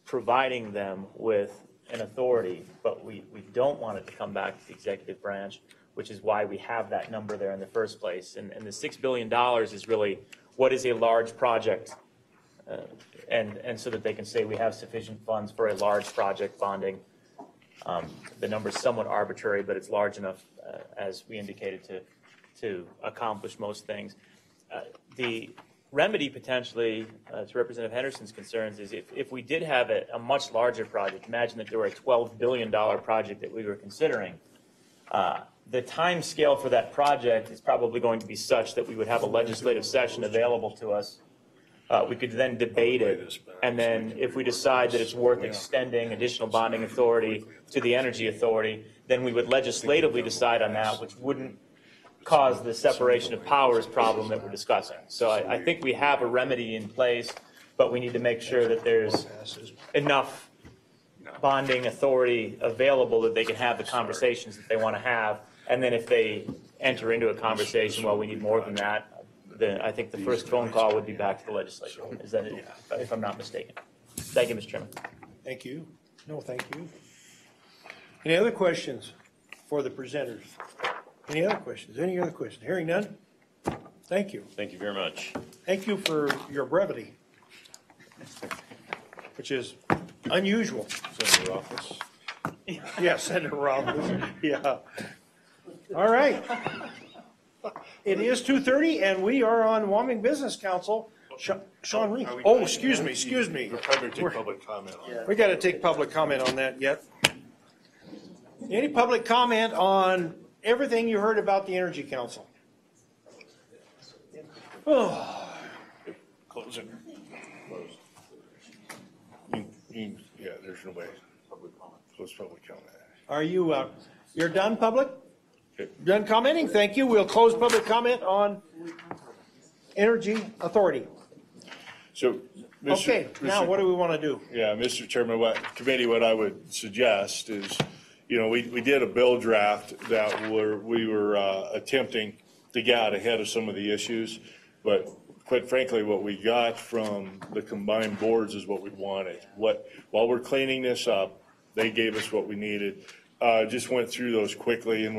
providing them with an authority, but we don't want it to come back to the executive branch, which is why we have that number there in the first place. And the $6 billion is really what is a large project, and so that they can say we have sufficient funds for a large project bonding. The number is somewhat arbitrary, but it's large enough, as we indicated, to accomplish most things. The remedy potentially, to Representative Henderson's concerns, is if we did have a much larger project, imagine that there were a $12 billion project that we were considering, the time scale for that project is probably going to be such that we would have a legislative session available to us. We could then debate it, and then if we decide that it's worth extending additional bonding authority to the energy authority, then we would legislatively decide on that, which wouldn't cause the separation of powers problem that we're discussing. So I think we have a remedy in place, but we need to make sure that there's enough bonding authority available that they can have the conversations that they want to have. And then if they enter into a conversation, well, we need more than that, then I think the first phone call would be back to the legislature. Is that it, if I'm not mistaken? Thank you, Mr. Chairman. Thank you. No, thank you. Any other questions? for the presenters. Any other questions? Any other questions? Hearing none? Thank you. Thank you very much. Thank you for your brevity, which is unusual. Senator Office. Yeah, Senator Rollins. Yeah. All right. It is 2:30 and we are on Wyoming Business Council. Sean Reed. Oh, excuse me. We're probably take public comment on that. We got to take public comment on that yet. Any public comment on everything you heard about the Energy Council? Oh. Close it. Close. Yeah, there's no way. Close public comment. Are you, you're done, public? Done commenting? Thank you. We'll close public comment on Energy Authority. So, Okay, now what do we want to do? Yeah, Mr. Chairman, what I would suggest is, we did a bill draft that we were attempting to get out ahead of some of the issues, but quite frankly, what we got from the combined boards is what we wanted. While we're cleaning this up, they gave us what we needed. Just went through those quickly, and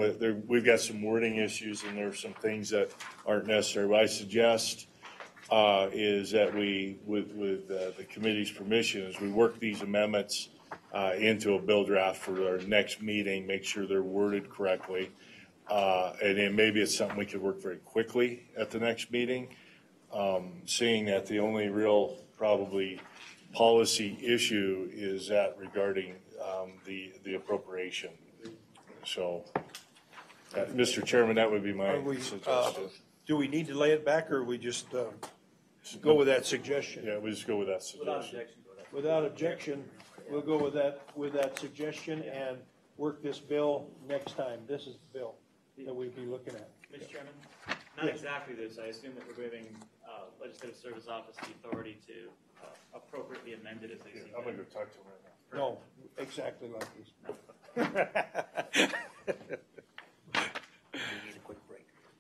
we've got some wording issues, and there's some things that aren't necessary. What I suggest is that we, with the committee's permission, is we work these amendments into a bill draft for our next meeting, make sure they're worded correctly, and then maybe it's something we could work very quickly at the next meeting, seeing that the only real probably policy issue is that regarding the appropriation. So, Mr. Chairman, that would be my suggestion. Do we need to lay it back, or we just go with that suggestion? Yeah, we just go with that suggestion. Without objection, we'll go with that suggestion and work this bill next time. This is the bill that we'd be looking at. Mr. Chairman, not exactly this. I assume that we're giving Legislative Service Office the authority to appropriately amend it as they see fit. I'm going to go talk to him right now. No, exactly like this.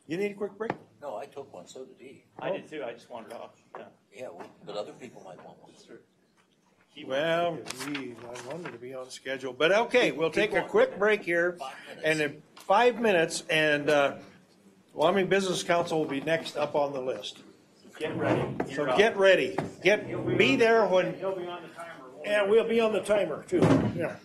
You need a quick break? No, I took one, so did he. I did too. I just wandered off. Yeah, but other people might want one. Well, I wanted to be on schedule, but okay, we'll take a quick break here, and in 5 minutes, and Wyoming Business Council will be next up on the list. Get ready. So get ready. Be there when. He'll be on the timer. And we'll be on the timer too. Yeah.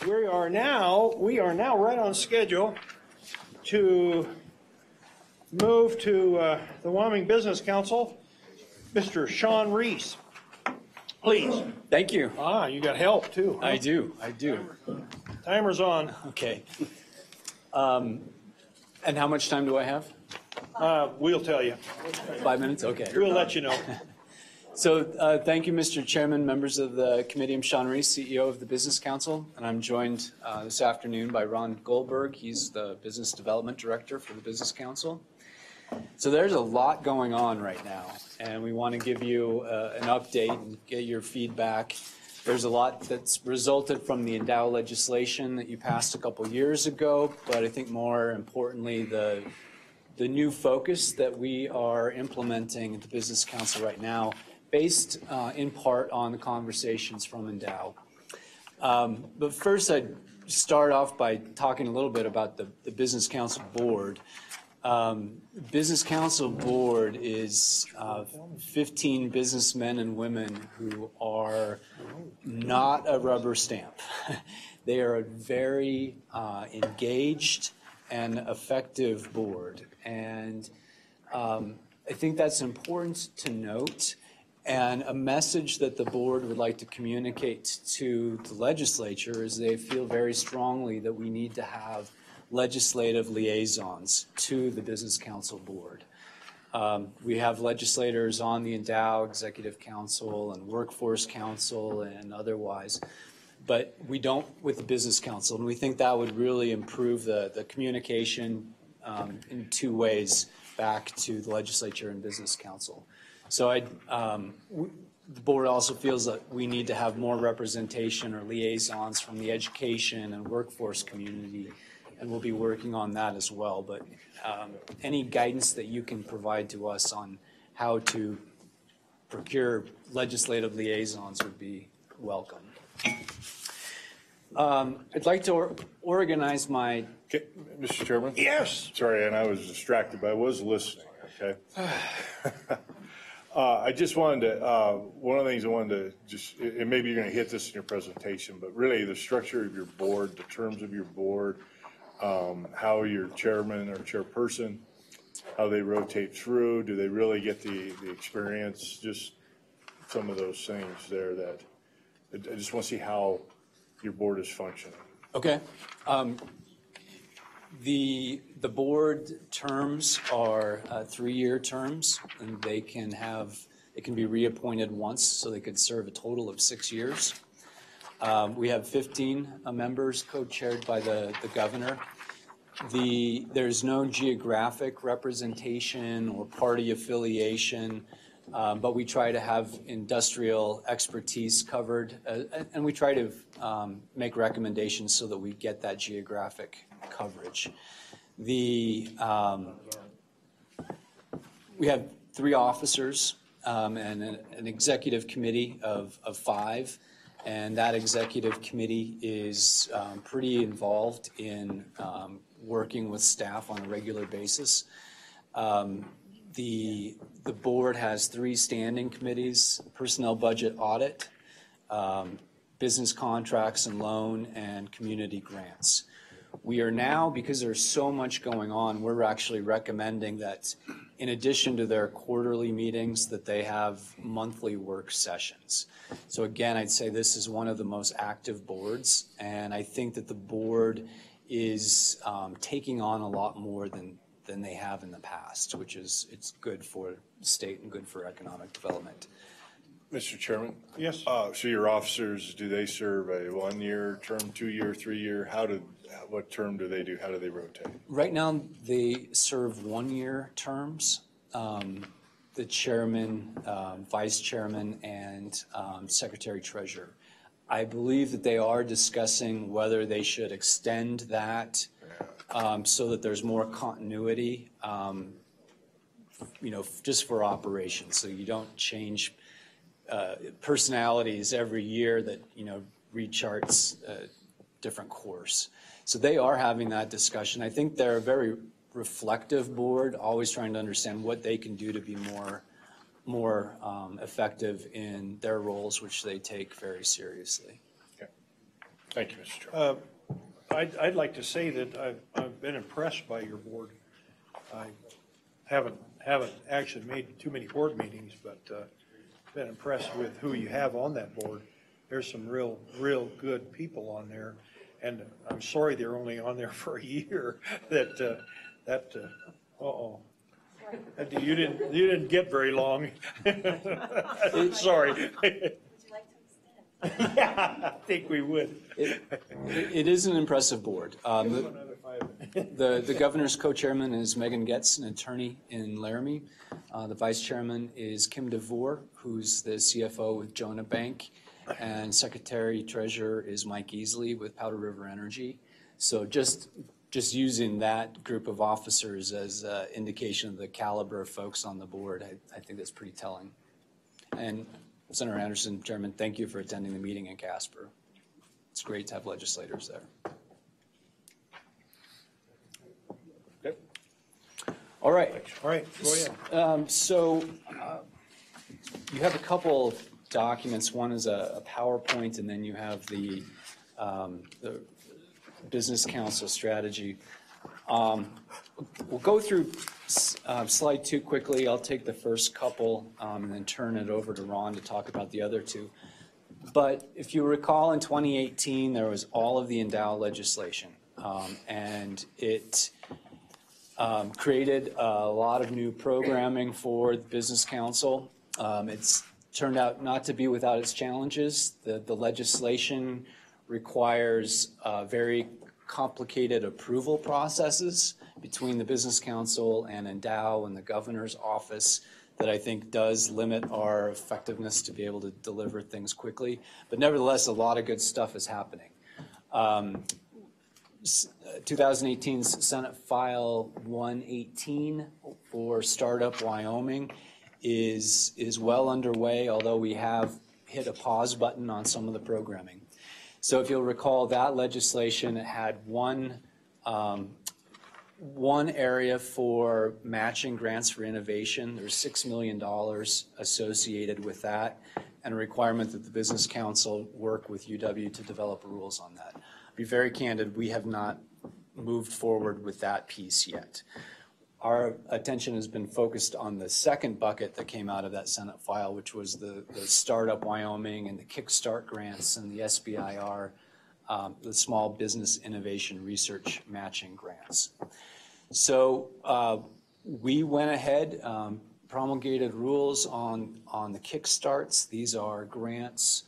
We are now right on schedule to move to the Wyoming Business Council. Mr. Sean Reese, please. Thank you. You got help too. Huh? I do. Timer's on. Okay. And how much time do I have? We'll tell you. 5 minutes? Okay. We'll let you know. So thank you, Mr. Chairman, members of the committee. I'm Sean Reese, CEO of the Business Council, and I'm joined this afternoon by Ron Goldberg. He's the Business Development Director for the Business Council. So there's a lot going on right now, and we want to give you an update and get your feedback. There's a lot that's resulted from the Endow legislation that you passed a couple years ago, but I think more importantly, the new focus that we are implementing at the Business Council right now, based in part on the conversations from Endow. But first, I'd start off by talking a little bit about the Business Council Board. Business Council Board is 15 businessmen and women who are not a rubber stamp. They are a very engaged and effective board. And I think that's important to note. And a message that the board would like to communicate to the legislature is they feel very strongly that we need to have legislative liaisons to the Business Council Board. We have legislators on the Endow Executive Council and Workforce Council and otherwise, but we don't with the Business Council, and we think that would really improve the communication in two ways back to the legislature and Business Council. So the board also feels that we need to have more representation or liaisons from the education and workforce community, and we'll be working on that as well. But any guidance that you can provide to us on how to procure legislative liaisons would be welcome. I'd like to organize my... Okay, Mr. Chairman? Yes. Sorry, and I was distracted, but I was listening, okay? I just wanted to, one of the things I wanted to just, and maybe you're going to hit this in your presentation, but really the structure of your board, the terms of your board, how your chairman or chairperson, how they rotate through, do they really get the experience, just some of those things there that, I just want to see how your board is functioning. Okay. The board terms are 3-year terms, and they can be reappointed once, so they could serve a total of 6 years. We have 15 members co-chaired by the governor. There's no geographic representation or party affiliation, but we try to have industrial expertise covered, and we try to make recommendations so that we get that geographic coverage. We have 3 officers and an executive committee of 5, and that executive committee is pretty involved in working with staff on a regular basis. The board has 3 standing committees: personnel budget audit, business contracts and loan, and community grants. We are now, because there's so much going on, we're actually recommending that in addition to their quarterly meetings, that they have monthly work sessions. So again, I'd say this is one of the most active boards, and I think that the board is taking on a lot more than they have in the past, which is, it's good for the state and good for economic development. Mr. Chairman? Yes. So your officers, do they serve a 1-year term, 2-year, 3-year? What term do they do? How do they rotate? Right now, they serve 1-year terms. The chairman, vice chairman, and secretary treasurer. I believe that they are discussing whether they should extend that so that there's more continuity, just for operations. So you don't change personalities every year that, recharts a different course. So they are having that discussion. I think they're a very reflective board, always trying to understand what they can do to be more effective in their roles, which they take very seriously. Okay. Thank you, Mr. Chairman. I'd like to say that I've been impressed by your board. I haven't actually made too many board meetings, but been impressed with who you have on that board. There's some real good people on there, and I'm sorry they're only on there for a year. You didn't get very long. Sorry. Yeah, I think we would. It is an impressive board. The governor's co-chairman is Megan Getz, an attorney in Laramie. The vice chairman is Kim DeVore, who's the CFO with Jonah Bank, and secretary treasurer is Mike Easley with Powder River Energy. So just using that group of officers as an indication of the caliber of folks on the board, I think that's pretty telling. And Senator Anderson, Chairman, thank you for attending the meeting in Casper. It's great to have legislators there. Okay. All right. All right, go ahead. You have a couple of documents. One is a PowerPoint, and then you have the Business Council strategy. We'll go through slide 2 quickly. I'll take the first couple and then turn it over to Ron to talk about the other two. But if you recall, in 2018, there was all of the Endow legislation, and it created a lot of new programming for the Business Council. It's turned out not to be without its challenges. The legislation requires very complicated approval processes between the Business Council and Endow and the governor's office that I think does limit our effectiveness to be able to deliver things quickly. But nevertheless, a lot of good stuff is happening. 2018's Senate File 118 for Startup Wyoming is well underway, although we have hit a pause button on some of the programming. So if you'll recall, that legislation had one area for matching grants for innovation. There's $6 million associated with that, and a requirement that the Business Council work with UW to develop rules on that. Be very candid, we have not moved forward with that piece yet. Our attention has been focused on the second bucket that came out of that Senate file, which was the Startup Wyoming and the Kickstart grants and the SBIR, the Small Business Innovation Research Matching grants. So we went ahead, promulgated rules on the Kickstarts. These are grants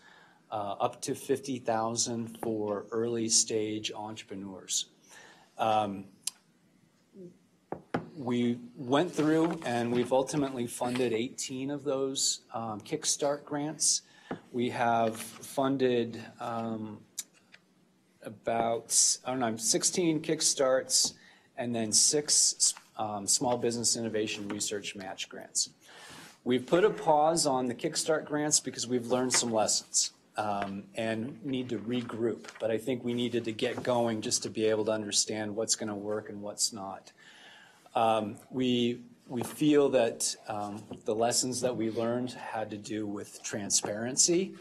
up to $50,000 for early stage entrepreneurs. We went through and we've ultimately funded 18 of those Kickstart grants. We have funded about 16 Kickstarts and then 6 Small Business Innovation Research Match grants. We've put a pause on the Kickstart grants because we've learned some lessons and need to regroup. But I think we needed to get going just to be able to understand what's going to work and what's not. We feel that the lessons that we learned had to do with transparency.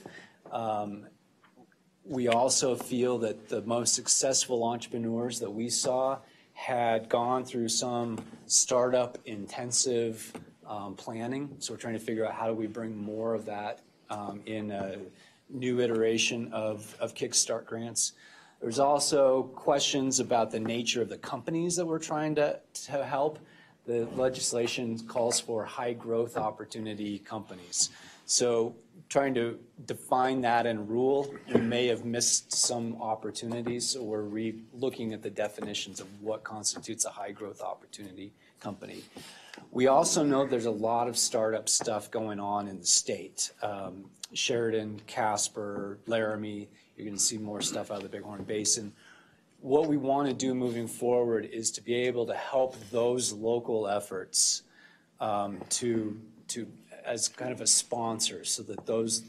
We also feel that the most successful entrepreneurs that we saw had gone through some startup intensive planning. So we're trying to figure out how do we bring more of that in a new iteration of Kickstart grants. There's also questions about the nature of the companies that we're trying to help. The legislation calls for high growth opportunity companies. So trying to define that in rule, we may have missed some opportunities, so we're looking at the definitions of what constitutes a high growth opportunity company. We also know there's a lot of startup stuff going on in the state. Sheridan, Casper, Laramie, you're going to see more stuff out of the Bighorn Basin. What we want to do moving forward is to be able to help those local efforts to as kind of a sponsor, so that those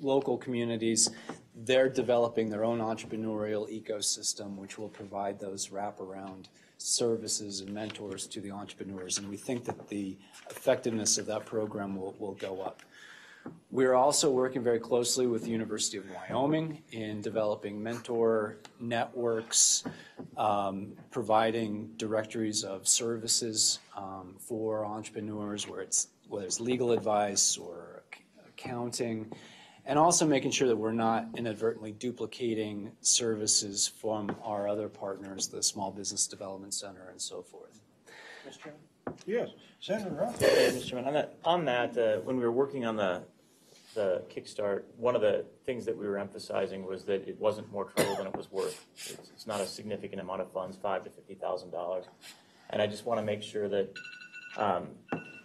local communities, they're developing their own entrepreneurial ecosystem, which will provide those wraparound services and mentors to the entrepreneurs. And we think that the effectiveness of that program will go up. We're also working very closely with the University of Wyoming in developing mentor networks, providing directories of services for entrepreneurs, whether it's legal advice or accounting, and also making sure that we're not inadvertently duplicating services from our other partners, the Small Business Development Center and so forth. Mr. Chairman? Yes, Senator Roth. Mr. Chairman, on that, when we were working on the Kickstart, one of the things that we were emphasizing was that it wasn't more trouble than it was worth. It's not a significant amount of funds, $5,000 to $50,000, and I just want to make sure that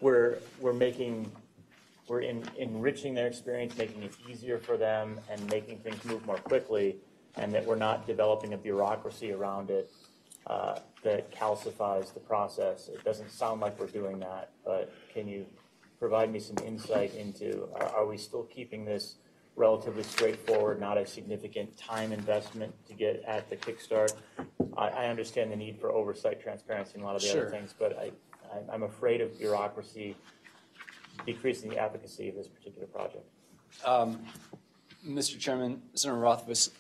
we're enriching their experience, making it easier for them, and making things move more quickly, and that we're not developing a bureaucracy around it that calcifies the process. It doesn't sound like we're doing that, but can you provide me some insight into, are we still keeping this relatively straightforward, not a significant time investment to get at the Kickstart? I understand the need for oversight, transparency, and a lot of the other things, but I'm afraid of bureaucracy decreasing the efficacy of this particular project. Mr. Chairman, Senator Rothfuss,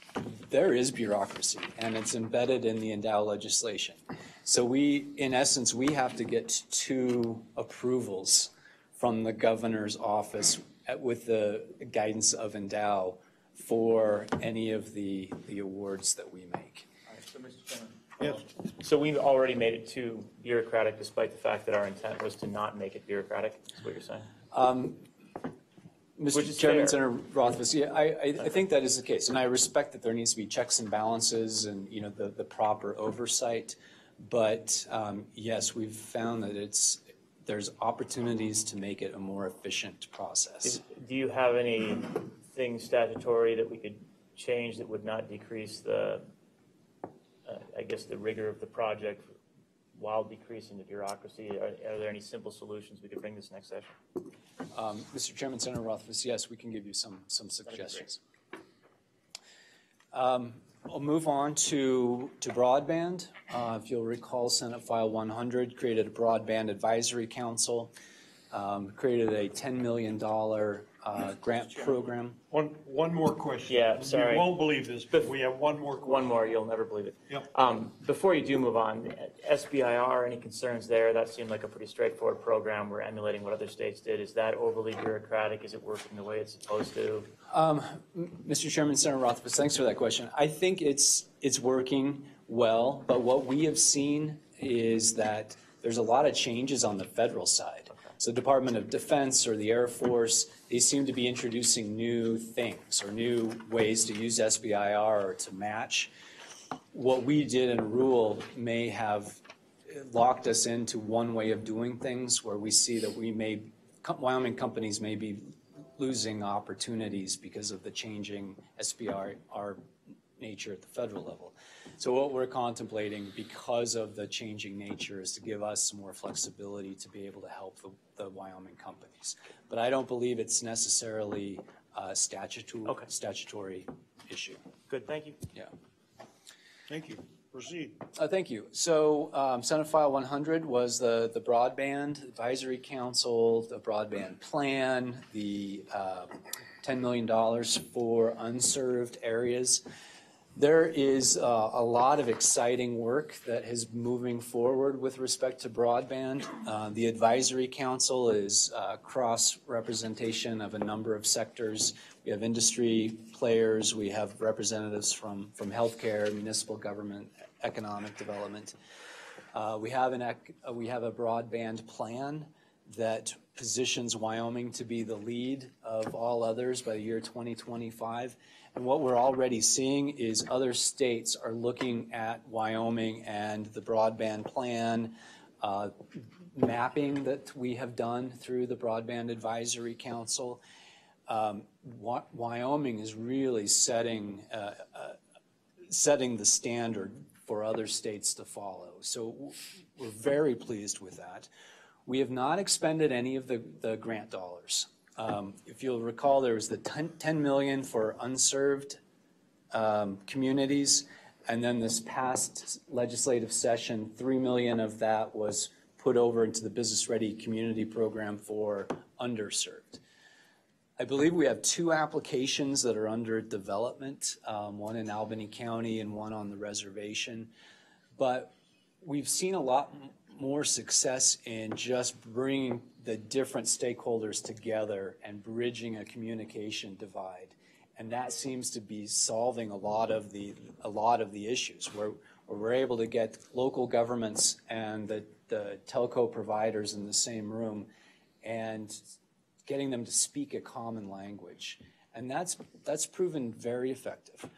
there is bureaucracy, and it's embedded in the Endow legislation. So in essence, we have to get 2 approvals from the governor's office with the guidance of Endow for any of the awards that we make. All right, so Mr. Chairman. Yes. So we've already made it too bureaucratic, despite the fact that our intent was to not make it bureaucratic, is what you're saying? Mr. Chairman, Senator Rothfuss, yeah, I think that is the case, and I respect that there needs to be checks and balances and the proper oversight. But yes, we've found that there's opportunities to make it a more efficient process. Do you have anything statutory that we could change that would not decrease the rigor of the project while decreasing the bureaucracy? Are there any simple solutions we could bring this next session? Mr. Chairman, Senator Rothfuss, yes, we can give you some suggestions. I'll move on to broadband. If you'll recall, Senate File 100 created a broadband advisory council, created a $10 million grant program. One more question. Yeah, sorry. You won't believe this, but we have one more question. One more, you'll never believe it. Yep. Before you do move on, SBIR, any concerns there? That seemed like a pretty straightforward program. We're emulating what other states did. Is that overly bureaucratic? Is it working the way it's supposed to? Mr. Chairman, Senator Rothfuss, thanks for that question. I think it's working well, but what we have seen is that there's a lot of changes on the federal side. So the Department of Defense or the Air Force, they seem to be introducing new things or new ways to use SBIR or to match. What we did in a rule may have locked us into one way of doing things where we see that Wyoming companies may be losing opportunities because of the changing SBIR nature at the federal level. So what we're contemplating, because of the changing nature, is to give us some more flexibility to be able to help the Wyoming companies. But I don't believe it's necessarily a statutory issue. Good, thank you. Yeah. Thank you. Proceed. Thank you. So Senate File 100 was the Broadband Advisory Council, the broadband plan, the $10 million for unserved areas. There is a lot of exciting work that is moving forward with respect to broadband. The Advisory Council is cross-representation of a number of sectors. We have industry players, we have representatives from healthcare, municipal government, economic development. We have a broadband plan that positions Wyoming to be the lead of all others by the year 2025. And what we're already seeing is other states are looking at Wyoming and the broadband plan mapping that we have done through the Broadband Advisory Council. Wyoming is really setting the standard for other states to follow. So we're very pleased with that. We have not expended any of the grant dollars. If you'll recall, there was the $10 million for unserved communities, and then this past legislative session, $3 million of that was put over into the Business Ready Community Program for underserved. I believe we have 2 applications that are under development, one in Albany County and one on the reservation. But we've seen a lot more success in just bringing the different stakeholders together and bridging a communication divide. And that seems to be solving a lot of the issues where we're able to get local governments and the telco providers in the same room and getting them to speak a common language. And that's proven very effective.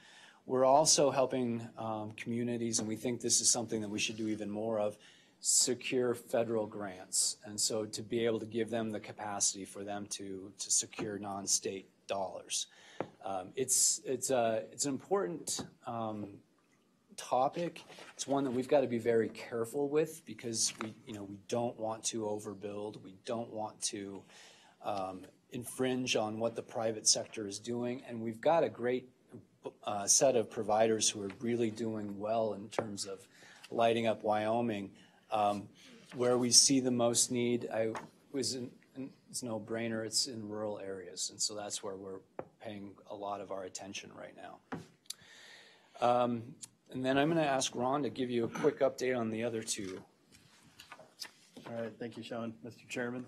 We're also helping communities, and we think this is something that we should do even more of, secure federal grants. And so to be able to give them the capacity for them to secure non-state dollars. It's an important topic. It's one that we've got to be very careful with because we don't want to overbuild. We don't want to infringe on what the private sector is doing. And we've got a great set of providers who are really doing well in terms of lighting up Wyoming. Where we see the most need, it's no brainer, it's in rural areas. And so that's where we're paying a lot of our attention right now. And then I'm going to ask Ron to give you a quick update on the other 2. All right, thank you, Sean. Mr. Chairman.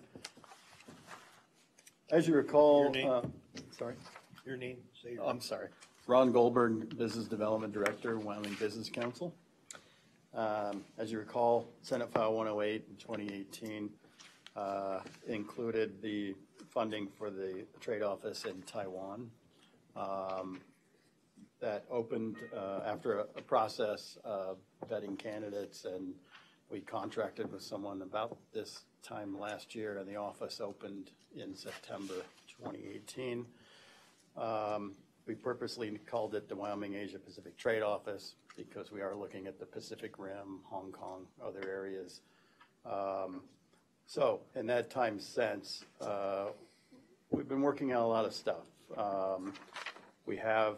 As you recall, Your name? Sorry? Your name? Say your Oh, I'm sorry. Ron Goldberg, Business Development Director, Wyoming Business Council. As you recall, Senate File 108 in 2018 included the funding for the trade office in Taiwan. That opened after a process of vetting candidates, and we contracted with someone about this time last year, and the office opened in September 2018. We purposely called it the Wyoming Asia Pacific Trade Office because we are looking at the Pacific Rim, Hong Kong, other areas. So in that time since, we've been working on a lot of stuff. We have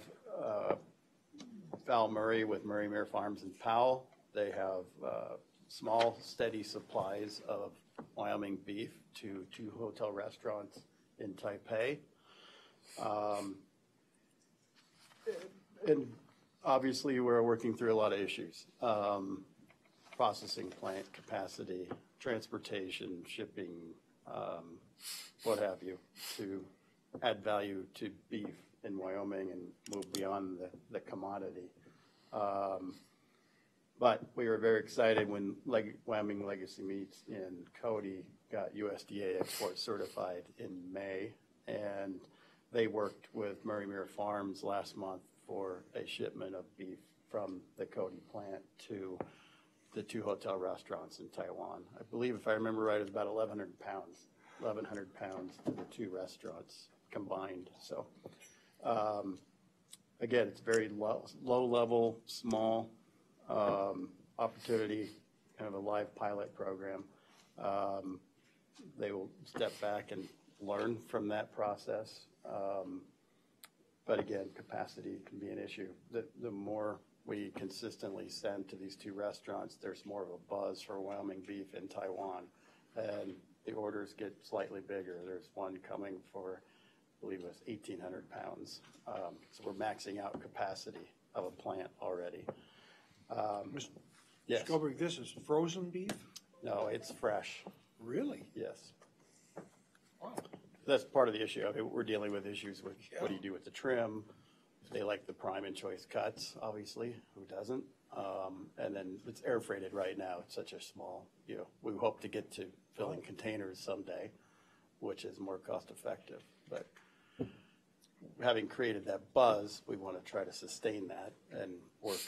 Val Murray with Murray Mere Farms in Powell. They have small, steady supplies of Wyoming beef to 2 hotel restaurants in Taipei. And obviously, we're working through a lot of issues. Processing plant capacity, transportation, shipping, what have you, to add value to beef in Wyoming and move beyond the commodity. But we were very excited when Wyoming Legacy Meats in Cody got USDA export certified in May, and they worked with Murray Mere Farms last month for a shipment of beef from the Cody plant to the 2 hotel restaurants in Taiwan. I believe, if I remember right, it's about 1,100 pounds to the 2 restaurants combined. So again, it's very low level, small opportunity, kind of a live pilot program. They will step back and learn from that process. But again, capacity can be an issue. The more we consistently send to these 2 restaurants, there's more of a buzz for Wyoming beef in Taiwan. And the orders get slightly bigger. There's one coming for, I believe it was 1,800 pounds. So we're maxing out capacity of a plant already. Yes. Mr. Goldberg, this is frozen beef? No, it's fresh. Really? Yes. Wow. That's part of the issue. I mean, we're dealing with issues with what do you do with the trim? They like the prime and choice cuts, obviously. Who doesn't? And then it's air freighted right now. It's such a small, we hope to get to filling containers someday, which is more cost effective. But having created that buzz, we want to try to sustain that and work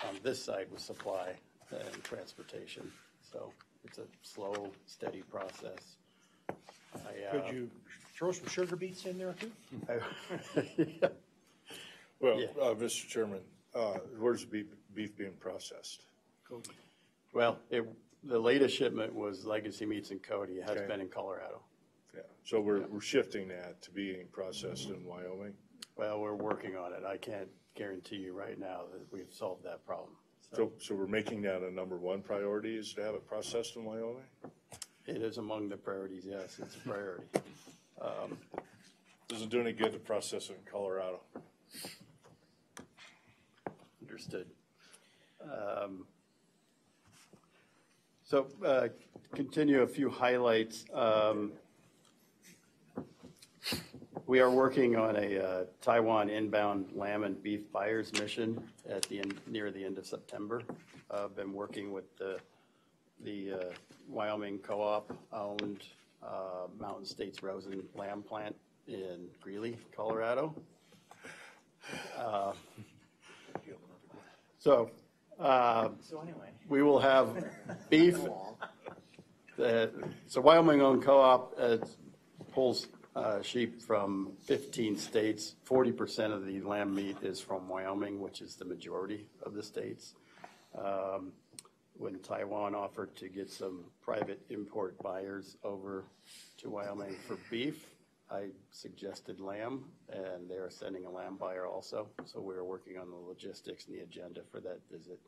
on this side with supply and transportation. So it's a slow, steady process. Could you throw some sugar beets in there too? Yeah. Well, Mr. Chairman, where's beef being processed? Cody. Well, the latest shipment was Legacy Meats in Cody. It has been in Colorado. Yeah. So we're shifting that to being processed in Wyoming? Well, we're working on it. I can't guarantee you right now that we've solved that problem. So we're making that a number 1 priority is to have it processed in Wyoming? It is among the priorities, yes. It's a priority. Doesn't do any good to process it in Colorado. Understood. Continue a few highlights. We are working on a Taiwan inbound lamb and beef buyers mission near the end of September. I've been working with the Wyoming Co-op owned Mountain States Rosen lamb plant in Greeley, Colorado. So anyway, we will have beef. So Wyoming-owned co-op pulls sheep from 15 states. 40% of the lamb meat is from Wyoming, which is the majority of the states. When Taiwan offered to get some private import buyers over to Wyoming for beef, I suggested lamb, and they are sending a lamb buyer also. So we're working on the logistics and the agenda for that visit.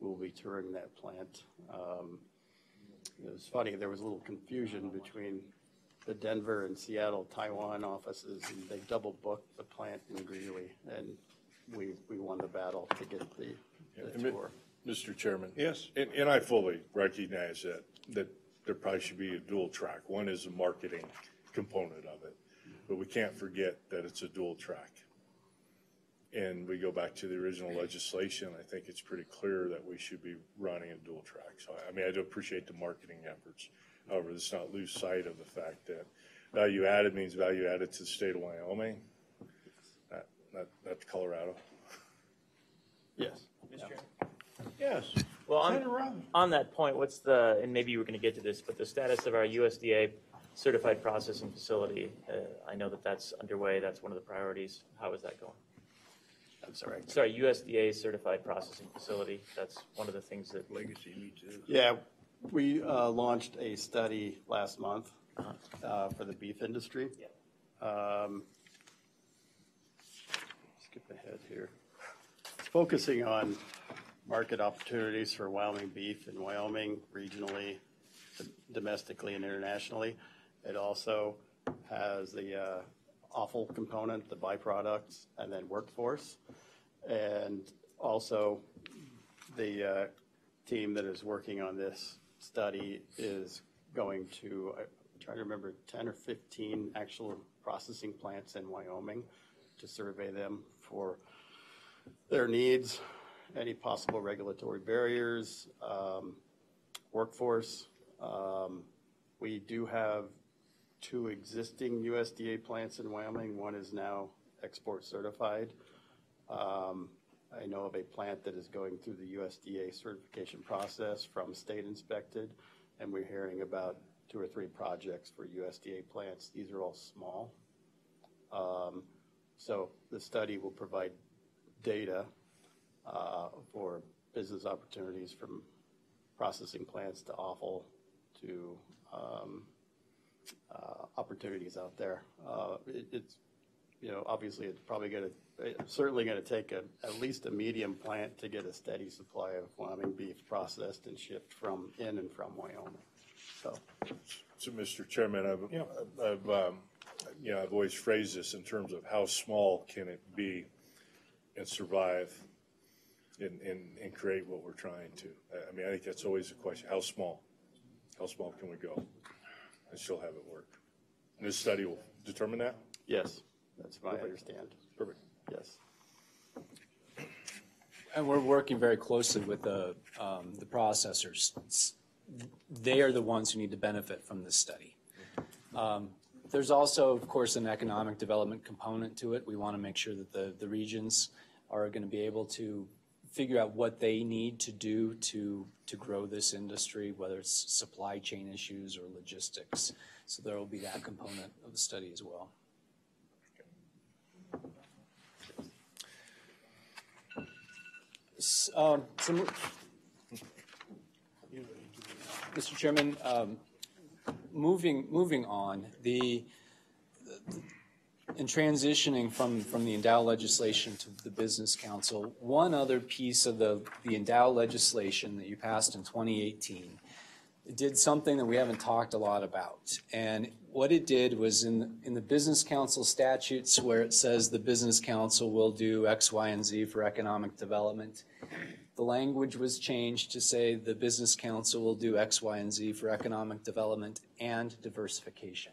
We'll be touring that plant. It was funny, there was a little confusion between the Denver and Seattle Taiwan offices, and they double booked the plant in Greeley, and we won the battle to get the tour. Mr. Chairman. Yes. And I fully recognize that there probably should be a dual track. One is a marketing component of it, but we can't forget that it's a dual track. And we go back to the original legislation. I think it's pretty clear that we should be running a dual track. So, I mean, I do appreciate the marketing efforts. However, let's not lose sight of the fact that value added means value added to the state of Wyoming, not to Colorado. Yes. Mr. Chairman? Yes. Well, on that point, what's the, and maybe you were going to get to this, but the status of our USDA certified processing facility? I know that that's underway. That's one of the priorities. How is that going? I'm sorry. Sorry, USDA certified processing facility. That's one of the things that Legacy, me too. Yeah, we launched a study last month for the beef industry. Skip ahead here. It's focusing on market opportunities for Wyoming beef in Wyoming, regionally, domestically, and internationally. It also has the offal component, the byproducts, and then workforce. And also, the team that is working on this study is going to, I'm trying to remember, 10 or 15 actual processing plants in Wyoming to survey them for their needs, any possible regulatory barriers, workforce. We do have 2 existing USDA plants in Wyoming. One is now export certified. I know of a plant that is going through the USDA certification process from state inspected, and we're hearing about 2 or 3 projects for USDA plants. These are all small. So the study will provide data for business opportunities from processing plants to offal to opportunities out there. It's, obviously it's probably certainly going to take at least a medium plant to get a steady supply of Wyoming beef processed and shipped from Wyoming. So Mr. Chairman, I've always phrased this in terms of how small can it be and survive and create what we're trying to. I mean, I think that's always the question. How small can we go and still have it work? And this study will determine that? Yes, that's what I understand. Perfect. Yes. And we're working very closely with the processors. They are the ones who need to benefit from this study. There's also, of course, an economic development component to it. We want to make sure that the regions are going to be able to figure out what they need to do to grow this industry, whether it's supply chain issues or logistics. So there will be that component of the study as well. Mr. Chairman, moving on, in transitioning from the Endow legislation to the Business Council, one other piece of the Endow legislation that you passed in 2018 it did something that we haven't talked a lot about. And what it did was in the Business Council statutes where it says the Business Council will do X, Y, and Z for economic development, the language was changed to say the Business Council will do X, Y, and Z for economic development and diversification.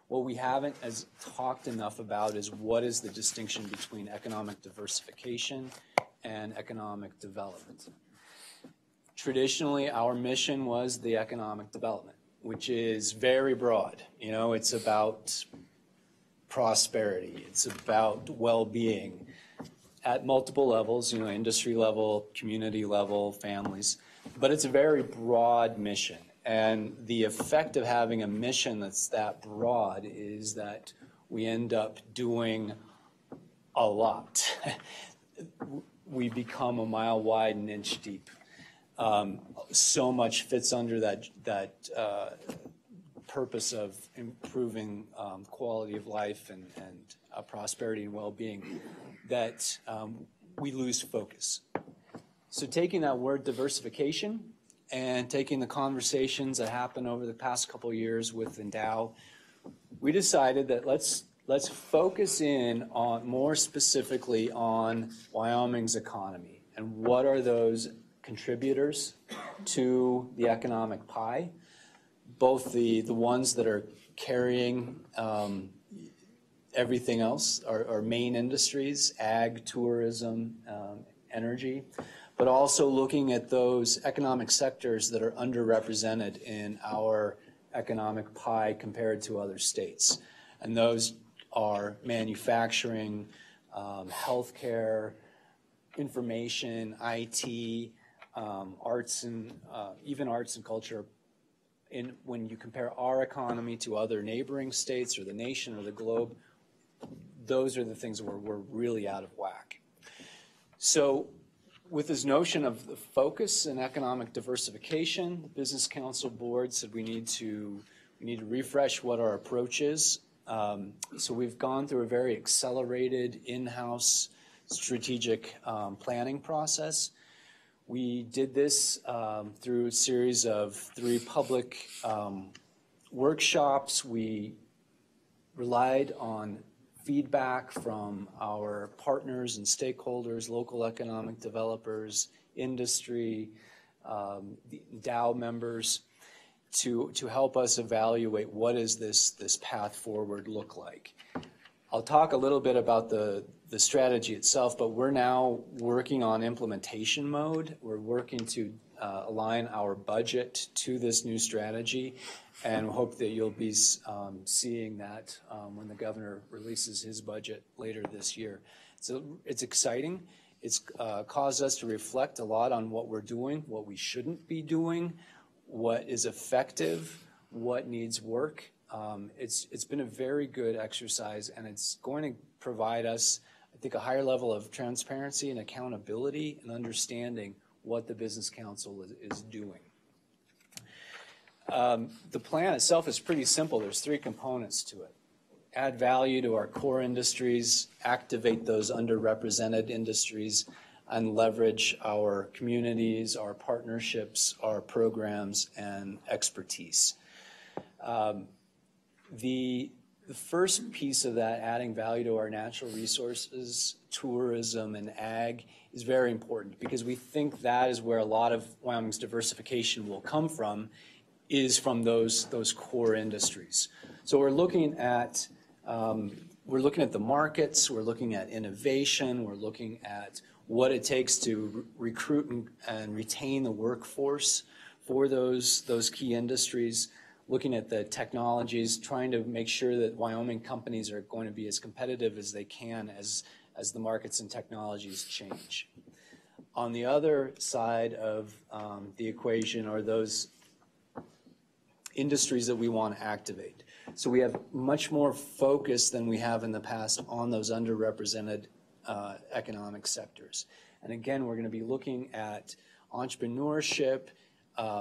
What we haven't as talked enough about is what is the distinction between economic diversification and economic development. Traditionally, our mission was the economic development, which is very broad. You know, it's about prosperity, it's about well-being at multiple levels, you know, industry level, community level, families, but it's a very broad mission. And the effect of having a mission that's that broad is that we end up doing a lot. We become a mile wide and inch deep. So much fits under that purpose of improving quality of life and prosperity and well-being that we lose focus. So taking that word diversification and taking the conversations that happened over the past couple of years with Endow, we decided that let's focus in on more specifically on Wyoming's economy and what are those contributors to the economic pie, both the ones that are carrying everything else, our main industries, ag, tourism, energy, but also looking at those economic sectors that are underrepresented in our economic pie compared to other states. And those are manufacturing, healthcare, information, IT, arts and even arts and culture. When you compare our economy to other neighboring states or the nation or the globe, those are the things where we're really out of whack. So with this notion of the focus and economic diversification, the Business Council board said we need to refresh what our approach is. So we've gone through a very accelerated in-house strategic planning process. We did this through a series of 3 public workshops. We relied on feedback from our partners and stakeholders, local economic developers, industry, the Dow members, to help us evaluate what is this path forward look like. I'll talk a little bit about the strategy itself, but we're now working on implementation mode. We're working to align our budget to this new strategy, and hope that you'll be seeing that when the governor releases his budget later this year. So it's exciting. It's caused us to reflect a lot on what we're doing, what we shouldn't be doing, what is effective, what needs work. It's been a very good exercise, and it's going to provide us, I think, a higher level of transparency and accountability and understanding what the Business Council is doing. The plan itself is pretty simple. There's 3 components to it. Add value to our core industries, activate those underrepresented industries, and leverage our communities, our partnerships, our programs, and expertise. The first piece of that, adding value to our natural resources, tourism, and ag, is very important because we think that is where a lot of Wyoming's diversification will come from, is from those core industries. So we're looking at the markets, we're looking at innovation, we're looking at what it takes to recruit and retain the workforce for those key industries, looking at the technologies, trying to make sure that Wyoming companies are going to be as competitive as they can as the markets and technologies change. On the other side of the equation are those industries that we want to activate. So we have much more focus than we have in the past on those underrepresented economic sectors. And again, we're going to be looking at entrepreneurship,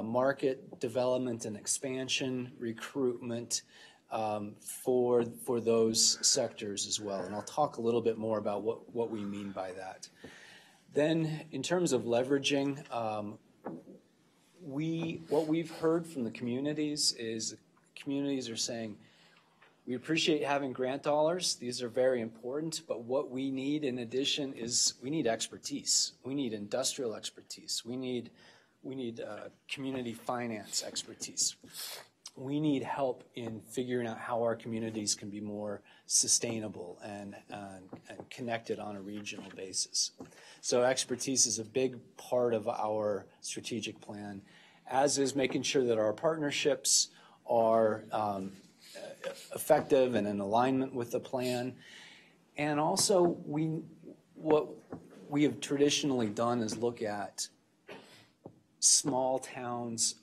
market development and expansion, recruitment for those sectors as well. And I'll talk a little bit more about what we mean by that. Then in terms of leveraging, what we've heard from the communities is the communities are saying, we appreciate having grant dollars. These are very important, but what we need in addition is we need expertise. We need industrial expertise. We need community finance expertise. We need help in figuring out how our communities can be more sustainable and connected on a regional basis. So expertise is a big part of our strategic plan, as is making sure that our partnerships are effective and in alignment with the plan. And also, what we have traditionally done is look at small towns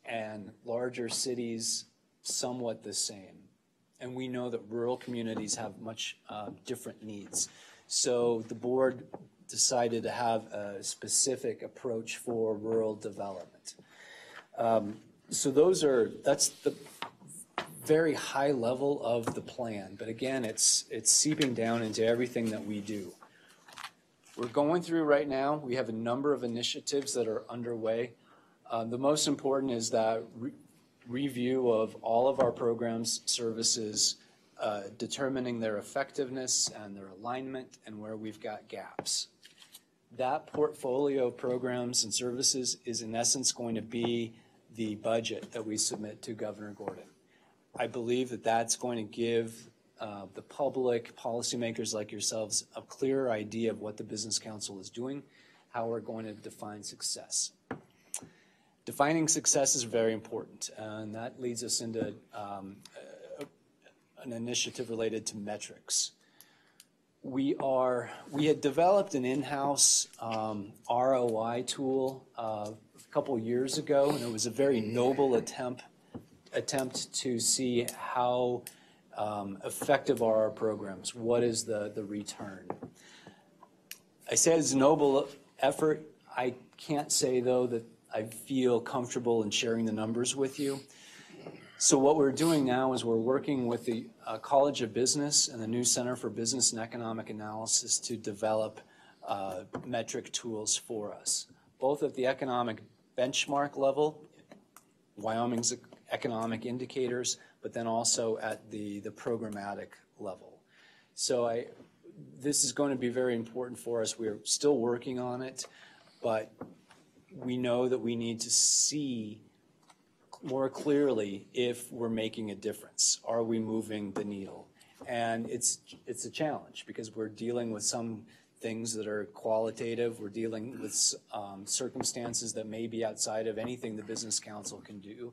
and larger cities somewhat the same. And we know that rural communities have much different needs. So the board decided to have a specific approach for rural development. So that's the very high level of the plan. But again, it's seeping down into everything that we do. We're going through right now, we have a number of initiatives that are underway. The most important is that review of all of our programs, services, determining their effectiveness and their alignment and where we've got gaps. That portfolio of programs and services is in essence going to be the budget that we submit to Governor Gordon. I believe that that's going to give the public, policymakers like yourselves, a clearer idea of what the Business Council is doing, how we're going to define success. Defining success is very important, and that leads us into an initiative related to metrics. We had developed an in-house ROI tool a couple years ago, and it was a very noble attempt to see how effective are our programs. What is the return? I say it's a noble effort. I can't say, though, that I feel comfortable in sharing the numbers with you. So what we're doing now is we're working with the College of Business and the new Center for Business and Economic Analysis to develop metric tools for us, both at the economic benchmark level, Wyoming's economic indicators, but then also at the programmatic level. So this is going to be very important for us. We're still working on it, but we know that we need to see more clearly if we're making a difference. Are we moving the needle? And it's a challenge because we're dealing with some things that are qualitative. We're dealing with circumstances that may be outside of anything the Business Council can do,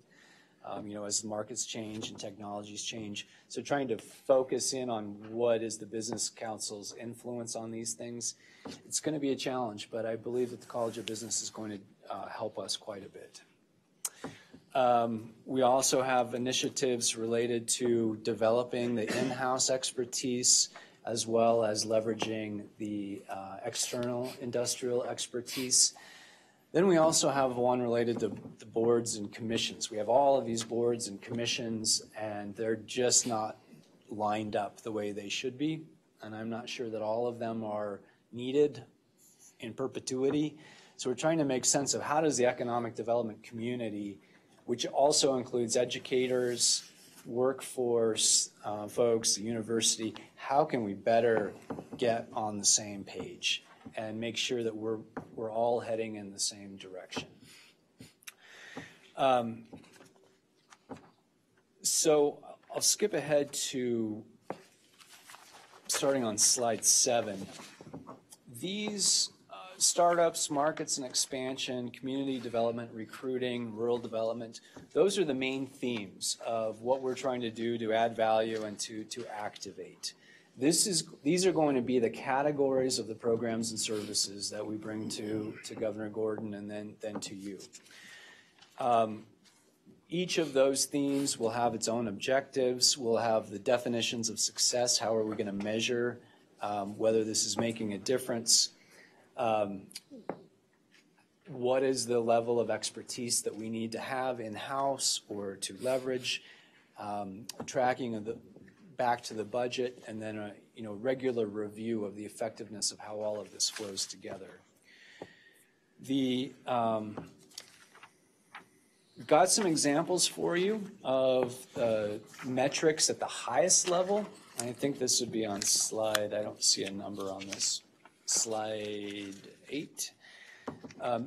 as the markets change and technologies change. So trying to focus in on what is the Business Council's influence on these things, it's going to be a challenge, but I believe that the College of Business is going to help us quite a bit. We also have initiatives related to developing the in-house expertise as well as leveraging the external industrial expertise. Then we also have one related to the boards and commissions. We have all of these boards and commissions, and they're just not lined up the way they should be. And I'm not sure that all of them are needed in perpetuity. So we're trying to make sense of how does the economic development community, which also includes educators, workforce folks, the university, how can we better get on the same page and make sure that we're all heading in the same direction. So I'll skip ahead to starting on slide 7. These startups, markets and expansion, community development, recruiting, rural development, those are the main themes of what we're trying to do to add value and to activate. These are going to be the categories of the programs and services that we bring to Governor Gordon and then to you. Each of those themes will have its own objectives. We'll have the definitions of success. How are we going to measure whether this is making a difference? What is the level of expertise that we need to have in-house or to leverage? Tracking of back to the budget, and then a regular review of the effectiveness of how all of this flows together. got some examples for you of metrics at the highest level. I think this would be on slide, I don't see a number on this, slide 8.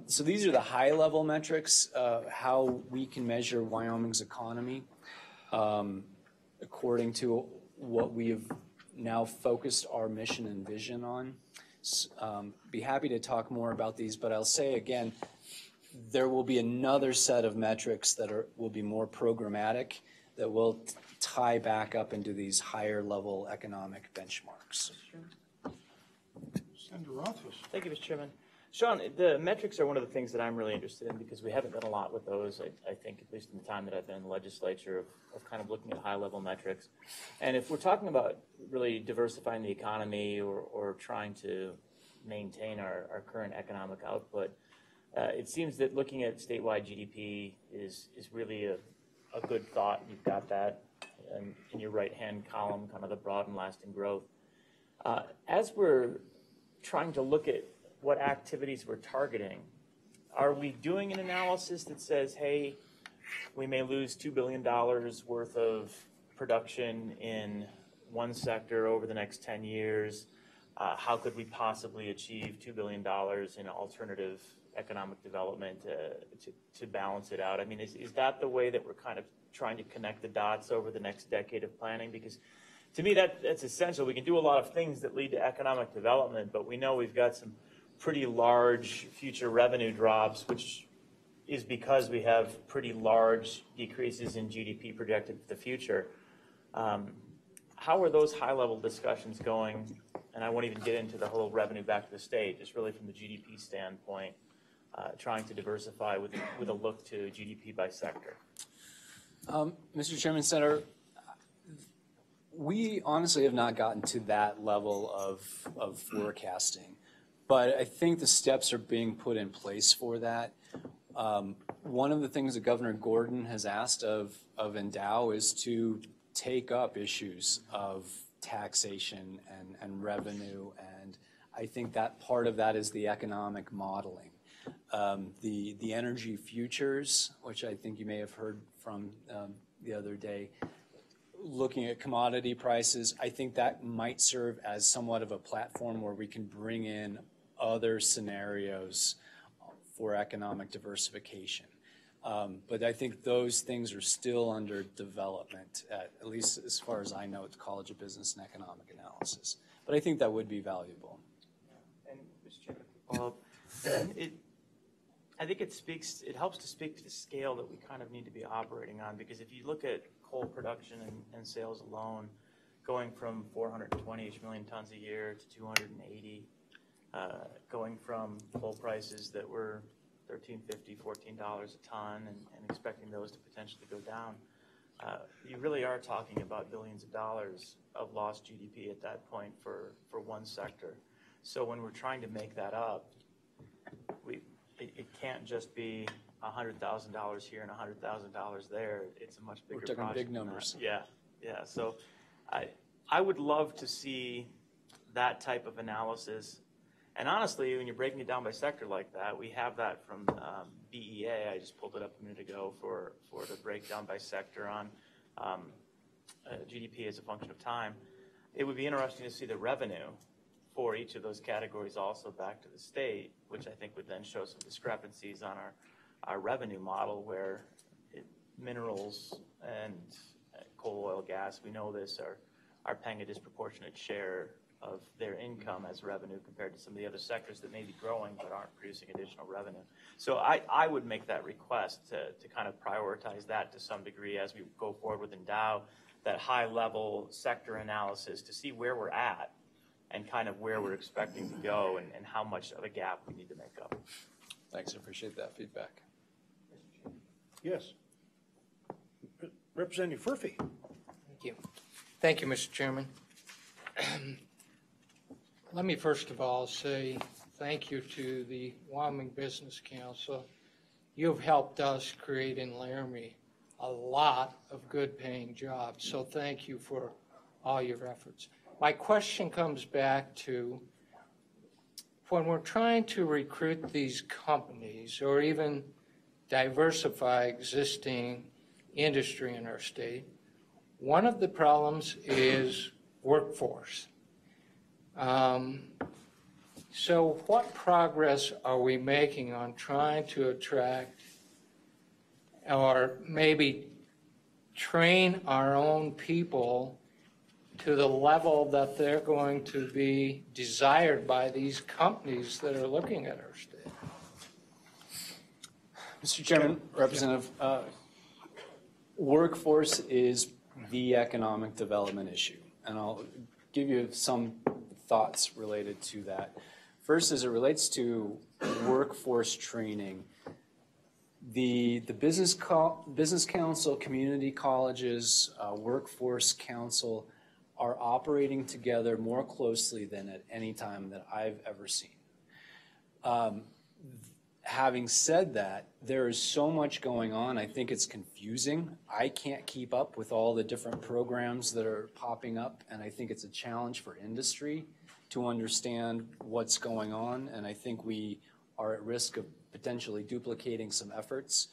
So these are the high-level metrics, how we can measure Wyoming's economy according to what we have now focused our mission and vision on. Be happy to talk more about these, but I'll say again, there will be another set of metrics that will be more programmatic that will tie back up into these higher-level economic benchmarks. Senator Rothfuss. Thank you, Mr. Chairman. Sean, the metrics are one of the things that I'm really interested in because we haven't done a lot with those, I think, at least in the time that I've been in the legislature, of kind of looking at high-level metrics. And if we're talking about really diversifying the economy or trying to maintain our current economic output, it seems that looking at statewide GDP is really a good thought. You've got that in your right-hand column, kind of the broad and lasting growth. As we're trying to look at what activities we're targeting, are we doing an analysis that says, hey, we may lose $2 billion worth of production in one sector over the next 10 years? How could we possibly achieve $2 billion in alternative economic development to balance it out? I mean, is that the way that we're kind of trying to connect the dots over the next decade of planning? Because to me, that's essential. We can do a lot of things that lead to economic development, but we know we've got some pretty large future revenue drops, which is because we have pretty large decreases in GDP projected for the future. How are those high-level discussions going? And I won't even get into the whole revenue back to the state, just really from the GDP standpoint, trying to diversify with a look to GDP by sector. Mr. Chairman, Senator, we honestly have not gotten to that level of forecasting, but I think the steps are being put in place for that. One of the things that Governor Gordon has asked of Endow is to take up issues of taxation and revenue, and I think that part of that is the economic modeling. The energy futures, which I think you may have heard from the other day, looking at commodity prices, I think that might serve as somewhat of a platform where we can bring in other scenarios for economic diversification. But I think those things are still under development, at least as far as I know at the College of Business and Economic Analysis. But I think that would be valuable. And Mr. Chairman, well, I think it helps to speak to the scale that we kind of need to be operating on, because if you look at coal production and sales alone, going from 420-ish million tons a year to 280, going from coal prices that were $13.50, $14 a ton, and expecting those to potentially go down, you really are talking about billions of dollars of lost GDP at that point for one sector. So when we're trying to make that up, it can't just be $100,000 here and $100,000 there. It's a much bigger project. We're talking big numbers. Yeah. So I would love to see that type of analysis. And honestly, when you're breaking it down by sector like that, we have that from BEA. I just pulled it up a minute ago for the breakdown by sector on GDP as a function of time. It would be interesting to see the revenue for each of those categories also back to the state, which I think would then show some discrepancies on our revenue model, where minerals and coal, oil, gas, we know this, are paying a disproportionate share of their income as revenue compared to some of the other sectors that may be growing but aren't producing additional revenue. So I would make that request to kind of prioritize that to some degree as we go forward with Endow, that high-level sector analysis to see where we're at and kind of where we're expecting to go and how much of a gap we need to make up. Thanks, I appreciate that feedback. Yes. Representative Furphy. Thank you. Thank you, Mr. Chairman. Let me first of all say thank you to the Wyoming Business Council. You've helped us create in Laramie a lot of good paying jobs, so thank you for all your efforts. My question comes back to when we're trying to recruit these companies or even diversify existing industry in our state. One of the problems is workforce. So what progress are we making on trying to attract or maybe train our own people to the level that they're going to be desired by these companies that are looking at our state? Mr. Chairman, Representative, workforce is the economic development issue, and I'll give you some thoughts related to that. First, as it relates to workforce training, the Business Council, community colleges, Workforce Council are operating together more closely than at any time that I've ever seen. Having said that, there is so much going on. I think it's confusing. I can't keep up with all the different programs that are popping up, and I think it's a challenge for industry to understand what's going on, and I think we are at risk of potentially duplicating some efforts.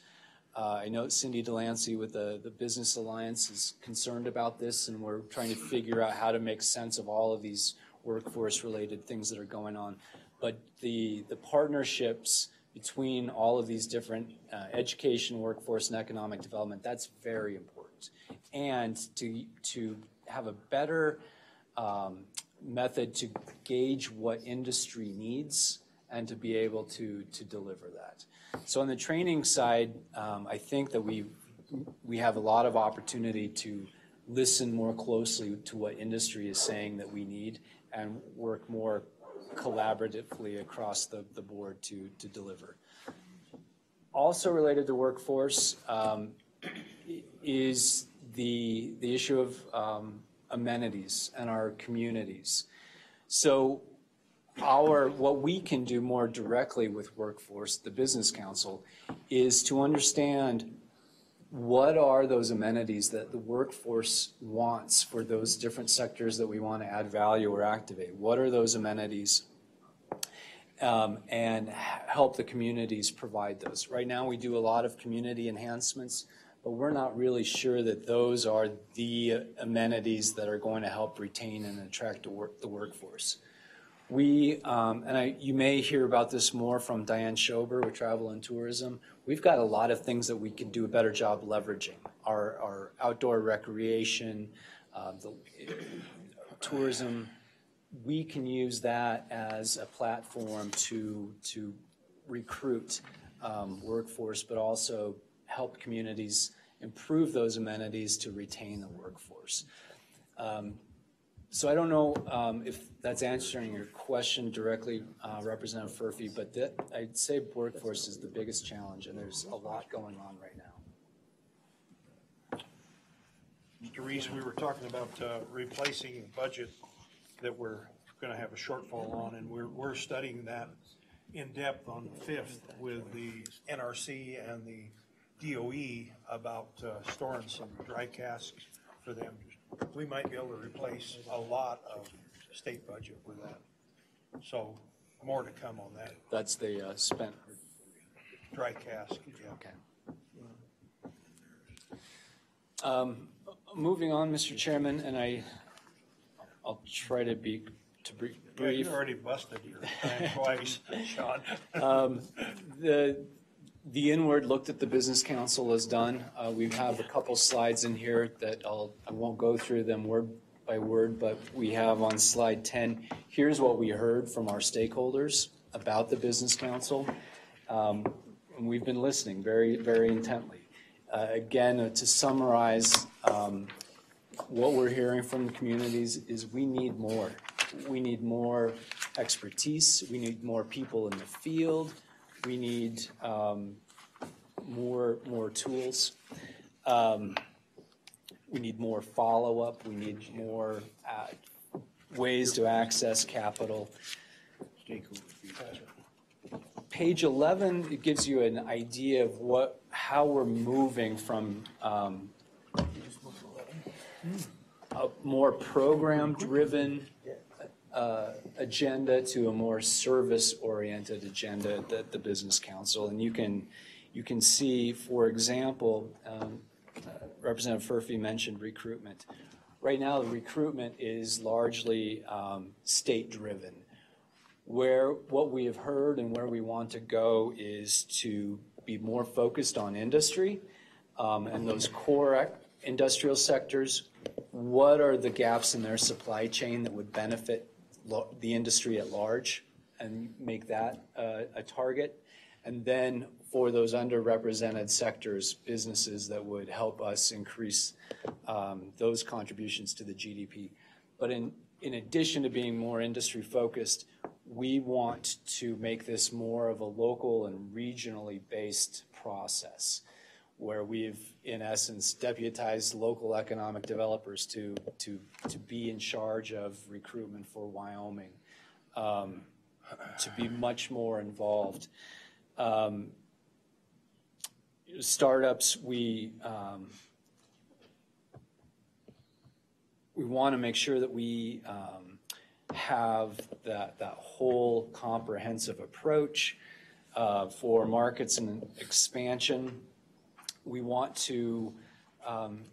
I know Cindy Delancey with the Business Alliance is concerned about this, and we're trying to figure out how to make sense of all of these workforce-related things that are going on. But the partnerships between all of these different education, workforce, and economic development, that's very important. And to have a better method to gauge what industry needs and to be able to deliver that. So on the training side, I think that we have a lot of opportunity to listen more closely to what industry is saying that we need and work more collaboratively across the board to deliver. Also related to workforce is the issue of amenities and our communities. So what we can do more directly with workforce, the Business Council, is to understand what are those amenities that the workforce wants for those different sectors that we want to add value or activate. What are those amenities? And help the communities provide those. Right now we do a lot of community enhancements, but we're not really sure that those are the amenities that are going to help retain and attract the workforce. You may hear about this more from Diane Schober with Travel and Tourism. We've got a lot of things that we can do a better job leveraging. Our outdoor recreation, the tourism, we can use that as a platform to recruit workforce, but also help communities improve those amenities to retain the workforce. So I don't know if that's answering your question directly, Representative Furphy, but I'd say workforce is the biggest challenge, and there's a lot going on right now. Mr. Reese, we were talking about replacing the budget that we're going to have a shortfall on, and we're studying that in depth on the 5th with the NRC and the DOE about storing some dry casks for them. We might be able to replace a lot of state budget with that. So more to come on that. That's the spent dry cask. Yeah. Okay. Moving on, Mr. Chairman, and I'll try to be brief. Yeah, you already busted your time twice, Sean. The inward look that the Business Council has done, we have a couple slides in here that I won't go through them word by word, but we have on slide 10, here's what we heard from our stakeholders about the Business Council. And we've been listening very, very intently. Again, to summarize, what we're hearing from the communities is we need more. We need more expertise. We need more people in the field. We need more tools. We need more follow-up. We need more ways to access capital. Page 11, it gives you an idea of how we're moving from a more program-driven agenda to a more service-oriented agenda at the Business Council. And you can you can see, for example, Representative Furphy mentioned recruitment. Right now, the recruitment is largely state-driven. What we have heard and where we want to go is to be more focused on industry and those core industrial sectors. What are the gaps in their supply chain that would benefit the industry at large, and make that a target? And then for those underrepresented sectors, businesses that would help us increase those contributions to the GDP. But in addition to being more industry focused, we want to make this more of a local and regionally based process, where we've, in essence, deputized local economic developers to be in charge of recruitment for Wyoming, to be much more involved. Startups, we want to make sure that we have that whole comprehensive approach for markets and expansion. We want to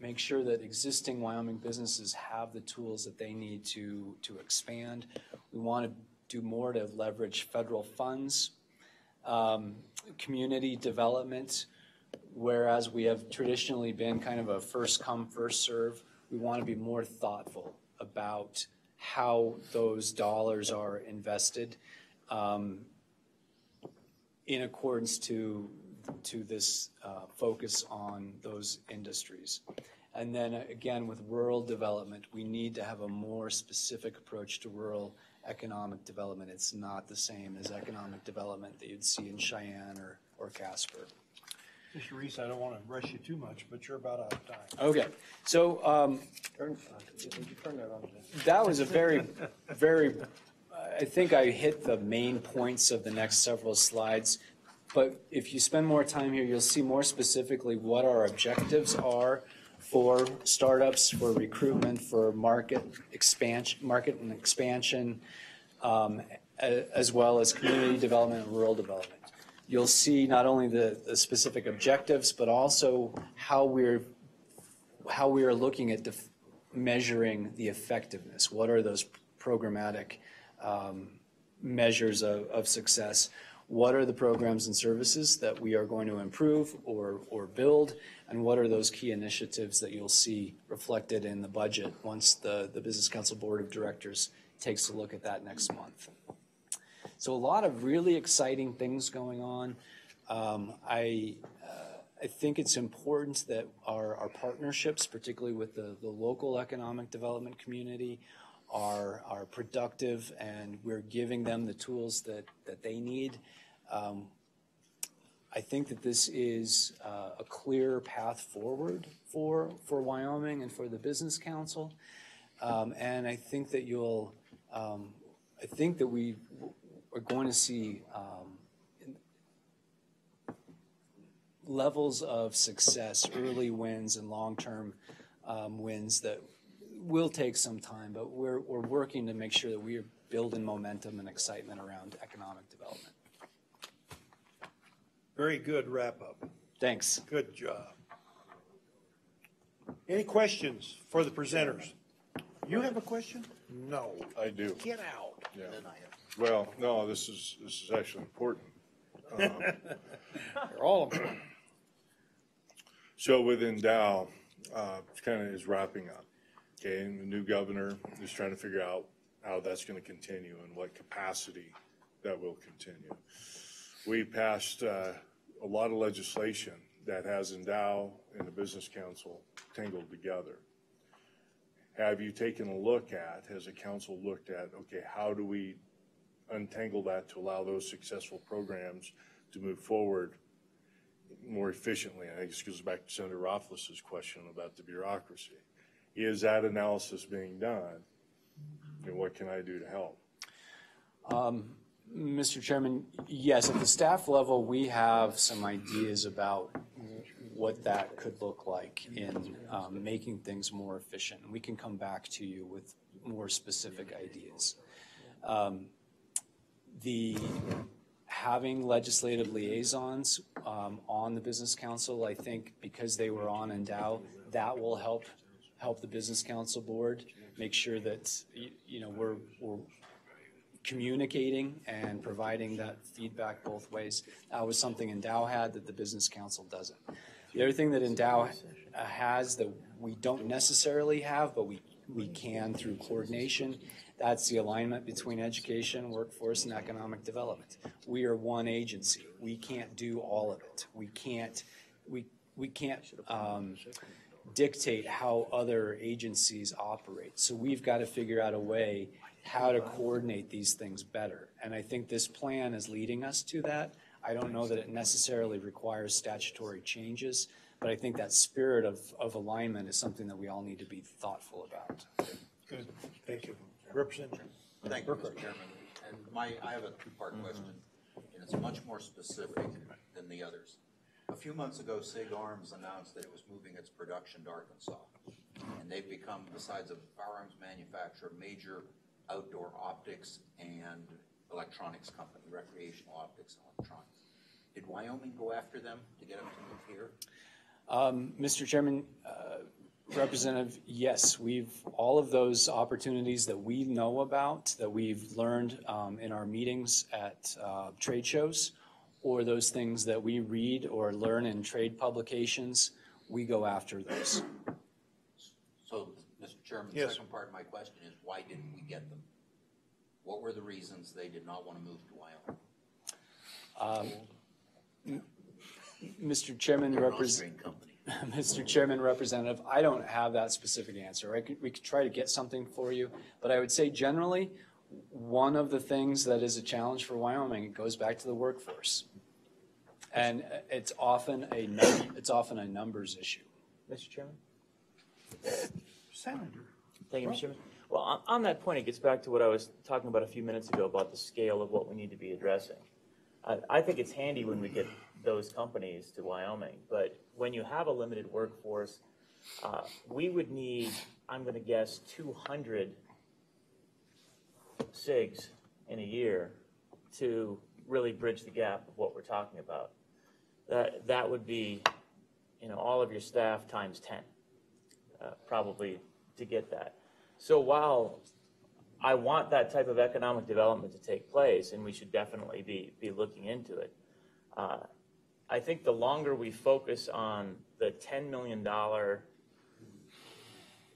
make sure that existing Wyoming businesses have the tools that they need to expand. We want to do more to leverage federal funds, community development, whereas we have traditionally been kind of a first come, first serve. We want to be more thoughtful about how those dollars are invested in accordance to this focus on those industries. And then again, with rural development, we need to have a more specific approach to rural economic development. It's not the same as economic development that you'd see in Cheyenne or Casper. Mr. Reese, I don't want to rush you too much, but you're about out of time. Okay, so that was a very, I think I hit the main points of the next several slides. But if you spend more time here, you'll see more specifically what our objectives are for startups, for recruitment, for market and expansion, as well as community development and rural development. You'll see not only the specific objectives, but also how we are looking at measuring the effectiveness. What are those programmatic measures of success? What are the programs and services that we are going to improve or build? And what are those key initiatives that you'll see reflected in the budget once the Business Council Board of Directors takes a look at that next month? So a lot of really exciting things going on. I think it's important that our partnerships, particularly with the local economic development community, are productive, and we're giving them the tools that they need. I think that this is a clear path forward for Wyoming and for the Business Council, and I think that we are going to see levels of success, early wins and long-term wins that will take some time, but we're working to make sure that we are building momentum and excitement around economic development. Very good wrap-up. Thanks. Good job. Any questions for the presenters? You have a question? No. I do. Get out. Yeah. Well, no, this is actually important. They're all important. So within Dow, it kind of is wrapping up. Okay, and the new governor is trying to figure out how that's going to continue and what capacity that will continue. We passed a lot of legislation that has Dow and the Business Council tangled together. Have you taken a look at, has the council looked at, okay, how do we untangle that to allow those successful programs to move forward more efficiently? I think this goes back to Senator Rothfuss's question about the bureaucracy. Is that analysis being done, and what can I do to help? Mr. Chairman, yes, at the staff level, we have some ideas about what that could look like in making things more efficient. And we can come back to you with more specific ideas. having legislative liaisons on the Business Council, I think because they were on Endow, that will help the Business Council board make sure that we're communicating and providing that feedback both ways. That was something Endow had that the Business Council doesn't. The other thing that Endow has that we don't necessarily have, but we can through coordination, that's the alignment between education, workforce, and economic development. We are one agency. We can't do all of it. We can't dictate how other agencies operate. So we've got to figure out a way how to coordinate these things better. And I think this plan is leading us to that. I don't know that it necessarily requires statutory changes, but I think that spirit of alignment is something that we all need to be thoughtful about. Good, thank you. Representative. Thank you, Mr. Chairman. And I have a two-part question, and it's much more specific than the others. A few months ago, SIG Arms announced that it was moving its production to Arkansas, and they've become, besides a firearms manufacturer, major outdoor optics and electronics company, recreational optics and electronics. Did Wyoming go after them to get them to move here? Mr. Chairman, Representative, yes, all of those opportunities that we know about, that we've learned in our meetings at trade shows, or those things that we read or learn in trade publications, we go after those. So, Mr. Chairman, the second part of my question is, why didn't we get them? What were the reasons they did not want to move to Wyoming? Mr. Chairman, Mr. Chairman, Representative, I don't have that specific answer. We could try to get something for you, but I would say generally, one of the things that is a challenge for Wyoming, it goes back to the workforce, and it's often a numbers issue. Mr. Chairman? Senator. Thank you, Mr. Chairman. Well, on that point, it gets back to what I was talking about a few minutes ago about the scale of what we need to be addressing. I think it's handy when we get those companies to Wyoming, but when you have a limited workforce, we would need, I'm going to guess, 200 SIGs in a year to really bridge the gap of what we're talking about. That would be, all of your staff times 10, probably, to get that. So while I want that type of economic development to take place, and we should definitely be looking into it, I think the longer we focus on the $10 million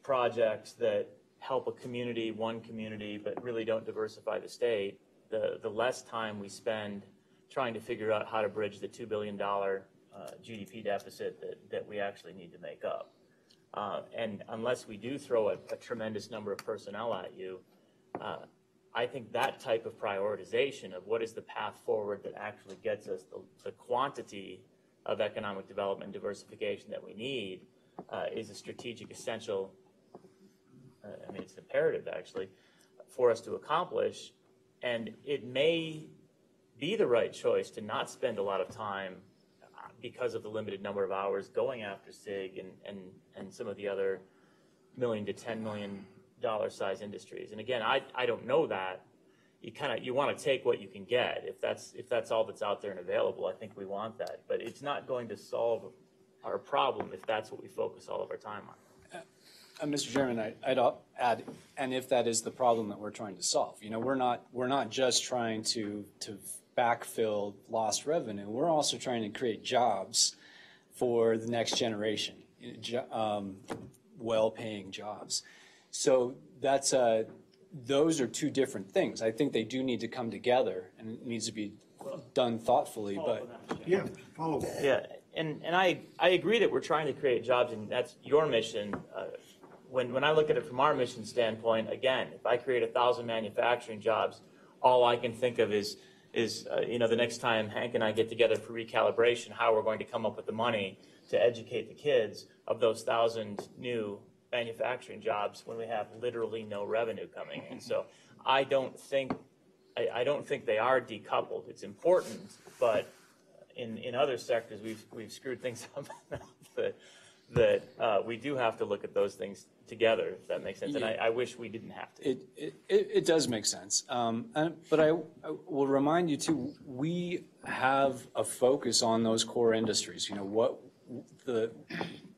projects that help a community, one community, but really don't diversify the state, the less time we spend trying to figure out how to bridge the $2 billion GDP deficit that we actually need to make up. And unless we do throw a tremendous number of personnel at you, I think that type of prioritization of what is the path forward that actually gets us the quantity of economic development and diversification that we need is a strategic essential, it's imperative actually, for us to accomplish. And it may be the right choice to not spend a lot of time because of the limited number of hours going after SIG and some of the other $1 million to $10 million size industries. And again, I don't know that. You want to take what you can get. If that's all that's out there and available, I think we want that. But it's not going to solve our problem if that's what we focus all of our time on. Mr. Chairman, I'd add, and if that is the problem that we're trying to solve, we're not just trying to backfill lost revenue. We're also trying to create jobs for the next generation, well-paying jobs. So those are two different things. I think they do need to come together, and it needs to be done thoughtfully. But yeah, follow. Yeah, and I agree that we're trying to create jobs, and that's your mission. When I look at it from our mission standpoint, again, if I create 1,000 manufacturing jobs, all I can think of is the next time Hank and I get together for recalibration, how we're going to come up with the money to educate the kids of those 1,000 new manufacturing jobs when we have literally no revenue coming in. So I don't think they are decoupled. It's important, but in other sectors we've screwed things up enough that we do have to look at those things together, if that makes sense. And I wish we didn't have to. It does make sense. But I will remind you too, we have a focus on those core industries, you know,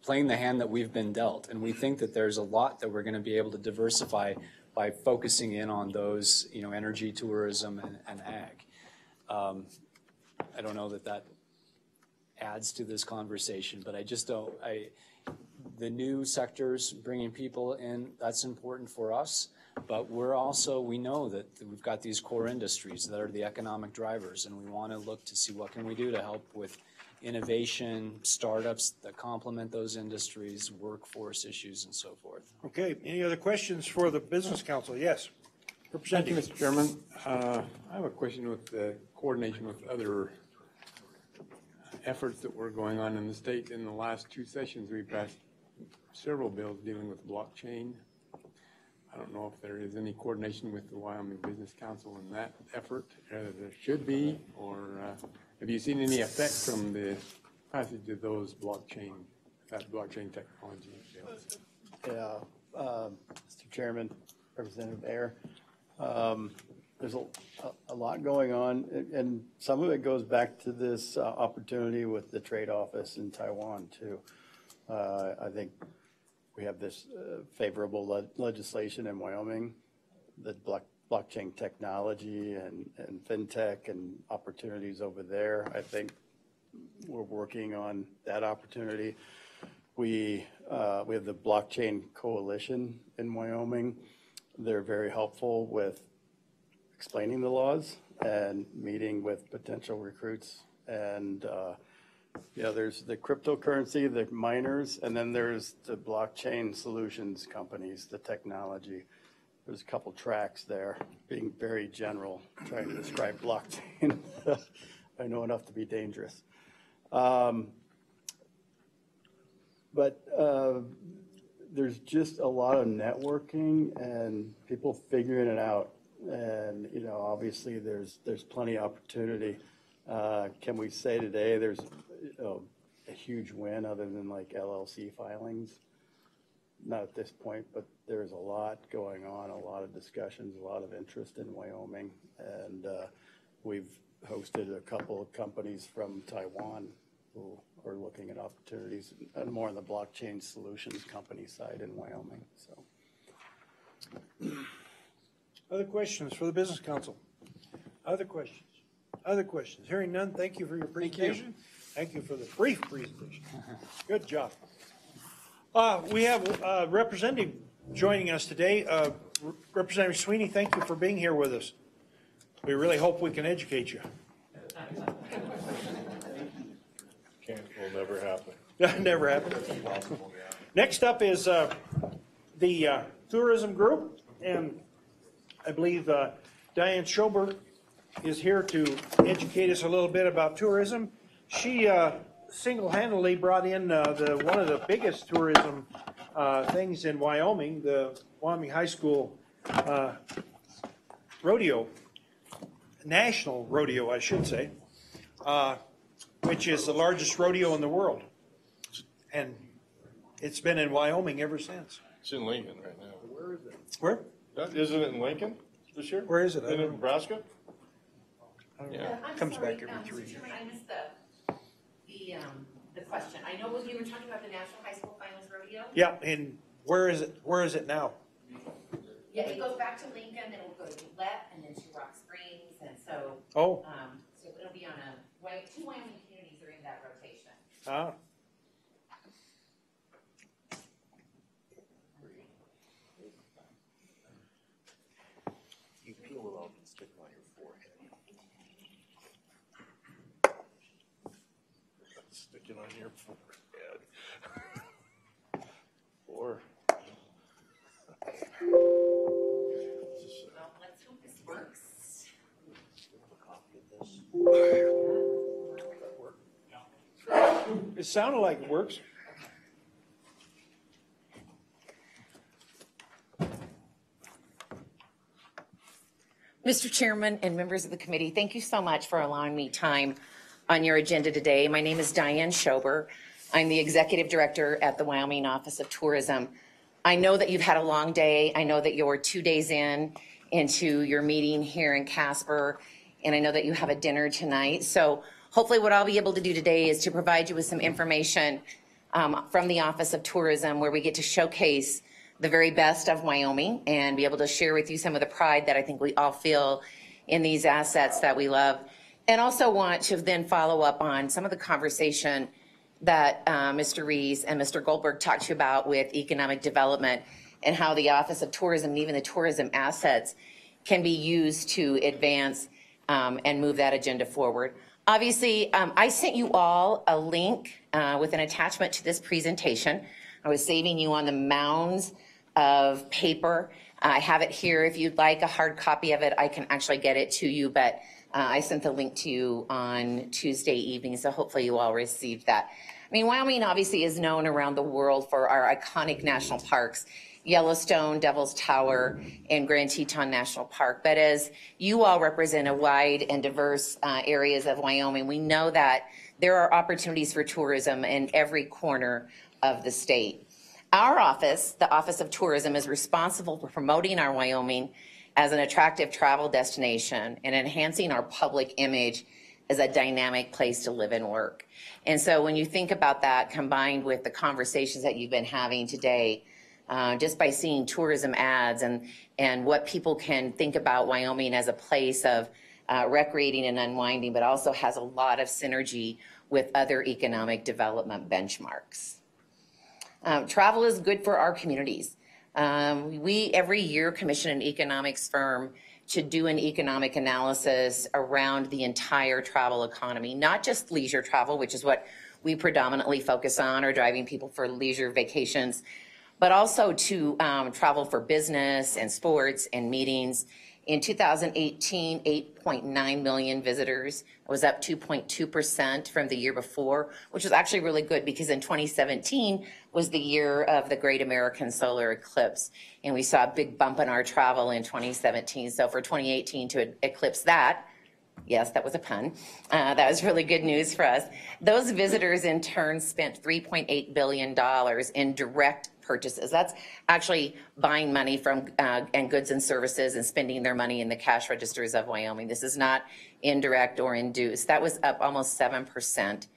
playing the hand that we've been dealt. And we think that there's a lot that we're going to be able to diversify by focusing in on those, you know, energy, tourism, and ag. I don't know that adds to this conversation, but I just don't, the new sectors, bringing people in, that's important for us. But we know that we've got these core industries that are the economic drivers, and we want to look to see what can we do to help with innovation, startups that complement those industries, workforce issues, and so forth. Okay, any other questions for the Business Council? Yes. Thank you, Mr. Chairman. I have a question with the coordination with other efforts that were going on in the state. In the last 2 sessions, we passed several bills dealing with blockchain. I don't know if there is any coordination with the Wyoming Business Council in that effort. There should be, or have you seen any effect from the passage of those blockchain technology bills? Yeah, Mr. Chairman, Representative Ayer, there's a lot going on, and some of it goes back to this opportunity with the trade office in Taiwan too. I think we have this favorable legislation in Wyoming, the blockchain technology and fintech and opportunities over there. I think we're working on that opportunity. We have the Blockchain Coalition in Wyoming. They're very helpful with explaining the laws and meeting with potential recruits. And there's the cryptocurrency, the miners, and then there's the blockchain solutions companies, the technology. There's a couple tracks there, being very general, trying to describe blockchain. I know enough to be dangerous. But there's just a lot of networking and people figuring it out. And, you know, obviously there's plenty of opportunity. Can we say today there's a huge win other than like LLC filings? Not at this point, but there's a lot going on, a lot of discussions, a lot of interest in Wyoming. And we've hosted a couple of companies from Taiwan who are looking at opportunities and more on the blockchain solutions company side in Wyoming. So, other questions for the Business Council? Other questions? Other questions? Hearing none, thank you for your presentation. Thank you for the brief presentation. Good job. We have a representative joining us today. Representative Sweeney, thank you for being here with us. We really hope we can educate you. Will never happen. Never happen. Next up is the tourism group, and I believe Diane Schober is here to educate us a little bit about tourism. She single-handedly brought in one of the biggest tourism things in Wyoming, the Wyoming High School rodeo, national rodeo, I should say, which is the largest rodeo in the world. And it's been in Wyoming ever since. It's in Lincoln right now. Where is it? Where? Isn't it in Lincoln this year? Where is it? In Nebraska? Yeah. Comes back every 3 years. I missed the question. I know you were talking about the National High School Finals Rodeo. Yeah, and where is it? Where is it now? Yeah, it goes back to Lincoln, then it'll go to Gillette, and then to Rock Springs, and so. Oh. So it'll be on two Wyoming communities are in that rotation. Ah. You peel it off and stick it on your forehead. Stick it on your forehead. Or. Well, let's hope this works. It sounded like it works. Mr. Chairman and members of the committee, thank you so much for allowing me time on your agenda today. My name is Diane Schober, I'm the Executive Director at the Wyoming Office of Tourism. I know that you've had a long day. I know that you're 2 days into your meeting here in Casper, and I know that you have a dinner tonight. So hopefully what I'll be able to do today is to provide you with some information from the Office of Tourism, where we get to showcase the very best of Wyoming and be able to share with you some of the pride that I think we all feel in these assets that we love. And also want to then follow up on some of the conversation that Mr. Rees and Mr. Goldberg talked to you about with economic development and how the Office of Tourism and even the tourism assets can be used to advance and move that agenda forward. Obviously, I sent you all a link with an attachment to this presentation. I was saving you on the mounds of paper. I have it here. If you'd like a hard copy of it, I can actually get it to you, but I sent the link to you on Tuesday evening, so hopefully you all received that. I mean, Wyoming obviously is known around the world for our iconic national parks, Yellowstone, Devil's Tower, and Grand Teton National Park. But as you all represent a wide and diverse areas of Wyoming, we know that there are opportunities for tourism in every corner of the state. Our office, the Office of Tourism, is responsible for promoting our Wyoming as an attractive travel destination and enhancing our public image as a dynamic place to live and work. And so when you think about that, combined with the conversations that you've been having today, just by seeing tourism ads and what people can think about Wyoming as a place of recreating and unwinding, but also has a lot of synergy with other economic development benchmarks. Travel is good for our communities. We every year commission an economics firm to do an economic analysis around the entire travel economy, not just leisure travel, which is what we predominantly focus on, or driving people for leisure vacations, but also to travel for business and sports and meetings. In 2018, 8.9 million visitors. It was up 2.2% from the year before, which was actually really good because in 2017 was the year of the Great American Solar Eclipse. And we saw a big bump in our travel in 2017. So for 2018 to eclipse that, yes, that was a pun. That was really good news for us. Those visitors in turn spent $3.8 billion in direct purchases. That's actually buying money from and goods and services and spending their money in the cash registers of Wyoming. This is not indirect or induced. That was up almost 7%.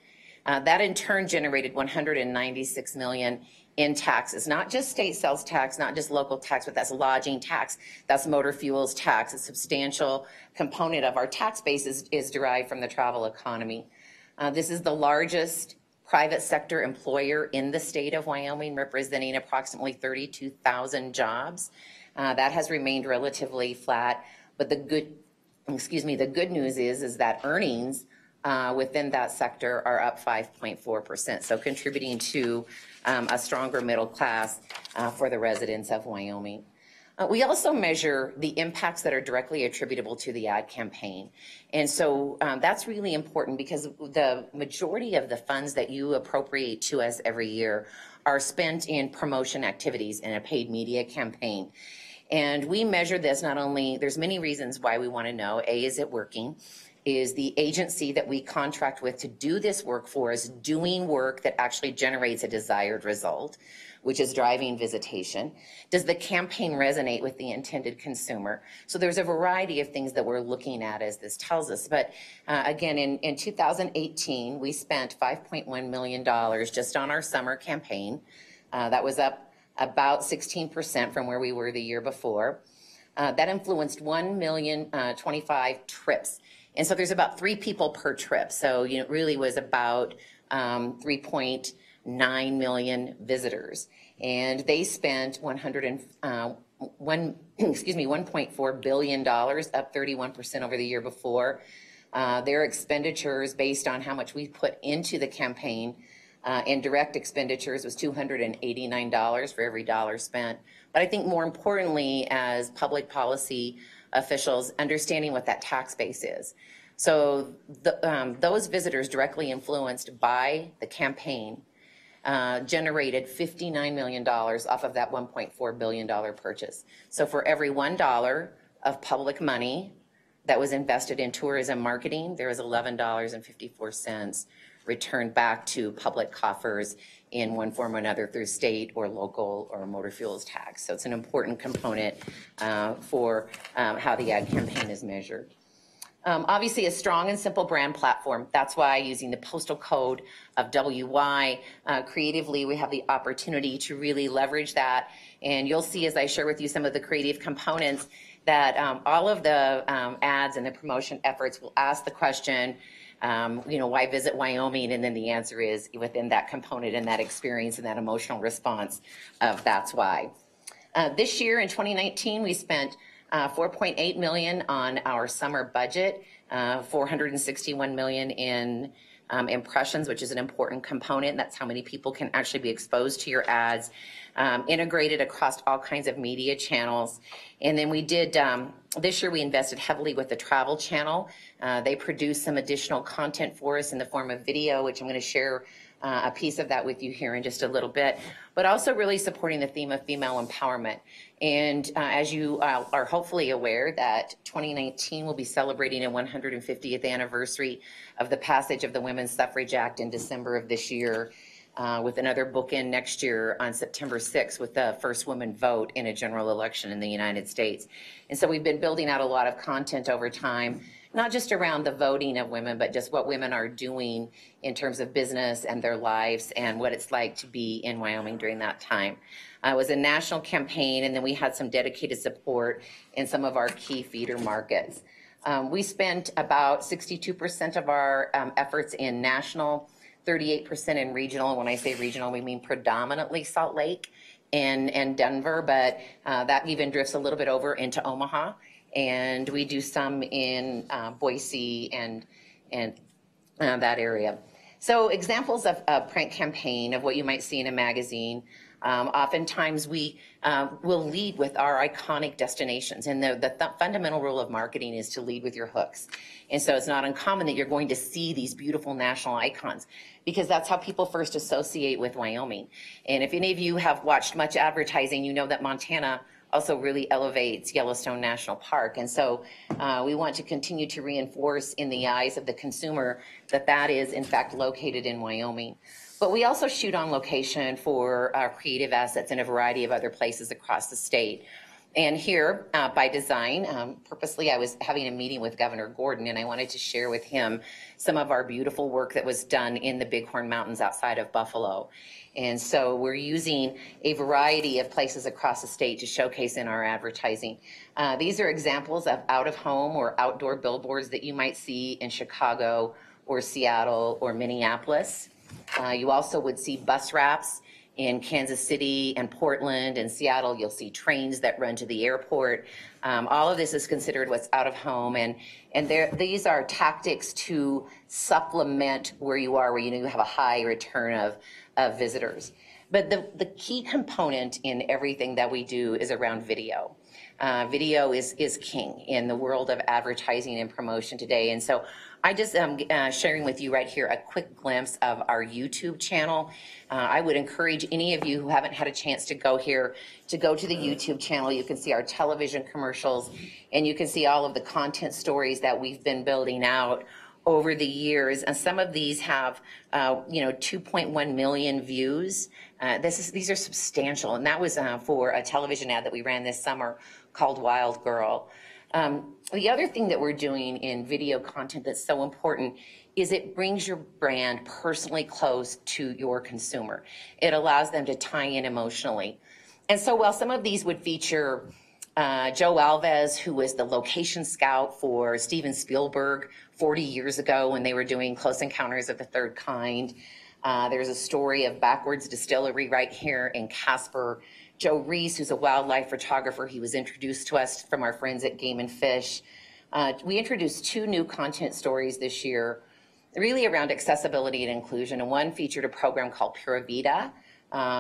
That in turn generated $196 million in taxes, not just state sales tax, not just local tax, but that's lodging tax, that's motor fuels tax. A substantial component of our tax base is derived from the travel economy. This is the largest private sector employer in the state of Wyoming, representing approximately 32,000 jobs. That has remained relatively flat, but the good news is that earnings within that sector are up 5.4%, so contributing to a stronger middle class for the residents of Wyoming. We also measure the impacts that are directly attributable to the ad campaign. And so that's really important because the majority of the funds that you appropriate to us every year are spent in promotion activities in a paid media campaign. And we measure this not only, there's many reasons why we want to know. A, is it working? Is the agency that we contract with to do this work for us doing work that actually generates a desired result, which is driving visitation? Does the campaign resonate with the intended consumer? So there's a variety of things that we're looking at as this tells us. But again, in 2018, we spent $5.1 million just on our summer campaign. That was up about 16% from where we were the year before. That influenced 1,025,000 trips. And so there's about 3 people per trip. So it really was about 3.9 million visitors. And they spent $1.4 billion, up 31% over the year before. Their expenditures based on how much we put into the campaign in direct expenditures was $289 for every dollar spent. But I think more importantly, as public policy officials, understanding what that tax base is. So those visitors directly influenced by the campaign generated $59 million off of that $1.4 billion purchase. So for every $1 of public money that was invested in tourism marketing, there was $11.54 returned back to public coffers in one form or another through state or local or motor fuels tax. So it's an important component for how the ad campaign is measured. Obviously, a strong and simple brand platform. That's why using the postal code of WY, creatively, we have the opportunity to really leverage that. And you'll see as I share with you some of the creative components that all of the ads and the promotion efforts will ask the question, why visit Wyoming? And then the answer is within that component and that experience and that emotional response of that's why. This year in 2019, we spent $4.8 million on our summer budget, $461 million in impressions, which is an important component. That's how many people can actually be exposed to your ads, integrated across all kinds of media channels. And then we did, this year we invested heavily with the travel channel. They produced some additional content for us in the form of video, which I'm going to share a piece of that with you here in just a little bit, but also really supporting the theme of female empowerment. And as you are hopefully aware that 2019 will be celebrating a 150th anniversary of the passage of the Women's Suffrage Act in December of this year, with another bookend next year on September 6th with the first woman vote in a general election in the United States. And so we've been building out a lot of content over time, not just around the voting of women, but just what women are doing in terms of business and their lives and what it's like to be in Wyoming during that time. It was a national campaign, and then we had some dedicated support in some of our key feeder markets. We spent about 62% of our efforts in national, 38% in regional. When I say regional, we mean predominantly Salt Lake and Denver, but that even drifts a little bit over into Omaha. And we do some in Boise and that area. So examples of a print campaign of what you might see in a magazine. Oftentimes we will lead with our iconic destinations, and the fundamental rule of marketing is to lead with your hooks. And so it's not uncommon that you're going to see these beautiful national icons, because that's how people first associate with Wyoming. And if any of you have watched much advertising, you know that Montana also really elevates Yellowstone National Park. And so we want to continue to reinforce in the eyes of the consumer that that is in fact located in Wyoming. But we also shoot on location for our creative assets in a variety of other places across the state. And here, by design, purposely, I was having a meeting with Governor Gordon, and I wanted to share with him some of our beautiful work that was done in the Bighorn Mountains outside of Buffalo. And so we're using a variety of places across the state to showcase in our advertising. These are examples of out-of-home or outdoor billboards that you might see in Chicago or Seattle or Minneapolis. You also would see bus wraps in Kansas City and Portland and Seattle. You'll see trains that run to the airport. All of this is considered what's out of home, and these are tactics to supplement where you are, where you have a high return of visitors. But the key component in everything that we do is around video. Video is king in the world of advertising and promotion today. And so I just am sharing with you right here a quick glimpse of our YouTube channel. I would encourage any of you who haven't had a chance to go here to go to the YouTube channel. You can see our television commercials, and you can see all of the content stories that we've been building out over the years. And some of these have 2.1 million views. These are substantial, and that was for a television ad that we ran this summer called Wild Girl. The other thing that we're doing in video content that's so important is it brings your brand personally close to your consumer. It allows them to tie in emotionally. And so while some of these would feature Joe Alves, who was the location scout for Steven Spielberg 40 years ago when they were doing Close Encounters of the Third Kind. There's a story of Backwards Distillery right here in Casper. Joe Reese, who's a wildlife photographer, he was introduced to us from our friends at Game and Fish. We introduced 2 new content stories this year, really around accessibility and inclusion. And one featured a program called Pura Vida,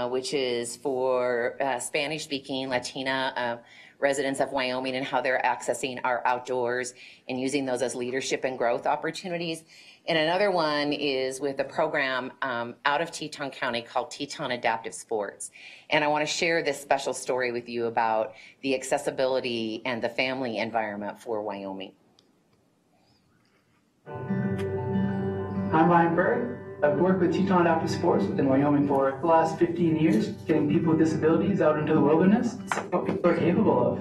which is for Spanish-speaking Latina residents of Wyoming and how they're accessing our outdoors and using those as leadership and growth opportunities. And another one is with a program out of Teton County called Teton Adaptive Sports. And I want to share this special story with you about the accessibility and the family environment for Wyoming. I'm Ryan Berg, I've worked with Teton Adaptive Sports in Wyoming for the last 15 years, getting people with disabilities out into the wilderness, what people are capable of.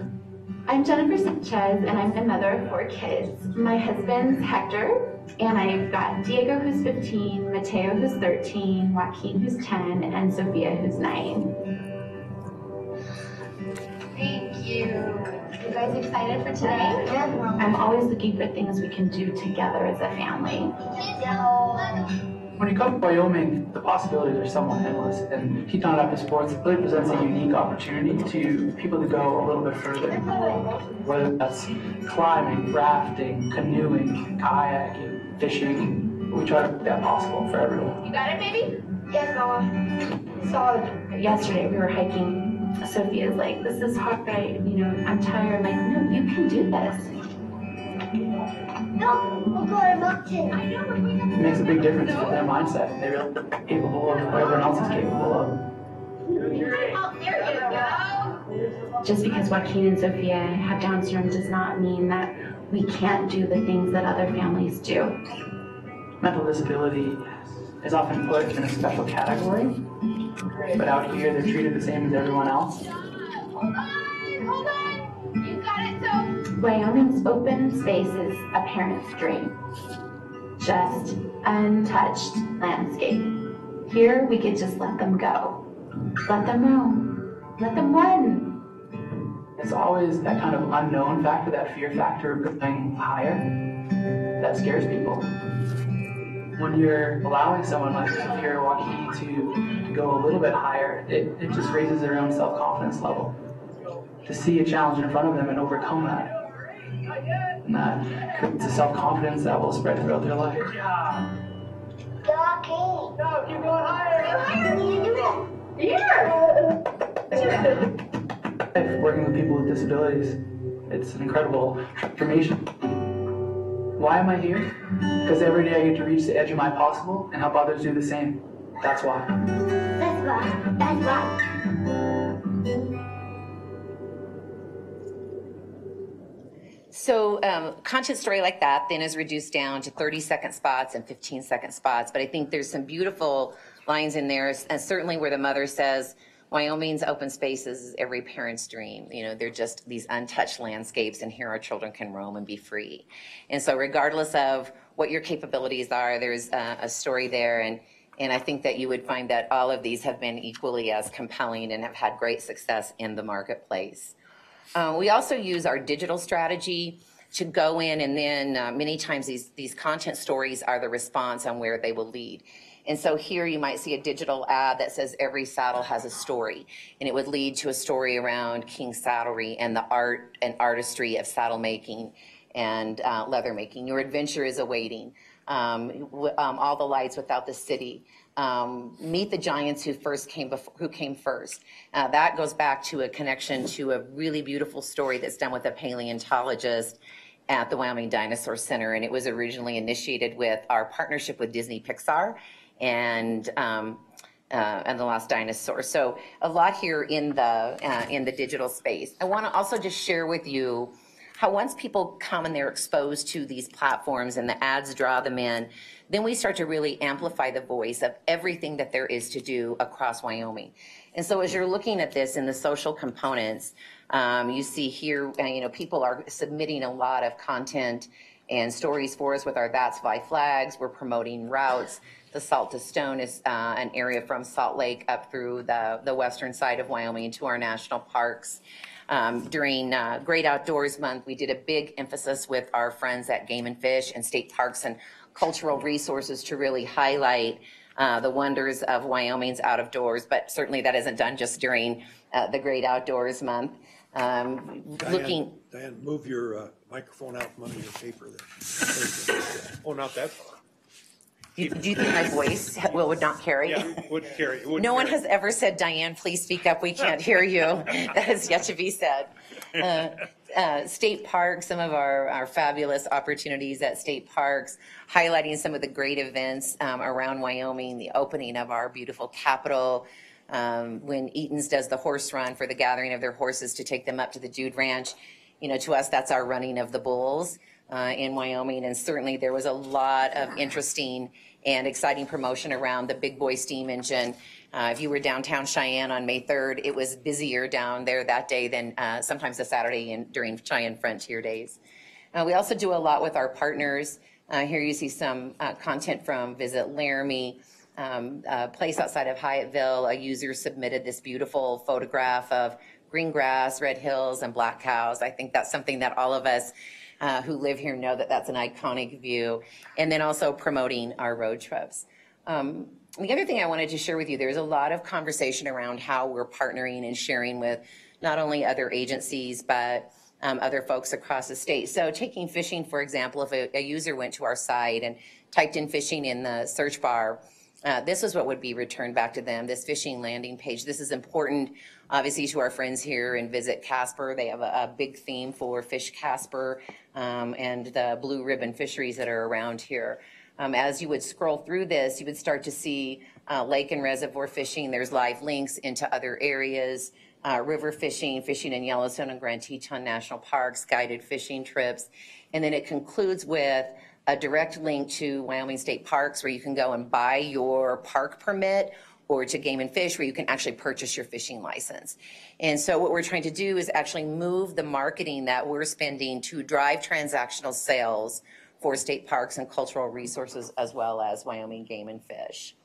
I'm Jennifer Sanchez, and I'm the mother of 4 kids. My husband's Hector, and I've got Diego, who's 15, Mateo, who's 13, Joaquin, who's 10, and Sophia, who's 9. Thank you. You guys excited for today? I'm always looking for things we can do together as a family. When you come to Wyoming, the possibilities are somewhat endless, and Teton Adaptive Sports really presents a unique opportunity to people to go a little bit further. Whether that's climbing, rafting, canoeing, kayaking, fishing, we try to make that possible for everyone. You got it, baby? Yes, Mama. Solid. Yesterday we were hiking. Sophia's like, this is hard, right? I'm tired. I'm like, no, you can do this. No, we'll go to a mountain. I know. It makes a big difference with their mindset. They're capable of what everyone else is capable of. Oh, there you go. Just because Joaquin and Sophia have Down syndrome does not mean that we can't do the things that other families do. Mental disability is often put in a special category, but out here they're treated the same as everyone else. Hold on. You got it, so. Wyoming's open space is a parent's dream. Just untouched landscape. Here we could just let them go. Let them roam. Let them run. It's always that kind of unknown factor, that fear factor of going higher, that scares people. When you're allowing someone like Sophia or Joaquin to go a little bit higher, it just raises their own self-confidence level. To see a challenge in front of them and overcome that. And that creates a self-confidence that will spread throughout their life. No, keep going higher. Here. Working with people with disabilities, it's an incredible transformation. Why am I here? Because every day I get to reach the edge of my possible and help others do the same. That's why. That's why. That's why. So content story like that then is reduced down to 30-second spots and 15-second spots. But I think there's some beautiful lines in there, and certainly where the mother says, Wyoming's open spaces is every parent's dream. They're just these untouched landscapes, and here our children can roam and be free. And so regardless of what your capabilities are, there's a story there. And I think that you would find that all of these have been equally as compelling and have had great success in the marketplace. We also use our digital strategy to go in, and then many times these content stories are the response on where they will lead. And so here you might see a digital ad that says every saddle has a story, and it would lead to a story around king saddlery and the art and artistry of saddle making and leather making. Your adventure is awaiting. All the lights without the city. Meet the giants who came first. That goes back to a connection to a really beautiful story that's done with a paleontologist at the Wyoming Dinosaur Center, and it was originally initiated with our partnership with Disney Pixar and The Last Dinosaur. So a lot here in the digital space. I want to also just share with you how once people come and they're exposed to these platforms and the ads draw them in, then we start to really amplify the voice of everything that there is to do across Wyoming. And so as you're looking at this in the social components, you see here, people are submitting a lot of content and stories for us with our That's Why flags. We're promoting routes. The Salt to Stone is an area from Salt Lake up through the western side of Wyoming to our national parks. During Great Outdoors Month, we did a big emphasis with our friends at Game and Fish and State Parks and Cultural Resources to really highlight the wonders of Wyoming's out of doors, but certainly that isn't done just during the Great Outdoors Month. Diane, move your microphone out from under your paper there. Oh, not that far. Do you think my voice would not carry? Yeah, would carry. No one has ever said, Diane, please speak up. We can't hear you. That is yet to be said. State parks, some of our fabulous opportunities at state parks, highlighting some of the great events around Wyoming, the opening of our beautiful Capitol, when Eaton's does the horse run for the gathering of their horses to take them up to the Jude Ranch. To us, that's our running of the bulls in Wyoming, and certainly there was a lot of interesting and exciting promotion around the Big Boy steam engine. If you were downtown Cheyenne on May 3rd, it was busier down there that day than sometimes a Saturday during Cheyenne Frontier Days. We also do a lot with our partners. Here you see some content from Visit Laramie, a place outside of Hyattville. A user submitted this beautiful photograph of green grass, red hills, and black cows. I think that's something that all of us who live here know that that's an iconic view. And then also promoting our road trips. The other thing I wanted to share with you, there's a lot of conversation around how we're partnering and sharing with not only other agencies, but other folks across the state. So taking fishing, for example, if a user went to our site and typed in fishing in the search bar, this is what would be returned back to them, this fishing landing page. This is important, obviously, to our friends here in Visit Casper. They have a big theme for Fish Casper and the blue ribbon fisheries that are around here. As you would scroll through this, you would start to see lake and reservoir fishing. There's live links into other areas, river fishing, fishing in Yellowstone and Grand Teton National Parks, guided fishing trips. And then it concludes with a direct link to Wyoming State Parks where you can go and buy your park permit, or to Game and Fish where you can actually purchase your fishing license. And so what we're trying to do is actually move the marketing that we're spending to drive transactional sales for state parks and cultural resources, as well as Wyoming Game and Fish.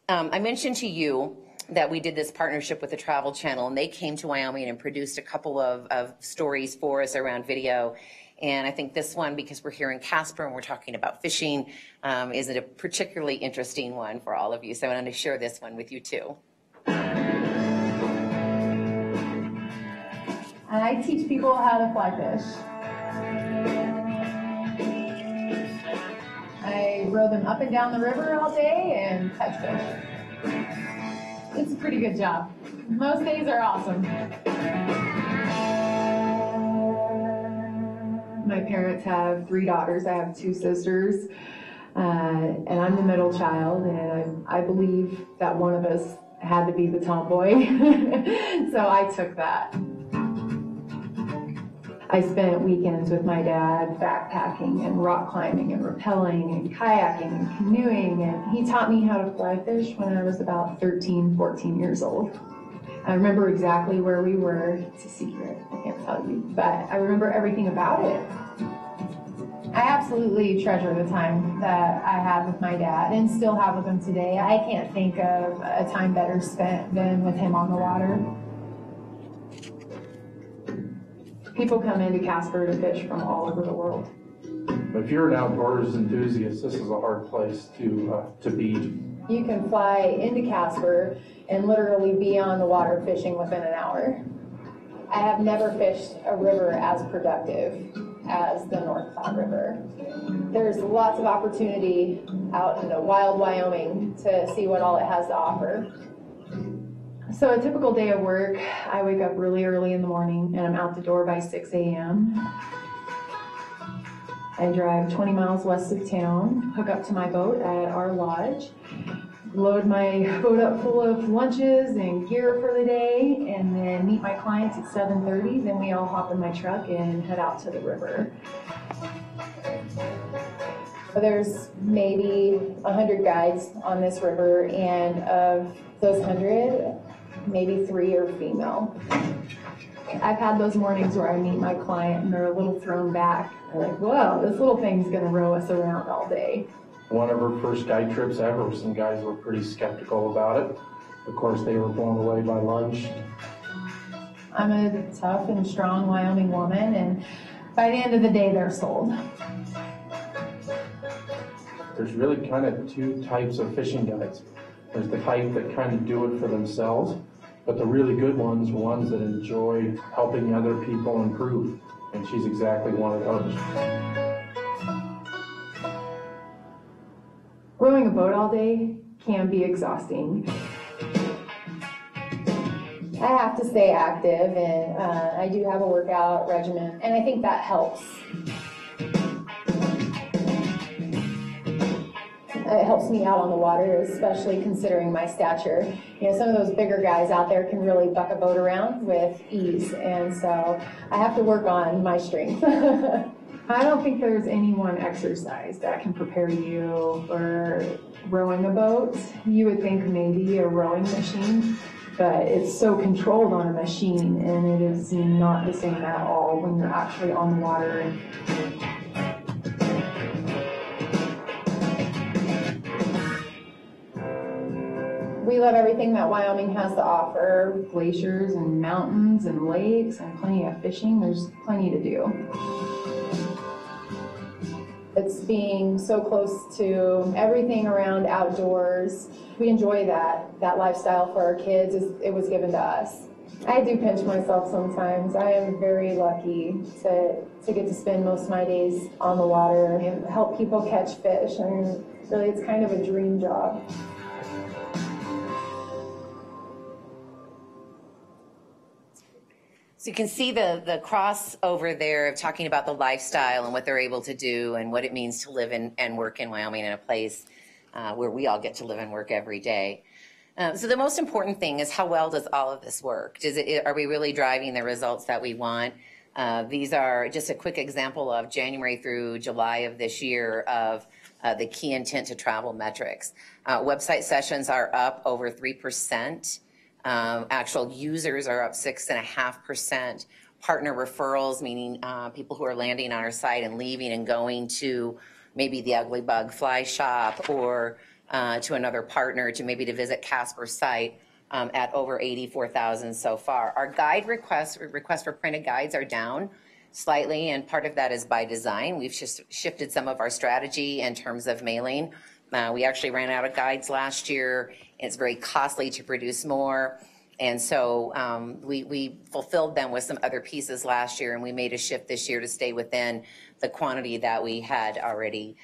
I mentioned to you that we did this partnership with the Travel Channel, and they came to Wyoming and produced a couple of stories for us around video. And I think this one, because we're here in Casper and we're talking about fishing, is a particularly interesting one for all of you. So I wanted to share this one with you too. I teach people how to fly fish. I row them up and down the river all day and catch fish. It's a pretty good job. Most days are awesome. My parents have 3 daughters. I have 2 sisters, and I'm the middle child, and I believe that one of us had to be the tomboy, so I took that. I spent weekends with my dad backpacking and rock climbing and rappelling and kayaking and canoeing, and he taught me how to fly fish when I was about 13, 14 years old. I remember exactly where we were. It's a secret, I can't tell you, but I remember everything about it. I absolutely treasure the time that I had with my dad and still have with him today. I can't think of a time better spent than with him on the water. People come into Casper to fish from all over the world. If you're an outdoors enthusiast, this is a hard place to be. You can fly into Casper and literally be on the water fishing within an hour. I have never fished a river as productive as the North Platte River. There's lots of opportunity out in the wild Wyoming to see what all it has to offer. So a typical day of work, I wake up really early in the morning and I'm out the door by 6 a.m. I drive 20 miles west of town, hook up to my boat at our lodge, load my boat up full of lunches and gear for the day, and then meet my clients at 7:30. Then we all hop in my truck and head out to the river. There's maybe 100 guides on this river, and of those 100, maybe 3 are female. I've had those mornings where I meet my client and they're a little thrown back. They're like, whoa, this little thing's gonna row us around all day. One of our first guide trips ever, some guys were pretty skeptical about it. Of course, they were blown away by lunch. I'm a tough and strong Wyoming woman, and by the end of the day, they're sold. There's really kind of 2 types of fishing guides. There's the type that kind of do it for themselves, but the really good ones are ones that enjoy helping other people improve, and she's exactly one of those. Rowing a boat all day can be exhausting. I have to stay active, and I do have a workout regimen, and I think that helps. It helps me out on the water, especially considering my stature. You know, some of those bigger guys out there can really buck a boat around with ease, and so I have to work on my strength. I don't think there's any one exercise that can prepare you for rowing a boat. You would think maybe a rowing machine, but it's so controlled on a machine, and it is not the same at all when you're actually on the water. We love everything that Wyoming has to offer. Glaciers and mountains and lakes and plenty of fishing. There's plenty to do. It's being so close to everything around outdoors. We enjoy that lifestyle for our kids. It was given to us. I do pinch myself sometimes. I am very lucky to get to spend most of my days on the water and help people catch fish. I mean, really, it's kind of a dream job. So you can see the crossover there of talking about the lifestyle and what they're able to do and what it means to live and work in Wyoming, in a place where we all get to live and work every day. So the most important thing is, how well does all of this work? Are we really driving the results that we want? These are just a quick example of January through July of this year of the key intent to travel metrics. Website sessions are up over 3%. Actual users are up 6.5%. Partner referrals, meaning people who are landing on our site and leaving and going to maybe the Ugly Bug Fly Shop or to another partner to visit Casper's site, at over 84,000 so far. Our guide requests for printed guides are down slightly, and part of that is by design. We've just shifted some of our strategy in terms of mailing. We actually ran out of guides last year. It's very costly to produce more. And so we fulfilled them with some other pieces last year, and we made a shift this year to stay within the quantity that we had already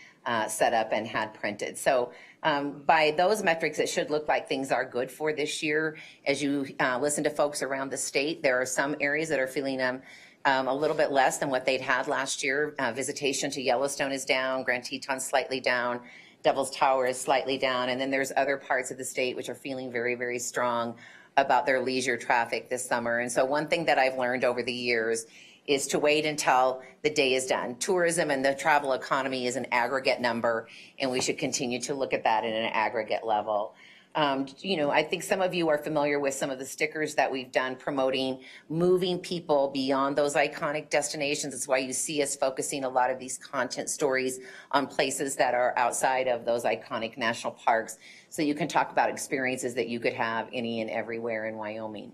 set up and had printed. So by those metrics, it should look like things are good for this year. As you listen to folks around the state, there are some areas that are feeling a little bit less than what they'd had last year. Visitation to Yellowstone is down, Grand Teton's slightly down, Devil's Tower is slightly down, and then there's other parts of the state which are feeling very, very strong about their leisure traffic this summer. And so one thing that I've learned over the years is to wait until the day is done. Tourism and the travel economy is an aggregate number, and we should continue to look at that at an aggregate level. I think some of you are familiar with some of the stickers that we've done promoting moving people beyond those iconic destinations. That's why you see us focusing a lot of these content stories on places that are outside of those iconic national parks, so you can talk about experiences that you could have any and everywhere in Wyoming.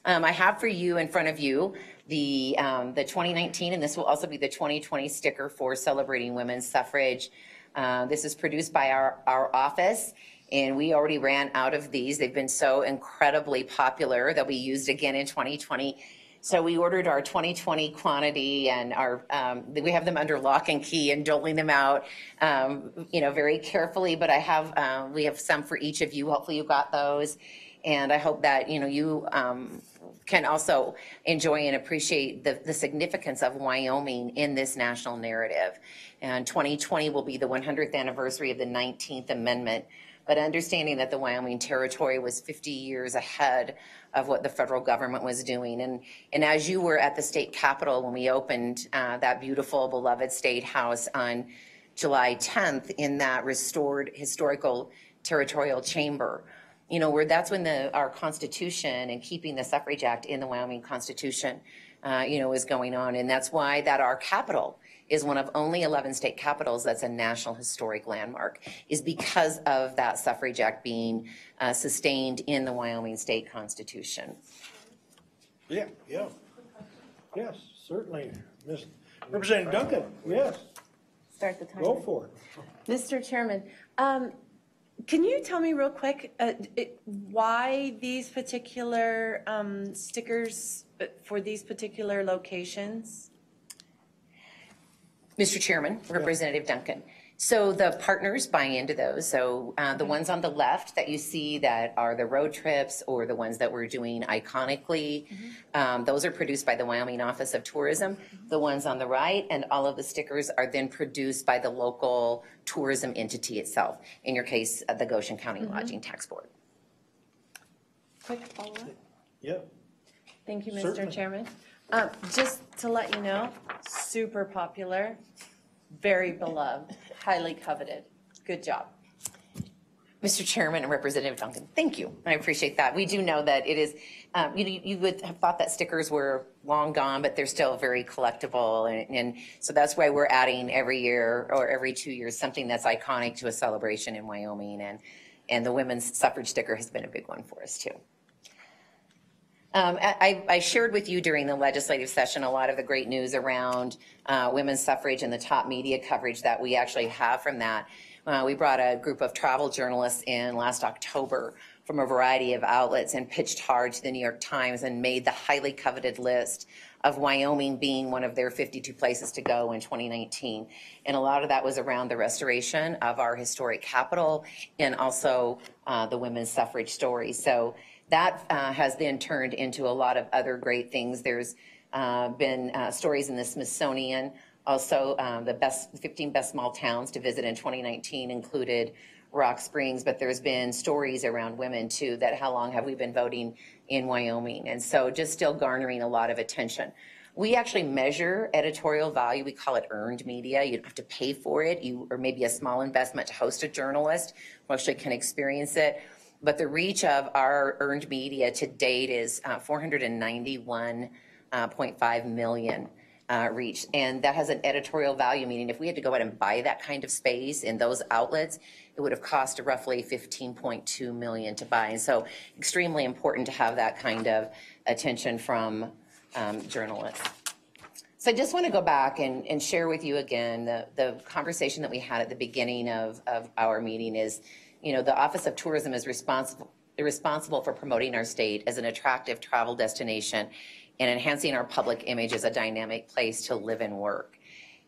I have for you in front of you the 2019, and this will also be the 2020 sticker for celebrating women's suffrage. This is produced by our office, and we already ran out of these. They've been so incredibly popular. They'll be used again in 2020. So we ordered our 2020 quantity, and we have them under lock and key and doling them out, very carefully. But we have some for each of you. Hopefully you got those, and I hope that you can also enjoy and appreciate the significance of Wyoming in this national narrative. And 2020 will be the 100th anniversary of the 19th Amendment. But understanding that the Wyoming Territory was 50 years ahead of what the federal government was doing. And as you were at the state capitol when we opened that beautiful, beloved state house on July 10th in that restored historical territorial chamber, that's when our Constitution and keeping the Suffrage Act in the Wyoming Constitution, is going on. And that's why that our capital is one of only 11 state capitals that's a National Historic Landmark, is because of that Suffrage Act being sustained in the Wyoming State Constitution. Yes, certainly. Representative Duncan, yes. Start the timer. Go for it. Mr. Chairman, can you tell me real quick why these particular stickers for these particular locations? Mr. Chairman, Representative Duncan. So the partners buy into those. So the ones on the left that you see that are the road trips or the ones that we're doing iconically, those are produced by the Wyoming Office of Tourism. The ones on the right and all of the stickers are then produced by the local tourism entity itself. In your case, the Goshen County Lodging Tax Board. Quick follow-up. Yeah. Thank you, Mr. Certainly. Chairman. Just to let you know, super popular, very beloved, highly coveted. Good job. Mr. Chairman and Representative Duncan, thank you. I appreciate that. We do know that it is, you would have thought that stickers were long gone, but they're still very collectible. And so that's why we're adding every year or every 2 years something that's iconic to a celebration in Wyoming. And the women's suffrage sticker has been a big one for us too. I shared with you during the legislative session a lot of the great news around women's suffrage and the top media coverage that we actually have from that. We brought a group of travel journalists in last October from a variety of outlets and pitched hard to the New York Times and made the highly coveted list of Wyoming being one of their 52 places to go in 2019. And a lot of that was around the restoration of our historic capital and also the women's suffrage story. So that has then turned into a lot of other great things. There's been stories in the Smithsonian. Also, the 15 best small towns to visit in 2019 included Rock Springs, but there's been stories around women too, that how long have we been voting in Wyoming? And so just still garnering a lot of attention. We actually measure editorial value. We call it earned media. You don't have to pay for it. Or maybe a small investment to host a journalist who actually can experience it. But the reach of our earned media to date is 491.5 million. Reach, and that has an editorial value, meaning if we had to go out and buy that kind of space in those outlets, it would have cost roughly $15.2 million to buy. And so extremely important to have that kind of attention from journalists. So I just want to go back and share with you again the conversation that we had at the beginning of our meeting is, the Office of Tourism is responsible for promoting our state as an attractive travel destination and enhancing our public image as a dynamic place to live and work.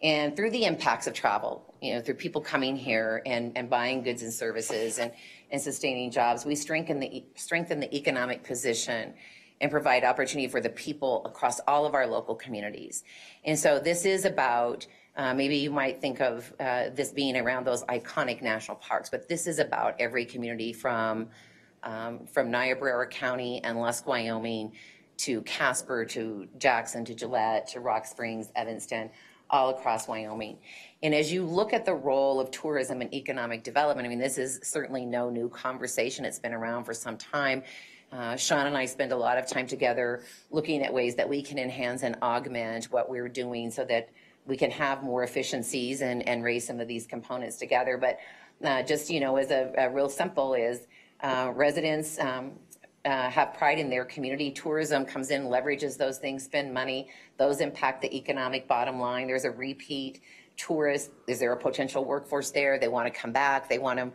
And through the impacts of travel, through people coming here and buying goods and services and sustaining jobs, we strengthen the economic position and provide opportunity for the people across all of our local communities. And so this is about, maybe you might think of this being around those iconic national parks, but this is about every community from Niobrara County and Lusk, Wyoming, to Casper, to Jackson, to Gillette, to Rock Springs, Evanston, all across Wyoming. And as you look at the role of tourism and economic development, this is certainly no new conversation. It's been around for some time. Sean and I spend a lot of time together looking at ways that we can enhance and augment what we're doing so that we can have more efficiencies and raise some of these components together. But just, as a real simple is residents have pride in their community. Tourism comes in, leverages those things, spend money. Those impact the economic bottom line. There's a repeat tourist. Is there a potential workforce there? They want to come back. They want to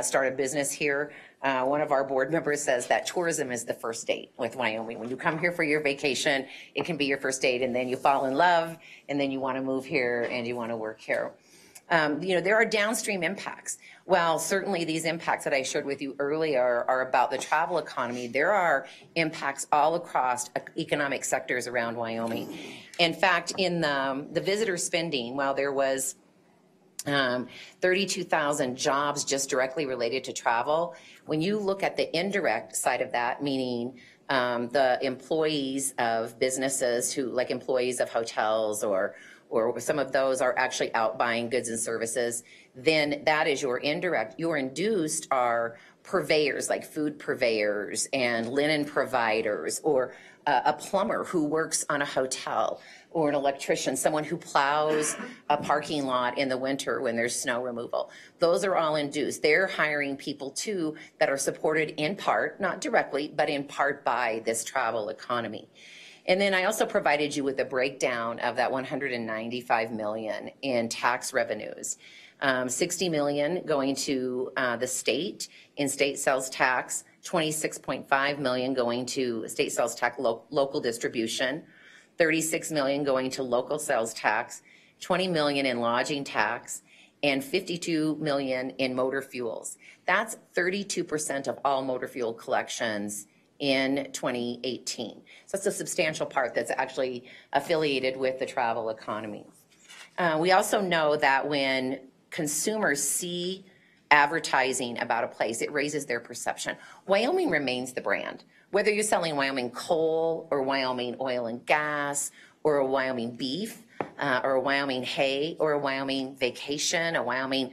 start a business here. One of our board members says that tourism is the first date with Wyoming. When you come here for your vacation, it can be your first date, and then you fall in love, and then you want to move here and you want to work here. There are downstream impacts. While certainly these impacts that I shared with you earlier are about the travel economy, there are impacts all across economic sectors around Wyoming. In fact, in the visitor spending, while there was 32,000 jobs just directly related to travel, when you look at the indirect side of that, meaning the employees of businesses who, like employees of hotels or some of those are actually out buying goods and services, then that is your indirect. Your induced are purveyors, like food purveyors and linen providers, or a plumber who works on a hotel, or an electrician, someone who plows a parking lot in the winter when there's snow removal. Those are all induced. They're hiring people too that are supported in part, not directly, but in part by this travel economy. And then I also provided you with a breakdown of that $195 million in tax revenues. $60 million going to the state in state sales tax, $26.5 million going to state sales tax local distribution, $36 million going to local sales tax, $20 million in lodging tax, and $52 million in motor fuels. That's 32% of all motor fuel collections in 2018. So that's a substantial part that's actually affiliated with the travel economy. We also know that when consumers see advertising about a place, it raises their perception. Wyoming remains the brand. Whether you're selling Wyoming coal or Wyoming oil and gas or Wyoming beef, or a Wyoming hay, or a Wyoming vacation, a Wyoming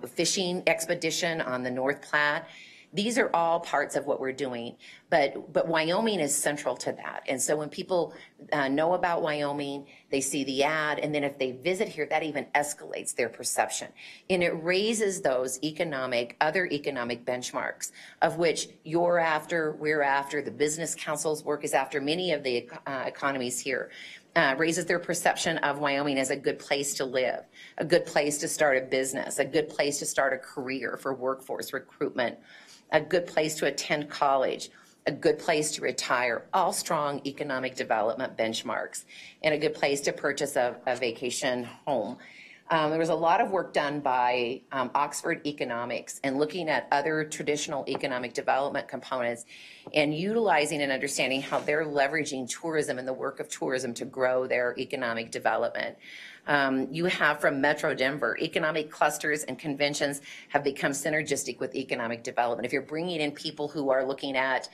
fishing expedition on the North Platte. These are all parts of what we're doing, but Wyoming is central to that. And so when people know about Wyoming, they see the ad, and then if they visit here, that even escalates their perception. And it raises those other economic benchmarks, of which you're after, we're after, the Business Council's work is after, many of the economies here. Raises their perception of Wyoming as a good place to live, a good place to start a business, a good place to start a career for workforce recruitment, a good place to attend college, a good place to retire, all strong economic development benchmarks, and a good place to purchase a vacation home. There was a lot of work done by Oxford Economics and looking at other traditional economic development components and utilizing and understanding how they're leveraging tourism and the work of tourism to grow their economic development. You have from Metro Denver, economic clusters and conventions have become synergistic with economic development. If you're bringing in people who are looking at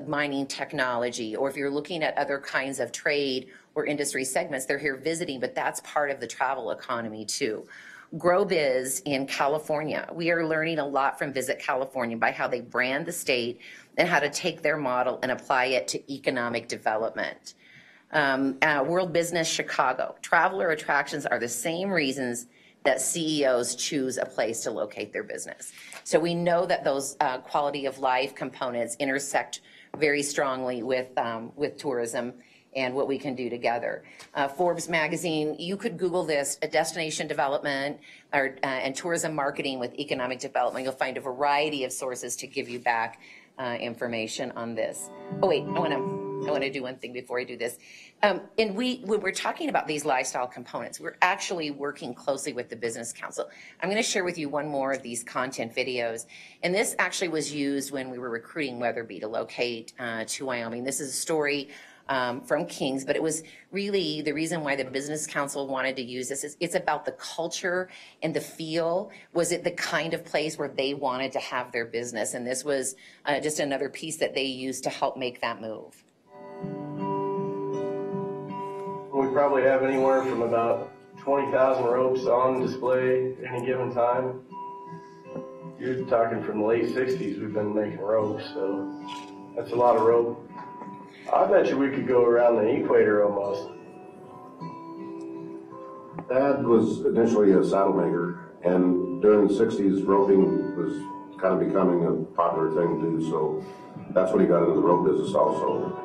mining technology, or if you're looking at other kinds of trade or industry segments, they're here visiting, but that's part of the travel economy too. GrowBiz in California, we are learning a lot from Visit California by how they brand the state and how to take their model and apply it to economic development. World Business Chicago, traveler attractions are the same reasons that CEOs choose a place to locate their business. So we know that those quality of life components intersect very strongly with tourism and what we can do together. Forbes magazine, you could Google this, a destination development and tourism marketing with economic development. You'll find a variety of sources to give you back information on this. Oh wait, I want to do one thing before I do this. And when we're talking about these lifestyle components, we're actually working closely with the Business Council. I'm going to share with you one more of these content videos. And this actually was used when we were recruiting Weatherby to locate to Wyoming. This is a story from Kings, but it was really the reason why the Business Council wanted to use this is it's about the culture and the feel. Was it the kind of place where they wanted to have their business? And this was just another piece that they used to help make that move. We probably have anywhere from about 20,000 ropes on display at any given time. You're talking from the late 60s we've been making ropes, so that's a lot of rope. I bet you we could go around the equator almost. Dad was initially a saddle maker, and during the 60s, roping was kind of becoming a popular thing to do, so that's when he got into the rope business also.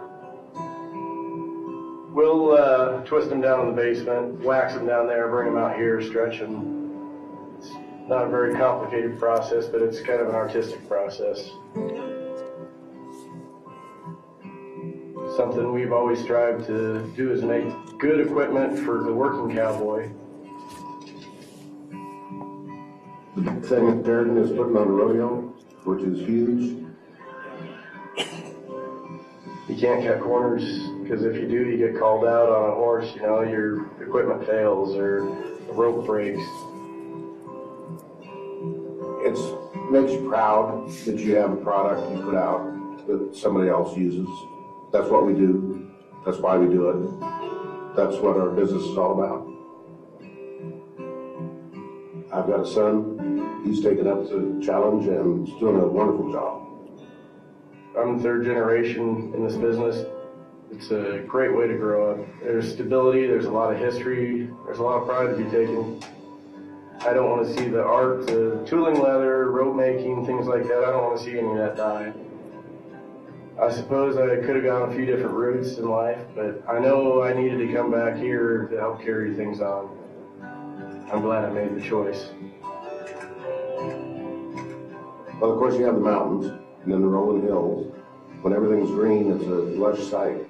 We'll twist them down in the basement, wax them down there, bring them out here, stretch them. It's not a very complicated process, but it's kind of an artistic process. Something we've always strived to do is make good equipment for the working cowboy. The big thing at Darden is putting on a rodeo, which is huge. You can't cut corners, because if you do, you get called out on a horse, you know, your equipment fails or the rope breaks. It makes you proud that you have a product you put out that somebody else uses. That's what we do. That's why we do it. That's what our business is all about. I've got a son. He's taken up the challenge and he's doing a wonderful job. I'm the third generation in this business. It's a great way to grow up. There's stability, there's a lot of history, there's a lot of pride to be taken. I don't want to see the art, the tooling leather, rope making, things like that. I don't want to see any of that die. I suppose I could have gone a few different routes in life, but I know I needed to come back here to help carry things on. I'm glad I made the choice. Well, of course, you have the mountains and then the rolling hills. When everything's green, it's a lush sight.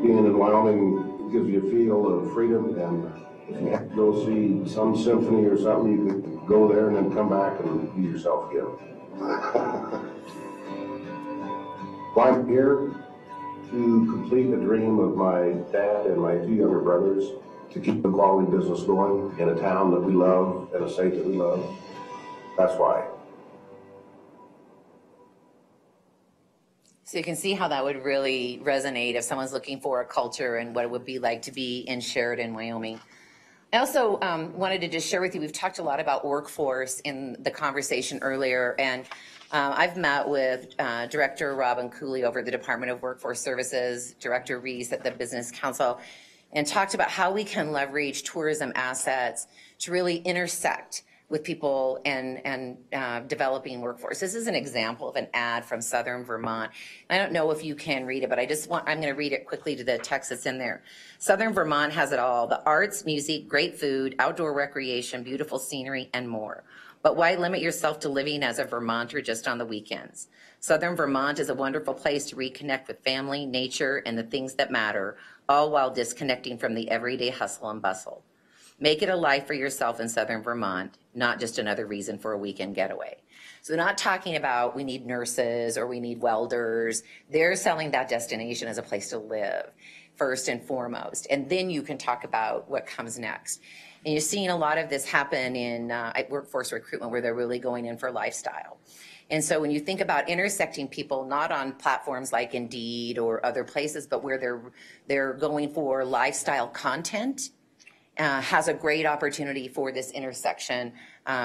Being in Wyoming gives you a feel of freedom, and if you have to go see some symphony or something, you could go there and then come back and be yourself again. Well, I'm here to complete the dream of my dad and my two younger brothers to keep the quality business going in a town that we love and a state that we love. That's why. So you can see how that would really resonate if someone's looking for a culture and what it would be like to be in Sheridan, Wyoming. I also wanted to just share with you, we've talked a lot about workforce in the conversation earlier, and I've met with Director Robin Cooley over at the Department of Workforce Services, Director Reese at the Business Council, and talked about how we can leverage tourism assets to really intersect with people and developing workforce. This is an example of an ad from Southern Vermont. I don't know if you can read it, but I'm gonna read it quickly to the text that's in there. Southern Vermont has it all: the arts, music, great food, outdoor recreation, beautiful scenery, and more. But why limit yourself to living as a Vermonter just on the weekends? Southern Vermont is a wonderful place to reconnect with family, nature, and the things that matter, all while disconnecting from the everyday hustle and bustle. Make it a life for yourself in Southern Vermont, not just another reason for a weekend getaway. So they're not talking about we need nurses or we need welders. They're selling that destination as a place to live, first and foremost. And then you can talk about what comes next. And you're seeing a lot of this happen in workforce recruitment, where they're really going in for lifestyle. And so when you think about intersecting people, not on platforms like Indeed or other places, but where they're going for lifestyle content, has a great opportunity for this intersection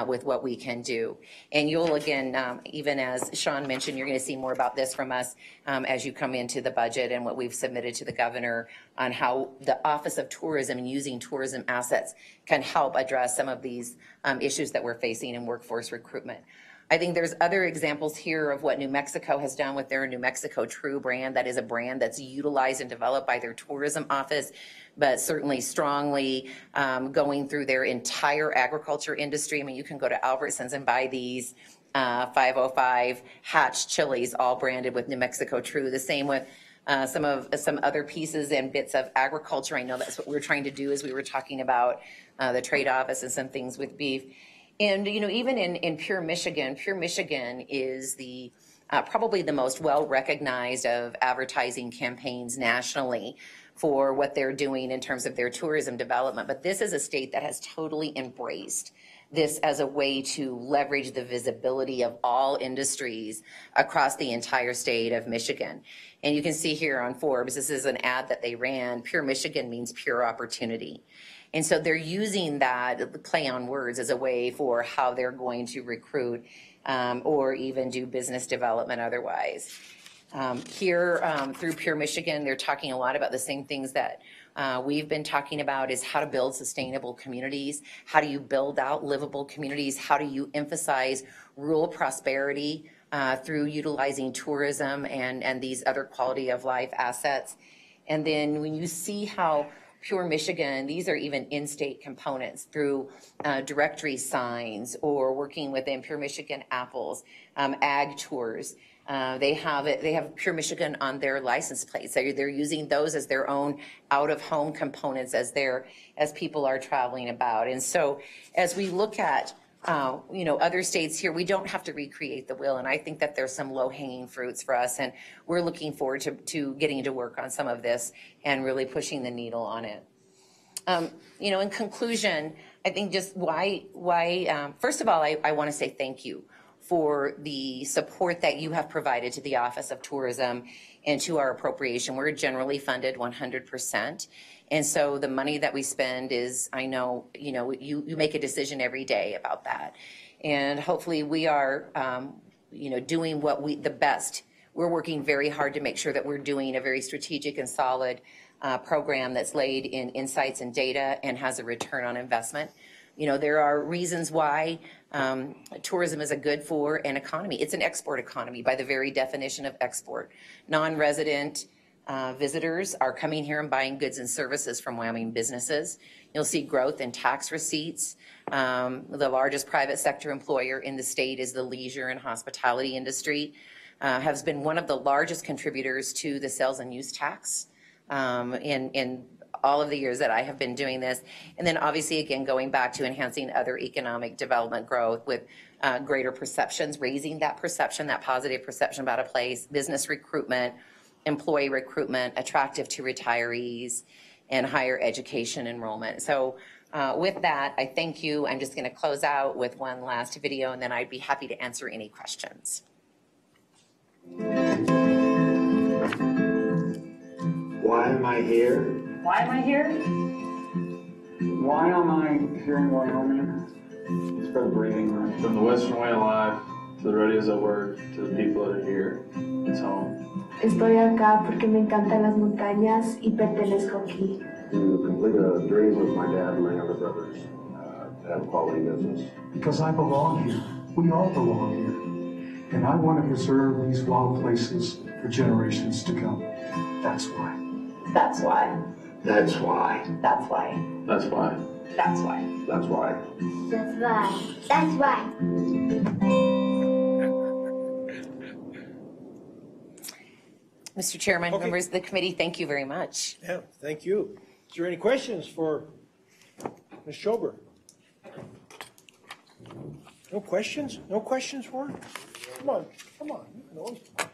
with what we can do. And you'll, again, even as Sean mentioned, you're going to see more about this from us as you come into the budget and what we've submitted to the governor on how the Office of Tourism and using tourism assets can help address some of these issues that we're facing in workforce recruitment. I think there's other examples here of what New Mexico has done with their New Mexico True brand. That is a brand that's utilized and developed by their tourism office, but certainly strongly going through their entire agriculture industry. I mean, you can go to Albertsons and buy these 505 hatch chilies, all branded with New Mexico True. The same with some other pieces and bits of agriculture. I know that's what we're trying to do, as we were talking about the trade office and some things with beef. And, you know, even in Pure Michigan is the probably the most well-recognized of advertising campaigns nationally for what they're doing in terms of their tourism development. But this is a state that has totally embraced this as a way to leverage the visibility of all industries across the entire state of Michigan. And you can see here on Forbes, this is an ad that they ran. Pure Michigan means pure opportunity. And so they're using that play on words as a way for how they're going to recruit or even do business development otherwise. Here through Pure Michigan, they're talking a lot about the same things that we've been talking about, is how to build sustainable communities. How do you build out livable communities? How do you emphasize rural prosperity through utilizing tourism and these other quality of life assets? And then when you see how Pure Michigan, these are even in-state components through directory signs or working within Pure Michigan apples, ag tours. They have Pure Michigan on their license plates. They're using those as their own out-of-home components as people are traveling about. And so as we look at other states here, we don't have to recreate the wheel. And I think that there's some low-hanging fruits for us. And we're looking forward to getting to work on some of this and really pushing the needle on it. In conclusion, I think just first of all, I want to say thank you for the support that you have provided to the Office of Tourism and to our appropriation. We're generally funded 100%. And so the money that we spend is, I know, you make a decision every day about that. And hopefully we are, doing the best. We're working very hard to make sure that we're doing a very strategic and solid program that's laid in insights and data and has a return on investment. There are reasons why tourism is a good for an economy. It's an export economy by the very definition of export. Non-resident visitors are coming here and buying goods and services from Wyoming businesses. You'll see growth in tax receipts. The largest private sector employer in the state is the leisure and hospitality industry. Has been one of the largest contributors to the sales and use tax in all of the years that I have been doing this. And then obviously, again, going back to enhancing other economic development growth with greater perceptions, raising that perception, that positive perception about a place, business recruitment, employee recruitment, attractive to retirees, and higher education enrollment. So with that, I thank you. I'm just going to close out with one last video, and then I'd be happy to answer any questions. Why am I here? Why am I here? Why am I here in Wyoming? It's for the breathing room. From the Western way of life, to the radios at work, to the people that are here, it's home. Estoy acá porque me encantan las montañas y pertenezco aquí. To complete a dream with my dad and my younger brothers, to have a quality business. Because I belong here. We all belong here. And I want to preserve these wild places for generations to come. That's why. That's why. That's why. That's why. That's why. That's why. That's why. That's why. That's why. Mr. Chairman, members of the committee, thank you very much. Yeah, thank you. Is there any questions for Ms. Schober? No questions? No questions for her? Come on, come on. You can always come on.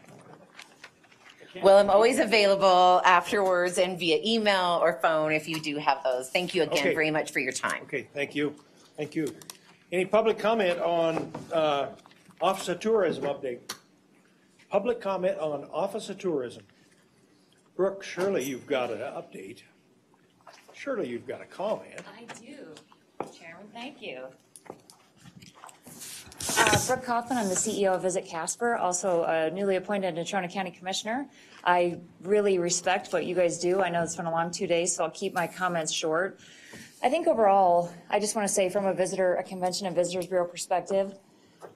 Well, I'm always available afterwards and via email or phone if you do have those. Thank you again very much for your time. Okay, thank you. Thank you. Any public comment on Office of Tourism update? Public comment on Office of Tourism. Brooke, surely you've got an update. Surely you've got a comment. I do, Chairman. Thank you. Brooke Kaufman, I'm the CEO of Visit Casper, also a newly appointed Natrona County Commissioner. I really respect what you guys do. I know it's been a long 2 days, so I'll keep my comments short. I think overall, I just want to say from a Convention and Visitors Bureau perspective,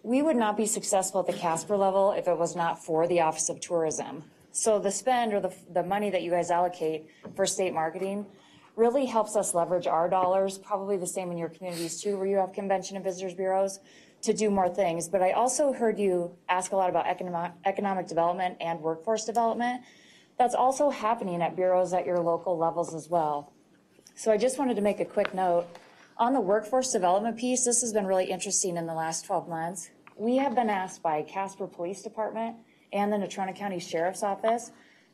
we would not be successful at the Casper level if it was not for the Office of Tourism. So the spend or the money that you guys allocate for state marketing really helps us leverage our dollars, probably the same in your communities too, where you have Convention and Visitors Bureaus, to do more things. But I also heard you ask a lot about economic development and workforce development. That's also happening at bureaus at your local levels as well. So I just wanted to make a quick note. On the workforce development piece, this has been really interesting in the last 12 months. We have been asked by Casper Police Department and the Natrona County Sheriff's Office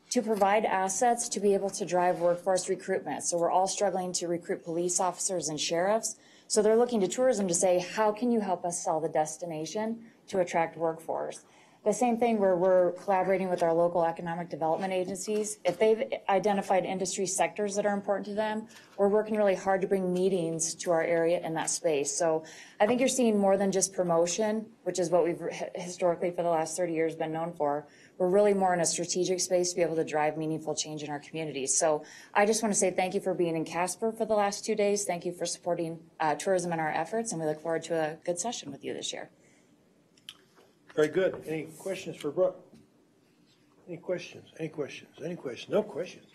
to provide assets to be able to drive workforce recruitment. So we're all struggling to recruit police officers and sheriffs. So they're looking to tourism to say, how can you help us sell the destination to attract workforce? The same thing where we're collaborating with our local economic development agencies. If they've identified industry sectors that are important to them, we're working really hard to bring meetings to our area in that space. So I think you're seeing more than just promotion, which is what we've historically for the last 30 years been known for. We're really more in a strategic space to be able to drive meaningful change in our communities. So I just want to say thank you for being in Casper for the last 2 days. Thank you for supporting tourism in our efforts, and we look forward to a good session with you this year. Very good. Any questions for Brooke? Any questions? Any questions? Any questions? No questions.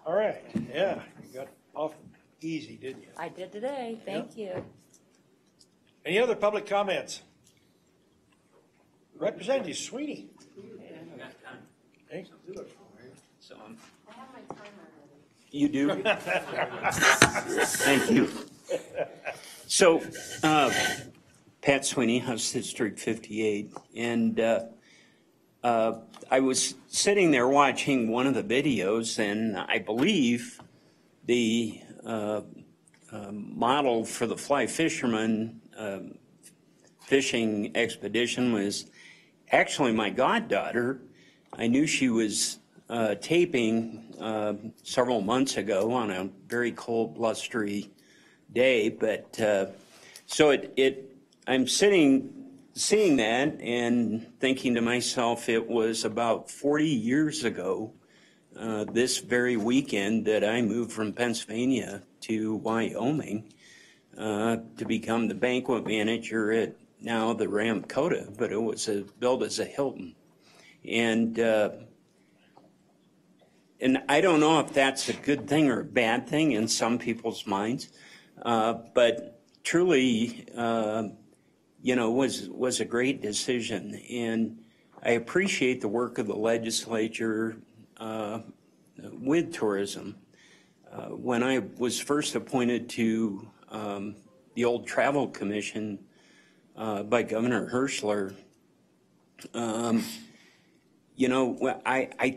All right. Yeah, you got off easy, didn't you? I did today. Thank you. Any other public comments? Representative Sweeney. Thanks. You do? Thank you. So, Pat Sweeney, House District 58, and I was sitting there watching one of the videos, and I believe the model for the fly fisherman fishing expedition was actually my goddaughter. I knew she was taping several months ago on a very cold, blustery day, but so I'm seeing that and thinking to myself, it was about 40 years ago, this very weekend, that I moved from Pennsylvania to Wyoming to become the banquet manager at now the Ramkota, but it was billed as a Hilton. And I don't know if that's a good thing or a bad thing in some people's minds, but truly, was a great decision. And I appreciate the work of the legislature with tourism. When I was first appointed to the old Travel Commission by Governor Hirschler, I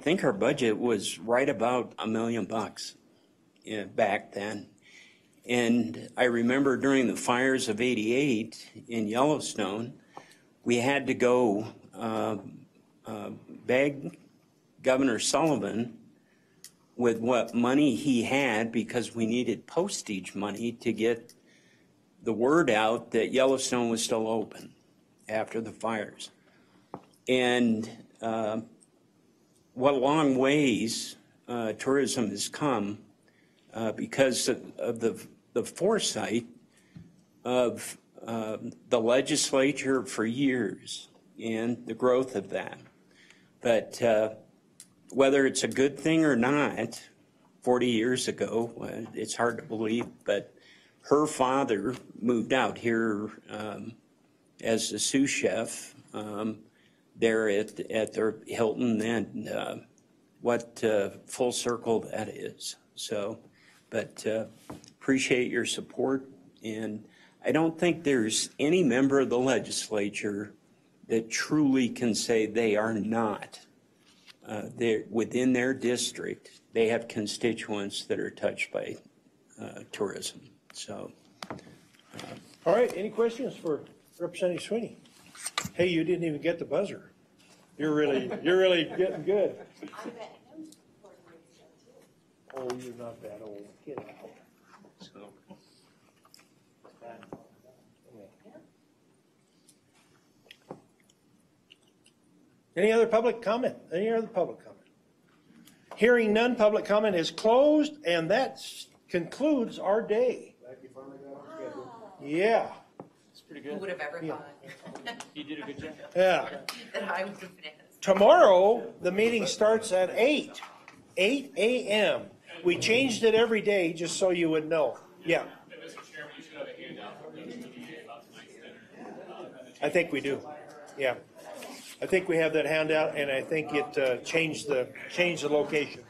think our budget was right about $1 million back then. And I remember during the fires of '88 in Yellowstone, we had to go beg Governor Sullivan with what money he had because we needed postage money to get the word out that Yellowstone was still open after the fires. And what a long ways tourism has come because of the foresight of the legislature for years and the growth of that. But whether it's a good thing or not, 40 years ago, it's hard to believe, but her father moved out here as a sous chef there at their Hilton, and what full circle that is. So, but appreciate your support, and I don't think there's any member of the legislature that truly can say they are not. They're within their district, they have constituents that are touched by tourism. So, all right, any questions for Representative Sweeney? Hey, you didn't even get the buzzer. You're really getting good. Oh, you're not that old. Get out. So. Any other public comment? Any other public comment? Hearing none, public comment is closed, and that concludes our day. Yeah. It's pretty good. Who would have ever thought? You did a good job. Yeah. That I would have finished. Tomorrow, the meeting starts at 8 a.m. We changed it every day just so you would know. Yeah. Mr. Chairman, you should have a handout from the EPA about tonight's dinner. I think we do. Yeah. I think we have that handout, and I think it changed the location.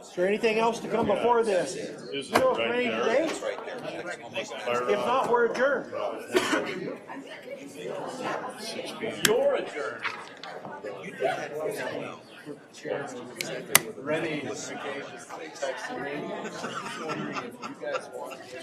Is there anything else to come before this? If not, we're adjourned. You're adjourned. Rennie texted me, wondering if you guys want to